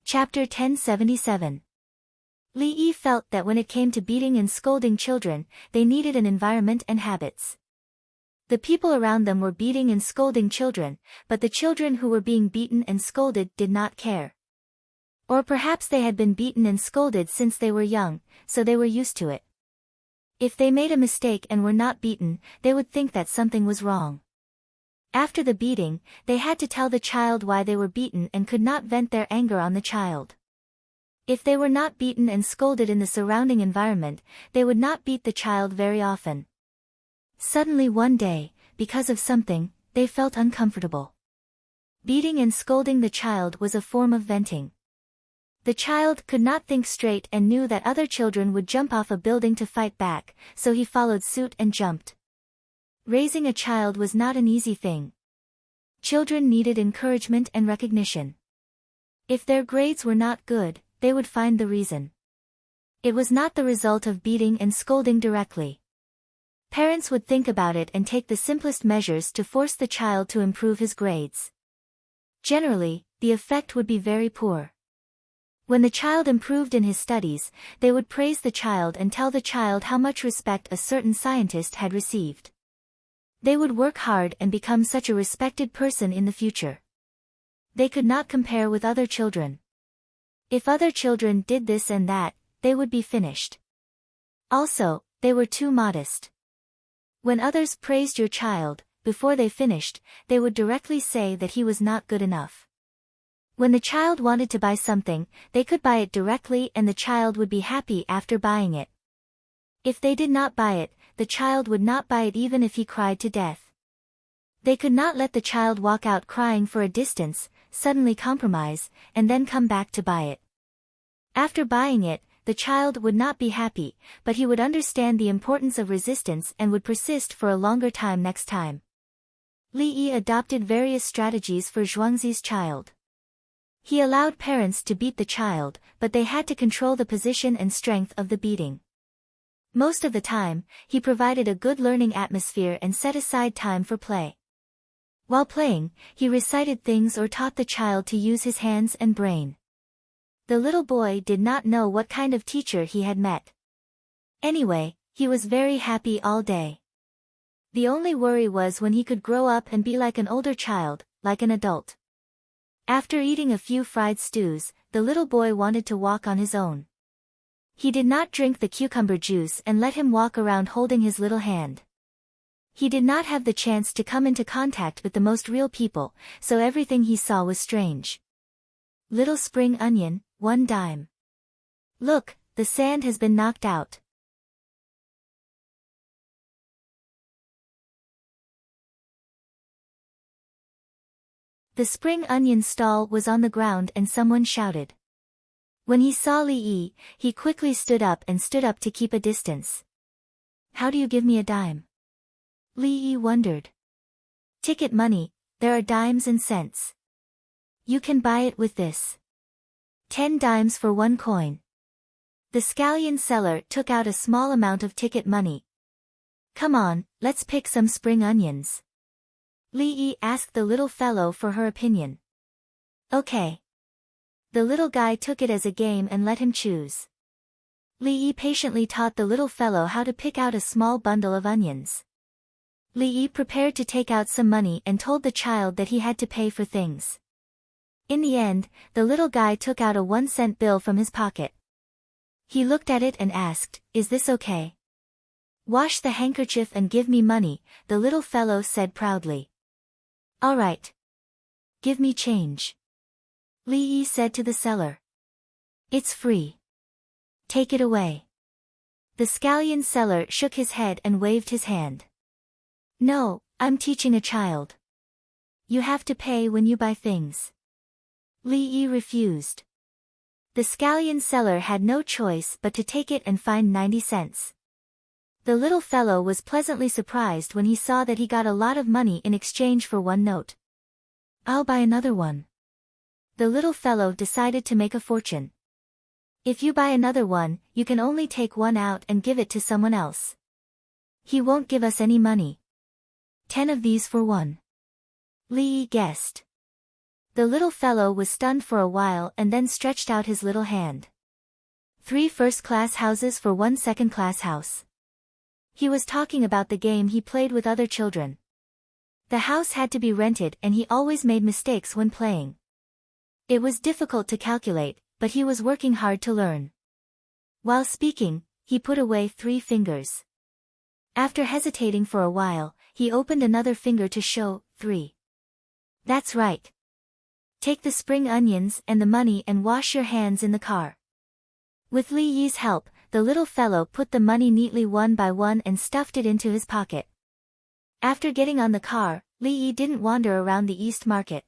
Chapter 1077. Li felt that when it came to beating and scolding children, they needed an environment and habits. The people around them were beating and scolding children, but the children who were being beaten and scolded did not care. Or perhaps they had been beaten and scolded since they were young, so they were used to it. If they made a mistake and were not beaten, they would think that something was wrong. After the beating, they had to tell the child why they were beaten and could not vent their anger on the child. If they were not beaten and scolded in the surrounding environment, they would not beat the child very often. Suddenly one day, because of something, they felt uncomfortable. Beating and scolding the child was a form of venting. The child could not think straight and knew that other children would jump off a building to fight back, so he followed suit and jumped. Raising a child was not an easy thing. Children needed encouragement and recognition. If their grades were not good, they would find the reason. It was not the result of beating and scolding directly. Parents would think about it and take the simplest measures to force the child to improve his grades. Generally, the effect would be very poor. When the child improved in his studies, they would praise the child and tell the child how much respect a certain scientist had received. They would work hard and become such a respected person in the future. They could not compare with other children. If other children did this and that, they would be finished. Also, they were too modest. When others praised your child, before they finished, they would directly say that he was not good enough. When the child wanted to buy something, they could buy it directly and the child would be happy after buying it. If they did not buy it, the child would not buy it even if he cried to death. They could not let the child walk out crying for a distance, suddenly compromise, and then come back to buy it. After buying it, the child would not be happy, but he would understand the importance of resistance and would persist for a longer time next time. Li adopted various strategies for Zhuangzi's child. He allowed parents to beat the child, but they had to control the position and strength of the beating. Most of the time, he provided a good learning atmosphere and set aside time for play. While playing, he recited things or taught the child to use his hands and brain. The little boy did not know what kind of teacher he had met. Anyway, he was very happy all day. The only worry was when he could grow up and be like an older child, like an adult. After eating a few fried stews, the little boy wanted to walk on his own. He did not drink the cucumber juice and let him walk around holding his little hand. He did not have the chance to come into contact with the most real people, so everything he saw was strange. Little spring onion, 1 dime. Look, the sand has been knocked out. The spring onion stall was on the ground and someone shouted. When he saw Li, he quickly stood up to keep a distance. How do you give me a dime? Li wondered. Ticket money, there are dimes and cents. You can buy it with this. 10 dimes for 1 coin. The scallion seller took out a small amount of ticket money. Come on, let's pick some spring onions. Li Yi asked the little fellow for her opinion. Okay. The little guy took it as a game and let him choose. Li Yi patiently taught the little fellow how to pick out a small bundle of onions. Li Yi prepared to take out some money and told the child that he had to pay for things. In the end, the little guy took out a 1-cent bill from his pocket. He looked at it and asked, "Is this okay?" "Wash the handkerchief and give me money," the little fellow said proudly. "All right. Give me change." Li Yi said to the seller. "It's free. Take it away." The scallion seller shook his head and waved his hand. "No, I'm teaching a child. You have to pay when you buy things." Li Yi refused. The scallion seller had no choice but to take it and find 90 cents. The little fellow was pleasantly surprised when he saw that he got a lot of money in exchange for 1 note. "I'll buy another one." The little fellow decided to make a fortune. "If you buy another one, you can only take one out and give it to someone else. He won't give us any money. 10 of these for 1. Li Yi guessed. The little fellow was stunned for a while and then stretched out his little hand. 3 first-class houses for 1 second-class house. He was talking about the game he played with other children. The house had to be rented and he always made mistakes when playing. It was difficult to calculate, but he was working hard to learn. While speaking, he put away 3 fingers. After hesitating for a while, he opened another finger to show 3. "That's right. Take the spring onions and the money and wash your hands in the car." With Li Yi's help, the little fellow put the money neatly one by one and stuffed it into his pocket. After getting on the car, Li Yi didn't wander around the East Market.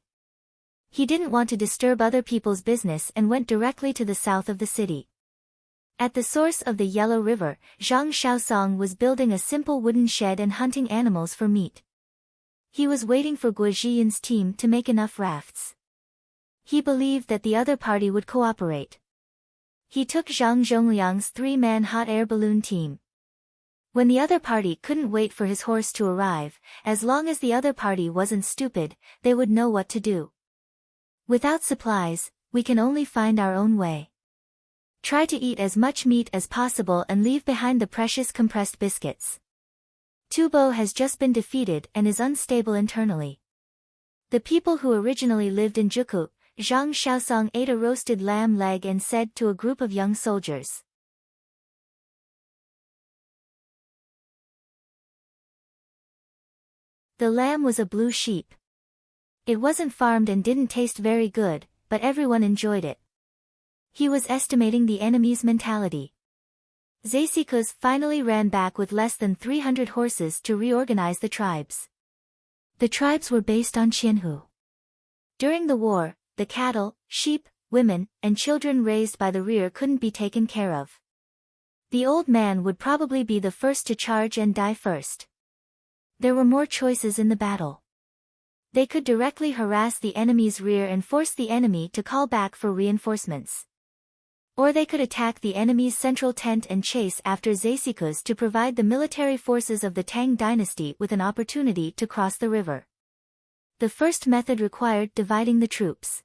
He didn't want to disturb other people's business and went directly to the south of the city. At the source of the Yellow River, Zhang Xiaosong was building a simple wooden shed and hunting animals for meat. He was waiting for Guo Zhiyun's team to make enough rafts. He believed that the other party would cooperate. He took Zhang Zhongliang's 3-man hot air balloon team. When the other party couldn't wait for his horse to arrive, as long as the other party wasn't stupid, they would know what to do. Without supplies, we can only find our own way. Try to eat as much meat as possible and leave behind the precious compressed biscuits. Tubo has just been defeated and is unstable internally. The people who originally lived in Juku, Zhang Xiaosong ate a roasted lamb leg and said to a group of young soldiers. The lamb was a blue sheep. It wasn't farmed and didn't taste very good, but everyone enjoyed it. He was estimating the enemy's mentality. Zasikus finally ran back with less than 300 horses to reorganize the tribes. The tribes were based on Qianhu. During the war, the cattle, sheep, women, and children raised by the rear couldn't be taken care of. The old man would probably be the first to charge and die first. There were more choices in the battle. They could directly harass the enemy's rear and force the enemy to call back for reinforcements. Or they could attack the enemy's central tent and chase after Zasikus to provide the military forces of the Tang dynasty with an opportunity to cross the river. The first method required dividing the troops.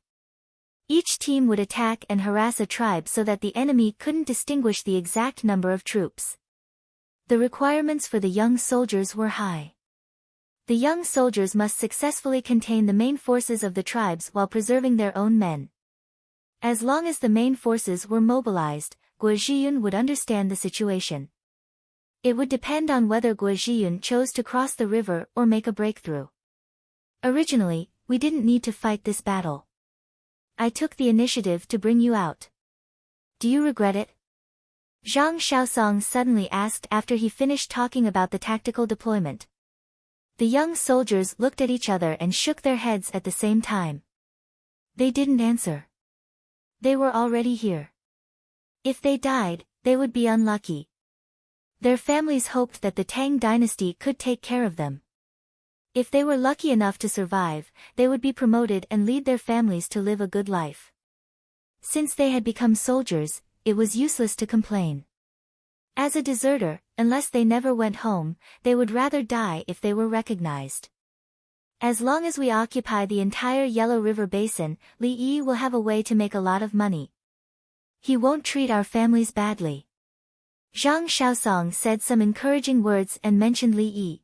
Each team would attack and harass a tribe so that the enemy couldn't distinguish the exact number of troops. The requirements for the young soldiers were high. The young soldiers must successfully contain the main forces of the tribes while preserving their own men. As long as the main forces were mobilized, Guo Zhiyun would understand the situation. It would depend on whether Guo Zhiyun chose to cross the river or make a breakthrough. Originally, we didn't need to fight this battle. I took the initiative to bring you out. Do you regret it? Zhang Xiaosong suddenly asked after he finished talking about the tactical deployment. The young soldiers looked at each other and shook their heads at the same time. They didn't answer. They were already here. If they died, they would be unlucky. Their families hoped that the Tang dynasty could take care of them. If they were lucky enough to survive, they would be promoted and lead their families to live a good life. Since they had become soldiers, it was useless to complain. As a deserter, unless they never went home, they would rather die if they were recognized. As long as we occupy the entire Yellow River Basin, Li Yi will have a way to make a lot of money. He won't treat our families badly. Zhang Xiaosong said some encouraging words and mentioned Li Yi.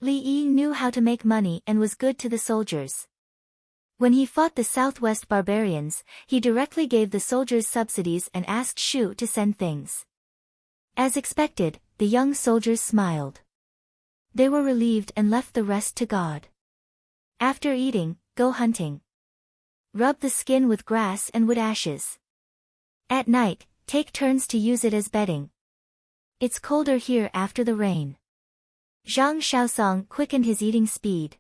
Li Yi knew how to make money and was good to the soldiers. When he fought the Southwest barbarians, he directly gave the soldiers subsidies and asked Shu to send things. As expected, the young soldiers smiled. They were relieved and left the rest to God. After eating, go hunting. Rub the skin with grass and wood ashes. At night, take turns to use it as bedding. It's colder here after the rain. Zhang Xiaosong quickened his eating speed.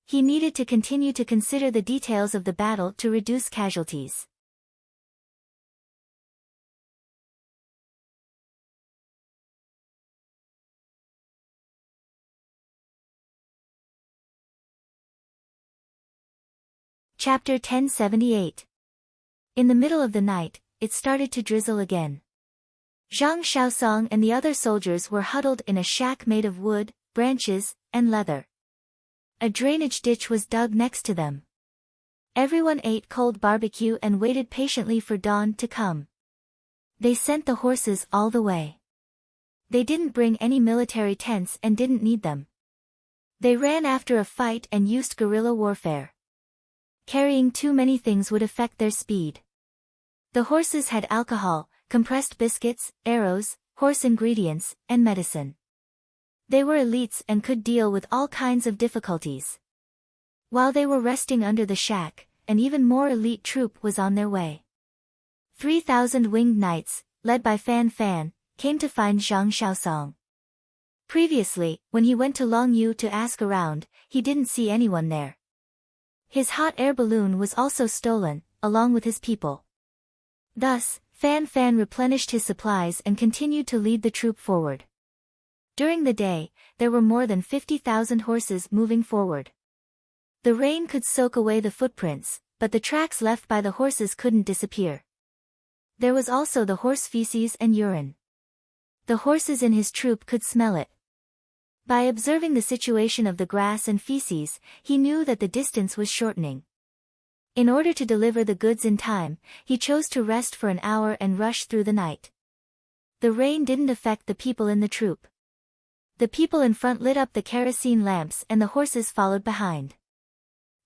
He needed to continue to consider the details of the battle to reduce casualties. Chapter 1078. In the middle of the night, it started to drizzle again. Zhang Xiaosong and the other soldiers were huddled in a shack made of wood, branches, and leather. A drainage ditch was dug next to them. Everyone ate cold barbecue and waited patiently for dawn to come. They sent the horses all the way. They didn't bring any military tents and didn't need them. They ran after a fight and used guerrilla warfare. Carrying too many things would affect their speed. The horses had alcohol, compressed biscuits, arrows, horse ingredients, and medicine. They were elites and could deal with all kinds of difficulties. While they were resting under the shack, an even more elite troop was on their way. 3,000 winged knights, led by Fan Fan, came to find Zhang Xiaosong. Previously, when he went to Longyu to ask around, he didn't see anyone there. His hot air balloon was also stolen, along with his people. Thus, Fan Fan replenished his supplies and continued to lead the troop forward. During the day, there were more than 50,000 horses moving forward. The rain could soak away the footprints, but the tracks left by the horses couldn't disappear. There was also the horse feces and urine. The horses in his troop could smell it. By observing the situation of the grass and feces, he knew that the distance was shortening. In order to deliver the goods in time, he chose to rest for an hour and rush through the night. The rain didn't affect the people in the troop. The people in front lit up the kerosene lamps and the horses followed behind.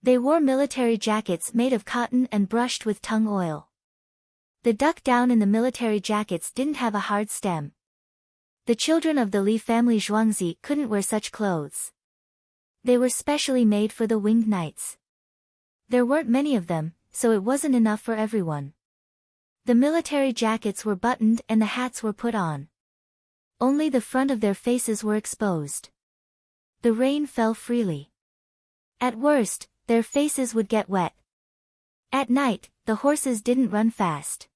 They wore military jackets made of cotton and brushed with tung oil. The duck down in the military jackets didn't have a hard stem. The children of the Li family Zhuangzi couldn't wear such clothes. They were specially made for the winged knights. There weren't many of them, so it wasn't enough for everyone. The military jackets were buttoned and the hats were put on. Only the front of their faces were exposed. The rain fell freely. At worst, their faces would get wet. At night, the horses didn't run fast.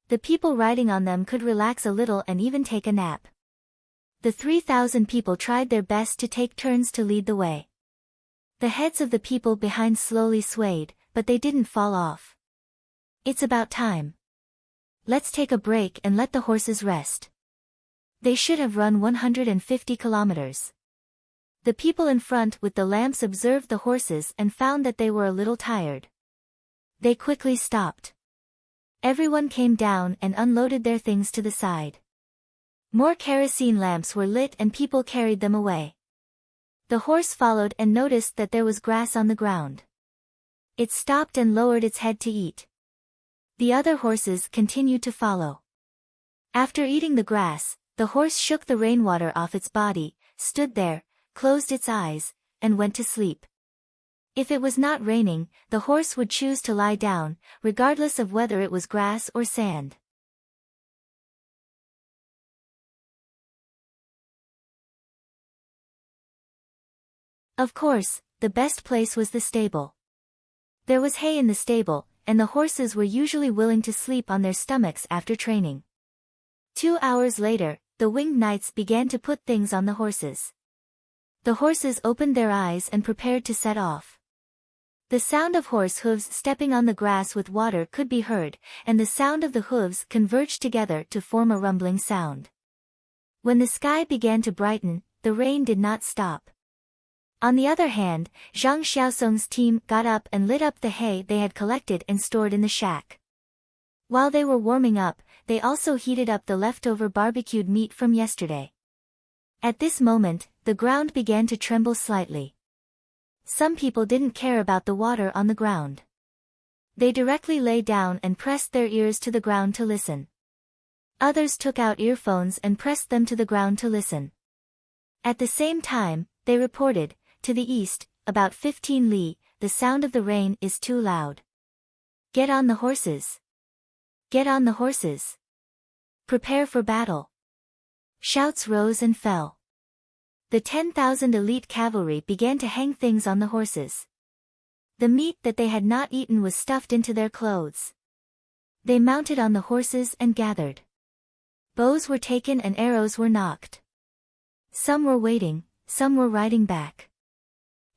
The people riding on them could relax a little and even take a nap. The 3,000 people tried their best to take turns to lead the way. The heads of the people behind slowly swayed, but they didn't fall off. It's about time. Let's take a break and let the horses rest. They should have run 150 kilometers. The people in front with the lamps observed the horses and found that they were a little tired. They quickly stopped. Everyone came down and unloaded their things to the side. More kerosene lamps were lit and people carried them away. The horse followed and noticed that there was grass on the ground. It stopped and lowered its head to eat. The other horses continued to follow. After eating the grass, the horse shook the rainwater off its body, stood there, closed its eyes, and went to sleep. If it was not raining, the horse would choose to lie down, regardless of whether it was grass or sand. Of course, the best place was the stable. There was hay in the stable, and the horses were usually willing to sleep on their stomachs after training. 2 hours later, the winged knights began to put things on the horses. The horses opened their eyes and prepared to set off. The sound of horse hooves stepping on the grass with water could be heard, and the sound of the hooves converged together to form a rumbling sound. When the sky began to brighten, the rain did not stop. On the other hand, Zhang Xiaosong's team got up and lit up the hay they had collected and stored in the shack. While they were warming up, they also heated up the leftover barbecued meat from yesterday. At this moment, the ground began to tremble slightly. Some people didn't care about the water on the ground. They directly lay down and pressed their ears to the ground to listen. Others took out earphones and pressed them to the ground to listen. At the same time, they reported, to the east, about 15 li, the sound of the rain is too loud. Get on the horses. Get on the horses. Prepare for battle. Shouts rose and fell. The 10,000 elite cavalry began to hang things on the horses. The meat that they had not eaten was stuffed into their clothes. They mounted on the horses and gathered. Bows were taken and arrows were nocked. Some were waiting, some were riding back.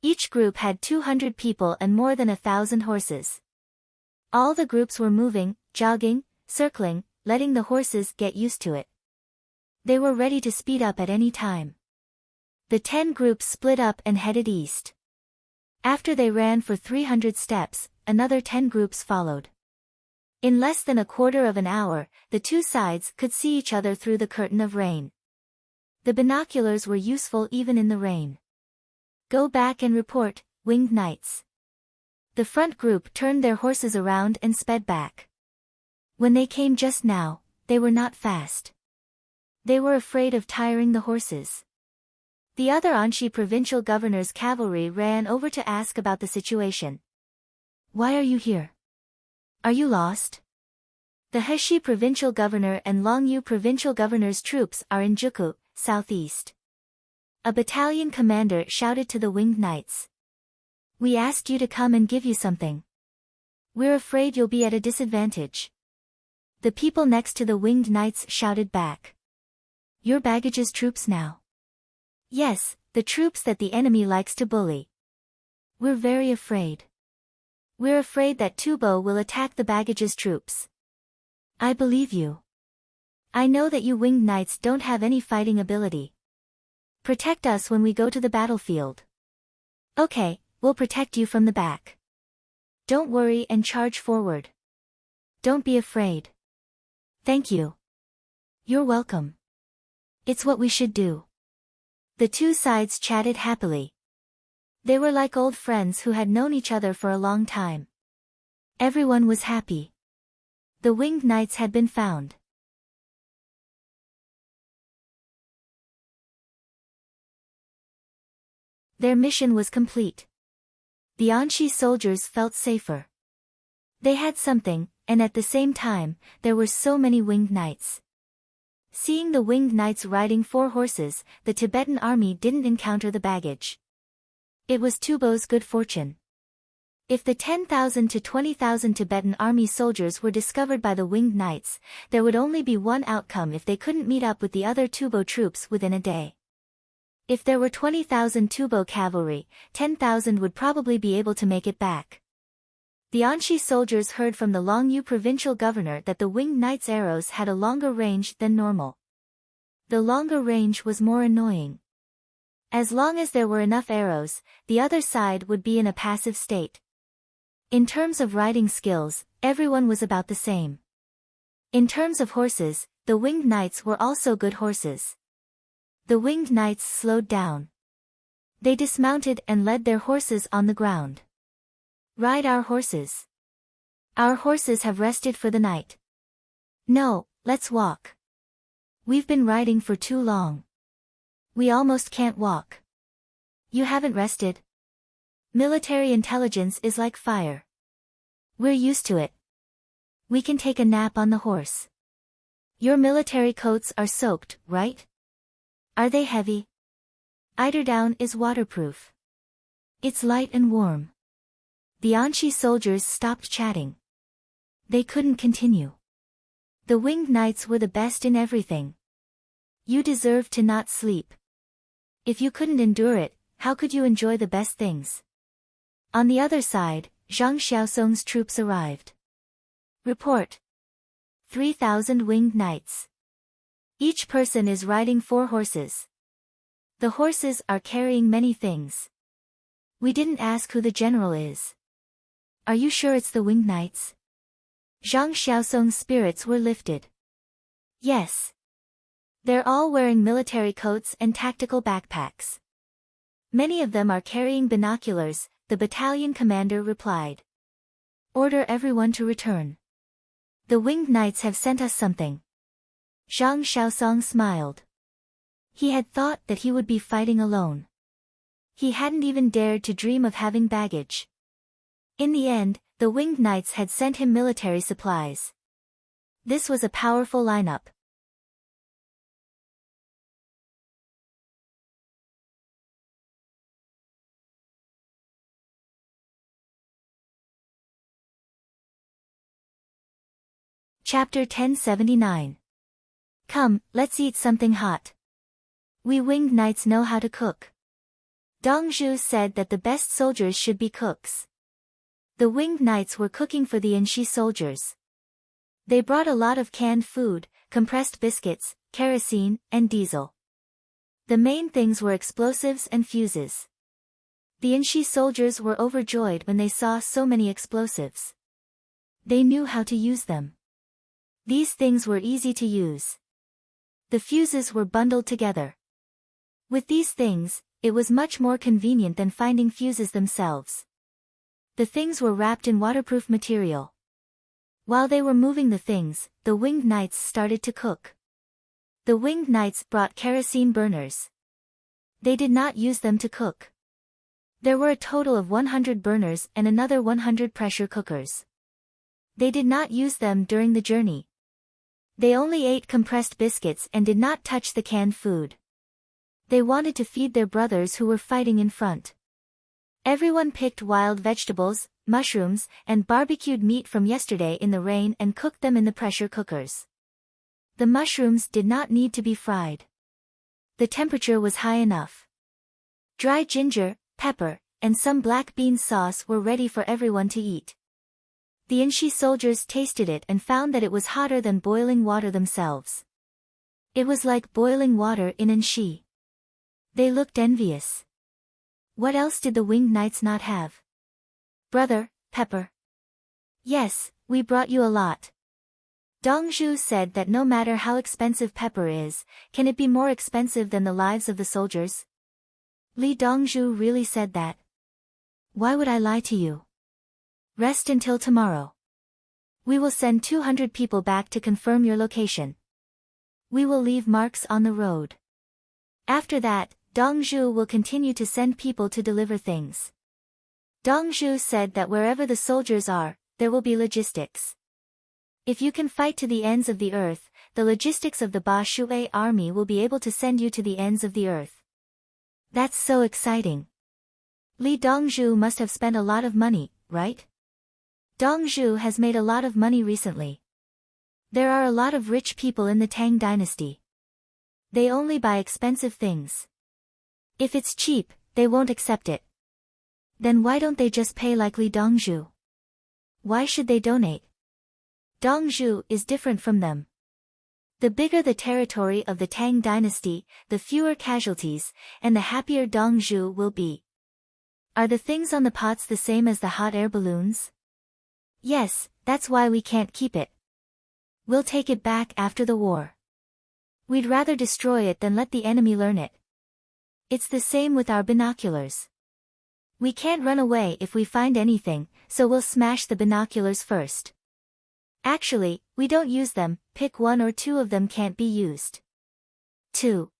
Each group had 200 people and more than 1,000 horses. All the groups were moving, jogging, circling, letting the horses get used to it. They were ready to speed up at any time. The 10 groups split up and headed east. After they ran for 300 steps, another 10 groups followed. In less than a quarter of an hour, the two sides could see each other through the curtain of rain. The binoculars were useful even in the rain. Go back and report, winged knights. The front group turned their horses around and sped back. When they came just now, they were not fast. They were afraid of tiring the horses. The other Anxi provincial governor's cavalry ran over to ask about the situation. Why are you here? Are you lost? The Heshi provincial governor and Longyu provincial governor's troops are in Juku, southeast. A battalion commander shouted to the winged knights. We asked you to come and give you something. We're afraid you'll be at a disadvantage. The people next to the winged knights shouted back. Your baggage's troops now. Yes, the troops that the enemy likes to bully. We're very afraid. We're afraid that Tubo will attack the baggage's troops. I believe you. I know that you winged knights don't have any fighting ability. Protect us when we go to the battlefield. Okay, we'll protect you from the back. Don't worry and charge forward. Don't be afraid. Thank you. You're welcome. It's what we should do. The two sides chatted happily. They were like old friends who had known each other for a long time. Everyone was happy. The winged knights had been found. Their mission was complete. The Anxi soldiers felt safer. They had something, and at the same time, there were so many winged knights. Seeing the winged knights riding 4 horses, the Tibetan army didn't encounter the baggage. It was Tubo's good fortune. If the 10,000 to 20,000 Tibetan army soldiers were discovered by the winged knights, there would only be one outcome if they couldn't meet up with the other Tubo troops within a day. If there were 20,000 Tubo cavalry, 10,000 would probably be able to make it back. The Anxi soldiers heard from the Longyu provincial governor that the winged knights' arrows had a longer range than normal. The longer range was more annoying. As long as there were enough arrows, the other side would be in a passive state. In terms of riding skills, everyone was about the same. In terms of horses, the winged knights were also good horses. The winged knights slowed down. They dismounted and led their horses on the ground. Ride our horses. Our horses have rested for the night. No, let's walk. We've been riding for too long. We almost can't walk. You haven't rested? Military intelligence is like fire. We're used to it. We can take a nap on the horse. Your military coats are soaked, right? Are they heavy? Eiderdown is waterproof. It's light and warm. The Anxi soldiers stopped chatting. They couldn't continue. The winged knights were the best in everything. You deserve to not sleep. If you couldn't endure it, How could you enjoy the best things? On the other side, Zhang Xiaosong's troops arrived. Report. 3,000 winged knights. Each person is riding 4 horses. The horses are carrying many things. We didn't ask who the general is. Are you sure it's the winged knights? Zhang Xiaosong's spirits were lifted. Yes. They're all wearing military coats and tactical backpacks. Many of them are carrying binoculars, the battalion commander replied. Order everyone to return. The winged knights have sent us something. Zhang Xiaosong smiled. He had thought that he would be fighting alone. He hadn't even dared to dream of having baggage. In the end, the winged knights had sent him military supplies. This was a powerful lineup. Chapter 1079. Come, let's eat something hot. We winged knights know how to cook. Dong Zhu said that the best soldiers should be cooks. The winged knights were cooking for the Enshi soldiers. They brought a lot of canned food, compressed biscuits, kerosene, and diesel. The main things were explosives and fuses. The Enshi soldiers were overjoyed when they saw so many explosives. They knew how to use them. These things were easy to use. The fuses were bundled together. With these things, it was much more convenient than finding fuses themselves. The things were wrapped in waterproof material. While they were moving the things, the winged knights started to cook. The winged knights brought kerosene burners. They did not use them to cook. There were a total of 100 burners and another 100 pressure cookers. They did not use them during the journey. They only ate compressed biscuits and did not touch the canned food. They wanted to feed their brothers who were fighting in front. Everyone picked wild vegetables, mushrooms, and barbecued meat from yesterday in the rain and cooked them in the pressure cookers. The mushrooms did not need to be fried. The temperature was high enough. Dry ginger, pepper, and some black bean sauce were ready for everyone to eat. The Enshi soldiers tasted it and found that it was hotter than boiling water themselves. It was like boiling water in Enshi. They looked envious. What else did the winged knights not have? Brother, pepper. Yes, we brought you a lot. Dongzhu said that no matter how expensive pepper is, can it be more expensive than the lives of the soldiers? Li Dongzhu really said that. Why would I lie to you? Rest until tomorrow. We will send 200 people back to confirm your location. We will leave marks on the road. After that, Dongzhu will continue to send people to deliver things. Dongzhu said that wherever the soldiers are, there will be logistics. If you can fight to the ends of the earth, the logistics of the Ba Shui army will be able to send you to the ends of the earth. That's so exciting. Li Dongzhu must have spent a lot of money, right? Dongzhu has made a lot of money recently. There are a lot of rich people in the Tang dynasty. They only buy expensive things. If it's cheap, they won't accept it. Then why don't they just pay like Li Dongzhu? Why should they donate? Dongzhu is different from them. The bigger the territory of the Tang dynasty, the fewer casualties, and the happier Dongzhu will be. Are the things on the pots the same as the hot air balloons? Yes, that's why we can't keep it. We'll take it back after the war. We'd rather destroy it than let the enemy learn it. It's the same with our binoculars. We can't run away if we find anything, so we'll smash the binoculars first. Actually, we don't use them, pick 1 or 2 of them can't be used. 2.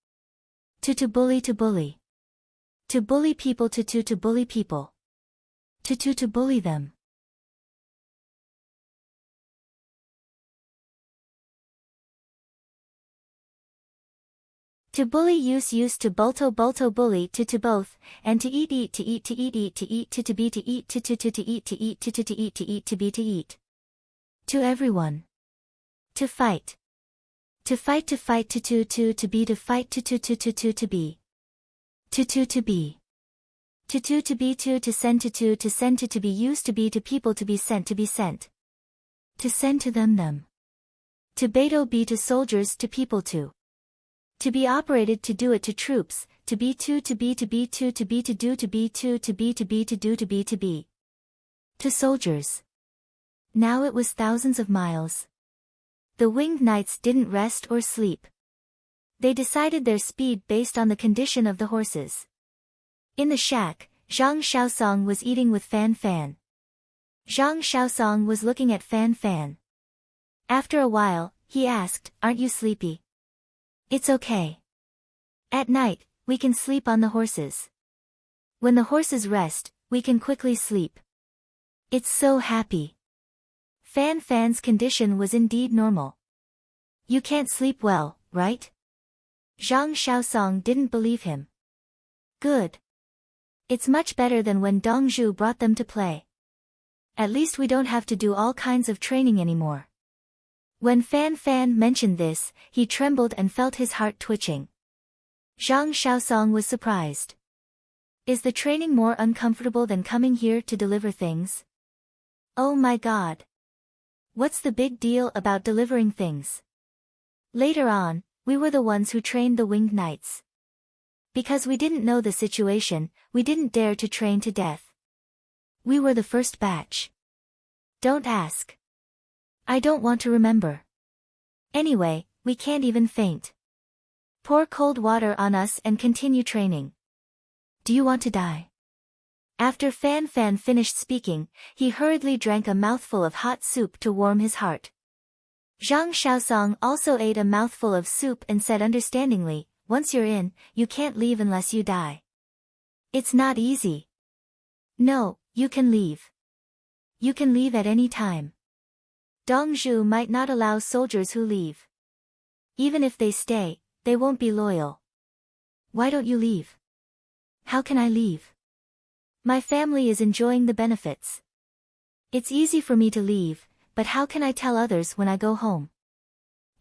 To bully to bully. To bully people to bully people. To bully them. To bully use to bulto bully to both, and to eat to eat to eat to eat to be to eat to eat to eat to eat to be to eat. To everyone. To fight. To fight to be to fight to be. To be. To be to send to send to be used to be people to be sent to be sent. To send to them. To beto be to soldiers to people to. To be operated to do it to troops, to be to be to be to be to do to be to be to be to do to be to be. To soldiers. Now it was thousands of miles. The winged knights didn't rest or sleep. They decided their speed based on the condition of the horses. In the shack, Zhang Shaosong was eating with Fan Fan. Zhang Shaosong was looking at Fan Fan. After a while, he asked, "Aren't you sleepy?" "It's okay. At night, we can sleep on the horses. When the horses rest, we can quickly sleep. It's so happy." Fan Fan's condition was indeed normal. "You can't sleep well, right?" Zhang Shaosong didn't believe him. "Good. It's much better than when Dongzhu brought them to play. At least we don't have to do all kinds of training anymore." When Fan Fan mentioned this, he trembled and felt his heart twitching. Zhang Shaosong was surprised. "Is the training more uncomfortable than coming here to deliver things?" "Oh my God. What's the big deal about delivering things?" Later on, we were the ones who trained the winged knights. Because we didn't know the situation, we didn't dare to train to death. We were the first batch. Don't ask. I don't want to remember. Anyway, we can't even faint. Pour cold water on us and continue training. Do you want to die? After Fan Fan finished speaking, he hurriedly drank a mouthful of hot soup to warm his heart. Zhang Shaosong also ate a mouthful of soup and said understandingly, "Once you're in, you can't leave unless you die. It's not easy." "No, you can leave. You can leave at any time. Dongzhu might not allow soldiers who leave. Even if they stay, they won't be loyal." "Why don't you leave?" "How can I leave? My family is enjoying the benefits. It's easy for me to leave, but how can I tell others when I go home?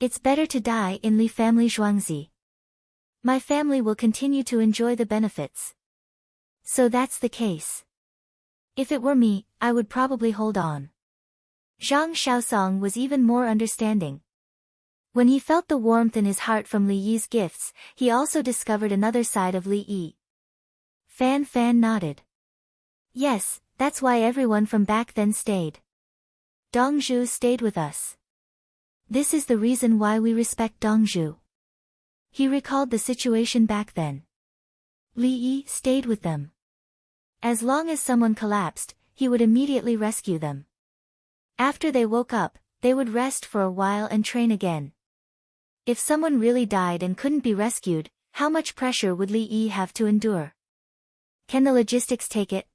It's better to die in Li family Zhuangzi. My family will continue to enjoy the benefits." "So that's the case. If it were me, I would probably hold on." Zhang Shaosong was even more understanding. When he felt the warmth in his heart from Li Yi's gifts, he also discovered another side of Li Yi. Fan Fan nodded. "Yes, that's why everyone from back then stayed. Dongzhu stayed with us. This is the reason why we respect Dongzhu." He recalled the situation back then. Li Yi stayed with them. As long as someone collapsed, he would immediately rescue them. After they woke up, they would rest for a while and train again. If someone really died and couldn't be rescued, how much pressure would Li Yi have to endure? Can the logistics take it?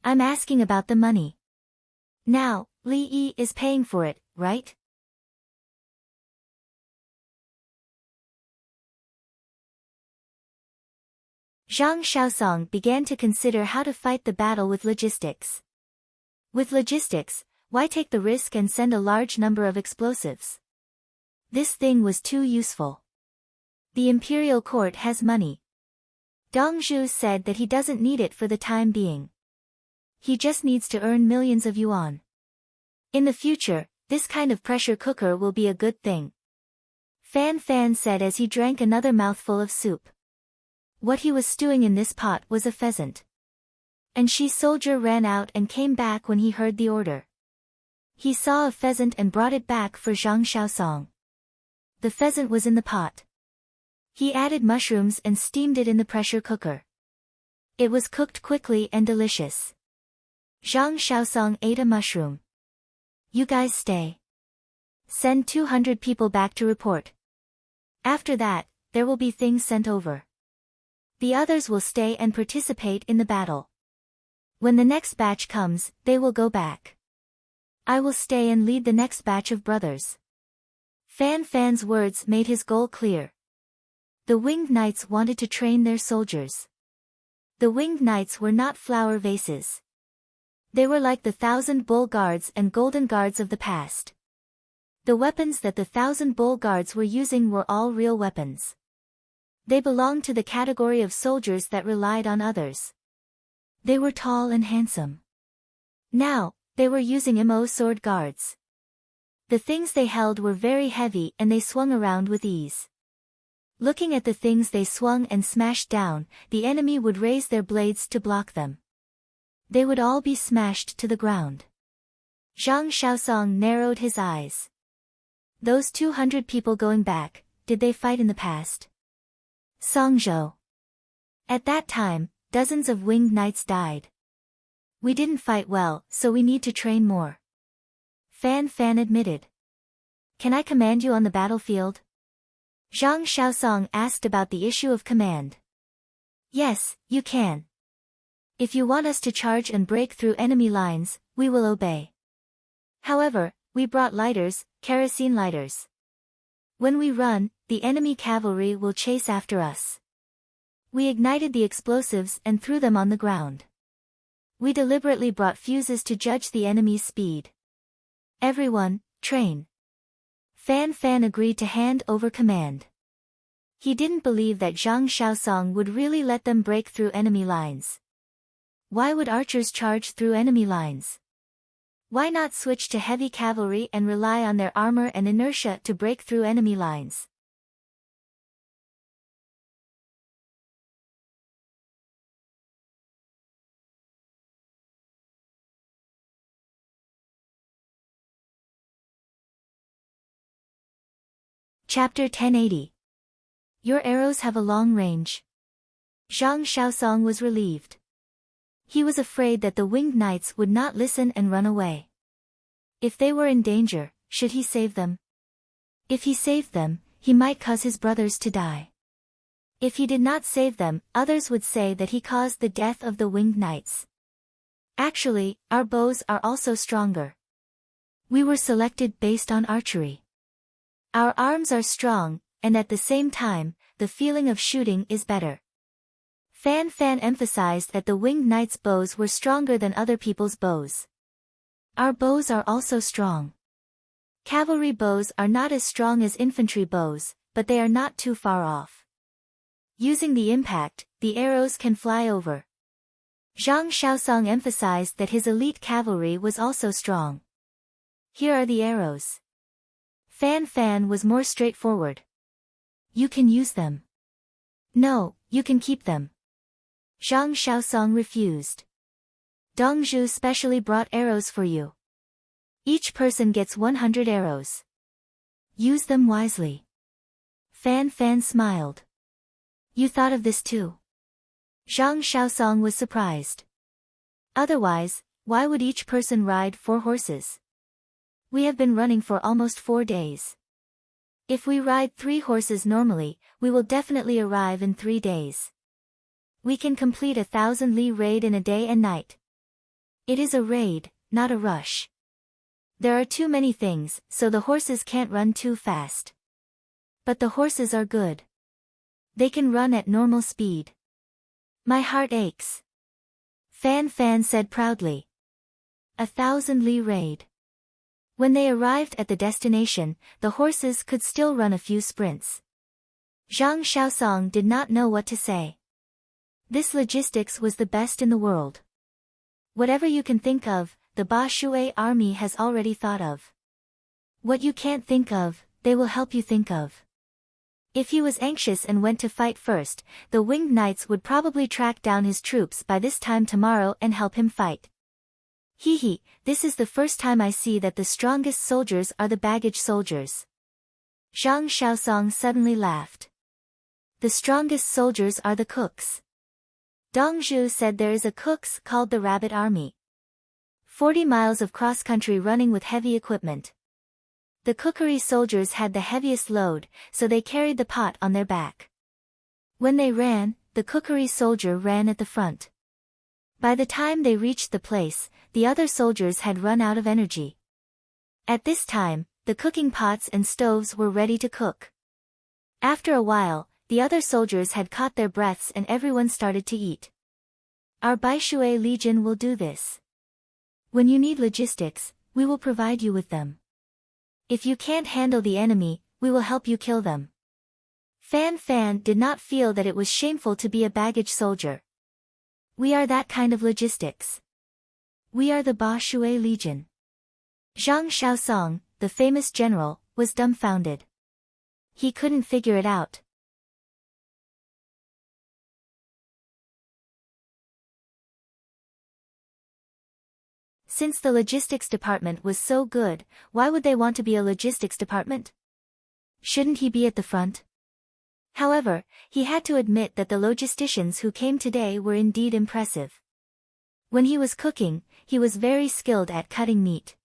I'm asking about the money. Now, Li Yi is paying for it, right? Zhang Shaosong began to consider how to fight the battle with logistics. With logistics, why take the risk and send a large number of explosives? This thing was too useful. The imperial court has money. Dongzhu said that he doesn't need it for the time being. He just needs to earn millions of yuan. In the future, this kind of pressure cooker will be a good thing. Fan Fan said as he drank another mouthful of soup. What he was stewing in this pot was a pheasant. And she soldier ran out and came back when he heard the order. He saw a pheasant and brought it back for Zhang Shaosong. The pheasant was in the pot. He added mushrooms and steamed it in the pressure cooker. It was cooked quickly and delicious. Zhang Shaosong ate a mushroom. "You guys stay. Send 200 people back to report. After that, there will be things sent over. The others will stay and participate in the battle. When the next batch comes, they will go back. I will stay and lead the next batch of brothers." Fan Fan's words made his goal clear. The winged knights wanted to train their soldiers. The winged knights were not flower vases. They were like the 1,000 bull guards and golden guards of the past. The weapons that the 1,000 bull guards were using were all real weapons. They belonged to the category of soldiers that relied on others. They were tall and handsome. Now, they were using MO sword guards. The things they held were very heavy and they swung around with ease. Looking at the things they swung and smashed down, the enemy would raise their blades to block them. They would all be smashed to the ground. Zhang Shaosong narrowed his eyes. Those 200 people going back, did they fight in the past? Songzhou. At that time, dozens of winged knights died. We didn't fight well, so we need to train more. Fan Fan admitted. Can I command you on the battlefield? Zhang Shaosong asked about the issue of command. Yes, you can. If you want us to charge and break through enemy lines, we will obey. However, we brought lighters, kerosene lighters. When we run, the enemy cavalry will chase after us. We ignited the explosives and threw them on the ground. We deliberately brought fuses to judge the enemy's speed. Everyone, train. Fan Fan agreed to hand over command. He didn't believe that Zhang Shaosong would really let them break through enemy lines. Why would archers charge through enemy lines? Why not switch to heavy cavalry and rely on their armor and inertia to break through enemy lines? Chapter 1080. Your arrows have a long range. Zhang Shaosong was relieved. He was afraid that the winged knights would not listen and run away. If they were in danger, should he save them? If he saved them, he might cause his brothers to die. If he did not save them, others would say that he caused the death of the winged knights. Actually, our bows are also stronger. We were selected based on archery. Our arms are strong, and at the same time, the feeling of shooting is better. Fan Fan emphasized that the winged knights' bows were stronger than other people's bows. Our bows are also strong. Cavalry bows are not as strong as infantry bows, but they are not too far off. Using the impact, the arrows can fly over. Zhang Shaosong emphasized that his elite cavalry was also strong. Here are the arrows. Fan Fan was more straightforward. You can use them. No, you can keep them. Zhang Shaosong refused. Dongzhu specially brought arrows for you. Each person gets 100 arrows. Use them wisely. Fan Fan smiled. You thought of this too. Zhang Shaosong was surprised. Otherwise, why would each person ride 4 horses? We have been running for almost 4 days. If we ride 3 horses normally, we will definitely arrive in 3 days. We can complete a 1,000 li raid in a day and night. It is a raid, not a rush. There are too many things, so the horses can't run too fast. But the horses are good. They can run at normal speed. My heart aches. Fan Fan said proudly. 1,000 li raid. When they arrived at the destination, the horses could still run a few sprints. Zhang Shaosong did not know what to say. This logistics was the best in the world. Whatever you can think of, the Ba Shui army has already thought of. What you can't think of, they will help you think of. If he was anxious and went to fight first, the winged knights would probably track down his troops by this time tomorrow and help him fight. Hee, this is the first time I see that the strongest soldiers are the baggage soldiers. Zhang Shaosong suddenly laughed. The strongest soldiers are the cooks. Dongzhu said there is a cooks called the Rabbit Army. 40 miles of cross-country running with heavy equipment. The cookery soldiers had the heaviest load, so they carried the pot on their back. When they ran, the cookery soldier ran at the front. By the time they reached the place, the other soldiers had run out of energy. At this time, the cooking pots and stoves were ready to cook. After a while, the other soldiers had caught their breaths and everyone started to eat. Our Baishui Legion will do this. When you need logistics, we will provide you with them. If you can't handle the enemy, we will help you kill them. Fan Fan did not feel that it was shameful to be a baggage soldier. We are that kind of logistics. We are the Ba Shui Legion. Zhang Shaosong, the famous general, was dumbfounded. He couldn't figure it out. Since the logistics department was so good, why would they want to be a logistics department? Shouldn't he be at the front? However, he had to admit that the logisticians who came today were indeed impressive. When he was cooking, he was very skilled at cutting meat.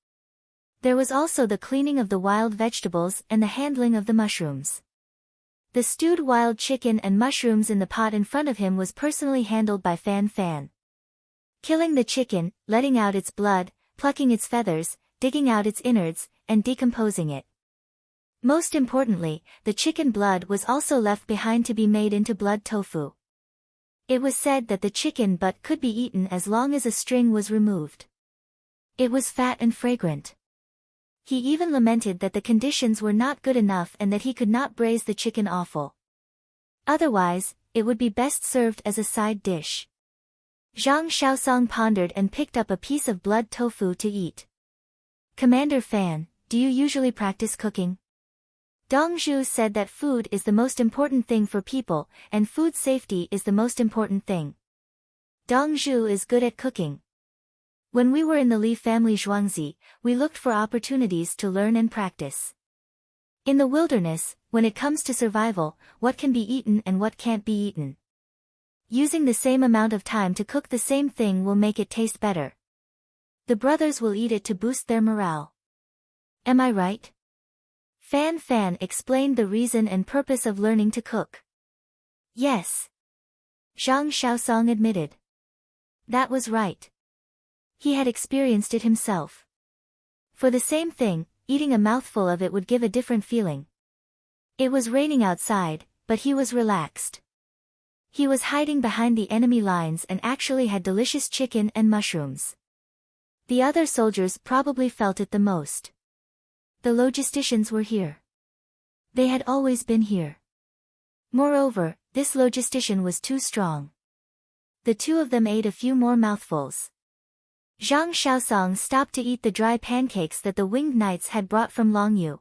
There was also the cleaning of the wild vegetables and the handling of the mushrooms. The stewed wild chicken and mushrooms in the pot in front of him was personally handled by Fan Fan. Killing the chicken, letting out its blood, plucking its feathers, digging out its innards, and decomposing it. Most importantly, the chicken blood was also left behind to be made into blood tofu. It was said that the chicken butt could be eaten as long as a string was removed. It was fat and fragrant. He even lamented that the conditions were not good enough and that he could not braise the chicken offal. Otherwise, it would be best served as a side dish. Zhang Shaosong pondered and picked up a piece of blood tofu to eat. Commander Fan, do you usually practice cooking? Dong Zhu said that food is the most important thing for people, and food safety is the most important thing. Dong Zhu is good at cooking. When we were in the Li family Zhuangzi, we looked for opportunities to learn and practice. In the wilderness, when it comes to survival, what can be eaten and what can't be eaten. Using the same amount of time to cook the same thing will make it taste better. The brothers will eat it to boost their morale. Am I right? Fan Fan explained the reason and purpose of learning to cook. Yes. Zhang Shaosong admitted. That was right. He had experienced it himself. For the same thing, eating a mouthful of it would give a different feeling. It was raining outside, but he was relaxed. He was hiding behind the enemy lines and actually had delicious chicken and mushrooms. The other soldiers probably felt it the most. The logisticians were here. They had always been here. Moreover, this logistician was too strong. The two of them ate a few more mouthfuls. Zhang Shaosong stopped to eat the dry pancakes that the winged knights had brought from Longyu.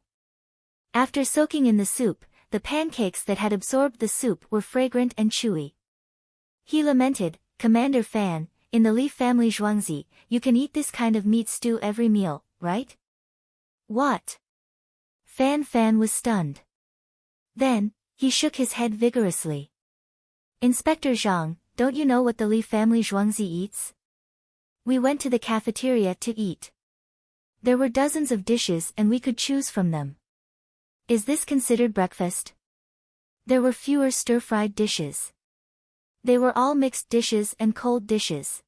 After soaking in the soup, the pancakes that had absorbed the soup were fragrant and chewy. He lamented, Commander Fan, in the Li family Zhuangzi, you can eat this kind of meat stew every meal, right? What? Fan Fan was stunned. Then, he shook his head vigorously. Inspector Zhang, don't you know what the Li family Zhuangzi eats? We went to the cafeteria to eat. There were dozens of dishes and we could choose from them. Is this considered breakfast? There were fewer stir-fried dishes. They were all mixed dishes and cold dishes.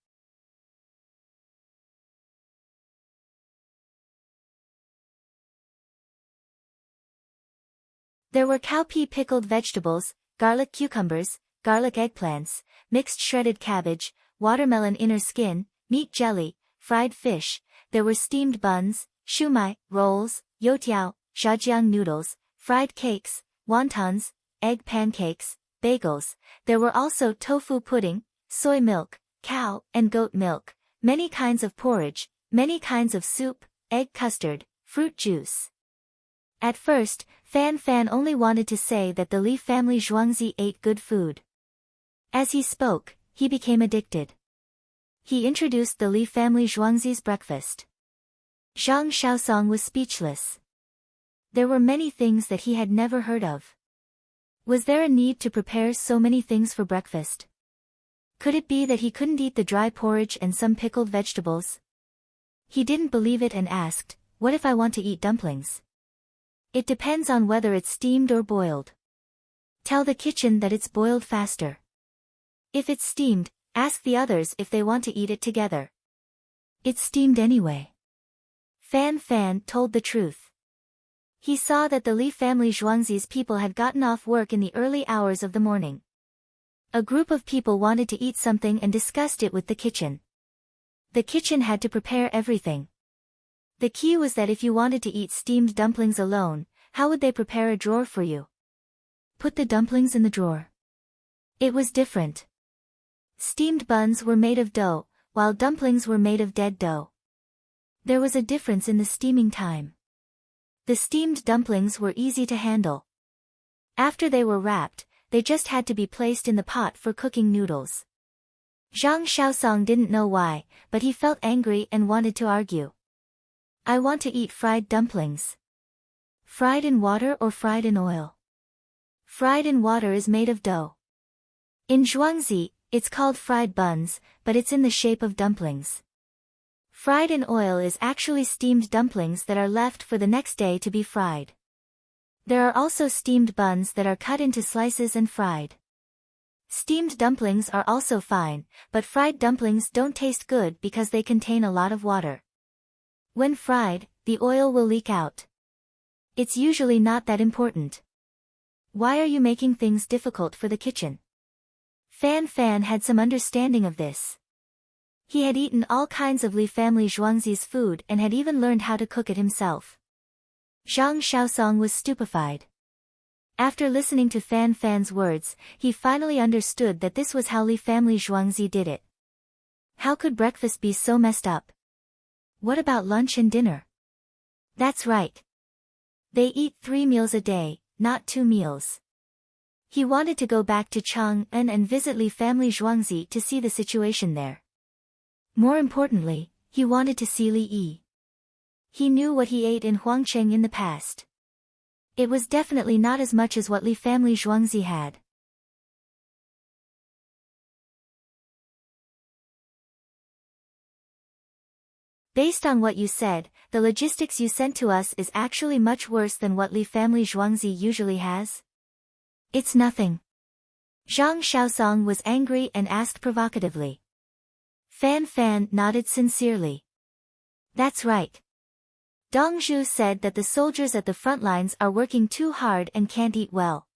There were cowpea pickled vegetables, garlic cucumbers, garlic eggplants, mixed shredded cabbage, watermelon inner skin, meat jelly, fried fish. There were steamed buns, shumai, rolls, youtiao, zhajiang noodles, fried cakes, wontons, egg pancakes, bagels. There were also tofu pudding, soy milk, cow and goat milk, many kinds of porridge, many kinds of soup, egg custard, fruit juice. At first, Fan Fan only wanted to say that the Li family Zhuangzi ate good food. As he spoke, he became addicted. He introduced the Li family Zhuangzi's breakfast. Zhang Shaosong was speechless. There were many things that he had never heard of. Was there a need to prepare so many things for breakfast? Could it be that he couldn't eat the dry porridge and some pickled vegetables? He didn't believe it and asked, what if I want to eat dumplings? It depends on whether it's steamed or boiled. Tell the kitchen that it's boiled faster. If it's steamed, ask the others if they want to eat it together. It's steamed anyway. Fan Fan told the truth. He saw that the Li family Zhuangzi's people had gotten off work in the early hours of the morning. A group of people wanted to eat something and discussed it with the kitchen. The kitchen had to prepare everything. The key was that if you wanted to eat steamed dumplings alone, how would they prepare a drawer for you? Put the dumplings in the drawer. It was different. Steamed buns were made of dough, while dumplings were made of dead dough. There was a difference in the steaming time. The steamed dumplings were easy to handle. After they were wrapped, they just had to be placed in the pot for cooking noodles. Zhang Xiaosong didn't know why, but he felt angry and wanted to argue. I want to eat fried dumplings. Fried in water or fried in oil? Fried in water is made of dough. In Zhuangzi, it's called fried buns, but it's in the shape of dumplings. Fried in oil is actually steamed dumplings that are left for the next day to be fried. There are also steamed buns that are cut into slices and fried. Steamed dumplings are also fine, but fried dumplings don't taste good because they contain a lot of water. When fried, the oil will leak out. It's usually not that important. Why are you making things difficult for the kitchen? Fan Fan had some understanding of this. He had eaten all kinds of Li family Zhuangzi's food and had even learned how to cook it himself. Zhang Xiaosong was stupefied. After listening to Fan Fan's words, he finally understood that this was how Li family Zhuangzi did it. How could breakfast be so messed up? What about lunch and dinner? That's right. They eat 3 meals a day, not 2 meals. He wanted to go back to Chang'an and visit Li family Zhuangzi to see the situation there. More importantly, he wanted to see Li Yi. He knew what he ate in Huangcheng in the past. It was definitely not as much as what Li family Zhuangzi had. Based on what you said, the logistics you sent to us is actually much worse than what Li family Zhuangzi usually has? It's nothing. Zhang Xiaosong was angry and asked provocatively. Fan Fan nodded sincerely. That's right. Dong Zhu said that the soldiers at the front lines are working too hard and can't eat well.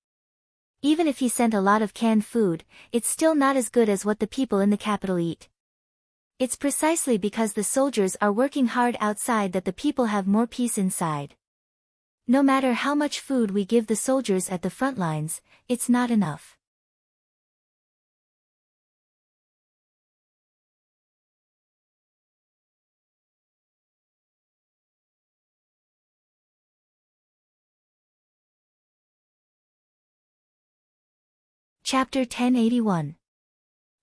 Even if he sent a lot of canned food, it's still not as good as what the people in the capital eat. It's precisely because the soldiers are working hard outside that the people have more peace inside. No matter how much food we give the soldiers at the front lines, it's not enough. Chapter 1081.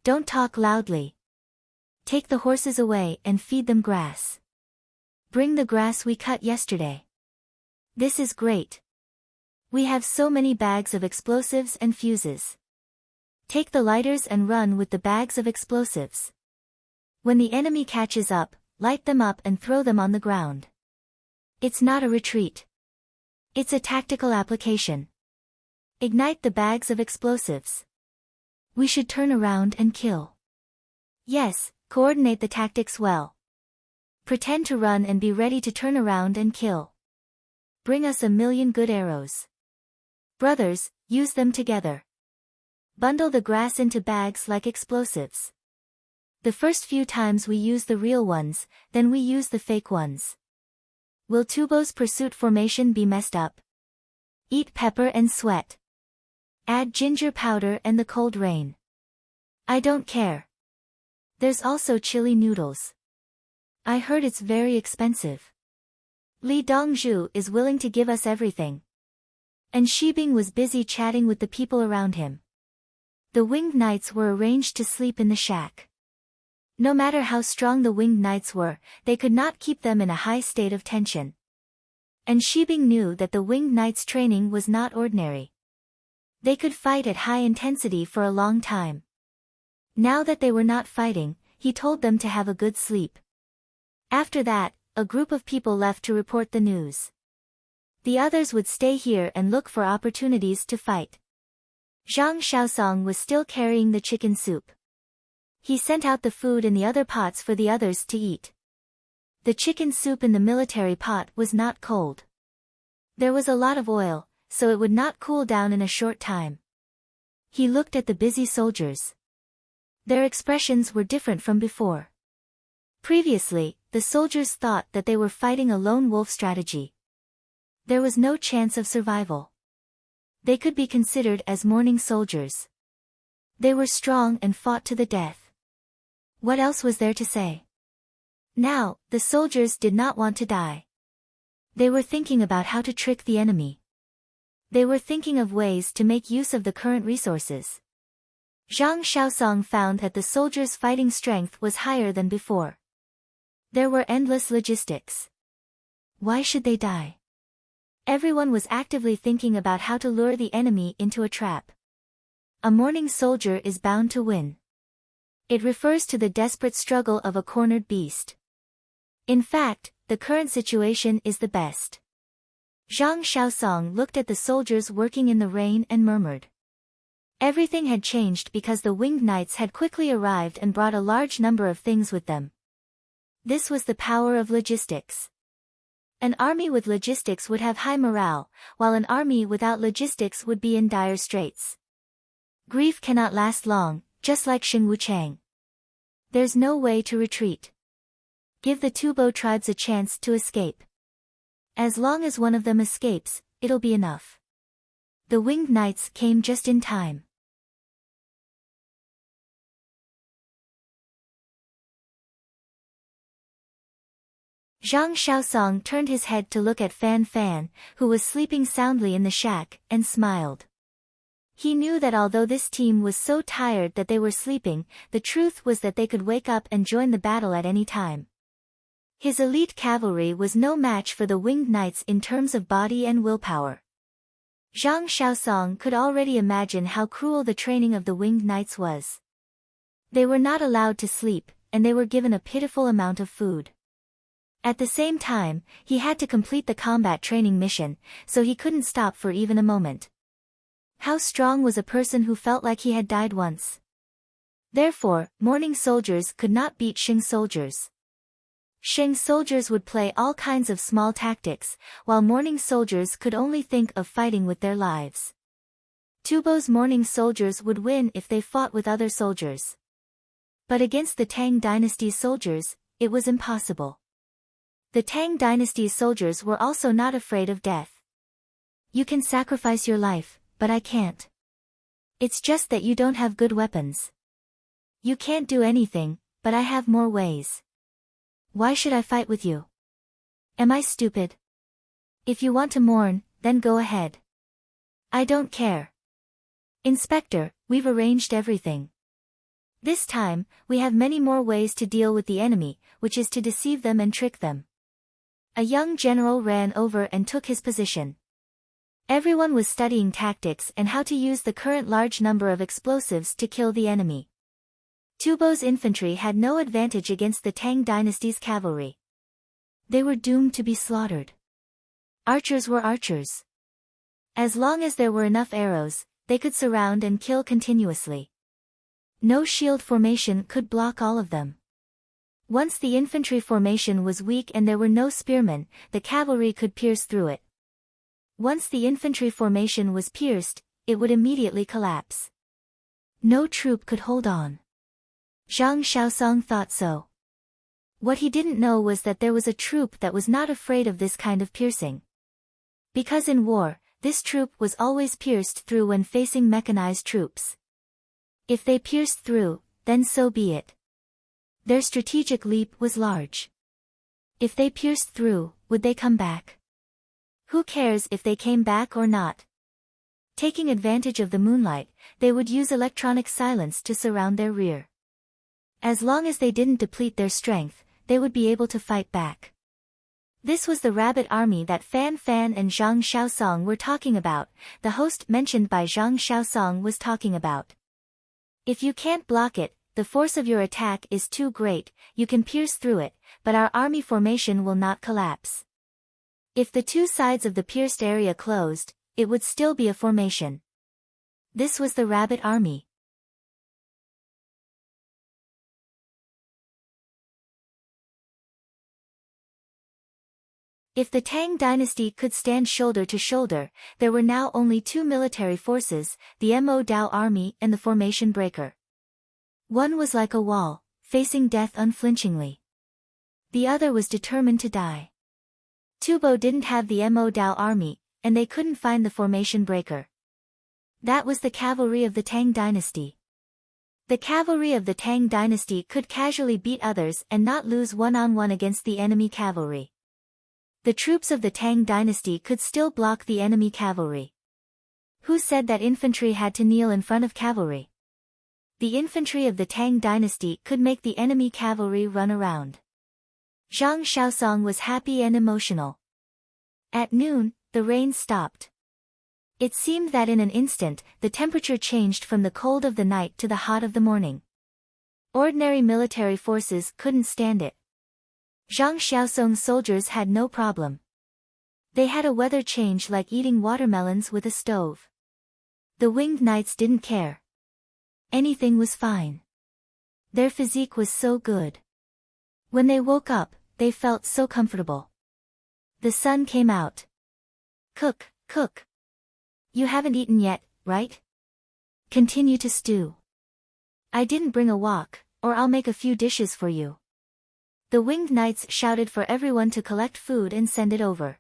Don't talk loudly. Take the horses away and feed them grass. Bring the grass we cut yesterday. This is great. We have so many bags of explosives and fuses. Take the lighters and run with the bags of explosives. When the enemy catches up, light them up and throw them on the ground. It's not a retreat. It's a tactical application. Ignite the bags of explosives. We should turn around and kill. Yes, coordinate the tactics well. Pretend to run and be ready to turn around and kill. Bring us 1,000,000 good arrows. Brothers, use them together. Bundle the grass into bags like explosives. The first few times we use the real ones, then we use the fake ones. Will Tubo's pursuit formation be messed up? Eat pepper and sweat. Add ginger powder and the cold rain. I don't care. There's also chili noodles. I heard it's very expensive. Li Dongzhu is willing to give us everything. And Shibing was busy chatting with the people around him. The winged knights were arranged to sleep in the shack. No matter how strong the winged knights were, they could not keep them in a high state of tension. And Shibing knew that the winged knights' training was not ordinary. They could fight at high intensity for a long time. Now that they were not fighting, he told them to have a good sleep. After that, a group of people left to report the news. The others would stay here and look for opportunities to fight. Zhang Xiaosong was still carrying the chicken soup. He sent out the food in the other pots for the others to eat. The chicken soup in the military pot was not cold. There was a lot of oil, so it would not cool down in a short time. He looked at the busy soldiers. Their expressions were different from before. Previously, the soldiers thought that they were fighting a lone wolf strategy. There was no chance of survival. They could be considered as mourning soldiers. They were strong and fought to the death. What else was there to say? Now, the soldiers did not want to die. They were thinking about how to trick the enemy. They were thinking of ways to make use of the current resources. Zhang Xiaosong found that the soldiers' fighting strength was higher than before. There were endless logistics. Why should they die? Everyone was actively thinking about how to lure the enemy into a trap. A morning soldier is bound to win. It refers to the desperate struggle of a cornered beast. In fact, the current situation is the best. Zhang Xiaosong looked at the soldiers working in the rain and murmured. Everything had changed because the winged knights had quickly arrived and brought a large number of things with them. This was the power of logistics. An army with logistics would have high morale, while an army without logistics would be in dire straits. Grief cannot last long, just like Xing Wuchang. There's no way to retreat. Give the Tubo tribes a chance to escape. As long as one of them escapes, it'll be enough. The winged knights came just in time. Zhang Xiaosong turned his head to look at Fan Fan, who was sleeping soundly in the shack, and smiled. He knew that although this team was so tired that they were sleeping, the truth was that they could wake up and join the battle at any time. His elite cavalry was no match for the winged knights in terms of body and willpower. Zhang Xiaosong could already imagine how cruel the training of the winged knights was. They were not allowed to sleep, and they were given a pitiful amount of food. At the same time, he had to complete the combat training mission, so he couldn't stop for even a moment. How strong was a person who felt like he had died once? Therefore, morning soldiers could not beat Xing soldiers. Xing soldiers would play all kinds of small tactics, while morning soldiers could only think of fighting with their lives. Tubo's morning soldiers would win if they fought with other soldiers. But against the Tang dynasty's soldiers, it was impossible. The Tang dynasty's soldiers were also not afraid of death. You can sacrifice your life, but I can't. It's just that you don't have good weapons. You can't do anything, but I have more ways. Why should I fight with you? Am I stupid? If you want to mourn, then go ahead. I don't care. Inspector, we've arranged everything. This time, we have many more ways to deal with the enemy, which is to deceive them and trick them. A young general ran over and took his position. Everyone was studying tactics and how to use the current large number of explosives to kill the enemy. Tubo's infantry had no advantage against the Tang dynasty's cavalry. They were doomed to be slaughtered. Archers were archers. As long as there were enough arrows, they could surround and kill continuously. No shield formation could block all of them. Once the infantry formation was weak and there were no spearmen, the cavalry could pierce through it. Once the infantry formation was pierced, it would immediately collapse. No troop could hold on. Zhang Xiaosong thought so. What he didn't know was that there was a troop that was not afraid of this kind of piercing. Because in war, this troop was always pierced through when facing mechanized troops. If they pierced through, then so be it. Their strategic leap was large. If they pierced through, would they come back? Who cares if they came back or not? Taking advantage of the moonlight, they would use electronic silence to surround their rear. As long as they didn't deplete their strength, they would be able to fight back. This was the rabbit army that Fan Fan and Zhang Xiaosong were talking about, the host mentioned by Zhang Xiaosong was talking about. If you can't block it, the force of your attack is too great, you can pierce through it, but our army formation will not collapse. If the two sides of the pierced area closed, it would still be a formation. This was the rabbit army. If the Tang dynasty could stand shoulder to shoulder, there were now only two military forces, the Mo Dao army and the formation breaker. One was like a wall, facing death unflinchingly. The other was determined to die. Tubo didn't have the Mo Dao army, and they couldn't find the formation breaker. That was the cavalry of the Tang dynasty. The cavalry of the Tang dynasty could casually beat others and not lose one-on-one against the enemy cavalry. The troops of the Tang dynasty could still block the enemy cavalry. Who said that infantry had to kneel in front of cavalry? The infantry of the Tang dynasty could make the enemy cavalry run around. Zhang Xiaosong was happy and emotional. At noon, the rain stopped. It seemed that in an instant, the temperature changed from the cold of the night to the hot of the morning. Ordinary military forces couldn't stand it. Zhang Xiaosong's soldiers had no problem. They had a weather change like eating watermelons with a stove. The winged knights didn't care. Anything was fine. Their physique was so good. When they woke up, they felt so comfortable. The sun came out. Cook, cook. You haven't eaten yet, right? Continue to stew. I didn't bring a wok, or I'll make a few dishes for you. The winged knights shouted for everyone to collect food and send it over.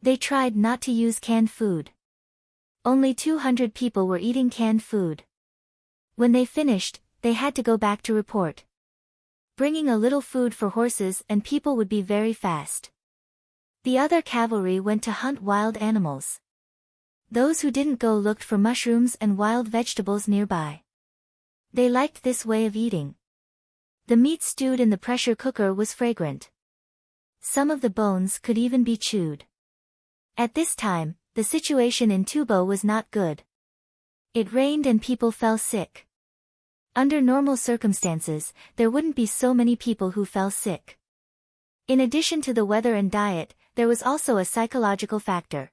They tried not to use canned food. Only 200 people were eating canned food. When they finished, they had to go back to report. Bringing a little food for horses and people would be very fast. The other cavalry went to hunt wild animals. Those who didn't go looked for mushrooms and wild vegetables nearby. They liked this way of eating. The meat stewed in the pressure cooker was fragrant. Some of the bones could even be chewed. At this time, the situation in Tubo was not good. It rained and people fell sick. Under normal circumstances, there wouldn't be so many people who fell sick. In addition to the weather and diet, there was also a psychological factor.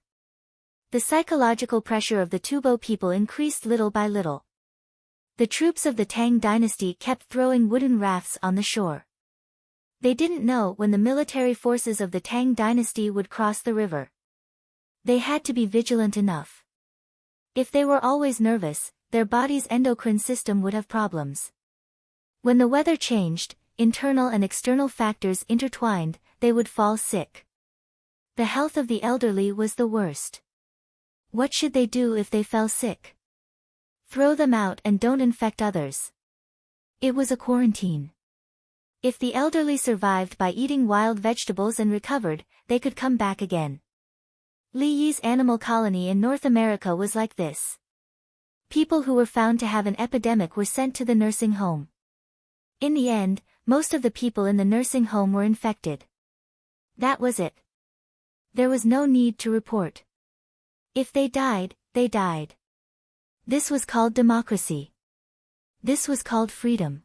The psychological pressure of the Tubo people increased little by little. The troops of the Tang dynasty kept throwing wooden rafts on the shore. They didn't know when the military forces of the Tang dynasty would cross the river. They had to be vigilant enough. If they were always nervous, their body's endocrine system would have problems. When the weather changed, internal and external factors intertwined, they would fall sick. The health of the elderly was the worst. What should they do if they fell sick? Throw them out and don't infect others. It was a quarantine. If the elderly survived by eating wild vegetables and recovered, they could come back again. Li Yi's animal colony in North America was like this. People who were found to have an epidemic were sent to the nursing home. In the end, most of the people in the nursing home were infected. That was it. There was no need to report. If they died, they died. This was called democracy. This was called freedom.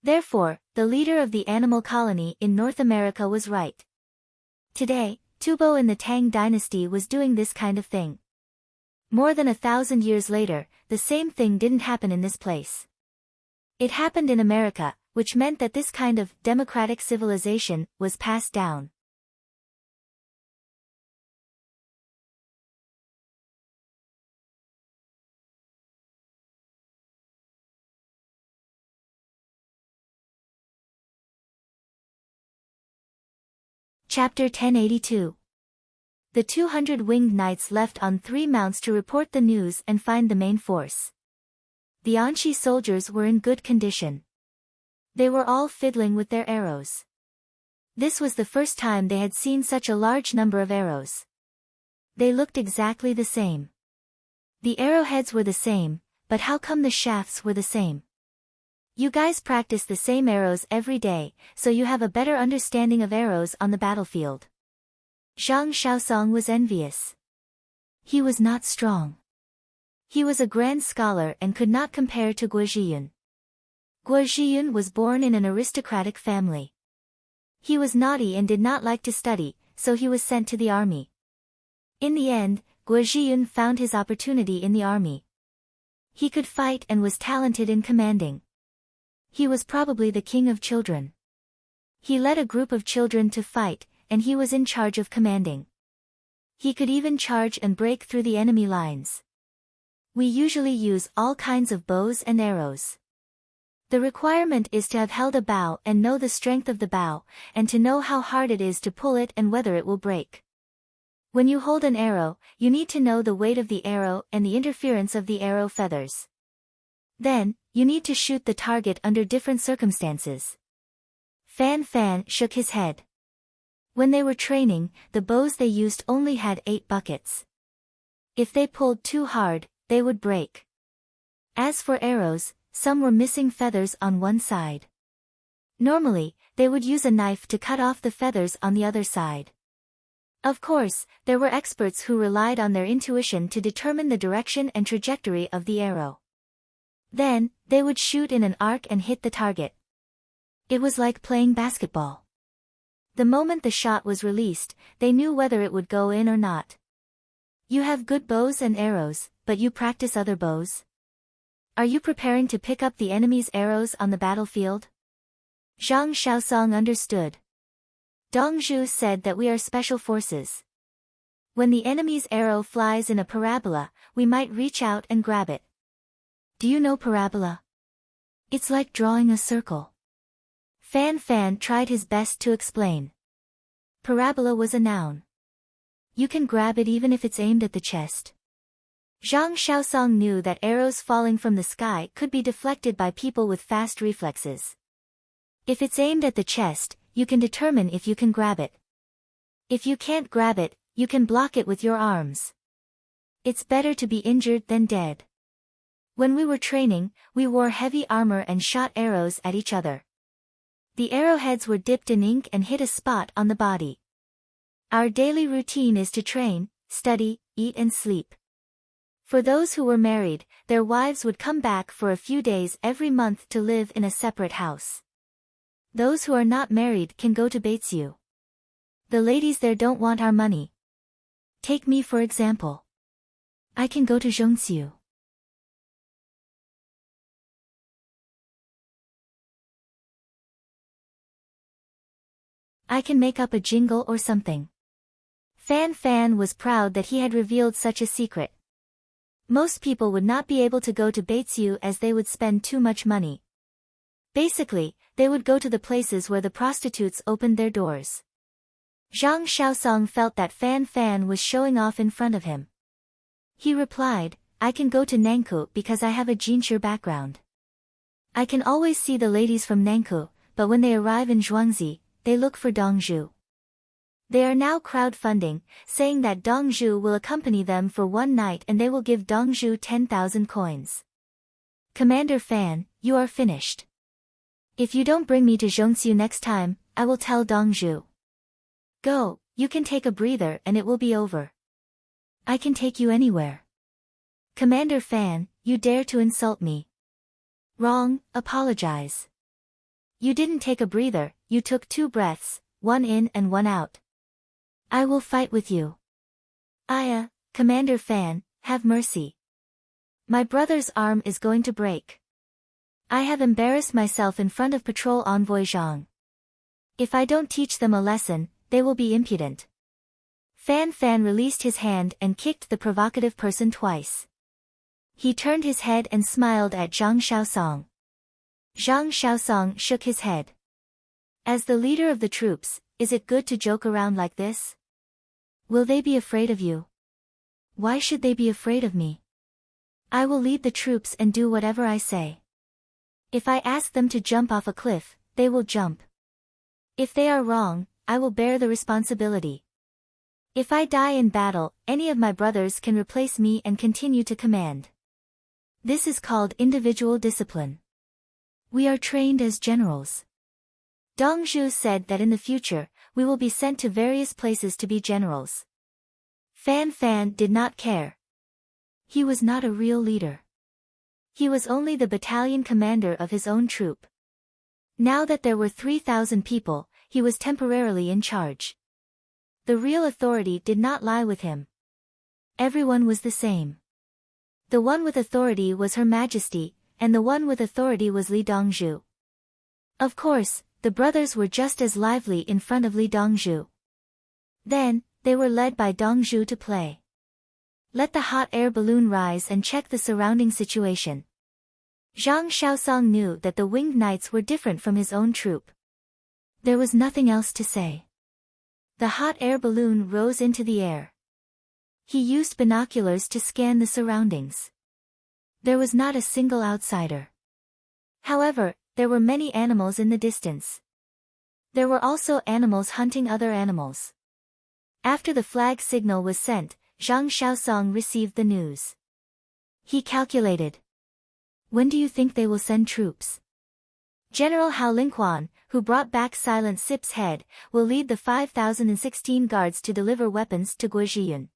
Therefore, the leader of the animal colony in North America was right. Today, Tubo in the Tang dynasty was doing this kind of thing. More than 1,000 years later, the same thing didn't happen in this place. It happened in America, which meant that this kind of democratic civilization was passed down. Chapter 1082. The 200 winged knights left on 3 mounts to report the news and find the main force. The Anshi soldiers were in good condition. They were all fiddling with their arrows. This was the first time they had seen such a large number of arrows. They looked exactly the same. The arrowheads were the same, but how come the shafts were the same? You guys practice the same arrows every day, so you have a better understanding of arrows on the battlefield. Zhang Xiaosong was envious. He was not strong. He was a grand scholar and could not compare to Guo Zhiyun. Guo Zhiyun was born in an aristocratic family. He was naughty and did not like to study, so he was sent to the army. In the end, Guo Zhiyun found his opportunity in the army. He could fight and was talented in commanding. He was probably the king of children. He led a group of children to fight, and he was in charge of commanding. He could even charge and break through the enemy lines. We usually use all kinds of bows and arrows. The requirement is to have held a bow and know the strength of the bow, and to know how hard it is to pull it and whether it will break. When you hold an arrow, you need to know the weight of the arrow and the interference of the arrow feathers. Then, you need to shoot the target under different circumstances. Fan Fan shook his head. When they were training, the bows they used only had 8 buckets. If they pulled too hard, they would break. As for arrows, some were missing feathers on one side. Normally, they would use a knife to cut off the feathers on the other side. Of course, there were experts who relied on their intuition to determine the direction and trajectory of the arrow. Then, they would shoot in an arc and hit the target. It was like playing basketball. The moment the shot was released, they knew whether it would go in or not. You have good bows and arrows, but you practice other bows? Are you preparing to pick up the enemy's arrows on the battlefield? Zhang Xiaosong understood. Dongzhu said that we are special forces. When the enemy's arrow flies in a parabola, we might reach out and grab it. Do you know parabola? It's like drawing a circle. Fan Fan tried his best to explain. Parabola was a noun. You can grab it even if it's aimed at the chest. Zhang Xiaosong knew that arrows falling from the sky could be deflected by people with fast reflexes. If it's aimed at the chest, you can determine if you can grab it. If you can't grab it, you can block it with your arms. It's better to be injured than dead. When we were training, we wore heavy armor and shot arrows at each other. The arrowheads were dipped in ink and hit a spot on the body. Our daily routine is to train, study, eat and sleep. For those who were married, their wives would come back for a few days every month to live in a separate house. Those who are not married can go to Baitsu. The ladies there don't want our money. Take me for example. I can go to Zhongxiu. I can make up a jingle or something. Fan Fan was proud that he had revealed such a secret. Most people would not be able to go to Baitsu as they would spend too much money. Basically, they would go to the places where the prostitutes opened their doors. Zhang Xiaosong felt that Fan Fan was showing off in front of him. He replied, I can go to Nankou because I have a Jinshi background. I can always see the ladies from Nankou, but when they arrive in Zhuangzi, they look for Dongzhu. They are now crowdfunding, saying that Dongzhu will accompany them for one night and they will give Dongzhu 10,000 coins. Commander Fan, you are finished. If you don't bring me to Zhongxiu next time, I will tell Dongzhu. Go, you can take a breather and it will be over. I can take you anywhere. Commander Fan, you dare to insult me. Wrong, apologize. You didn't take a breather, you took 2 breaths, one in and one out. I will fight with you. Aya, Commander Fan, have mercy. My brother's arm is going to break. I have embarrassed myself in front of Patrol Envoy Zhang. If I don't teach them a lesson, they will be impudent. Fan Fan released his hand and kicked the provocative person twice. He turned his head and smiled at Zhang Xiaosong. Zhang Xiaosong shook his head. As the leader of the troops, is it good to joke around like this? Will they be afraid of you? Why should they be afraid of me? I will lead the troops and do whatever I say. If I ask them to jump off a cliff, they will jump. If they are wrong, I will bear the responsibility. If I die in battle, any of my brothers can replace me and continue to command. This is called individual discipline. We are trained as generals. Dongzhu said that in the future, we will be sent to various places to be generals. Fan Fan did not care. He was not a real leader. He was only the battalion commander of his own troop. Now that there were 3,000 people, he was temporarily in charge. The real authority did not lie with him. Everyone was the same. The one with authority was Her Majesty, and the one with authority was Li Dongzhu. Of course, the brothers were just as lively in front of Li Dongzhu. Then, they were led by Dongzhu to play. Let the hot air balloon rise and check the surrounding situation. Zhang Xiaosong knew that the winged knights were different from his own troop. There was nothing else to say. The hot air balloon rose into the air. He used binoculars to scan the surroundings. There was not a single outsider. However, there were many animals in the distance. There were also animals hunting other animals. After the flag signal was sent, Zhang Shaosong received the news. He calculated. When do you think they will send troops? General Hao Lingquan, who brought back Silent Sip's head, will lead the 5,016 guards to deliver weapons to Guozhiyun.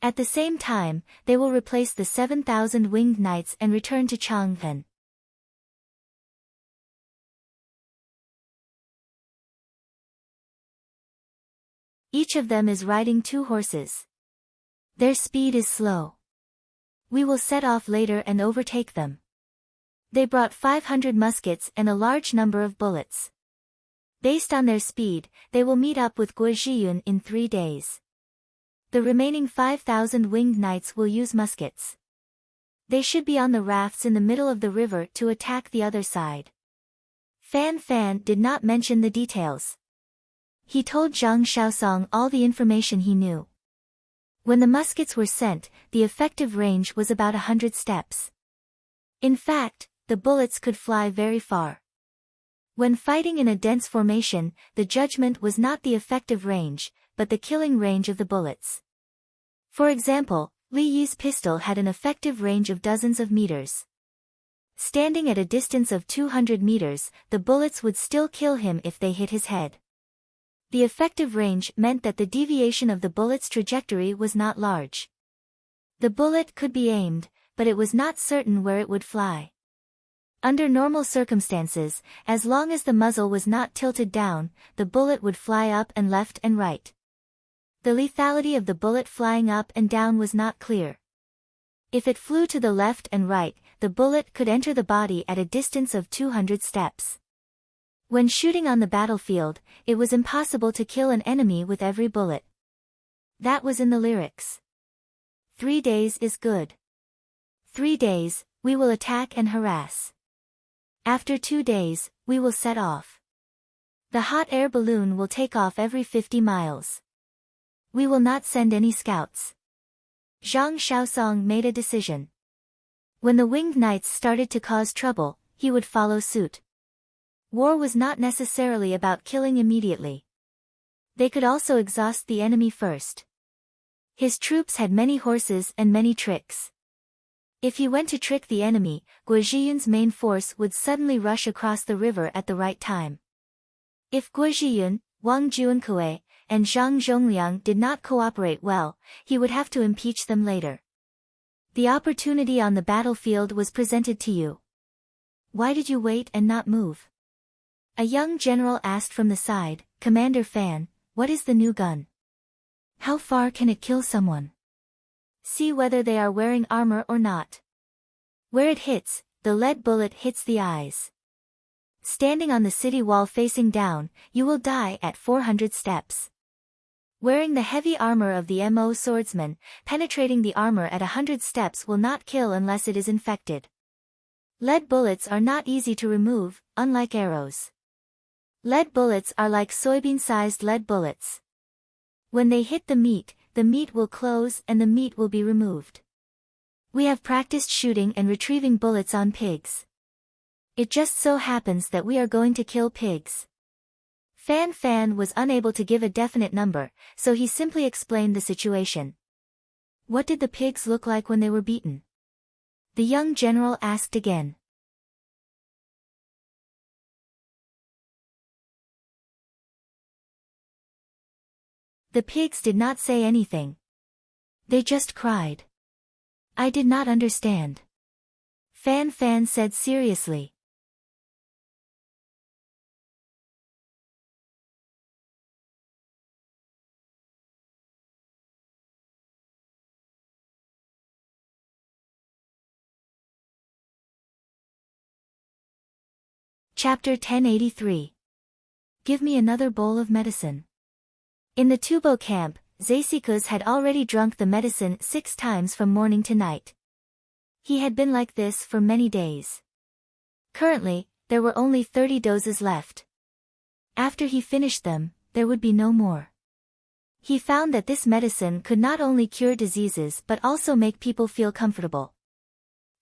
At the same time, they will replace the 7,000 winged knights and return to Chang'an. Each of them is riding 2 horses. Their speed is slow. We will set off later and overtake them. They brought 500 muskets and a large number of bullets. Based on their speed, they will meet up with Guozhiyun in 3 days. The remaining 5,000 winged knights will use muskets. They should be on the rafts in the middle of the river to attack the other side. Fan Fan did not mention the details. He told Zhang Shaosong all the information he knew. When the muskets were sent, the effective range was about 100 steps. In fact, the bullets could fly very far. When fighting in a dense formation, the judgment was not the effective range, but the killing range of the bullets. For example, Li Yi's pistol had an effective range of dozens of meters. Standing at a distance of 200 meters, the bullets would still kill him if they hit his head. The effective range meant that the deviation of the bullet's trajectory was not large. The bullet could be aimed, but it was not certain where it would fly. Under normal circumstances, as long as the muzzle was not tilted down, the bullet would fly up and left and right. The lethality of the bullet flying up and down was not clear. If it flew to the left and right, the bullet could enter the body at a distance of 200 steps. When shooting on the battlefield, it was impossible to kill an enemy with every bullet. That was in the lyrics. 3 days is good. 3 days, we will attack and harass. After 2 days, we will set off. The hot air balloon will take off every 50 miles. We will not send any scouts. Zhang Shaosong made a decision. When the winged knights started to cause trouble, he would follow suit. War was not necessarily about killing immediately. They could also exhaust the enemy first. His troops had many horses and many tricks. If he went to trick the enemy, Guozhiyun's main force would suddenly rush across the river at the right time. If Guozhiyun, Wang Juankui, and Zhang Zhongliang did not cooperate well, he would have to impeach them later. The opportunity on the battlefield was presented to you. Why did you wait and not move? A young general asked from the side, Commander Fan, what is the new gun? How far can it kill someone? See whether they are wearing armor or not. Where it hits, the lead bullet hits the eyes. Standing on the city wall facing down, you will die at 400 steps. Wearing the heavy armor of the Mo swordsman, penetrating the armor at 100 steps will not kill unless it is infected. Lead bullets are not easy to remove, unlike arrows. Lead bullets are like soybean-sized lead bullets. When they hit the meat will close and the meat will be removed. We have practiced shooting and retrieving bullets on pigs. It just so happens that we are going to kill pigs. Fan Fan was unable to give a definite number, so he simply explained the situation. What did the pigs look like when they were beaten? The young general asked again. The pigs did not say anything. They just cried. I did not understand. Fan Fan said seriously. Chapter 1083. Give me another bowl of medicine. In the Tubo camp, Zeisikus had already drunk the medicine 6 times from morning to night. He had been like this for many days. Currently, there were only 30 doses left. After he finished them, there would be no more. He found that this medicine could not only cure diseases but also make people feel comfortable.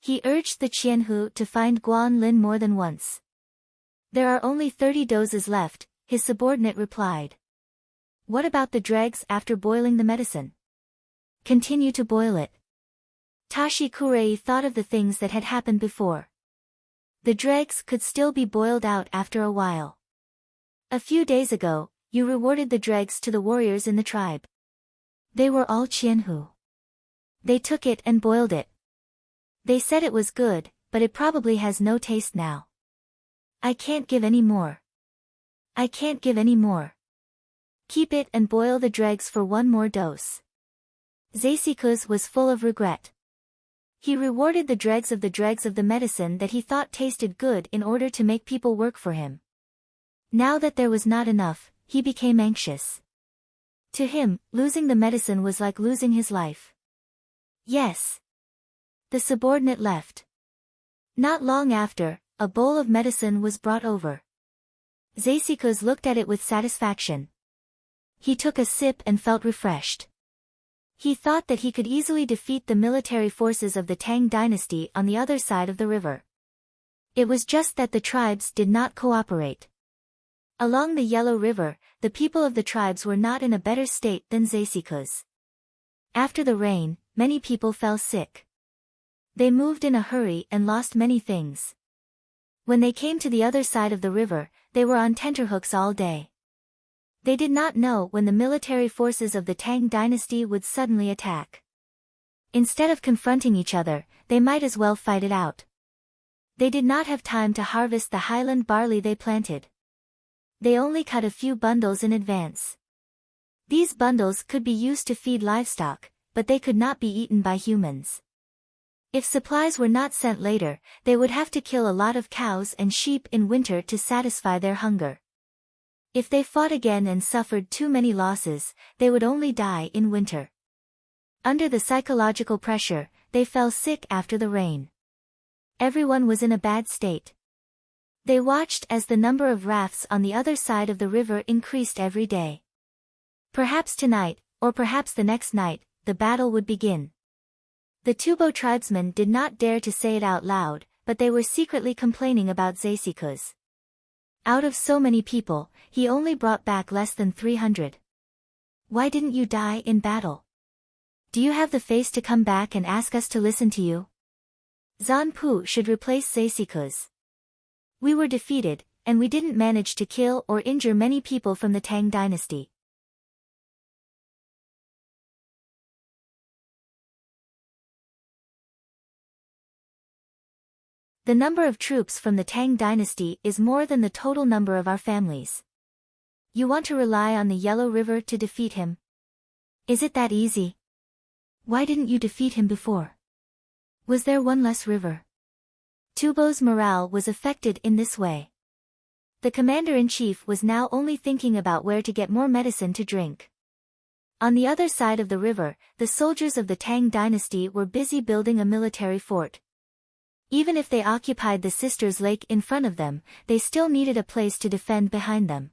He urged the Qianhu to find Guan Lin more than once. There are only 30 doses left, his subordinate replied. What about the dregs after boiling the medicine? Continue to boil it. Tashi Kurei thought of the things that had happened before. The dregs could still be boiled out after a while. A few days ago, you rewarded the dregs to the warriors in the tribe. They were all Qianhu. They took it and boiled it. They said it was good, but it probably has no taste now. I can't give any more. I can't give any more. Keep it and boil the dregs for one more dose. Zeisiku's was full of regret. He rewarded the dregs of the medicine that he thought tasted good in order to make people work for him. Now that there was not enough, he became anxious. To him, losing the medicine was like losing his life. Yes. The subordinate left. Not long after, a bowl of medicine was brought over. Zeisiku's looked at it with satisfaction. He took a sip and felt refreshed. He thought that he could easily defeat the military forces of the Tang dynasty on the other side of the river. It was just that the tribes did not cooperate. Along the Yellow River, the people of the tribes were not in a better state than Zeisiku's. After the rain, many people fell sick. They moved in a hurry and lost many things. When they came to the other side of the river, they were on tenterhooks all day. They did not know when the military forces of the Tang dynasty would suddenly attack. Instead of confronting each other, they might as well fight it out. They did not have time to harvest the highland barley they planted. They only cut a few bundles in advance. These bundles could be used to feed livestock, but they could not be eaten by humans. If supplies were not sent later, they would have to kill a lot of cows and sheep in winter to satisfy their hunger. If they fought again and suffered too many losses, they would only die in winter. Under the psychological pressure, they fell sick after the rain. Everyone was in a bad state. They watched as the number of rafts on the other side of the river increased every day. Perhaps tonight, or perhaps the next night, the battle would begin. The Tubo tribesmen did not dare to say it out loud, but they were secretly complaining about Zeisiku's. Out of so many people, he only brought back less than 300. Why didn't you die in battle? Do you have the face to come back and ask us to listen to you? Zanpu should replace Zeisiku's. We were defeated, and we didn't manage to kill or injure many people from the Tang dynasty. The number of troops from the Tang dynasty is more than the total number of our families. You want to rely on the Yellow River to defeat him? Is it that easy? Why didn't you defeat him before? Was there one less river? Tubo's morale was affected in this way. The commander-in-chief was now only thinking about where to get more medicine to drink. On the other side of the river, the soldiers of the Tang dynasty were busy building a military fort. Even if they occupied the Sisters' Lake in front of them, they still needed a place to defend behind them.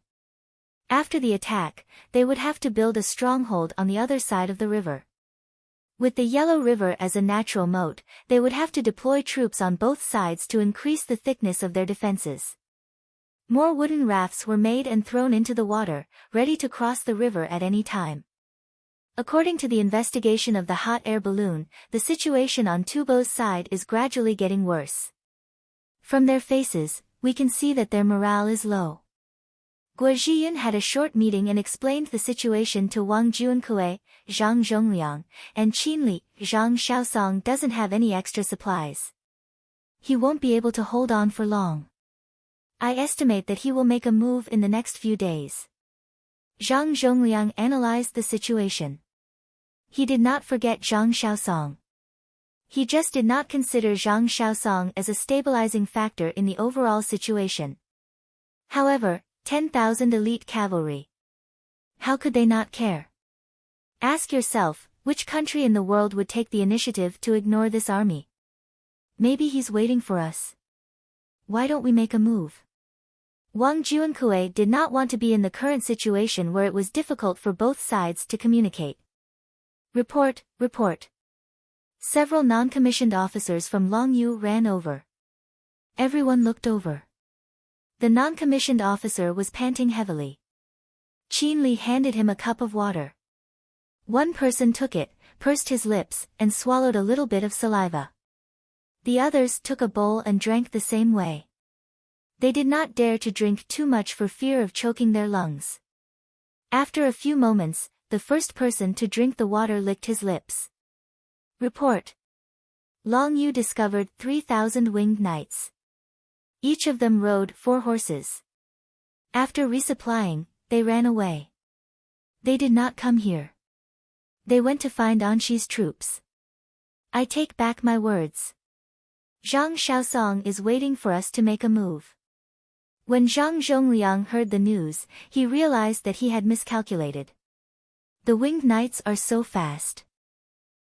After the attack, they would have to build a stronghold on the other side of the river. With the Yellow River as a natural moat, they would have to deploy troops on both sides to increase the thickness of their defenses. More wooden rafts were made and thrown into the water, ready to cross the river at any time. According to the investigation of the hot air balloon, the situation on Tubo's side is gradually getting worse. From their faces, we can see that their morale is low. Guo Zhiyun had a short meeting and explained the situation to Wang Juankui, Zhang Zhongliang, and Qinli. Zhang Shaosong doesn't have any extra supplies. He won't be able to hold on for long. I estimate that he will make a move in the next few days. Zhang Zhongliang analyzed the situation. He did not forget Zhang Shaosong. He just did not consider Zhang Shaosong as a stabilizing factor in the overall situation. However, 10,000 elite cavalry. How could they not care? Ask yourself, which country in the world would take the initiative to ignore this army? Maybe he's waiting for us. Why don't we make a move? Wang Juankui did not want to be in the current situation where it was difficult for both sides to communicate. Report, report. Several non-commissioned officers from Longyu ran over. Everyone looked over. The non-commissioned officer was panting heavily. Qin Li handed him a cup of water. One person took it, pursed his lips, and swallowed a little bit of saliva. The others took a bowl and drank the same way. They did not dare to drink too much for fear of choking their lungs. After a few moments, the first person to drink the water licked his lips. Report. Long Yu discovered 3,000 winged knights. Each of them rode 4 horses. After resupplying, they ran away. They did not come here. They went to find Anshi's troops. I take back my words. Zhang Shaosong is waiting for us to make a move. When Zhang Zhongliang heard the news, he realized that he had miscalculated. The winged knights are so fast.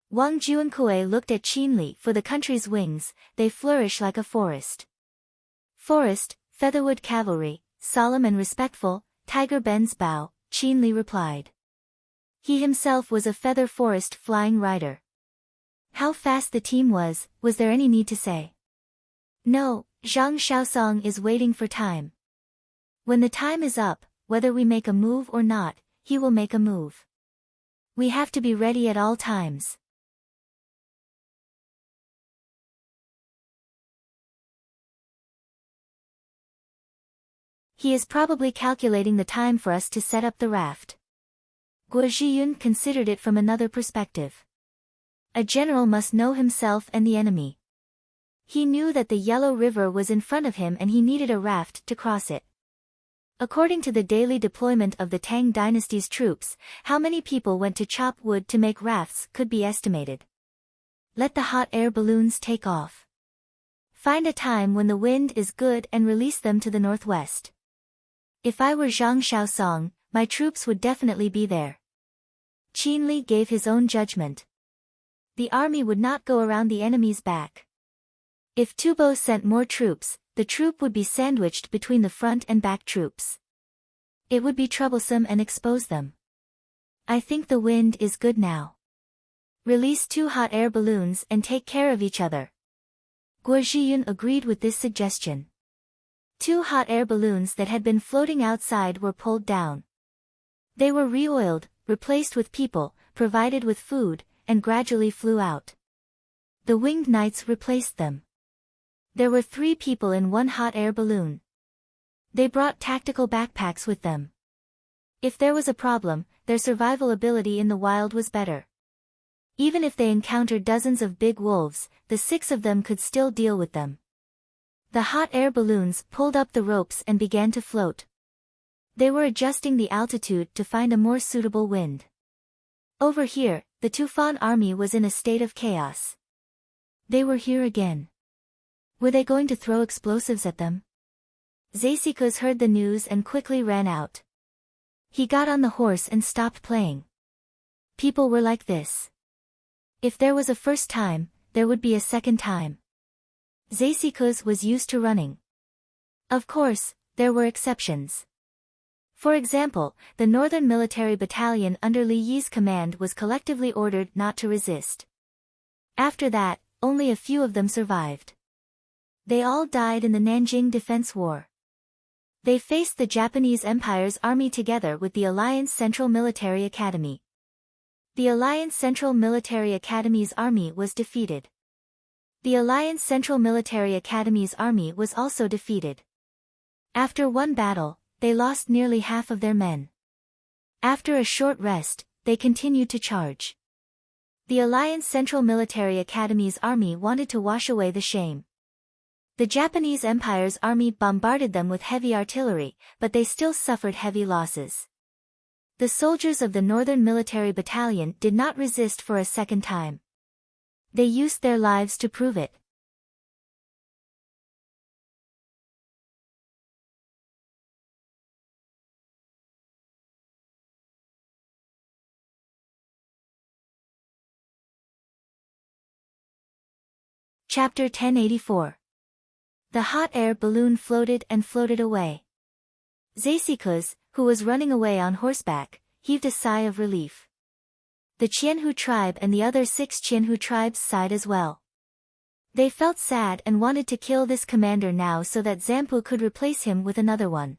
Wang Juankui looked at Qin Li. For the country's wings, they flourish like a forest. Forest, featherwood cavalry, solemn and respectful, tiger bends bow, Qin Li replied. He himself was a feather forest flying rider. How fast the team was there any need to say? No, Zhang Shaosong is waiting for time. When the time is up, whether we make a move or not, he will make a move. We have to be ready at all times. He is probably calculating the time for us to set up the raft. Guo Zhiyun considered it from another perspective. A general must know himself and the enemy. He knew that the Yellow River was in front of him and he needed a raft to cross it. According to the daily deployment of the Tang dynasty's troops, how many people went to chop wood to make rafts could be estimated. Let the hot air balloons take off. Find a time when the wind is good and release them to the northwest. If I were Zhang Shaosong, my troops would definitely be there. Qin Li gave his own judgment. The army would not go around the enemy's back. If Tubo sent more troops, the troop would be sandwiched between the front and back troops. It would be troublesome and expose them. I think the wind is good now. Release 2 hot air balloons and take care of each other. Guo Zhiyun agreed with this suggestion. 2 hot air balloons that had been floating outside were pulled down. They were re-oiled, replaced with people, provided with food, and gradually flew out. The winged knights replaced them. There were 3 people in 1 hot air balloon. They brought tactical backpacks with them. If there was a problem, their survival ability in the wild was better. Even if they encountered dozens of big wolves, the 6 of them could still deal with them. The hot air balloons pulled up the ropes and began to float. They were adjusting the altitude to find a more suitable wind. Over here, the Tufan army was in a state of chaos. They were here again. Were they going to throw explosives at them? Zesikos heard the news and quickly ran out. He got on the horse and stopped playing. People were like this. If there was a first time, there would be a second time. Zesikos was used to running. Of course, there were exceptions. For example, the Northern Military Battalion under Li Yi's command was collectively ordered not to resist. After that, only a few of them survived. They all died in the Nanjing Defense War. They faced the Japanese Empire's army together with the Alliance Central Military Academy. The Alliance Central Military Academy's army was defeated. The Alliance Central Military Academy's army was also defeated. After one battle, they lost nearly half of their men. After a short rest, they continued to charge. The Alliance Central Military Academy's army wanted to wash away the shame. The Japanese Empire's army bombarded them with heavy artillery, but they still suffered heavy losses. The soldiers of the Northern Military Battalion did not resist for a second time. They used their lives to prove it. Chapter 1084. The hot air balloon floated and floated away. Zesikuz, who was running away on horseback, heaved a sigh of relief. The Qianhu tribe and the other 6 Qianhu tribes sighed as well. They felt sad and wanted to kill this commander now so that Zampu could replace him with another one.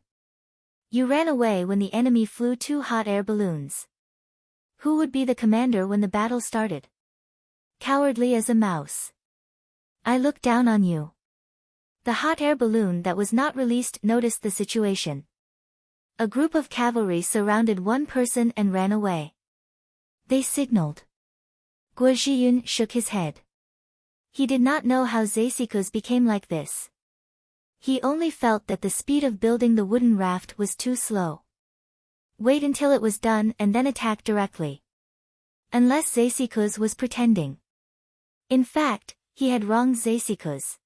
You ran away when the enemy flew 2 hot air balloons. Who would be the commander when the battle started? Cowardly as a mouse. I looked down on you. The hot air balloon that was not released noticed the situation. A group of cavalry surrounded one person and ran away. They signaled. Guo Zhiyun shook his head. He did not know how Zesikuz became like this. He only felt that the speed of building the wooden raft was too slow. Wait until it was done and then attack directly. Unless Zesikuz was pretending. In fact, he had wronged Zesikuz.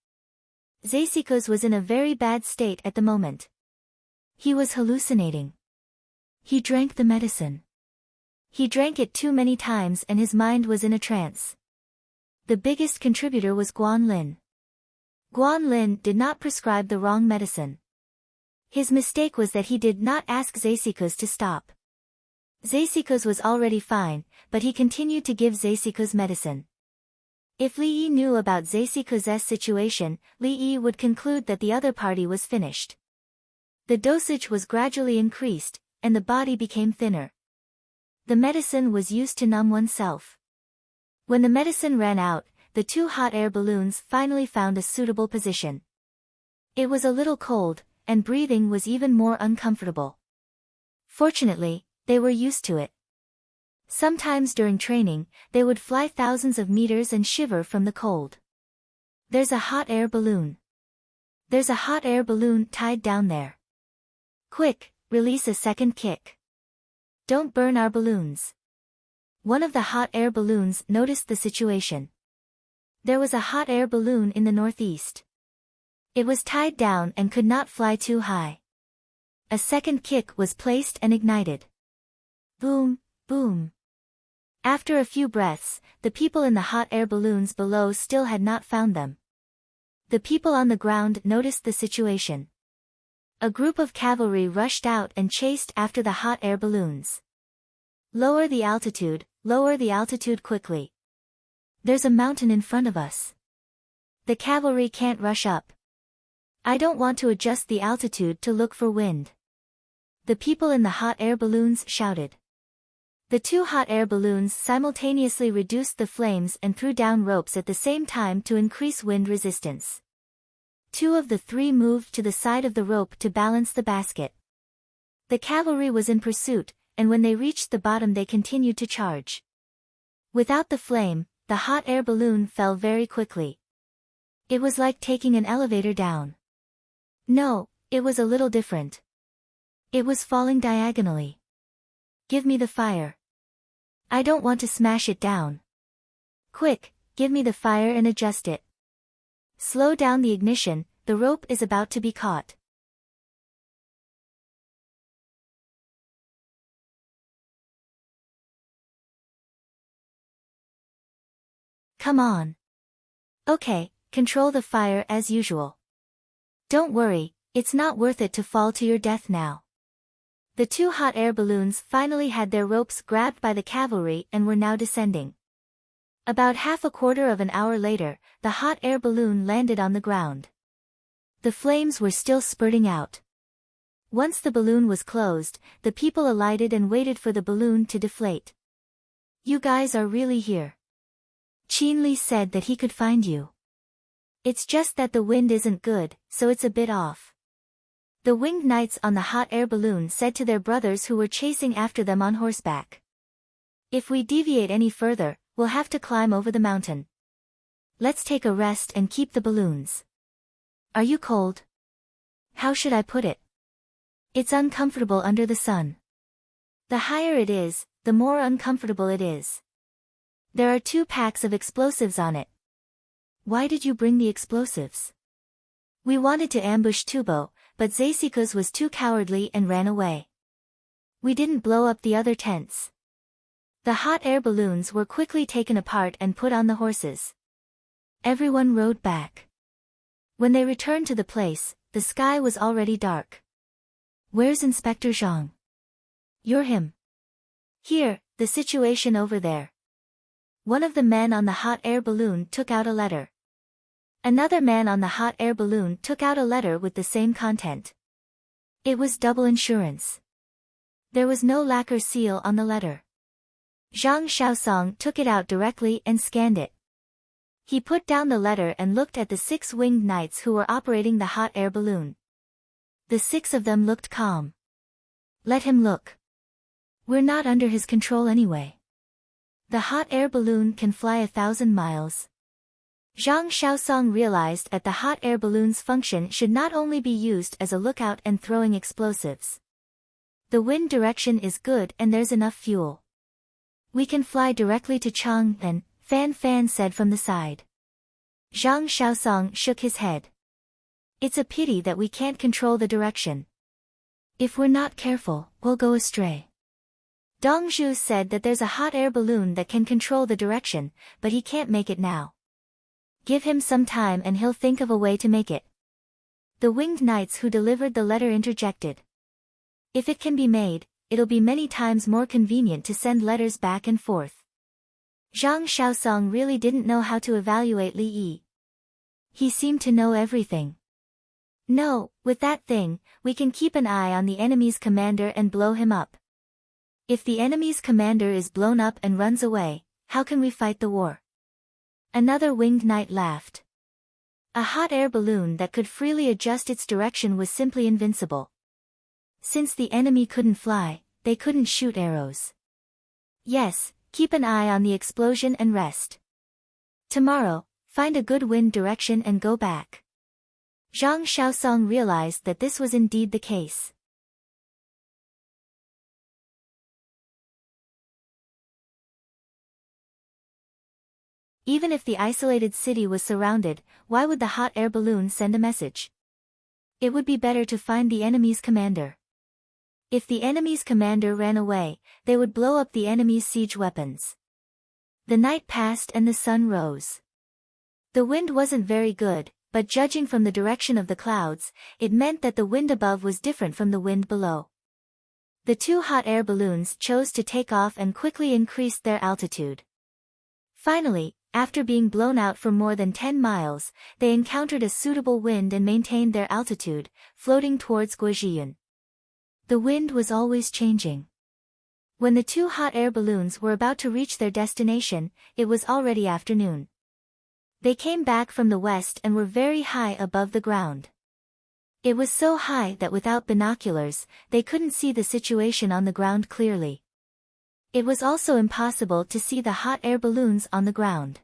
Zesikuz was in a very bad state at the moment. He was hallucinating. He drank the medicine. He drank it too many times and his mind was in a trance. The biggest contributor was Guan Lin. Guan Lin did not prescribe the wrong medicine. His mistake was that he did not ask Zesikuz to stop. Zesikuz was already fine, but he continued to give Zesikuz medicine. If Li Yi knew about Zesikuz's situation, Li Yi would conclude that the other party was finished. The dosage was gradually increased, and the body became thinner. The medicine was used to numb oneself. When the medicine ran out, the 2 hot air balloons finally found a suitable position. It was a little cold, and breathing was even more uncomfortable. Fortunately, they were used to it. Sometimes during training, they would fly thousands of meters and shiver from the cold. There's a hot air balloon. There's a hot air balloon tied down there. Quick, release a second kick. Don't burn our balloons. One of the hot air balloons noticed the situation. There was a hot air balloon in the northeast. It was tied down and could not fly too high. A second kick was placed and ignited. Boom, boom. After a few breaths, the people in the hot air balloons below still had not found them. The people on the ground noticed the situation. A group of cavalry rushed out and chased after the hot air balloons. Lower the altitude quickly. There's a mountain in front of us. The cavalry can't rush up. I don't want to adjust the altitude to look for wind. The people in the hot air balloons shouted. The 2 hot air balloons simultaneously reduced the flames and threw down ropes at the same time to increase wind resistance. 2 of the 3 moved to the side of the rope to balance the basket. The cavalry was in pursuit, and when they reached the bottom they continued to charge. Without the flame, the hot air balloon fell very quickly. It was like taking an elevator down. No, it was a little different. It was falling diagonally. Give me the fire. I don't want to smash it down. Quick, give me the fire and adjust it. Slow down the ignition, the rope is about to be caught. Come on. Okay, control the fire as usual. Don't worry, it's not worth it to fall to your death now. The 2 hot air balloons finally had their ropes grabbed by the cavalry and were now descending. About half a quarter of an hour later, the hot air balloon landed on the ground. The flames were still spurting out. Once the balloon was closed, the people alighted and waited for the balloon to deflate. You guys are really here. Qin Li said that he could find you. It's just that the wind isn't good, so it's a bit off. The winged knights on the hot air balloon said to their brothers who were chasing after them on horseback. If we deviate any further, we'll have to climb over the mountain. Let's take a rest and keep the balloons. Are you cold? How should I put it? It's uncomfortable under the sun. The higher it is, the more uncomfortable it is. There are 2 packs of explosives on it. Why did you bring the explosives? We wanted to ambush Tubo, but Zesikuz was too cowardly and ran away. We didn't blow up the other tents. The hot air balloons were quickly taken apart and put on the horses. Everyone rode back. When they returned to the place, the sky was already dark. Where's Inspector Zhang? You're him. Here, the situation over there. One of the men on the hot air balloon took out a letter. Another man on the hot air balloon took out a letter with the same content. It was double insurance. There was no lacquer seal on the letter. Zhang Xiaosong took it out directly and scanned it. He put down the letter and looked at the 6 winged knights who were operating the hot air balloon. The 6 of them looked calm. Let him look. We're not under his control anyway. The hot air balloon can fly 1,000 miles. Zhang Xiaosong realized that the hot air balloon's function should not only be used as a lookout and throwing explosives. The wind direction is good and there's enough fuel. We can fly directly to Chang'an, Fan Fan said from the side. Zhang Xiaosong shook his head. It's a pity that we can't control the direction. If we're not careful, we'll go astray. Dong Zhu said that there's a hot air balloon that can control the direction, but he can't make it now. Give him some time and he'll think of a way to make it. The winged knights who delivered the letter interjected. If it can be made, it'll be many times more convenient to send letters back and forth. Zhang Xiaosong really didn't know how to evaluate Li Yi. He seemed to know everything. No, with that thing, we can keep an eye on the enemy's commander and blow him up. If the enemy's commander is blown up and runs away, how can we fight the war? Another winged knight laughed. A hot air balloon that could freely adjust its direction was simply invincible. Since the enemy couldn't fly, they couldn't shoot arrows. Yes, keep an eye on the explosion and rest. Tomorrow, find a good wind direction and go back. Zhang Xiaosong realized that this was indeed the case. Even if the isolated city was surrounded, why would the hot air balloon send a message? It would be better to find the enemy's commander. If the enemy's commander ran away, they would blow up the enemy's siege weapons. The night passed and the sun rose. The wind wasn't very good, but judging from the direction of the clouds, it meant that the wind above was different from the wind below. The 2 hot air balloons chose to take off and quickly increased their altitude. Finally, after being blown out for more than 10 miles, they encountered a suitable wind and maintained their altitude, floating towards Guozhiyun. The wind was always changing. When the 2 hot air balloons were about to reach their destination, it was already afternoon. They came back from the west and were very high above the ground. It was so high that without binoculars, they couldn't see the situation on the ground clearly. It was also impossible to see the hot air balloons on the ground.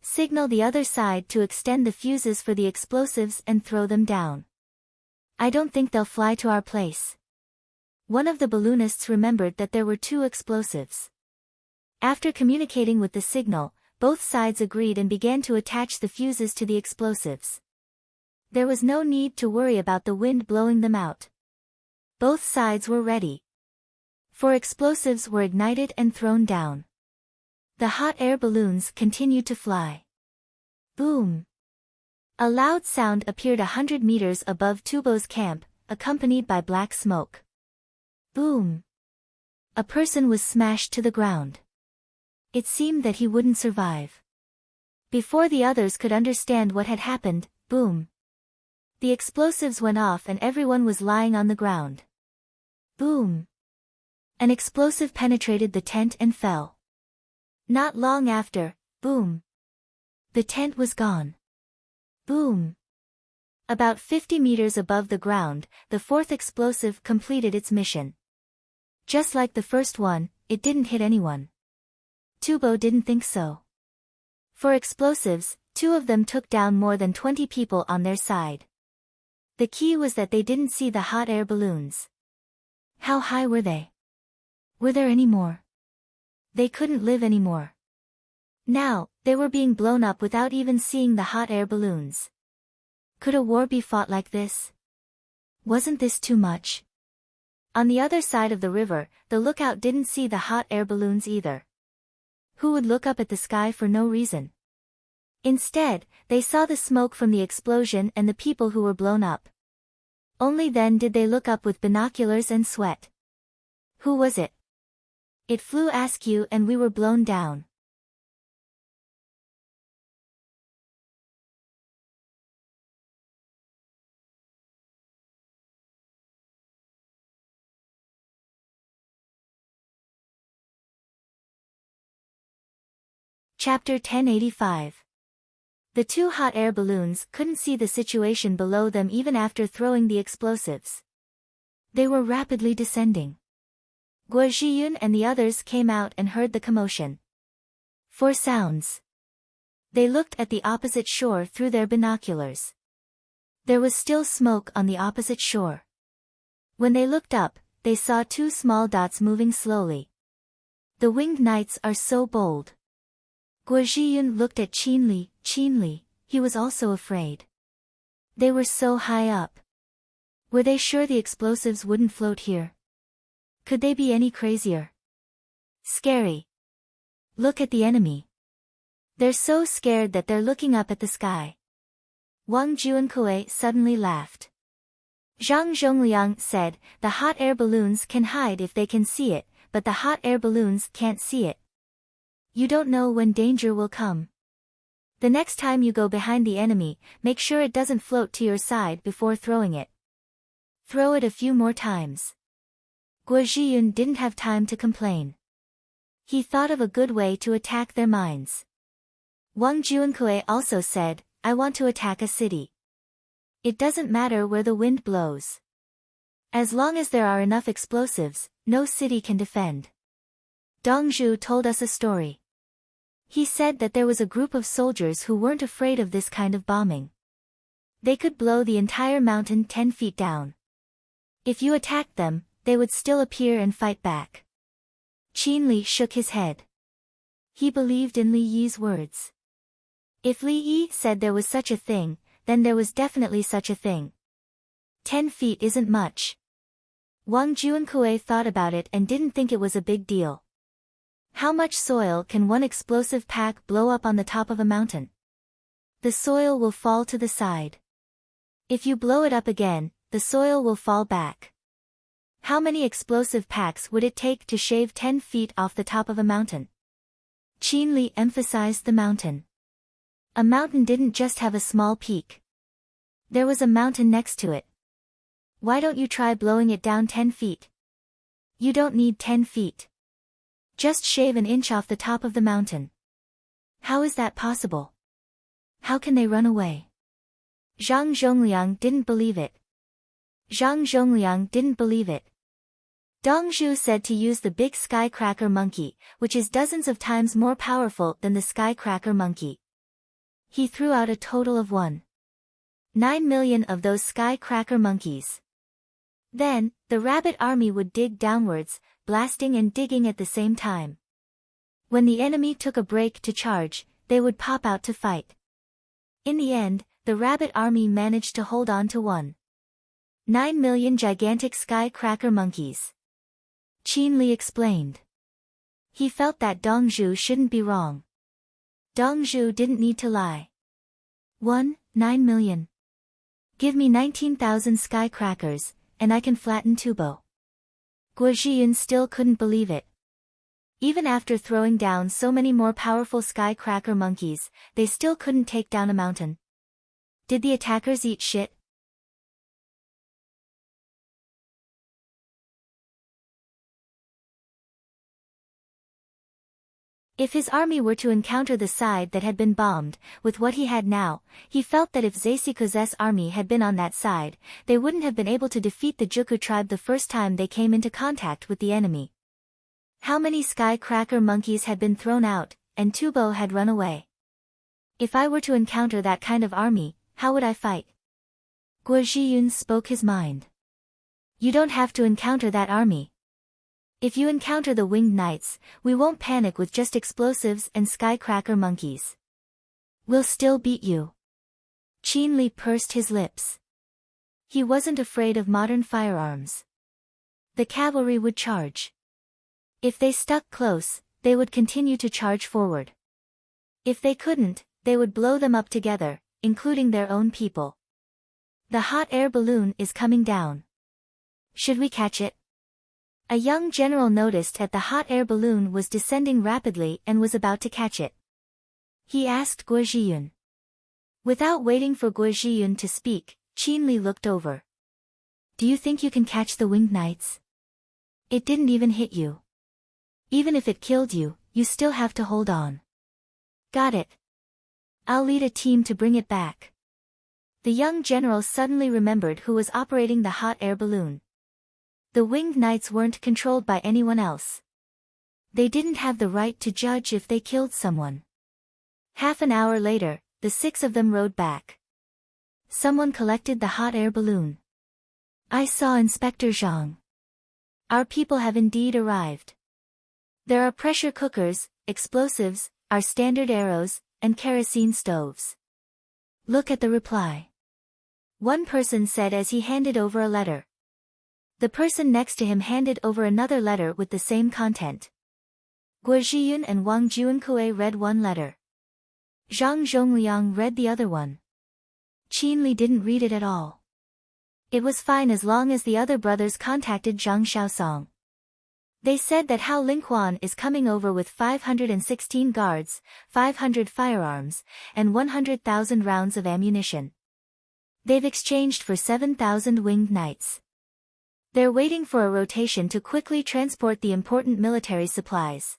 Signal the other side to extend the fuses for the explosives and throw them down. I don't think they'll fly to our place. One of the balloonists remembered that there were 2 explosives. After communicating with the signal, both sides agreed and began to attach the fuses to the explosives. There was no need to worry about the wind blowing them out. Both sides were ready. 4 explosives were ignited and thrown down. The hot air balloons continued to fly. Boom! A loud sound appeared 100 meters above Tubo's camp, accompanied by black smoke. Boom! A person was smashed to the ground. It seemed that he wouldn't survive. Before the others could understand what had happened, boom! The explosives went off and everyone was lying on the ground. Boom! An explosive penetrated the tent and fell. Not long after, boom! The tent was gone. Boom! About 50 meters above the ground, the 4th explosive completed its mission. Just like the first one, it didn't hit anyone. Tubo didn't think so. For explosives, 2 of them took down more than 20 people on their side. The key was that they didn't see the hot air balloons. How high were they? Were there any more? They couldn't live anymore. Now, they were being blown up without even seeing the hot air balloons. Could a war be fought like this? Wasn't this too much? On the other side of the river, the lookout didn't see the hot air balloons either. Who would look up at the sky for no reason? Instead, they saw the smoke from the explosion and the people who were blown up. Only then did they look up with binoculars and sweat. Who was it? It flew askew and we were blown down. Chapter 1085. The two hot air balloons couldn't see the situation below them even after throwing the explosives. They were rapidly descending. Guo Zhiyun and the others came out and heard the commotion. For sounds. They looked at the opposite shore through their binoculars. There was still smoke on the opposite shore. When they looked up, they saw two small dots moving slowly. The winged knights are so bold. Guo Zhiyun looked at Qin Li, he was also afraid. They were so high up. Were they sure the explosives wouldn't float here? Could they be any crazier? Scary. Look at the enemy. They're so scared that they're looking up at the sky. Wang Juankui suddenly laughed. Zhang Zhongliang said, the hot air balloons can hide if they can see it, but the hot air balloons can't see it. You don't know when danger will come. The next time you go behind the enemy, make sure it doesn't float to your side before throwing it. Throw it a few more times. Guo Zhiyun didn't have time to complain. He thought of a good way to attack their minds. Wang Juankui also said, I want to attack a city. It doesn't matter where the wind blows. As long as there are enough explosives, no city can defend. Dongzhu told us a story. He said that there was a group of soldiers who weren't afraid of this kind of bombing. They could blow the entire mountain 10 feet down. If you attacked them, they would still appear and fight back. Qin Li shook his head. He believed in Li Yi's words. If Li Yi said there was such a thing, then there was definitely such a thing. 10 feet isn't much. Wang Juankui thought about it and didn't think it was a big deal. How much soil can one explosive pack blow up on the top of a mountain? The soil will fall to the side. If you blow it up again, the soil will fall back. How many explosive packs would it take to shave 10 feet off the top of a mountain? Qin Li emphasized the mountain. A mountain didn't just have a small peak. There was a mountain next to it. Why don't you try blowing it down 10 feet? You don't need 10 feet. Just shave an inch off the top of the mountain. How is that possible? How can they run away? Zhang Zhongliang didn't believe it. Dongzhu said to use the big skycracker monkey, which is dozens of times more powerful than the skycracker monkey. He threw out a total of 1.9 million of those skycracker monkeys. Then, the rabbit army would dig downwards, blasting and digging at the same time. When the enemy took a break to charge, they would pop out to fight. In the end, the rabbit army managed to hold on to 1.9 million gigantic sky-cracker monkeys. Qin Li explained. He felt that Dongzhu shouldn't be wrong. Dongzhu didn't need to lie. 1.9 million. Give me 19,000 sky-crackers, and I can flatten Tubo. Guo Zhiyun still couldn't believe it. Even after throwing down so many more powerful sky-cracker monkeys, they still couldn't take down a mountain. Did the attackers eat shit? If his army were to encounter the side that had been bombed, with what he had now, he felt that if Zeisiko's army had been on that side, they wouldn't have been able to defeat the Juku tribe the first time they came into contact with the enemy. How many sky-cracker monkeys had been thrown out, and Tubo had run away? If I were to encounter that kind of army, how would I fight? Guo Zhiyun spoke his mind. You don't have to encounter that army. If you encounter the winged knights, we won't panic with just explosives and sky-cracker monkeys. We'll still beat you. Qin Li pursed his lips. He wasn't afraid of modern firearms. The cavalry would charge. If they stuck close, they would continue to charge forward. If they couldn't, they would blow them up together, including their own people. The hot air balloon is coming down. Should we catch it? A young general noticed that the hot air balloon was descending rapidly and was about to catch it. He asked Guo Zhiyun. Without waiting for Guo Zhiyun to speak, Qin Li looked over. Do you think you can catch the winged knights? It didn't even hit you. Even if it killed you, you still have to hold on. Got it. I'll lead a team to bring it back. The young general suddenly remembered who was operating the hot air balloon. The winged knights weren't controlled by anyone else. They didn't have the right to judge if they killed someone. Half an hour later, the 6 of them rode back. Someone collected the hot air balloon. I saw Inspector Zhang. Our people have indeed arrived. There are pressure cookers, explosives, our standard arrows, and kerosene stoves. Look at the reply. One person said as he handed over a letter. The person next to him handed over another letter with the same content. Guo Zhiyun and Wang Juankue read one letter. Zhang Zhongliang read the other one. Qin Li didn't read it at all. It was fine as long as the other brothers contacted Zhang Xiaosong. They said that Hao Linghuan is coming over with 516 guards, 500 firearms, and 100,000 rounds of ammunition. They've exchanged for 7,000 winged knights. They're waiting for a rotation to quickly transport the important military supplies.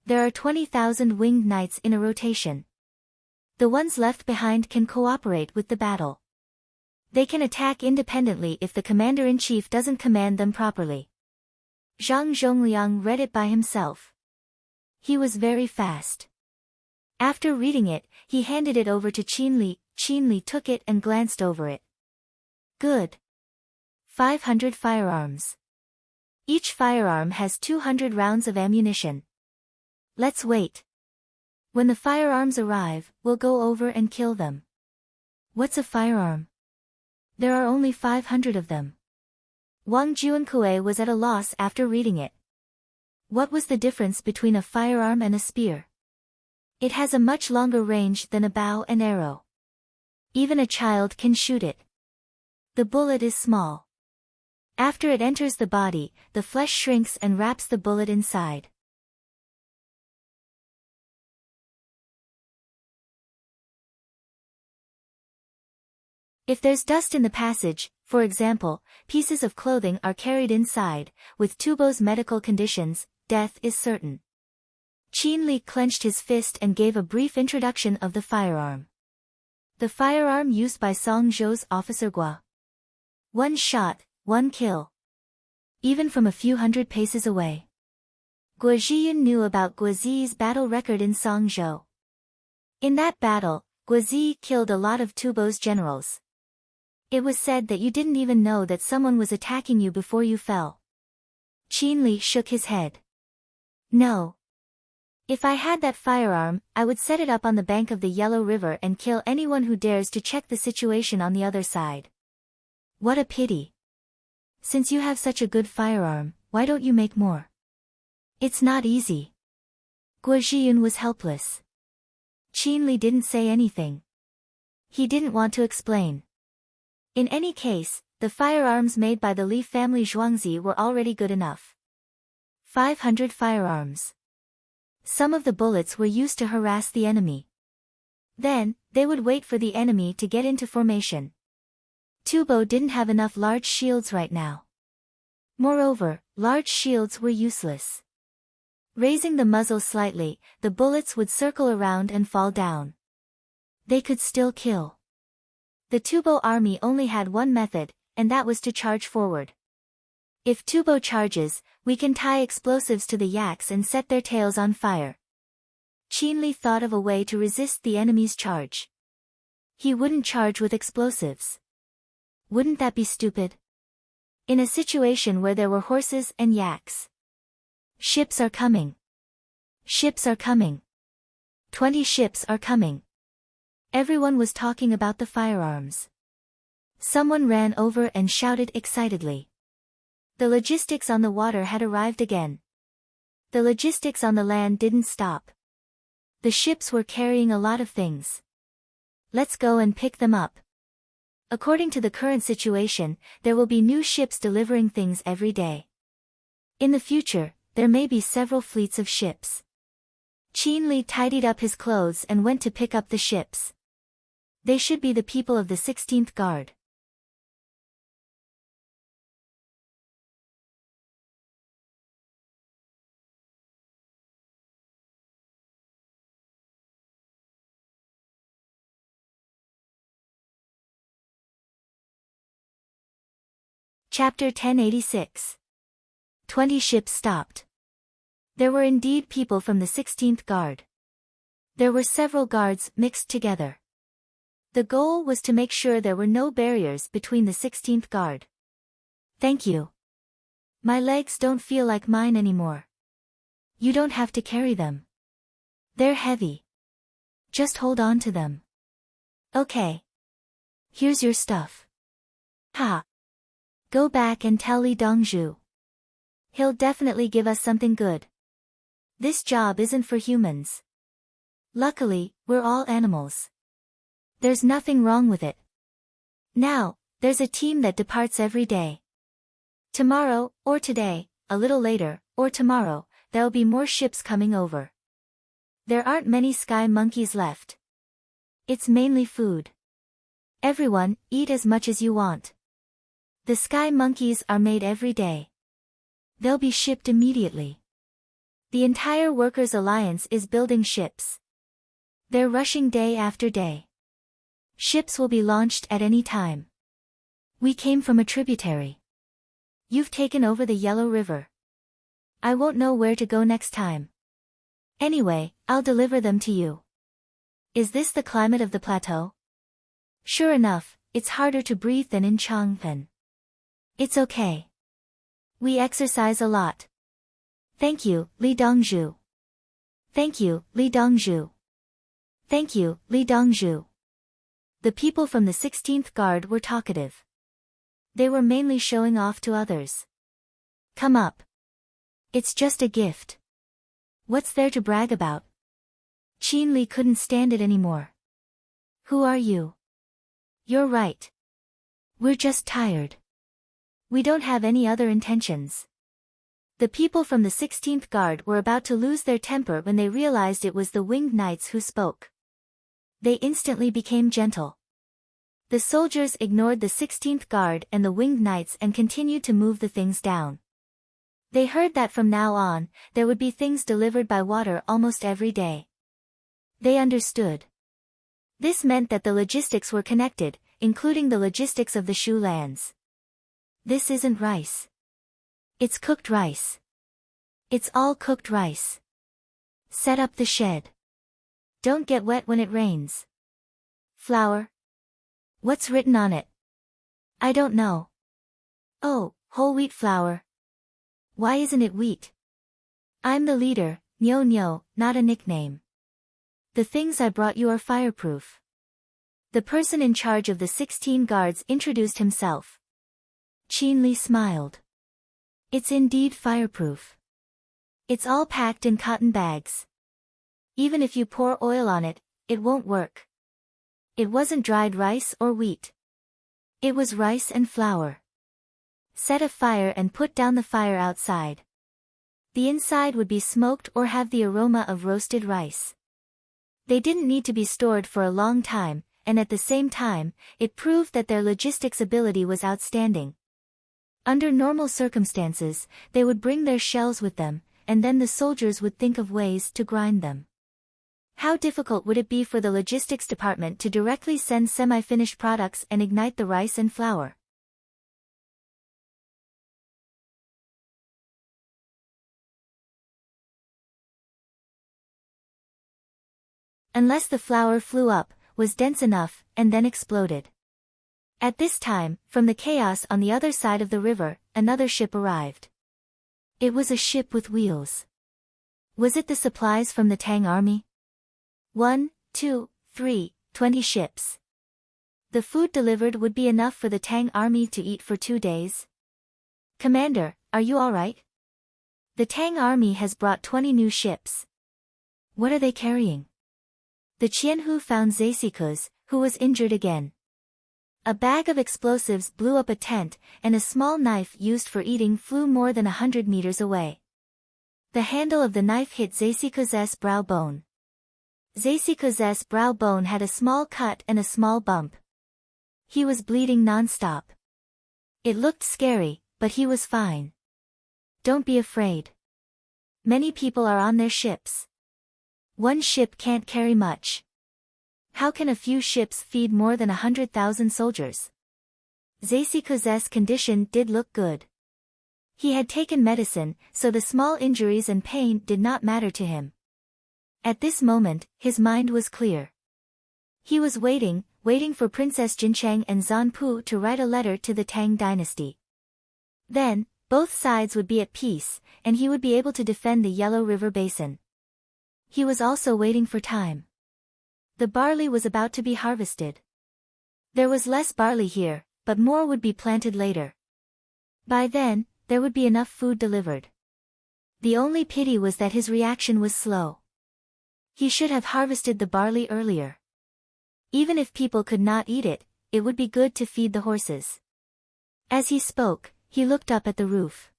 There are 20,000 winged knights in a rotation. The ones left behind can cooperate with the battle. They can attack independently if the commander-in-chief doesn't command them properly. Zhang Zhongliang read it by himself. He was very fast. After reading it, he handed it over to Qin Li. Qin Li took it and glanced over it. Good. 500 firearms. Each firearm has 200 rounds of ammunition. Let's wait. When the firearms arrive, we'll go over and kill them. What's a firearm? There are only 500 of them. Wang Juankue was at a loss after reading it. What was the difference between a firearm and a spear? It has a much longer range than a bow and arrow. Even a child can shoot it. The bullet is small. After it enters the body, the flesh shrinks and wraps the bullet inside. If there's dust in the passage, for example, pieces of clothing are carried inside, with Tubo's medical conditions, death is certain. Qin Li clenched his fist and gave a brief introduction of the firearm. The firearm used by Song Zhou's officer Guo. 1 shot, 1 kill. Even from a few hundred paces away. Guo Zhiyun knew about Guo Ziyi's battle record in Song Zhou. In that battle, Guo Ziyi killed a lot of Tubo's generals. It was said that you didn't even know that someone was attacking you before you fell. Qin Li shook his head. No. If I had that firearm, I would set it up on the bank of the Yellow River and kill anyone who dares to check the situation on the other side. What a pity. Since you have such a good firearm, why don't you make more? It's not easy. Guo Zhiyun was helpless. Qin Li didn't say anything. He didn't want to explain. In any case, the firearms made by the Li family Zhuangzi were already good enough. 500 firearms. Some of the bullets were used to harass the enemy. Then, they would wait for the enemy to get into formation. Tubo didn't have enough large shields right now. Moreover, large shields were useless. Raising the muzzle slightly, the bullets would circle around and fall down. They could still kill. The Tubo army only had one method, and that was to charge forward. If Tubo charges, we can tie explosives to the yaks and set their tails on fire. Qin Li thought of a way to resist the enemy's charge. He wouldn't charge with explosives. Wouldn't that be stupid? In a situation where there were horses and yaks. Ships are coming. Ships are coming. 20 ships are coming. Everyone was talking about the firearms. Someone ran over and shouted excitedly. The logistics on the water had arrived again. The logistics on the land didn't stop. The ships were carrying a lot of things. Let's go and pick them up. According to the current situation, there will be new ships delivering things every day. In the future, there may be several fleets of ships. Qin Li tidied up his clothes and went to pick up the ships. They should be the people of the 16th Guard. Chapter 1086. 20 ships stopped. There were indeed people from the 16th Guard. There were several guards mixed together. The goal was to make sure there were no barriers between the 16th Guard. Thank you. My legs don't feel like mine anymore. You don't have to carry them. They're heavy. Just hold on to them. Okay. Here's your stuff. Ha. Go back and tell Li Dongzhu. He'll definitely give us something good. This job isn't for humans. Luckily, we're all animals. There's nothing wrong with it. Now, there's a team that departs every day. Tomorrow, or today, a little later, or tomorrow, there'll be more ships coming over. There aren't many sky monkeys left. It's mainly food. Everyone, eat as much as you want. The sky monkeys are made every day. They'll be shipped immediately. The entire Workers' Alliance is building ships. They're rushing day after day. Ships will be launched at any time. We came from a tributary. You've taken over the Yellow River. I won't know where to go next time. Anyway, I'll deliver them to you. Is this the climate of the plateau? Sure enough, it's harder to breathe than in Chang'an. It's okay. We exercise a lot. Thank you, Li Dongzhu. Thank you, Li Dongzhu. Thank you, Li Dongzhu. The people from the 16th Guard were talkative. They were mainly showing off to others. Come up. It's just a gift. What's there to brag about? Qin Li couldn't stand it anymore. Who are you? You're right. We're just tired. We don't have any other intentions. The people from the 16th Guard were about to lose their temper when they realized it was the winged knights who spoke. They instantly became gentle. The soldiers ignored the 16th Guard and the winged knights and continued to move the things down. They heard that from now on, there would be things delivered by water almost every day. They understood. This meant that the logistics were connected, including the logistics of the Shu lands. This isn't rice. It's cooked rice. It's all cooked rice. Set up the shed. Don't get wet when it rains. Flour. What's written on it? I don't know. Oh, whole wheat flour. Why isn't it wheat? I'm the leader, Nyo Nyo, not a nickname. The things I brought you are fireproof. The person in charge of the 16 guards introduced himself. Qin Li smiled. It's indeed fireproof. It's all packed in cotton bags. Even if you pour oil on it, it won't work. It wasn't dried rice or wheat. It was rice and flour. Set a fire and put down the fire outside. The inside would be smoked or have the aroma of roasted rice. They didn't need to be stored for a long time, and at the same time, it proved that their logistics ability was outstanding. Under normal circumstances, they would bring their shells with them, and then the soldiers would think of ways to grind them. How difficult would it be for the logistics department to directly send semi-finished products and ignite the rice and flour? Unless the flour flew up, was dense enough, and then exploded. At this time, from the chaos on the other side of the river, another ship arrived. It was a ship with wheels. Was it the supplies from the Tang army? 1, 2, 3, 20 ships. The food delivered would be enough for the Tang army to eat for 2 days. Commander, are you alright? The Tang army has brought 20 new ships. What are they carrying? The Qianhu found Zesikuz, who was injured again. A bag of explosives blew up a tent, and a small knife used for eating flew more than 100 meters away. The handle of the knife hit Zeisiko's brow bone. Zeisiko's brow bone had a small cut and a small bump. He was bleeding non-stop. It looked scary, but he was fine. Don't be afraid. Many people are on their ships. One ship can't carry much. How can a few ships feed more than 100,000 soldiers? Zeisiko's condition did look good. He had taken medicine, so the small injuries and pain did not matter to him. At this moment, his mind was clear. He was waiting for Princess Jincheng and Zanpu to write a letter to the Tang dynasty. Then, both sides would be at peace, and he would be able to defend the Yellow River Basin. He was also waiting for time. The barley was about to be harvested. There was less barley here, but more would be planted later. By then, there would be enough food delivered. The only pity was that his reaction was slow. He should have harvested the barley earlier. Even if people could not eat it, it would be good to feed the horses. As he spoke, he looked up at the roof.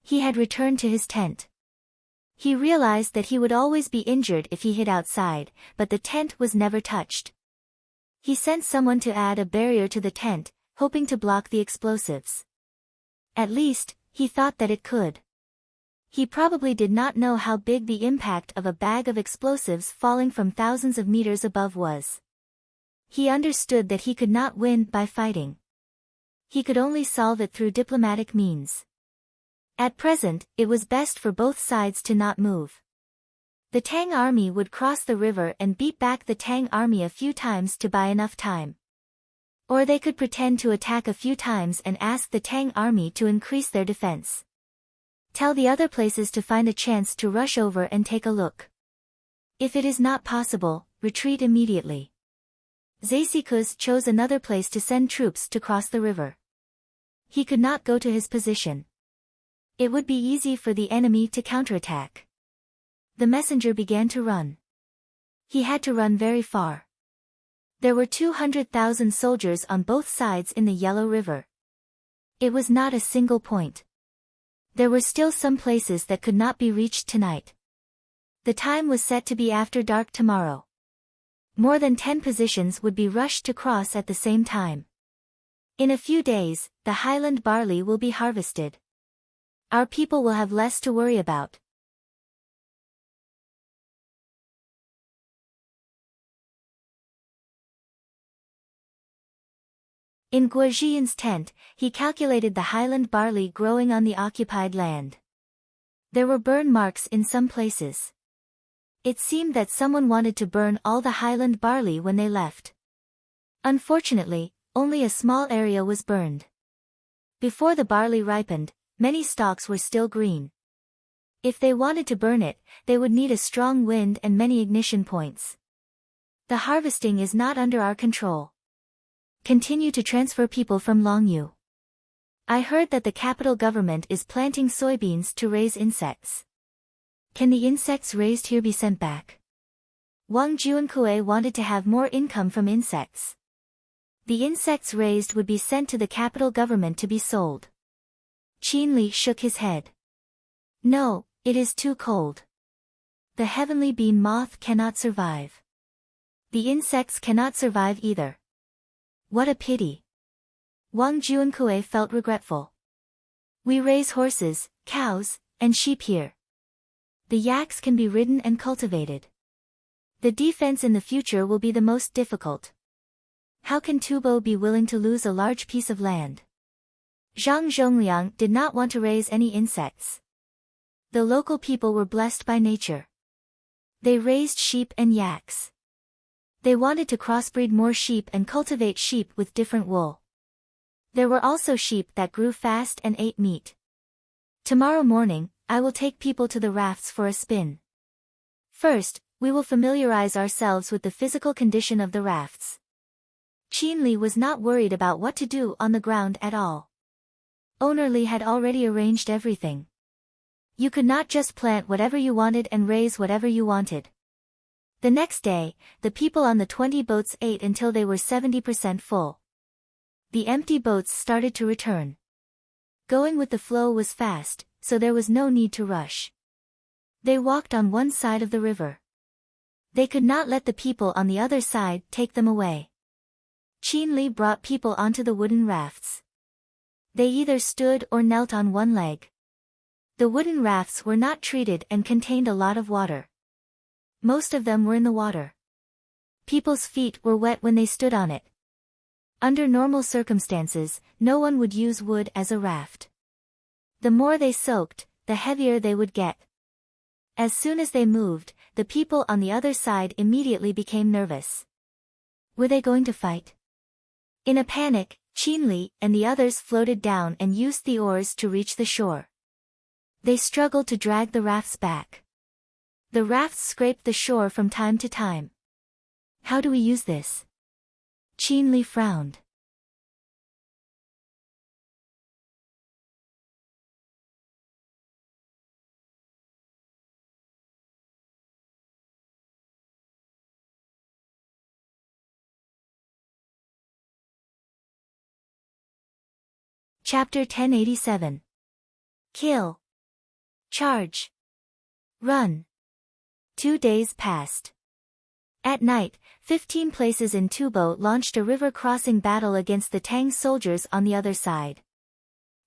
He had returned to his tent. He realized that he would always be injured if he hid outside, but the tent was never touched. He sent someone to add a barrier to the tent, hoping to block the explosives. At least, he thought that it could. He probably did not know how big the impact of a bag of explosives falling from thousands of meters above was. He understood that he could not win by fighting. He could only solve it through diplomatic means. At present, it was best for both sides to not move. The Tang army would cross the river and beat back the Tang army a few times to buy enough time. Or they could pretend to attack a few times and ask the Tang army to increase their defense. Tell the other places to find a chance to rush over and take a look. If it is not possible, retreat immediately. Zeisiko's chose another place to send troops to cross the river. He could not go to his position. It would be easy for the enemy to counterattack. The messenger began to run. He had to run very far. There were 200,000 soldiers on both sides in the Yellow River. It was not a single point. There were still some places that could not be reached tonight. The time was set to be after dark tomorrow. More than 10 positions would be rushed to cross at the same time. In a few days, the highland barley will be harvested. Our people will have less to worry about. In Guojian's tent, he calculated the highland barley growing on the occupied land. There were burn marks in some places. It seemed that someone wanted to burn all the highland barley when they left. Unfortunately, only a small area was burned. Before the barley ripened, many stalks were still green. If they wanted to burn it, they would need a strong wind and many ignition points. The harvesting is not under our control. Continue to transfer people from Longyu. I heard that the capital government is planting soybeans to raise insects. Can the insects raised here be sent back? Wang Juankue wanted to have more income from insects. The insects raised would be sent to the capital government to be sold. Qin Li shook his head. No, it is too cold. The heavenly bean moth cannot survive. The insects cannot survive either. What a pity. Wang Juankue felt regretful. We raise horses, cows, and sheep here. The yaks can be ridden and cultivated. The defense in the future will be the most difficult. How can Tubo be willing to lose a large piece of land? Zhang Zhongliang did not want to raise any insects. The local people were blessed by nature. They raised sheep and yaks. They wanted to crossbreed more sheep and cultivate sheep with different wool. There were also sheep that grew fast and ate meat. Tomorrow morning, I will take people to the rafts for a spin. First, we will familiarize ourselves with the physical condition of the rafts. Qin Li was not worried about what to do on the ground at all. Owner Li had already arranged everything. You could not just plant whatever you wanted and raise whatever you wanted. The next day, the people on the 20 boats ate until they were 70% full. The empty boats started to return. Going with the flow was fast, so there was no need to rush. They walked on one side of the river. They could not let the people on the other side take them away. Qin Li brought people onto the wooden rafts. They either stood or knelt on one leg. The wooden rafts were not treated and contained a lot of water. Most of them were in the water. People's feet were wet when they stood on it. Under normal circumstances, no one would use wood as a raft. The more they soaked, the heavier they would get. As soon as they moved, the people on the other side immediately became nervous. Were they going to fight? In a panic, Qin Li and the others floated down and used the oars to reach the shore. They struggled to drag the rafts back. The rafts scraped the shore from time to time. How do we use this? Qin Li frowned. Chapter 1087. Kill. Charge. Run. 2 days passed. At night, 15 places in Tubo launched a river-crossing battle against the Tang soldiers on the other side.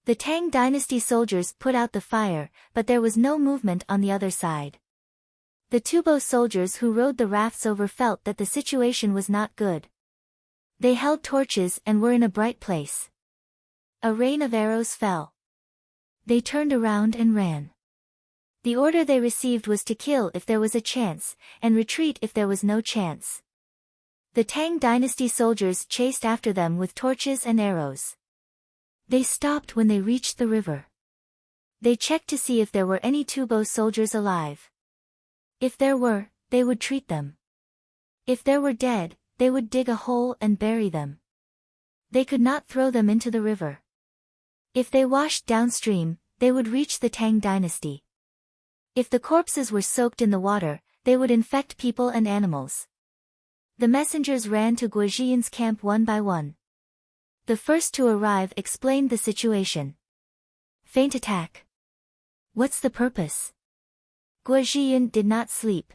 The Tang dynasty soldiers put out the fire, but there was no movement on the other side. The Tubo soldiers who rowed the rafts over felt that the situation was not good. They held torches and were in a bright place. A rain of arrows fell. They turned around and ran. The order they received was to kill if there was a chance, and retreat if there was no chance. The Tang dynasty soldiers chased after them with torches and arrows. They stopped when they reached the river. They checked to see if there were any Tubo soldiers alive. If there were, they would treat them. If there were dead, they would dig a hole and bury them. They could not throw them into the river. If they washed downstream, they would reach the Tang dynasty. If the corpses were soaked in the water, they would infect people and animals. The messengers ran to Guojian's camp one by one. The first to arrive explained the situation. Feint attack. What's the purpose? Guojian did not sleep.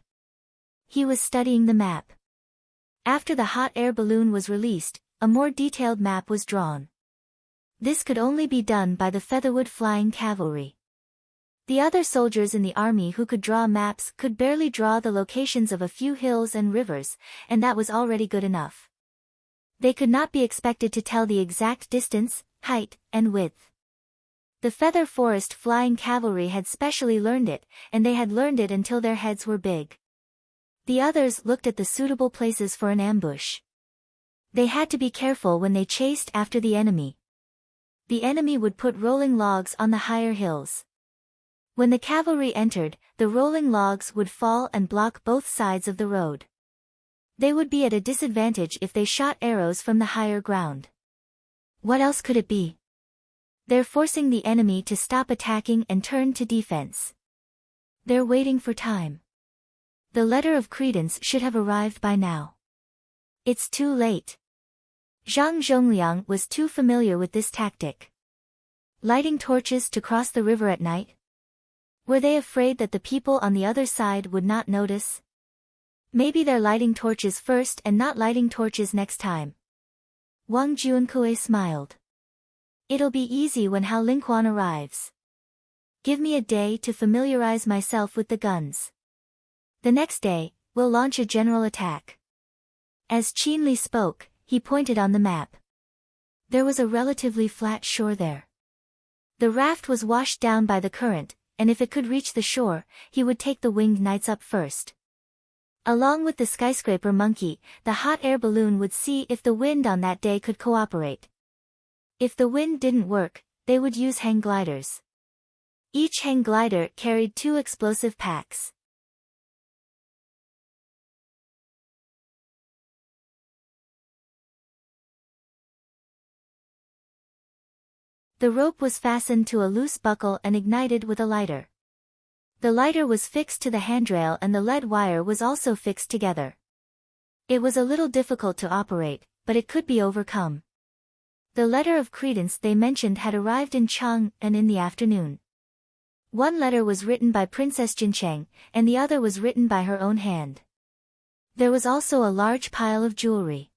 He was studying the map. After the hot air balloon was released, a more detailed map was drawn. This could only be done by the featherwood flying cavalry. The other soldiers in the army who could draw maps could barely draw the locations of a few hills and rivers, and that was already good enough. They could not be expected to tell the exact distance, height, and width. The feather forest flying cavalry had specially learned it, and they had learned it until their heads were big. The others looked at the suitable places for an ambush. They had to be careful when they chased after the enemy. The enemy would put rolling logs on the higher hills. When the cavalry entered, the rolling logs would fall and block both sides of the road. They would be at a disadvantage if they shot arrows from the higher ground. What else could it be? They're forcing the enemy to stop attacking and turn to defense. They're waiting for time. The letter of credence should have arrived by now. It's too late. Zhang Zhongliang was too familiar with this tactic. Lighting torches to cross the river at night? Were they afraid that the people on the other side would not notice? Maybe they're lighting torches first and not lighting torches next time. Wang Junkui smiled. It'll be easy when Hao Lingquan arrives. Give me a day to familiarize myself with the guns. The next day, we'll launch a general attack. As Qin Li spoke, he pointed on the map. There was a relatively flat shore there. The raft was washed down by the current, and if it could reach the shore, he would take the winged knights up first. Along with the skyscraper monkey, the hot air balloon would see if the wind on that day could cooperate. If the wind didn't work, they would use hang gliders. Each hang glider carried 2 explosive packs. The rope was fastened to a loose buckle and ignited with a lighter. The lighter was fixed to the handrail and the lead wire was also fixed together. It was a little difficult to operate, but it could be overcome. The letter of credence they mentioned had arrived in Chang'an in the afternoon. One letter was written by Princess Jincheng, and the other was written by her own hand. There was also a large pile of jewelry.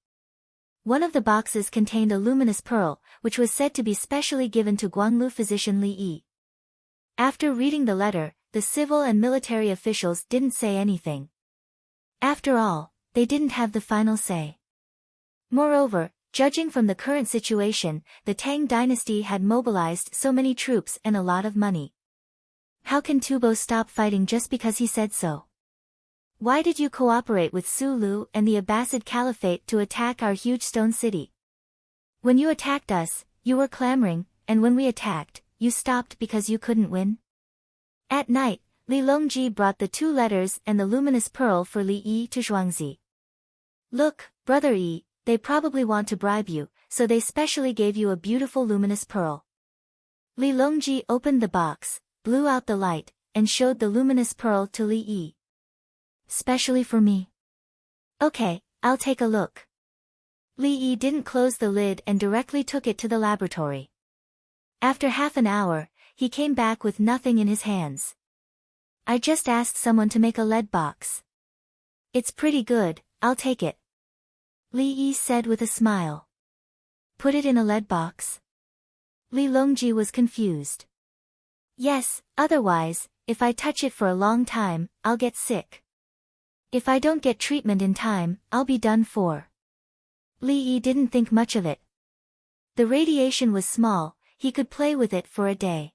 One of the boxes contained a luminous pearl, which was said to be specially given to Guanglu physician Li Yi. After reading the letter, the civil and military officials didn't say anything. After all, they didn't have the final say. Moreover, judging from the current situation, the Tang dynasty had mobilized so many troops and a lot of money. How can Tubo stop fighting just because he said so? Why did you cooperate with Sulu and the Abbasid Caliphate to attack our huge stone city? When you attacked us, you were clamoring, and when we attacked, you stopped because you couldn't win? At night, Li Longji brought the 2 letters and the luminous pearl for Li Yi to Zhuangzi. Look, brother Yi, they probably want to bribe you, so they specially gave you a beautiful luminous pearl. Li Longji opened the box, blew out the light, and showed the luminous pearl to Li Yi. Specially for me. Okay, I'll take a look. Li Yi didn't close the lid and directly took it to the laboratory. After half an hour, he came back with nothing in his hands. I just asked someone to make a lead box. It's pretty good, I'll take it. Li Yi said with a smile. Put it in a lead box? Li Longji was confused. Yes, otherwise, if I touch it for a long time, I'll get sick. If I don't get treatment in time, I'll be done for. Li Yi didn't think much of it. The radiation was small, he could play with it for a day.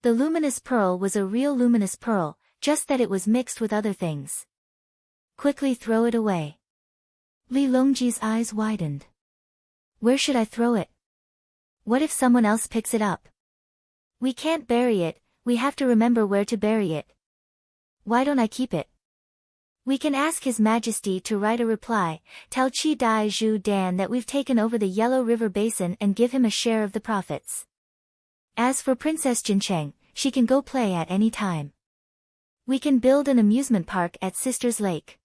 The luminous pearl was a real luminous pearl, just that it was mixed with other things. Quickly throw it away. Li Longji's eyes widened. Where should I throw it? What if someone else picks it up? We can't bury it, we have to remember where to bury it. Why don't I keep it? We can ask His Majesty to write a reply, tell Qi Dai Zhu Dan that we've taken over the Yellow River Basin and give him a share of the profits. As for Princess Jincheng, she can go play at any time. We can build an amusement park at Sister's Lake.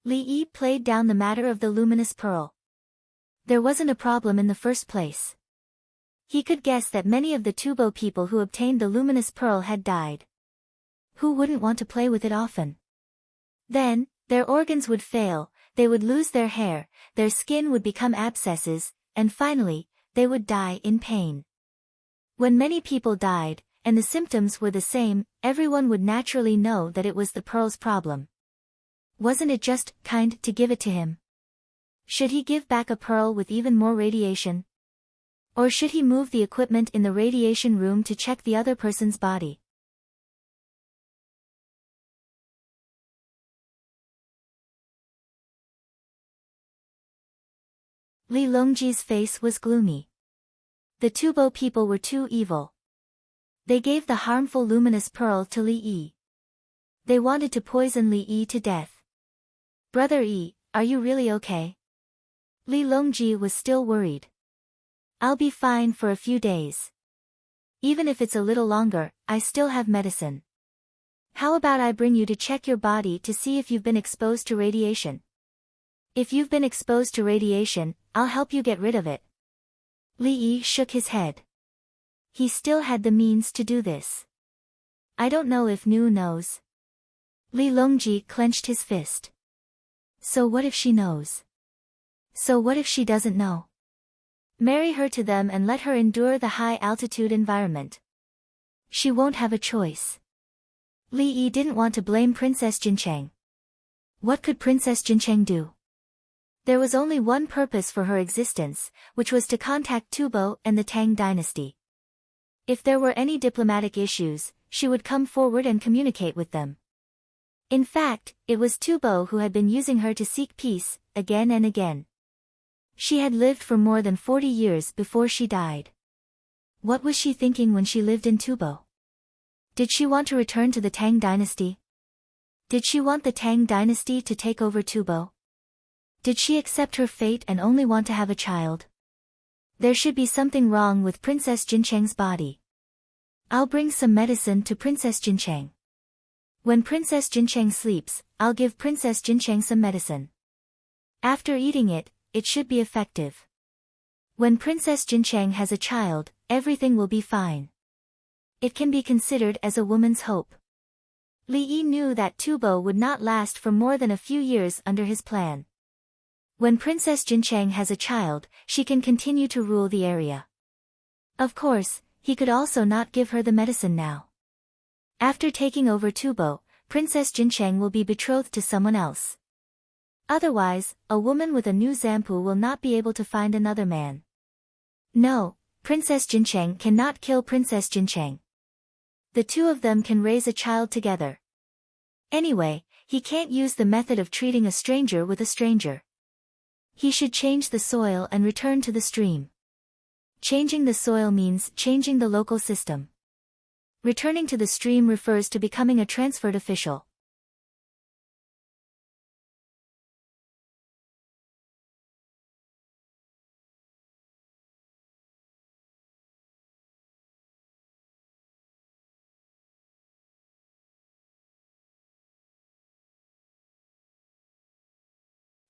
Li Yi played down the matter of the luminous pearl. There wasn't a problem in the first place. He could guess that many of the Tubo people who obtained the luminous pearl had died. Who wouldn't want to play with it often? Then, their organs would fail, they would lose their hair, their skin would become abscesses, and finally, they would die in pain. When many people died, and the symptoms were the same, everyone would naturally know that it was the pearl's problem. Wasn't it just kind to give it to him? Should he give back a pearl with even more radiation? Or should he move the equipment in the radiation room to check the other person's body? Li Longji's face was gloomy. The Tubo people were too evil. They gave the harmful luminous pearl to Li Yi. They wanted to poison Li Yi to death. Brother Yi, are you really okay? Li Longji was still worried. I'll be fine for a few days. Even if it's a little longer, I still have medicine. How about I bring you to check your body to see if you've been exposed to radiation? If you've been exposed to radiation, I'll help you get rid of it. Li Yi shook his head. He still had the means to do this. I don't know if Nu knows. Li Longji clenched his fist. So what if she knows? So what if she doesn't know? Marry her to them and let her endure the high-altitude environment. She won't have a choice. Li Yi didn't want to blame Princess Jincheng. What could Princess Jincheng do? There was only one purpose for her existence, which was to contact Tubo and the Tang dynasty. If there were any diplomatic issues, she would come forward and communicate with them. In fact, it was Tubo who had been using her to seek peace, again and again. She had lived for more than 40 years before she died. What was she thinking when she lived in Tubo? Did she want to return to the Tang dynasty? Did she want the Tang dynasty to take over Tubo? Did she accept her fate and only want to have a child? There should be something wrong with Princess Jincheng's body. I'll bring some medicine to Princess Jincheng. When Princess Jincheng sleeps, I'll give Princess Jincheng some medicine. After eating it, it should be effective. When Princess Jincheng has a child, everything will be fine. It can be considered as a woman's hope. Li Yi knew that Tubo would not last for more than a few years under his plan. When Princess Jincheng has a child, she can continue to rule the area. Of course, he could also not give her the medicine now. After taking over Tubo, Princess Jincheng will be betrothed to someone else. Otherwise, a woman with a new Zampu will not be able to find another man. No, Princess Jincheng cannot kill Princess Jincheng. The two of them can raise a child together. Anyway, he can't use the method of treating a stranger with a stranger. He should change the soil and return to the stream. Changing the soil means changing the local system. Returning to the stream refers to becoming a transferred official.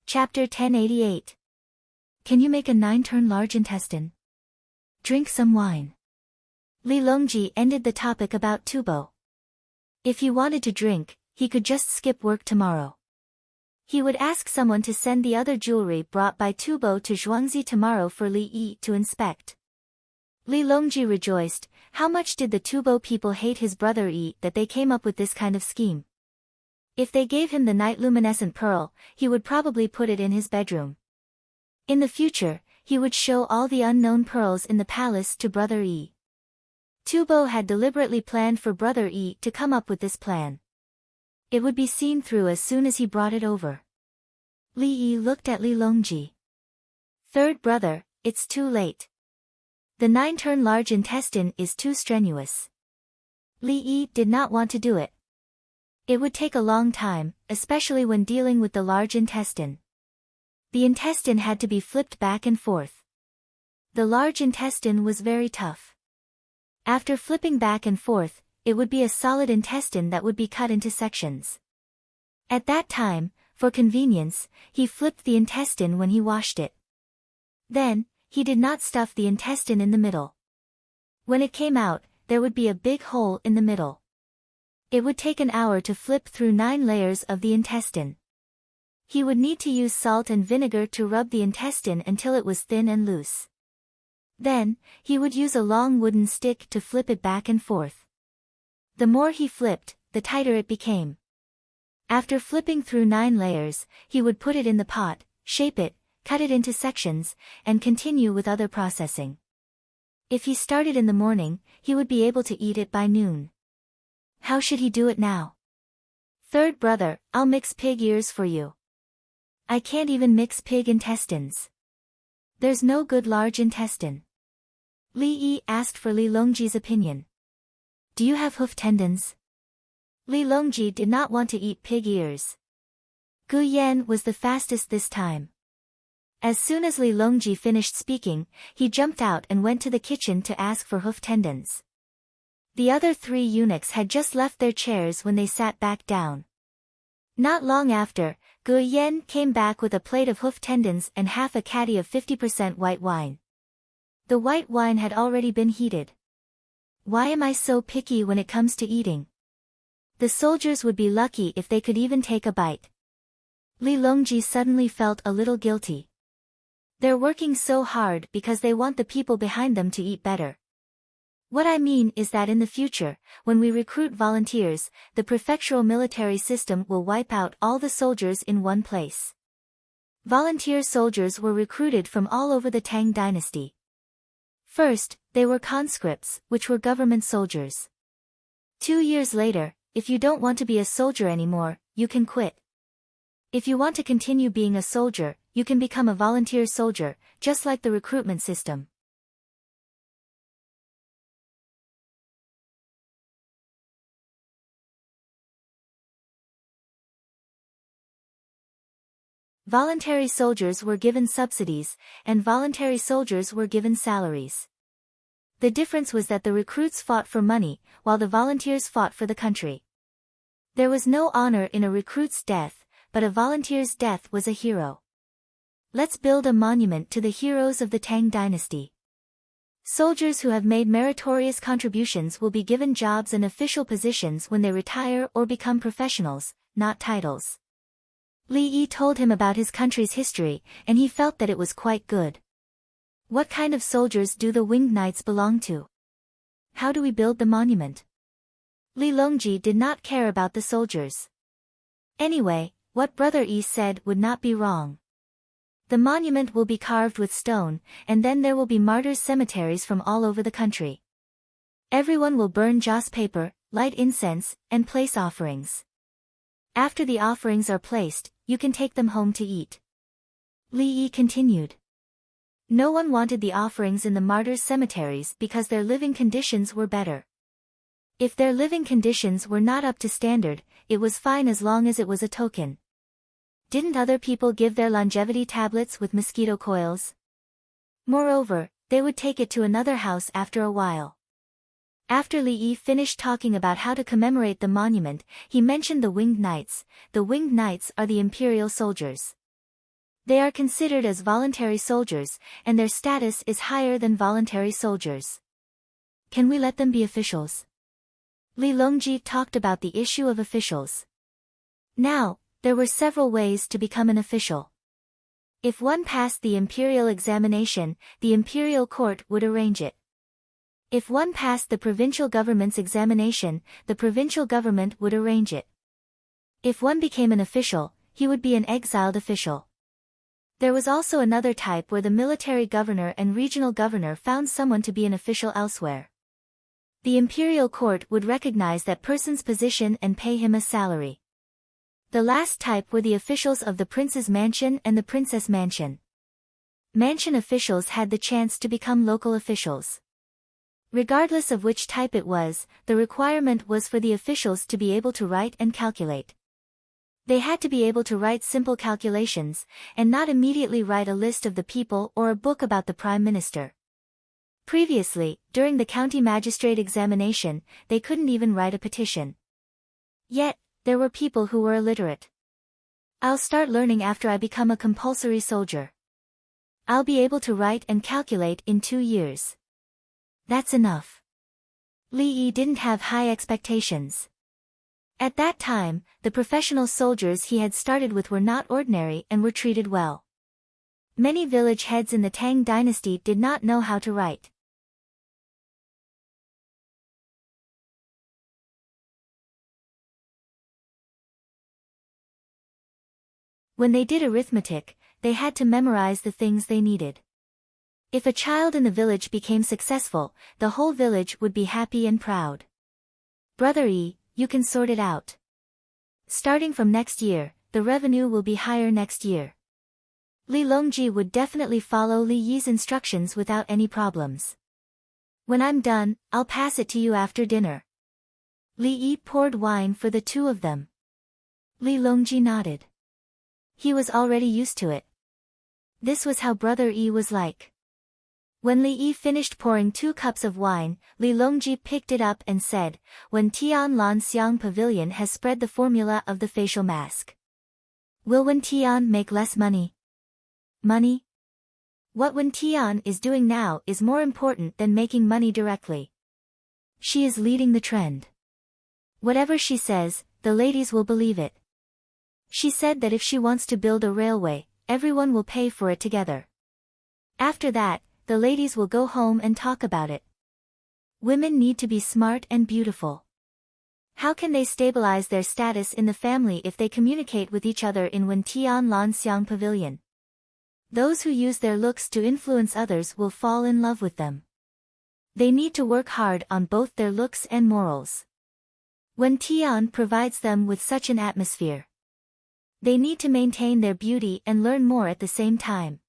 Chapter 1088. Can you make a 9-turn large intestine? Drink some wine. Li Longji ended the topic about Tubo. If he wanted to drink, he could just skip work tomorrow. He would ask someone to send the other jewelry brought by Tubo to Zhuangzi tomorrow for Li Yi to inspect. Li Longji rejoiced. How much did the Tubo people hate his brother Yi that they came up with this kind of scheme? If they gave him the night luminescent pearl, he would probably put it in his bedroom. In the future, he would show all the unknown pearls in the palace to Brother Yi. Tubo had deliberately planned for Brother Yi to come up with this plan. It would be seen through as soon as he brought it over. Li Yi looked at Li Longji. Third brother, it's too late. The 9-turn large intestine is too strenuous. Li Yi did not want to do it. It would take a long time, especially when dealing with the large intestine. The intestine had to be flipped back and forth. The large intestine was very tough. After flipping back and forth, it would be a solid intestine that would be cut into sections. At that time, for convenience, he flipped the intestine when he washed it. Then, he did not stuff the intestine in the middle. When it came out, there would be a big hole in the middle. It would take an hour to flip through 9 layers of the intestine. He would need to use salt and vinegar to rub the intestine until it was thin and loose. Then, he would use a long wooden stick to flip it back and forth. The more he flipped, the tighter it became. After flipping through 9 layers, he would put it in the pot, shape it, cut it into sections, and continue with other processing. If he started in the morning, he would be able to eat it by noon. How should he do it now? Third brother, I'll mix pig ears for you. I can't even mix pig intestines. There's no good large intestine. Li Yi asked for Li Longji's opinion. Do you have hoof tendons? Li Longji did not want to eat pig ears. Gu Yan was the fastest this time. As soon as Li Longji finished speaking, he jumped out and went to the kitchen to ask for hoof tendons. The other 3 eunuchs had just left their chairs when they sat back down. Not long after, Gu Yan came back with a plate of hoof tendons and half a caddy of 50% white wine. The white wine had already been heated. Why am I so picky when it comes to eating? The soldiers would be lucky if they could even take a bite. Li Longji suddenly felt a little guilty. They're working so hard because they want the people behind them to eat better. What I mean is that in the future, when we recruit volunteers, the prefectural military system will wipe out all the soldiers in one place. Volunteer soldiers were recruited from all over the Tang dynasty. First, they were conscripts, which were government soldiers. 2 years later, if you don't want to be a soldier anymore, you can quit. If you want to continue being a soldier, you can become a volunteer soldier, just like the recruitment system. Voluntary soldiers were given subsidies, and voluntary soldiers were given salaries. The difference was that the recruits fought for money, while the volunteers fought for the country. There was no honor in a recruit's death, but a volunteer's death was a hero. Let's build a monument to the heroes of the Tang dynasty. Soldiers who have made meritorious contributions will be given jobs and official positions when they retire or become professionals, not titles. Li Yi told him about his country's history, and he felt that it was quite good. What kind of soldiers do the winged knights belong to? How do we build the monument? Li Longji did not care about the soldiers. Anyway, what Brother Yi said would not be wrong. The monument will be carved with stone, and then there will be martyrs' cemeteries from all over the country. Everyone will burn joss paper, light incense, and place offerings. After the offerings are placed, you can take them home to eat. Li Yi continued. No one wanted the offerings in the martyrs' cemeteries because their living conditions were better. If their living conditions were not up to standard, it was fine as long as it was a token. Didn't other people give their longevity tablets with mosquito coils? Moreover, they would take it to another house after a while. After Li Yi finished talking about how to commemorate the monument, he mentioned the winged knights. The winged knights are the imperial soldiers. They are considered as voluntary soldiers, and their status is higher than voluntary soldiers. Can we let them be officials? Li Longji talked about the issue of officials. Now, there were several ways to become an official. If one passed the imperial examination, the imperial court would arrange it. If one passed the provincial government's examination, the provincial government would arrange it. If one became an official, he would be an exiled official. There was also another type where the military governor and regional governor found someone to be an official elsewhere. The imperial court would recognize that person's position and pay him a salary. The last type were the officials of the prince's mansion and the princess mansion. Mansion officials had the chance to become local officials. Regardless of which type it was, the requirement was for the officials to be able to write and calculate. They had to be able to write simple calculations, and not immediately write a list of the people or a book about the prime minister. Previously, during the county magistrate examination, they couldn't even write a petition. Yet, there were people who were illiterate. I'll start learning after I become a compulsory soldier. I'll be able to write and calculate in 2 years. That's enough. Li Yi didn't have high expectations. At that time, the professional soldiers he had started with were not ordinary and were treated well. Many village heads in the Tang dynasty did not know how to write. When they did arithmetic, they had to memorize the things they needed. If a child in the village became successful, the whole village would be happy and proud. Brother Yi, you can sort it out. Starting from next year, the revenue will be higher next year. Li Longji would definitely follow Li Yi's instructions without any problems. When I'm done, I'll pass it to you after dinner. Li Yi poured wine for the two of them. Li Longji nodded. He was already used to it. This was how Brother Yi was like. When Li Yi finished pouring 2 cups of wine, Li Longji picked it up and said, "When Tian Lan Xiang Pavilion has spread the formula of the facial mask. Will Wen Tian make less money? Money? What Wen Tian is doing now is more important than making money directly. She is leading the trend. Whatever she says, the ladies will believe it. She said that if she wants to build a railway, everyone will pay for it together. After that, the ladies will go home and talk about it. Women need to be smart and beautiful. How can they stabilize their status in the family if they communicate with each other in Wen Tian Lan Xiang Pavilion? Those who use their looks to influence others will fall in love with them. They need to work hard on both their looks and morals. Wen Tian provides them with such an atmosphere. They need to maintain their beauty and learn more at the same time."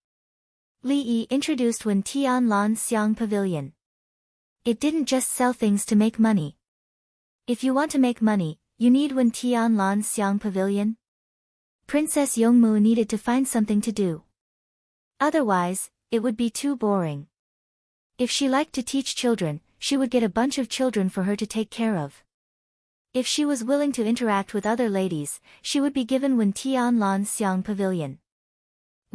Li Yi introduced Wen Tian Lan Xiang Pavilion. It didn't just sell things to make money. If you want to make money, you need Wen Tian Lan Xiang Pavilion. Princess Yongmu needed to find something to do. Otherwise, it would be too boring. If she liked to teach children, she would get a bunch of children for her to take care of. If she was willing to interact with other ladies, she would be given Wen Tian Lan Xiang Pavilion.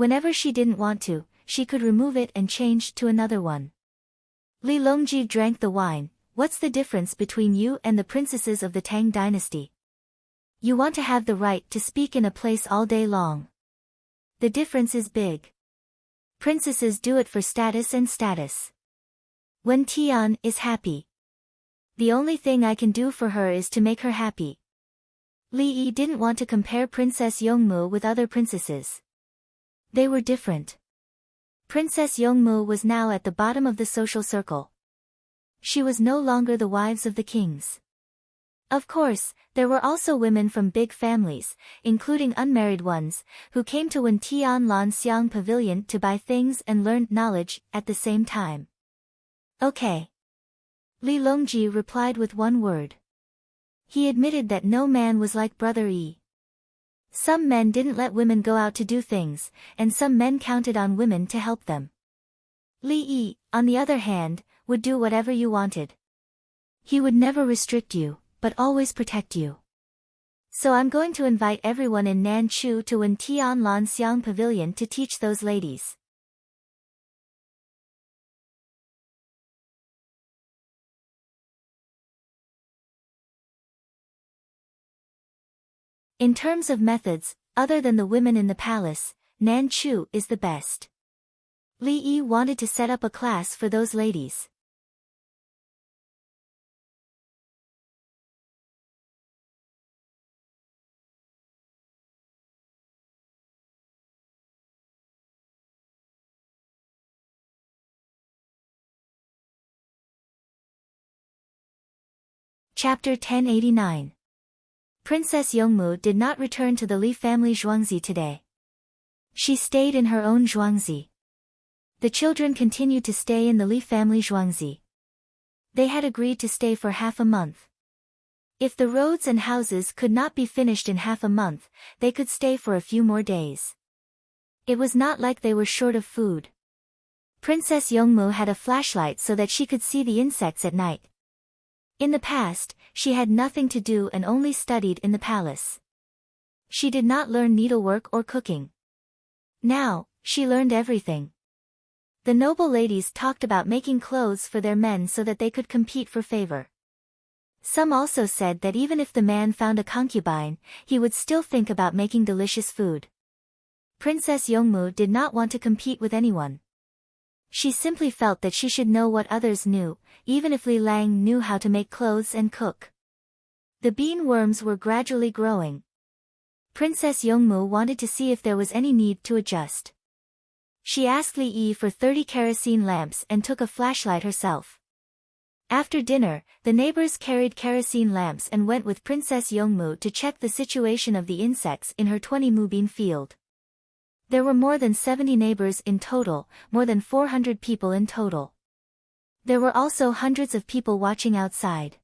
Whenever she didn't want to, she could remove it and change to another one. Li Longji drank the wine. What's the difference between you and the princesses of the Tang dynasty? You want to have the right to speak in a place all day long. The difference is big. Princesses do it for status and status. When Tian is happy, the only thing I can do for her is to make her happy. Li Yi didn't want to compare Princess Yongmu with other princesses. They were different. Princess Yongmu was now at the bottom of the social circle. She was no longer the wives of the kings. Of course, there were also women from big families, including unmarried ones, who came to Wen Tian Lan Xiang Pavilion to buy things and learn knowledge at the same time. Okay. Li Longji replied with one word. He admitted that no man was like Brother Yi. Some men didn't let women go out to do things, and some men counted on women to help them. Li Yi, on the other hand, would do whatever you wanted. He would never restrict you, but always protect you. So I'm going to invite everyone in Nanchu to Wen Tian Lan Xiang Pavilion to teach those ladies. In terms of methods, other than the women in the palace, Nanchu is the best. Li Yi wanted to set up a class for those ladies. Chapter 1089. Princess Yongmu did not return to the Li family Zhuangzi today. She stayed in her own Zhuangzi. The children continued to stay in the Li family Zhuangzi. They had agreed to stay for half a month. If the roads and houses could not be finished in half a month, they could stay for a few more days. It was not like they were short of food. Princess Yongmu had a flashlight so that she could see the insects at night. In the past, she had nothing to do and only studied in the palace. She did not learn needlework or cooking. Now, she learned everything. The noble ladies talked about making clothes for their men so that they could compete for favor. Some also said that even if the man found a concubine, he would still think about making delicious food. Princess Yongmu did not want to compete with anyone. She simply felt that she should know what others knew, even if Li Lang knew how to make clothes and cook. The bean worms were gradually growing. Princess Yongmu wanted to see if there was any need to adjust. She asked Li Yi for 30 kerosene lamps and took a flashlight herself. After dinner, the neighbors carried kerosene lamps and went with Princess Yongmu to check the situation of the insects in her 20 bean field. There were more than 70 neighbors in total, more than 400 people in total. There were also hundreds of people watching outside.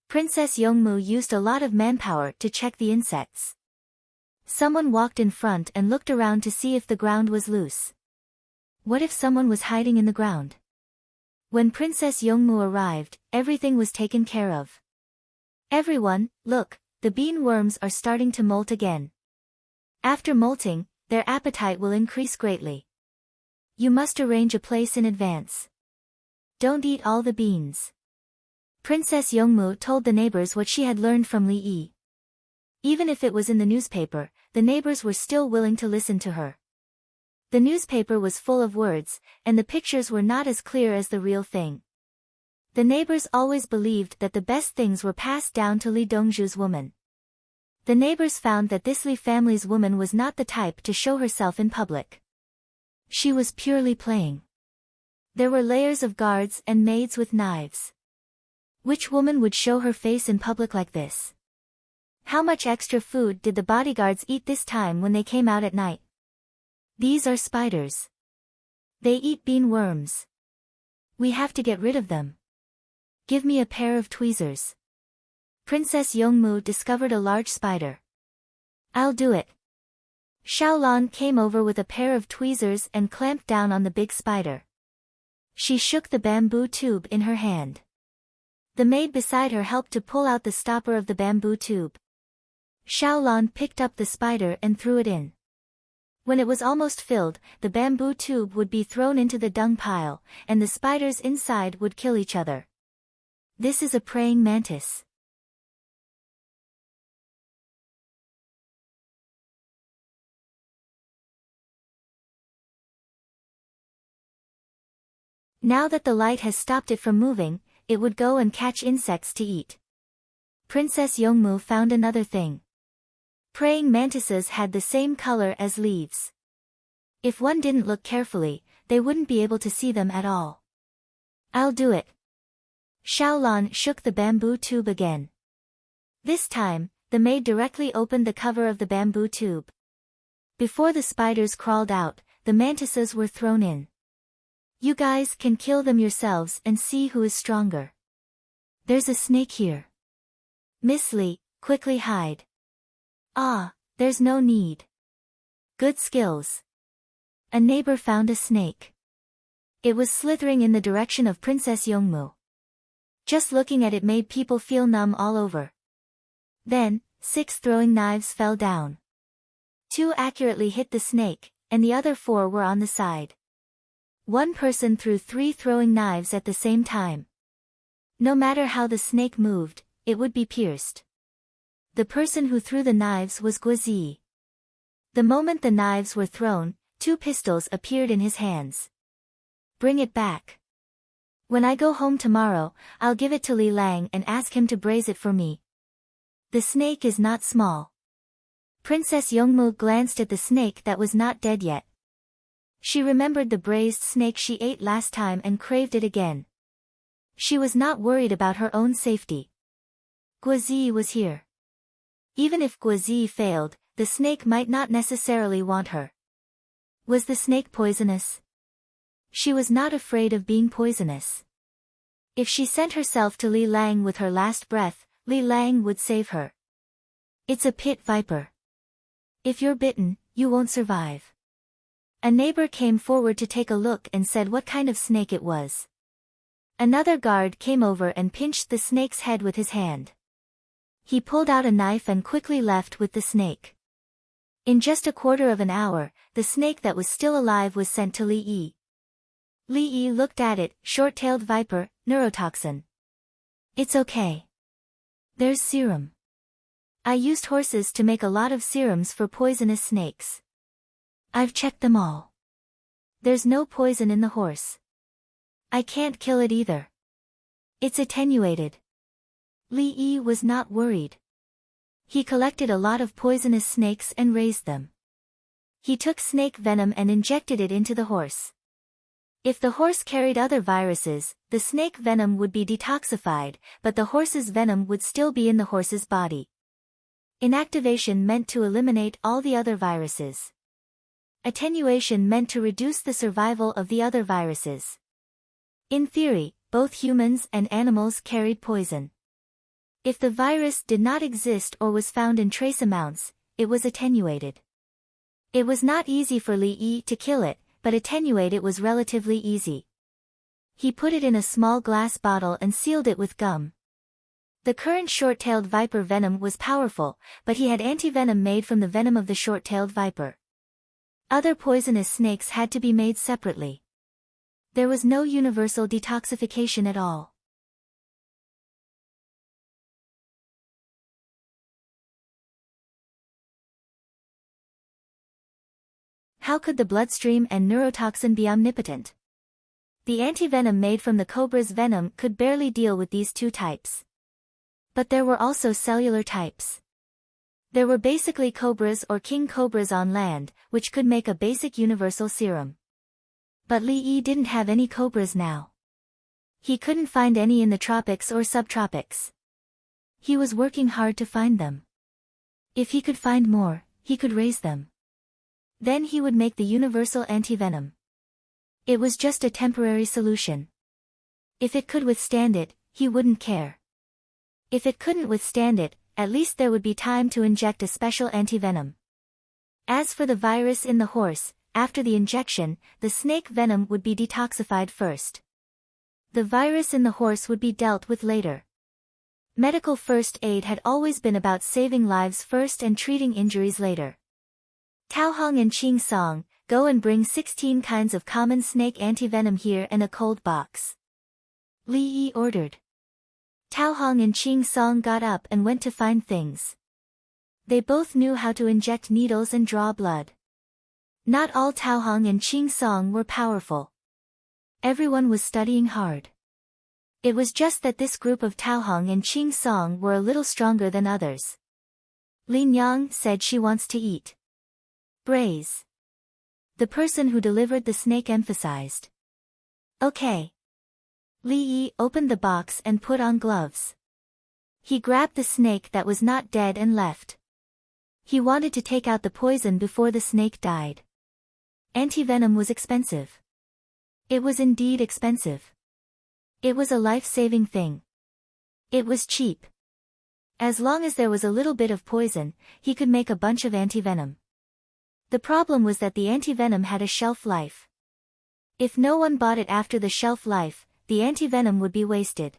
Princess Yongmu used a lot of manpower to check the insects. Someone walked in front and looked around to see if the ground was loose. What if someone was hiding in the ground? When Princess Yongmu arrived, everything was taken care of. Everyone, look, the bean worms are starting to molt again. After molting, their appetite will increase greatly. You must arrange a place in advance. Don't eat all the beans. Princess Yongmu told the neighbors what she had learned from Li Yi. Even if it was in the newspaper, the neighbors were still willing to listen to her. The newspaper was full of words, and the pictures were not as clear as the real thing. The neighbors always believed that the best things were passed down to Li Dongzhu's woman. The neighbors found that this Li family's woman was not the type to show herself in public. She was purely playing. There were layers of guards and maids with knives. Which woman would show her face in public like this? How much extra food did the bodyguards eat this time when they came out at night? These are spiders. They eat bean worms. We have to get rid of them. Give me a pair of tweezers. Princess Yongmu discovered a large spider. I'll do it. Xiaolan came over with a pair of tweezers and clamped down on the big spider. She shook the bamboo tube in her hand. The maid beside her helped to pull out the stopper of the bamboo tube. Xiaolan picked up the spider and threw it in. When it was almost filled, the bamboo tube would be thrown into the dung pile, and the spiders inside would kill each other. This is a praying mantis. Now that the light has stopped it from moving, it would go and catch insects to eat. Princess Yongmu found another thing. Praying mantises had the same color as leaves. If one didn't look carefully, they wouldn't be able to see them at all. I'll do it. Xiaolan shook the bamboo tube again. This time, the maid directly opened the cover of the bamboo tube. Before the spiders crawled out, the mantises were thrown in. You guys can kill them yourselves and see who is stronger. There's a snake here. Miss Li, quickly hide. Ah, there's no need. Good skills. A neighbor found a snake. It was slithering in the direction of Princess Yongmu. Just looking at it made people feel numb all over. Then, 6 throwing knives fell down. 2 accurately hit the snake, and the other 4 were on the side. One person threw 3 throwing knives at the same time. No matter how the snake moved, it would be pierced. The person who threw the knives was Guozi. The moment the knives were thrown, 2 pistols appeared in his hands. Bring it back. When I go home tomorrow, I'll give it to Li Lang and ask him to braise it for me. The snake is not small. Princess Yongmu glanced at the snake that was not dead yet. She remembered the braised snake she ate last time and craved it again. She was not worried about her own safety. Guozi was here. Even if Guozi failed, the snake might not necessarily want her. Was the snake poisonous? She was not afraid of being poisonous. If she sent herself to Li Lang with her last breath, Li Lang would save her. It's a pit viper. If you're bitten, you won't survive. A neighbor came forward to take a look and said what kind of snake it was. Another guard came over and pinched the snake's head with his hand. He pulled out a knife and quickly left with the snake. In just a quarter of an hour, the snake that was still alive was sent to Li Yi. Li Yi looked at it, short-tailed viper, neurotoxin. It's okay. There's serum. I used horses to make a lot of serums for poisonous snakes. I've checked them all. There's no poison in the horse. I can't kill it either. It's attenuated. Li Yi was not worried. He collected a lot of poisonous snakes and raised them. He took snake venom and injected it into the horse. If the horse carried other viruses, the snake venom would be detoxified, but the horse's venom would still be in the horse's body. Inactivation meant to eliminate all the other viruses. Attenuation meant to reduce the survival of the other viruses. In theory, both humans and animals carried poison. If the virus did not exist or was found in trace amounts, it was attenuated. It was not easy for Li Yi to kill it, but attenuate it was relatively easy. He put it in a small glass bottle and sealed it with gum. The current short-tailed viper venom was powerful, but he had antivenom made from the venom of the short-tailed viper. Other poisonous snakes had to be made separately. There was no universal detoxification at all. How could the bloodstream and neurotoxin be omnipotent? The antivenom made from the cobra's venom could barely deal with these 2 types. But there were also cellular types. There were basically cobras or king cobras on land, which could make a basic universal serum. But Li Yi didn't have any cobras now. He couldn't find any in the tropics or subtropics. He was working hard to find them. If he could find more, he could raise them. Then he would make the universal antivenom. It was just a temporary solution. If it could withstand it, he wouldn't care. If it couldn't withstand it, at least there would be time to inject a special antivenom. As for the virus in the horse, after the injection, the snake venom would be detoxified first. The virus in the horse would be dealt with later. Medical first aid had always been about saving lives first and treating injuries later. Tao Hong and Qing Song, go and bring 16 kinds of common snake antivenom here and a cold box. Li Yi ordered. Tao Hong and Qing Song got up and went to find things. They both knew how to inject needles and draw blood. Not all Tao Hong and Qing Song were powerful. Everyone was studying hard. It was just that this group of Tao Hong and Qing Song were a little stronger than others. Li Nyang said she wants to eat. Braise. The person who delivered the snake emphasized. Okay. Li Yi opened the box and put on gloves. He grabbed the snake that was not dead and left. He wanted to take out the poison before the snake died. Antivenom was expensive. It was indeed expensive. It was a life-saving thing. It was cheap. As long as there was a little bit of poison, he could make a bunch of antivenom. The problem was that the antivenom had a shelf life. If no one bought it after the shelf life, the antivenom would be wasted.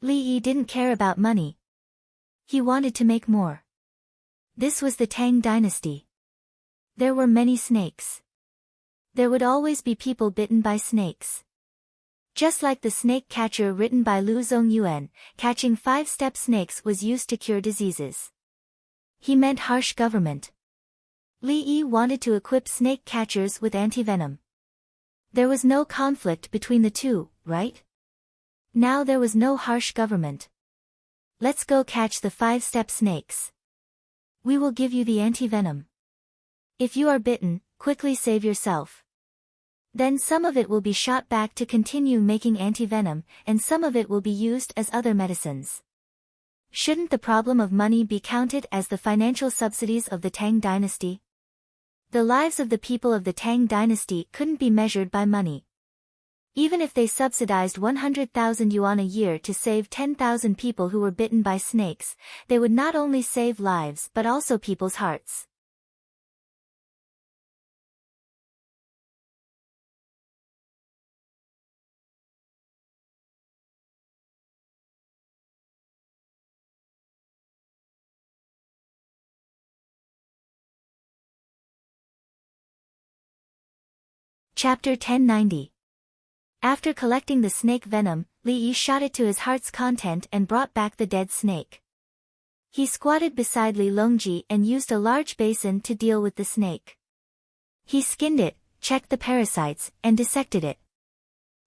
Li Yi didn't care about money. He wanted to make more. This was the Tang dynasty. There were many snakes. There would always be people bitten by snakes. Just like the snake catcher written by Lu Zongyuan, catching 5-step snakes was used to cure diseases. He meant harsh government. Li Yi wanted to equip snake catchers with antivenom. There was no conflict between the two, right? Now there was no harsh government. Let's go catch the 5-step snakes. We will give you the antivenom. If you are bitten, quickly save yourself. Then some of it will be shot back to continue making antivenom, and some of it will be used as other medicines. Shouldn't the problem of money be counted as the financial subsidies of the Tang dynasty? The lives of the people of the Tang dynasty couldn't be measured by money. Even if they subsidized 100,000 yuan a year to save 10,000 people who were bitten by snakes, they would not only save lives but also people's hearts. Chapter 1090. After collecting the snake venom, Li Yi shot it to his heart's content and brought back the dead snake. He squatted beside Li Longji and used a large basin to deal with the snake. He skinned it, checked the parasites, and dissected it.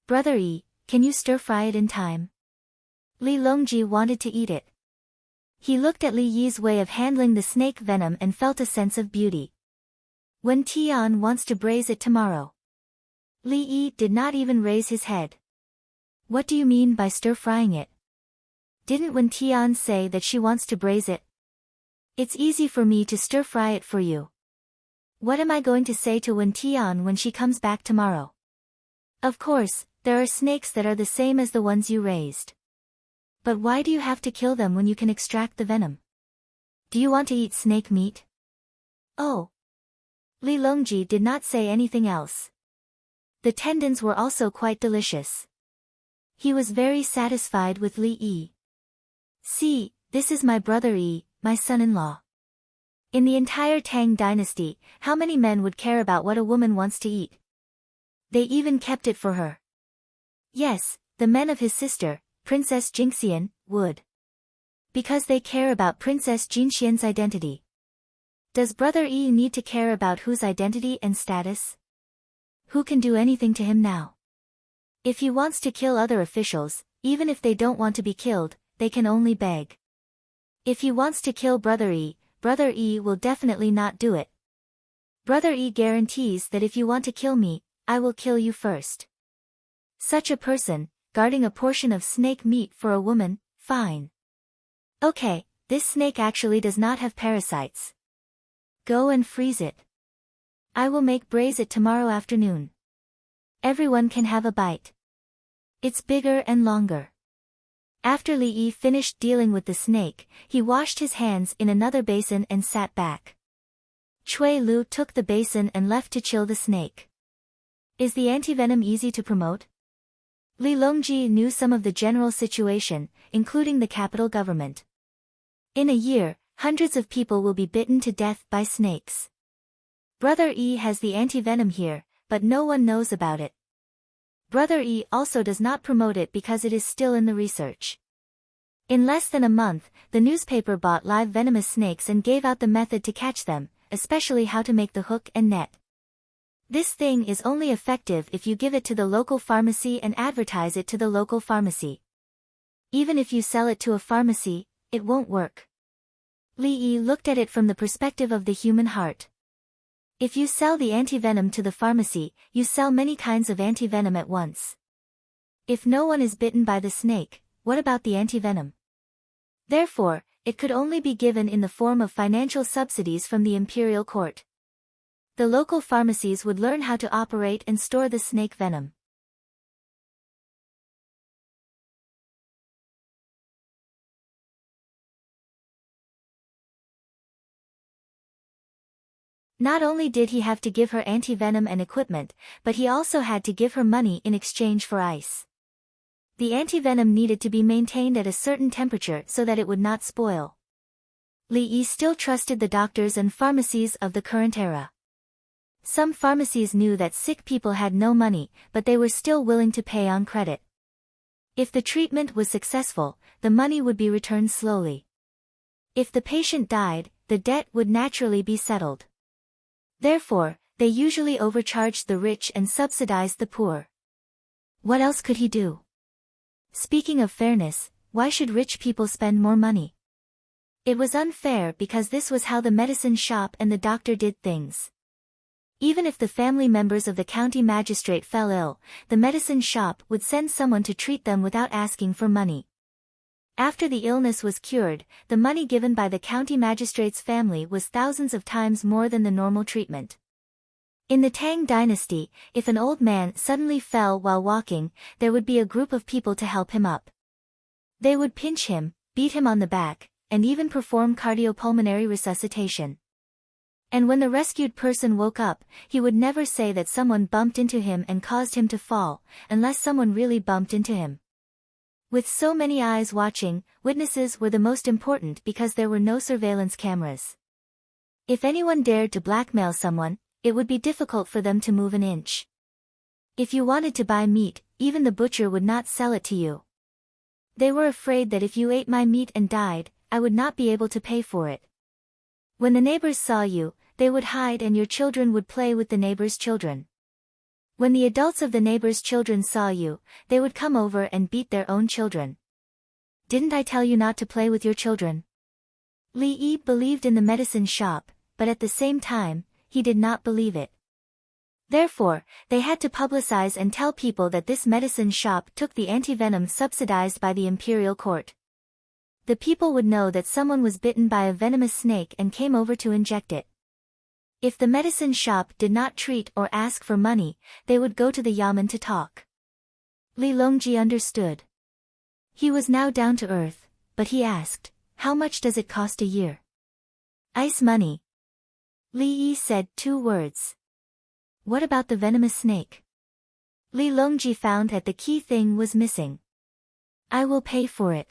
Brother Yi, can you stir-fry it in time? Li Longji wanted to eat it. He looked at Li Yi's way of handling the snake venom and felt a sense of beauty. When Tian wants to braise it tomorrow. Li Yi did not even raise his head. What do you mean by stir-frying it? Didn't Wen Tian say that she wants to braise it? It's easy for me to stir-fry it for you. What am I going to say to Wen Tian when she comes back tomorrow? Of course, there are snakes that are the same as the ones you raised. But why do you have to kill them when you can extract the venom? Do you want to eat snake meat? Oh. Li Longji did not say anything else. The tendons were also quite delicious. He was very satisfied with Li Yi. See, this is my brother Yi, my son-in-law. In the entire Tang dynasty, how many men would care about what a woman wants to eat? They even kept it for her. Yes, the men of his sister, Princess Jingxian, would. Because they care about Princess Jinxian's identity. Does brother Yi need to care about whose identity and status? Who can do anything to him now? If he wants to kill other officials, even if they don't want to be killed, they can only beg. If he wants to kill Brother Yi will definitely not do it. Brother Yi guarantees that if you want to kill me, I will kill you first. Such a person, guarding a portion of snake meat for a woman, fine. Okay, this snake actually does not have parasites. Go and freeze it. I will braise it tomorrow afternoon. Everyone can have a bite. It's bigger and longer. After Li Yi finished dealing with the snake, he washed his hands in another basin and sat back. Cui Lu took the basin and left to chill the snake. Is the antivenom easy to promote? Li Longji knew some of the general situation, including the capital government. In a year, hundreds of people will be bitten to death by snakes. Brother E has the antivenom here, but no one knows about it. Brother E also does not promote it because it is still in the research. In less than a month, the newspaper bought live venomous snakes and gave out the method to catch them, especially how to make the hook and net. This thing is only effective if you give it to the local pharmacy and advertise it to the local pharmacy. Even if you sell it to a pharmacy, it won't work. Li Yi looked at it from the perspective of the human heart. If you sell the antivenom to the pharmacy, you sell many kinds of antivenom at once. If no one is bitten by the snake, what about the antivenom? Therefore, it could only be given in the form of financial subsidies from the imperial court. The local pharmacies would learn how to operate and store the snake venom. Not only did he have to give her antivenom and equipment, but he also had to give her money in exchange for ice. The antivenom needed to be maintained at a certain temperature so that it would not spoil. Li Yi still trusted the doctors and pharmacies of the current era. Some pharmacies knew that sick people had no money, but they were still willing to pay on credit. If the treatment was successful, the money would be returned slowly. If the patient died, the debt would naturally be settled. Therefore, they usually overcharged the rich and subsidized the poor. What else could he do? Speaking of fairness, why should rich people spend more money? It was unfair because this was how the medicine shop and the doctor did things. Even if the family members of the county magistrate fell ill, the medicine shop would send someone to treat them without asking for money. After the illness was cured, the money given by the county magistrate's family was thousands of times more than the normal treatment. In the Tang dynasty, if an old man suddenly fell while walking, there would be a group of people to help him up. They would pinch him, beat him on the back, and even perform cardiopulmonary resuscitation. And when the rescued person woke up, he would never say that someone bumped into him and caused him to fall, unless someone really bumped into him. With so many eyes watching, witnesses were the most important because there were no surveillance cameras. If anyone dared to blackmail someone, it would be difficult for them to move an inch. If you wanted to buy meat, even the butcher would not sell it to you. They were afraid that if you ate my meat and died, I would not be able to pay for it. When the neighbors saw you, they would hide and your children would play with the neighbors' children. When the adults of the neighbors' children saw you, they would come over and beat their own children. Didn't I tell you not to play with your children? Li Yi believed in the medicine shop, but at the same time, he did not believe it. Therefore, they had to publicize and tell people that this medicine shop took the antivenom subsidized by the imperial court. The people would know that someone was bitten by a venomous snake and came over to inject it. If the medicine shop did not treat or ask for money, they would go to the yamen to talk. Li Longji understood. He was now down to earth, but he asked, how much does it cost a year? Ice money. Li Yi said 2 words. What about the venomous snake? Li Longji found that the key thing was missing. I will pay for it.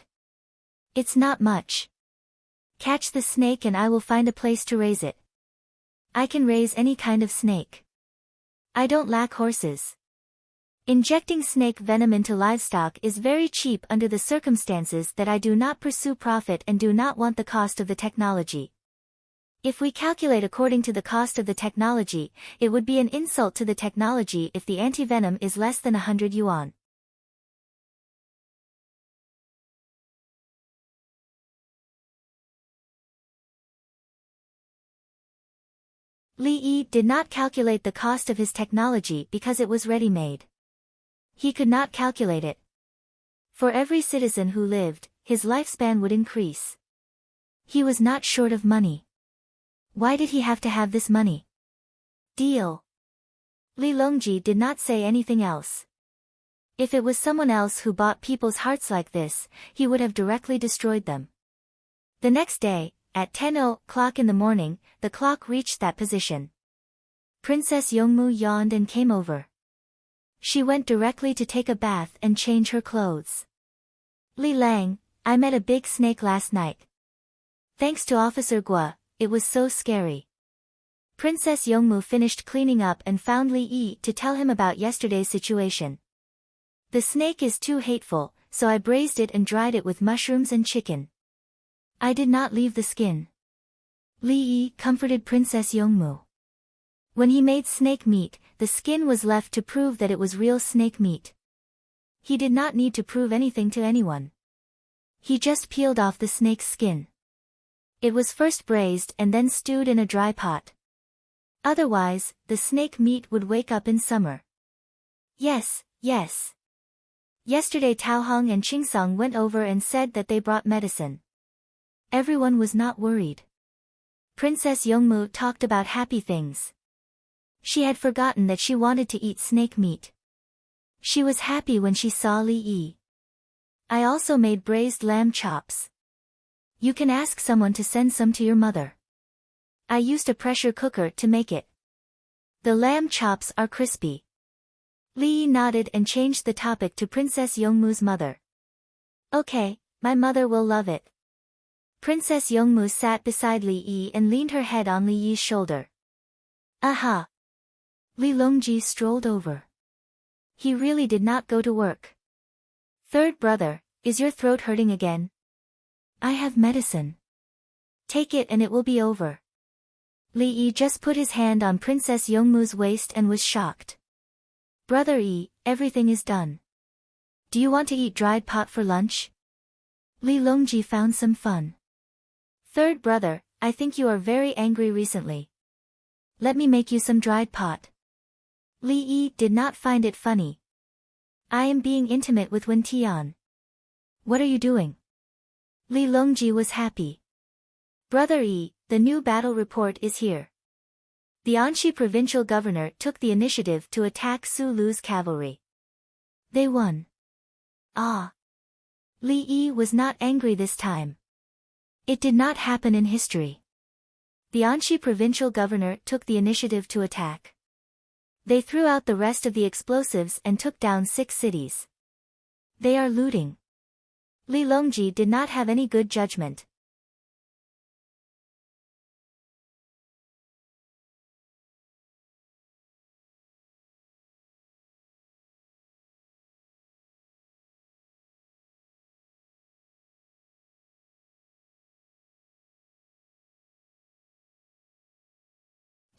It's not much. Catch the snake and I will find a place to raise it. I can raise any kind of snake. I don't lack horses. Injecting snake venom into livestock is very cheap under the circumstances that I do not pursue profit and do not want the cost of the technology. If we calculate according to the cost of the technology, it would be an insult to the technology if the antivenom is less than 100 yuan. Li Yi did not calculate the cost of his technology because it was ready-made. He could not calculate it. For every citizen who lived, his lifespan would increase. He was not short of money. Why did he have to have this money? Deal. Li Longji did not say anything else. If it was someone else who bought people's hearts like this, he would have directly destroyed them. The next day, at 10 o'clock in the morning, the clock reached that position. Princess Yongmu yawned and came over. She went directly to take a bath and change her clothes. Li Lang, I met a big snake last night. Thanks to Officer Gua, it was so scary. Princess Yongmu finished cleaning up and found Li Yi to tell him about yesterday's situation. The snake is too hateful, so I braised it and dried it with mushrooms and chicken. I did not leave the skin. Li Yi comforted Princess Yongmu. When he made snake meat, the skin was left to prove that it was real snake meat. He did not need to prove anything to anyone. He just peeled off the snake's skin. It was first braised and then stewed in a dry pot. Otherwise, the snake meat would wake up in summer. Yes, yes. Yesterday Tao Hong and Chingsong went over and said that they brought medicine. Everyone was not worried. Princess Yongmu talked about happy things. She had forgotten that she wanted to eat snake meat. She was happy when she saw Li Yi. I also made braised lamb chops. You can ask someone to send some to your mother. I used a pressure cooker to make it. The lamb chops are crispy. Li Yi nodded and changed the topic to Princess Yongmu's mother. Okay, my mother will love it. Princess Yongmu sat beside Li Yi and leaned her head on Li Yi's shoulder. Aha! Li Longji strolled over. He really did not go to work. Third brother, is your throat hurting again? I have medicine. Take it and it will be over. Li Yi just put his hand on Princess Yongmu's waist and was shocked. Brother Yi, everything is done. Do you want to eat dried pot for lunch? Li Longji found some fun. Third brother, I think you are very angry recently. Let me make you some dried pot. Li Yi did not find it funny. I am being intimate with Wen Tian. What are you doing? Li Longji was happy. Brother Yi, the new battle report is here. The Anxi provincial governor took the initiative to attack Su Lu's cavalry. They won. Ah! Li Yi was not angry this time. It did not happen in history. The Anxi provincial governor took the initiative to attack. They threw out the rest of the explosives and took down 6 cities. They are looting. Li Longji did not have any good judgment.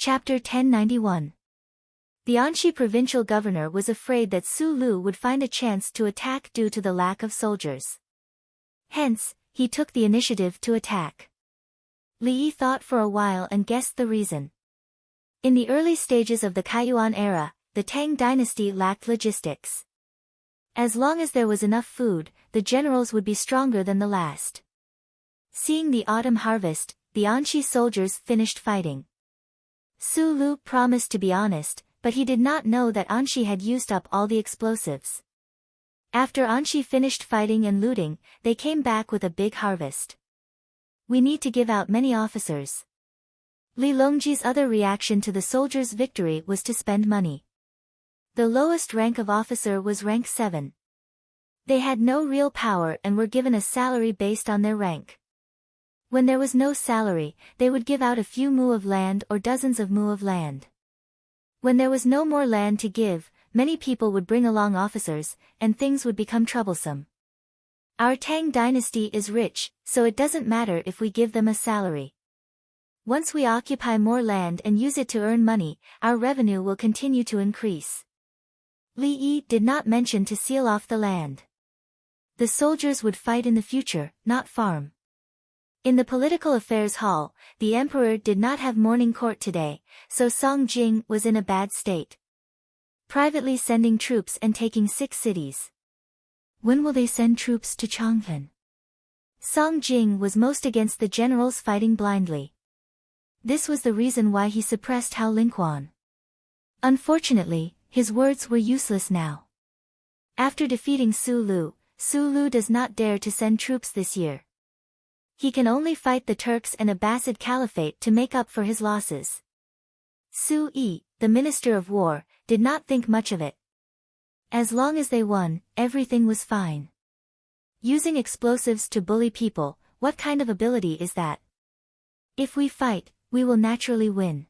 Chapter 1091. The Anxi provincial governor was afraid that Su Lu would find a chance to attack due to the lack of soldiers. Hence, he took the initiative to attack. Li Yi thought for a while and guessed the reason. In the early stages of the Kaiyuan era, the Tang dynasty lacked logistics. As long as there was enough food, the generals would be stronger than the last. Seeing the autumn harvest, the Anxi soldiers finished fighting. Su Lu promised to be honest, but he did not know that Anxi had used up all the explosives. After Anxi finished fighting and looting, they came back with a big harvest. We need to give out many officers. Li Longji's other reaction to the soldiers' victory was to spend money. The lowest rank of officer was rank 7. They had no real power and were given a salary based on their rank. When there was no salary, they would give out a few mu of land or dozens of mu of land. When there was no more land to give, many people would bring along officers, and things would become troublesome. Our Tang dynasty is rich, so it doesn't matter if we give them a salary. Once we occupy more land and use it to earn money, our revenue will continue to increase. Li Yi did not mention to seal off the land. The soldiers would fight in the future, not farm. In the political affairs hall, the emperor did not have morning court today, so Song Jing was in a bad state. Privately sending troops and taking 6 cities. When will they send troops to Changfen? Song Jing was most against the generals fighting blindly. This was the reason why he suppressed Hao Lingquan. Unfortunately, his words were useless now. After defeating Su Lu does not dare to send troops this year. He can only fight the Turks and Abbasid Caliphate to make up for his losses. Su Yi, the Minister of War, did not think much of it. As long as they won, everything was fine. Using explosives to bully people, what kind of ability is that? If we fight, we will naturally win.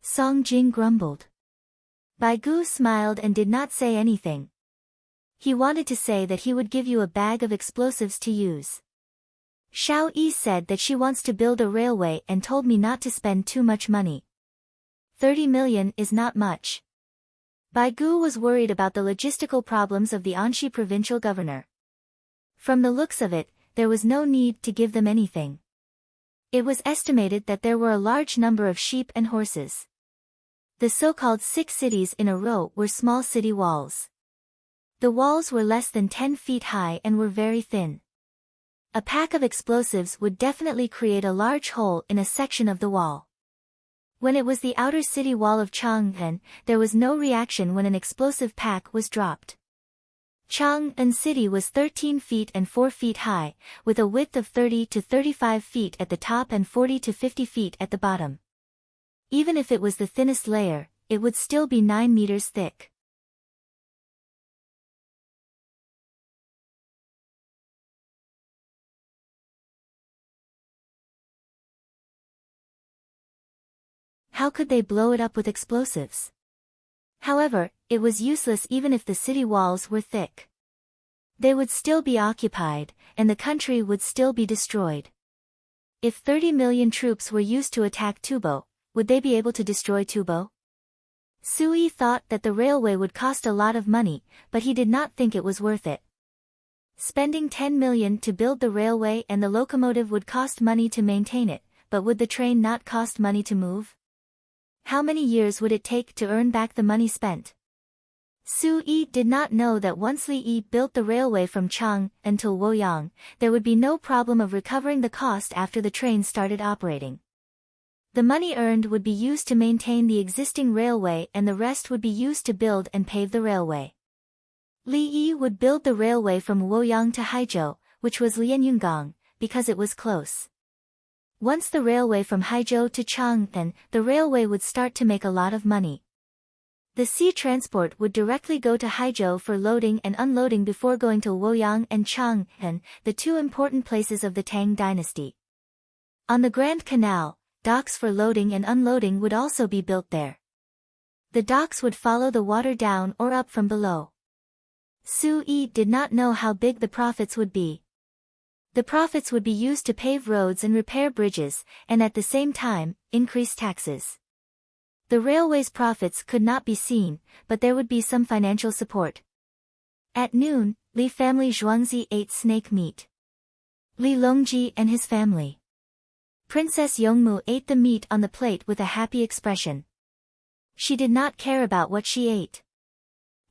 Song Jing grumbled. Bai Gu smiled and did not say anything. He wanted to say that he would give you a bag of explosives to use. Xiao Yi said that she wants to build a railway and told me not to spend too much money. 30 million is not much. Bai Gu was worried about the logistical problems of the Anxi provincial governor. From the looks of it, there was no need to give them anything. It was estimated that there were a large number of sheep and horses. The so-called 6 cities in a row were small city walls. The walls were less than 10 feet high and were very thin. A pack of explosives would definitely create a large hole in a section of the wall. When it was the outer city wall of Chang'an, there was no reaction when an explosive pack was dropped. Chang'an City was 13 feet and 4 feet high, with a width of 30 to 35 feet at the top and 40 to 50 feet at the bottom. Even if it was the thinnest layer, it would still be 9 meters thick. How could they blow it up with explosives? However, it was useless even if the city walls were thick. They would still be occupied, and the country would still be destroyed. If 30 million troops were used to attack Tubo, would they be able to destroy Tubo? Sui thought that the railway would cost a lot of money, but he did not think it was worth it. Spending 10 million to build the railway and the locomotive would cost money to maintain it, but would the train not cost money to move? How many years would it take to earn back the money spent? Su-yi did not know that once Li-yi built the railway from Chang until Woyang, there would be no problem of recovering the cost after the train started operating. The money earned would be used to maintain the existing railway and the rest would be used to build and pave the railway. Li-yi would build the railway from Woyang to Haizhou, which was Lianyungang, because it was close. Once the railway from Haizhou to Chang'an, the railway would start to make a lot of money. The sea transport would directly go to Haizhou for loading and unloading before going to Woyang and Chang'an, the 2 important places of the Tang dynasty. On the Grand Canal, docks for loading and unloading would also be built there. The docks would follow the water down or up from below. Su-yi did not know how big the profits would be. The profits would be used to pave roads and repair bridges, and at the same time, increase taxes. The railway's profits could not be seen, but there would be some financial support. At noon, Li family Zhuangzi ate snake meat. Li Longji and his family. Princess Yongmu ate the meat on the plate with a happy expression. She did not care about what she ate.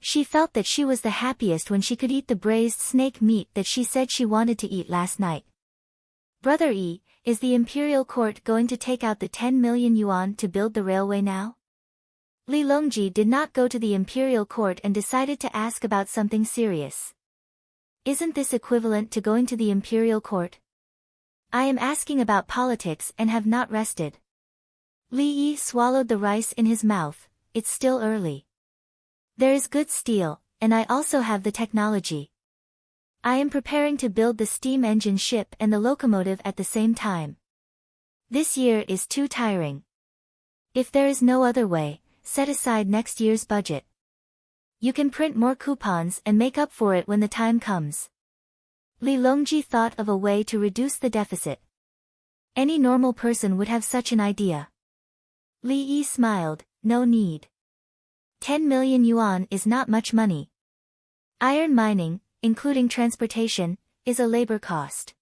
She felt that she was the happiest when she could eat the braised snake meat that she said she wanted to eat last night. Brother Yi, is the imperial court going to take out the 10 million yuan to build the railway now? Li Longji did not go to the imperial court and decided to ask about something serious. Isn't this equivalent to going to the imperial court? I am asking about politics and have not rested. Li Yi swallowed the rice in his mouth. It's still early. There is good steel, and I also have the technology. I am preparing to build the steam engine ship and the locomotive at the same time. This year is too tiring. If there is no other way, set aside next year's budget. You can print more coupons and make up for it when the time comes. Li Longji thought of a way to reduce the deficit. Any normal person would have such an idea. Li Yi smiled, no need. 10 million yuan is not much money. Iron mining, including transportation, is a labor cost.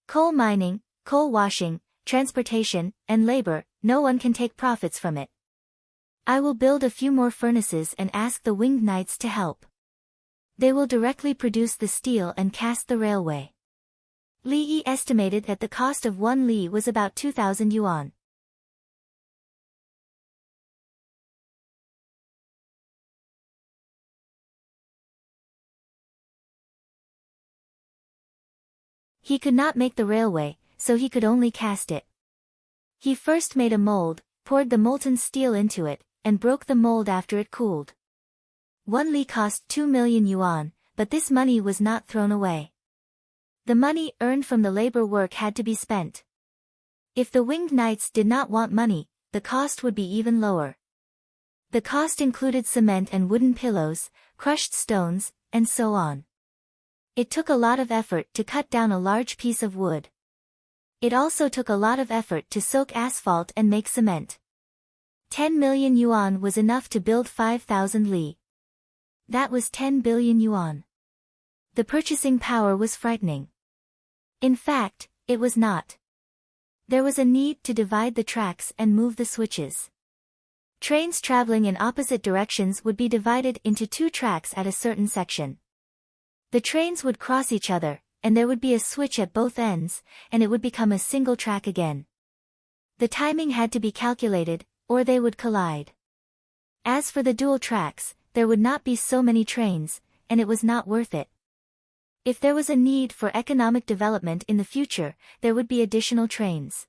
Coal mining, coal washing, transportation, and labor, no one can take profits from it. I will build a few more furnaces and ask the winged knights to help. They will directly produce the steel and cast the railway. Li Yi estimated that the cost of 1 li was about 2,000 yuan. He could not make the railway, so he could only cast it. He first made a mold, poured the molten steel into it, and broke the mold after it cooled. 1 li cost 2 million yuan, but this money was not thrown away. The money earned from the labor work had to be spent. If the winged knights did not want money, the cost would be even lower. The cost included cement and wooden pillows, crushed stones, and so on. It took a lot of effort to cut down a large piece of wood. It also took a lot of effort to soak asphalt and make cement. 10 million yuan was enough to build 5,000 li. That was 10 billion yuan. The purchasing power was frightening. In fact, it was not. There was a need to divide the tracks and move the switches. Trains traveling in opposite directions would be divided into 2 tracks at a certain section. The trains would cross each other, and there would be a switch at both ends, and it would become a single track again. The timing had to be calculated, or they would collide. As for the dual tracks, there would not be so many trains, and it was not worth it. If there was a need for economic development in the future, there would be additional trains.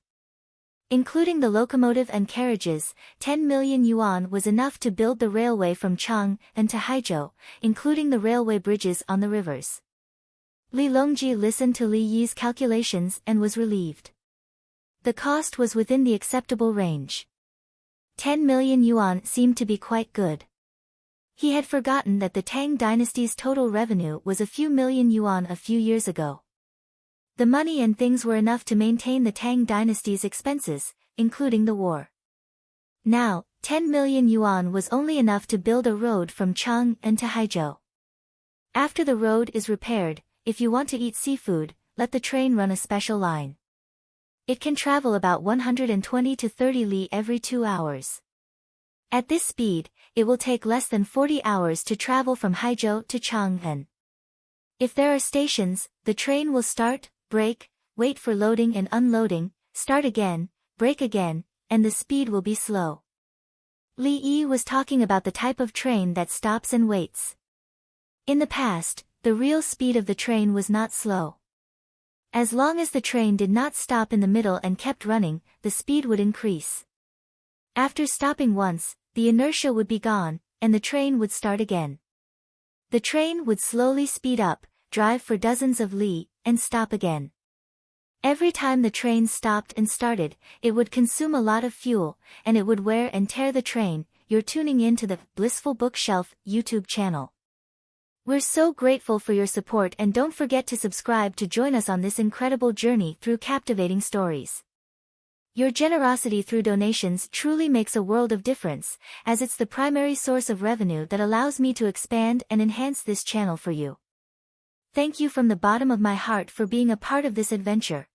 Including the locomotive and carriages, 10 million yuan was enough to build the railway from Chang'an to Haizhou, including the railway bridges on the rivers. Li Longji listened to Li Yi's calculations and was relieved. The cost was within the acceptable range. 10 million yuan seemed to be quite good. He had forgotten that the Tang dynasty's total revenue was a few million yuan a few years ago. The money and things were enough to maintain the Tang dynasty's expenses, including the war. Now, 10 million yuan was only enough to build a road from Chang'an to Haizhou. After the road is repaired, if you want to eat seafood, let the train run a special line. It can travel about 120 to 30 li every 2 hours. At this speed, it will take less than 40 hours to travel from Haizhou to Chang'an. If there are stations, the train will start, brake, wait for loading and unloading, start again, brake again, and the speed will be slow. Li Yi was talking about the type of train that stops and waits. In the past, the real speed of the train was not slow. As long as the train did not stop in the middle and kept running, the speed would increase. After stopping once, the inertia would be gone, and the train would start again. The train would slowly speed up, drive for dozens of li, and stop again. Every time the train stopped and started, it would consume a lot of fuel, and it would wear and tear the train. You're tuning in to the Blissful Bookshelf YouTube channel. We're so grateful for your support, and don't forget to subscribe to join us on this incredible journey through captivating stories. Your generosity through donations truly makes a world of difference, as it's the primary source of revenue that allows me to expand and enhance this channel for you. Thank you from the bottom of my heart for being a part of this adventure.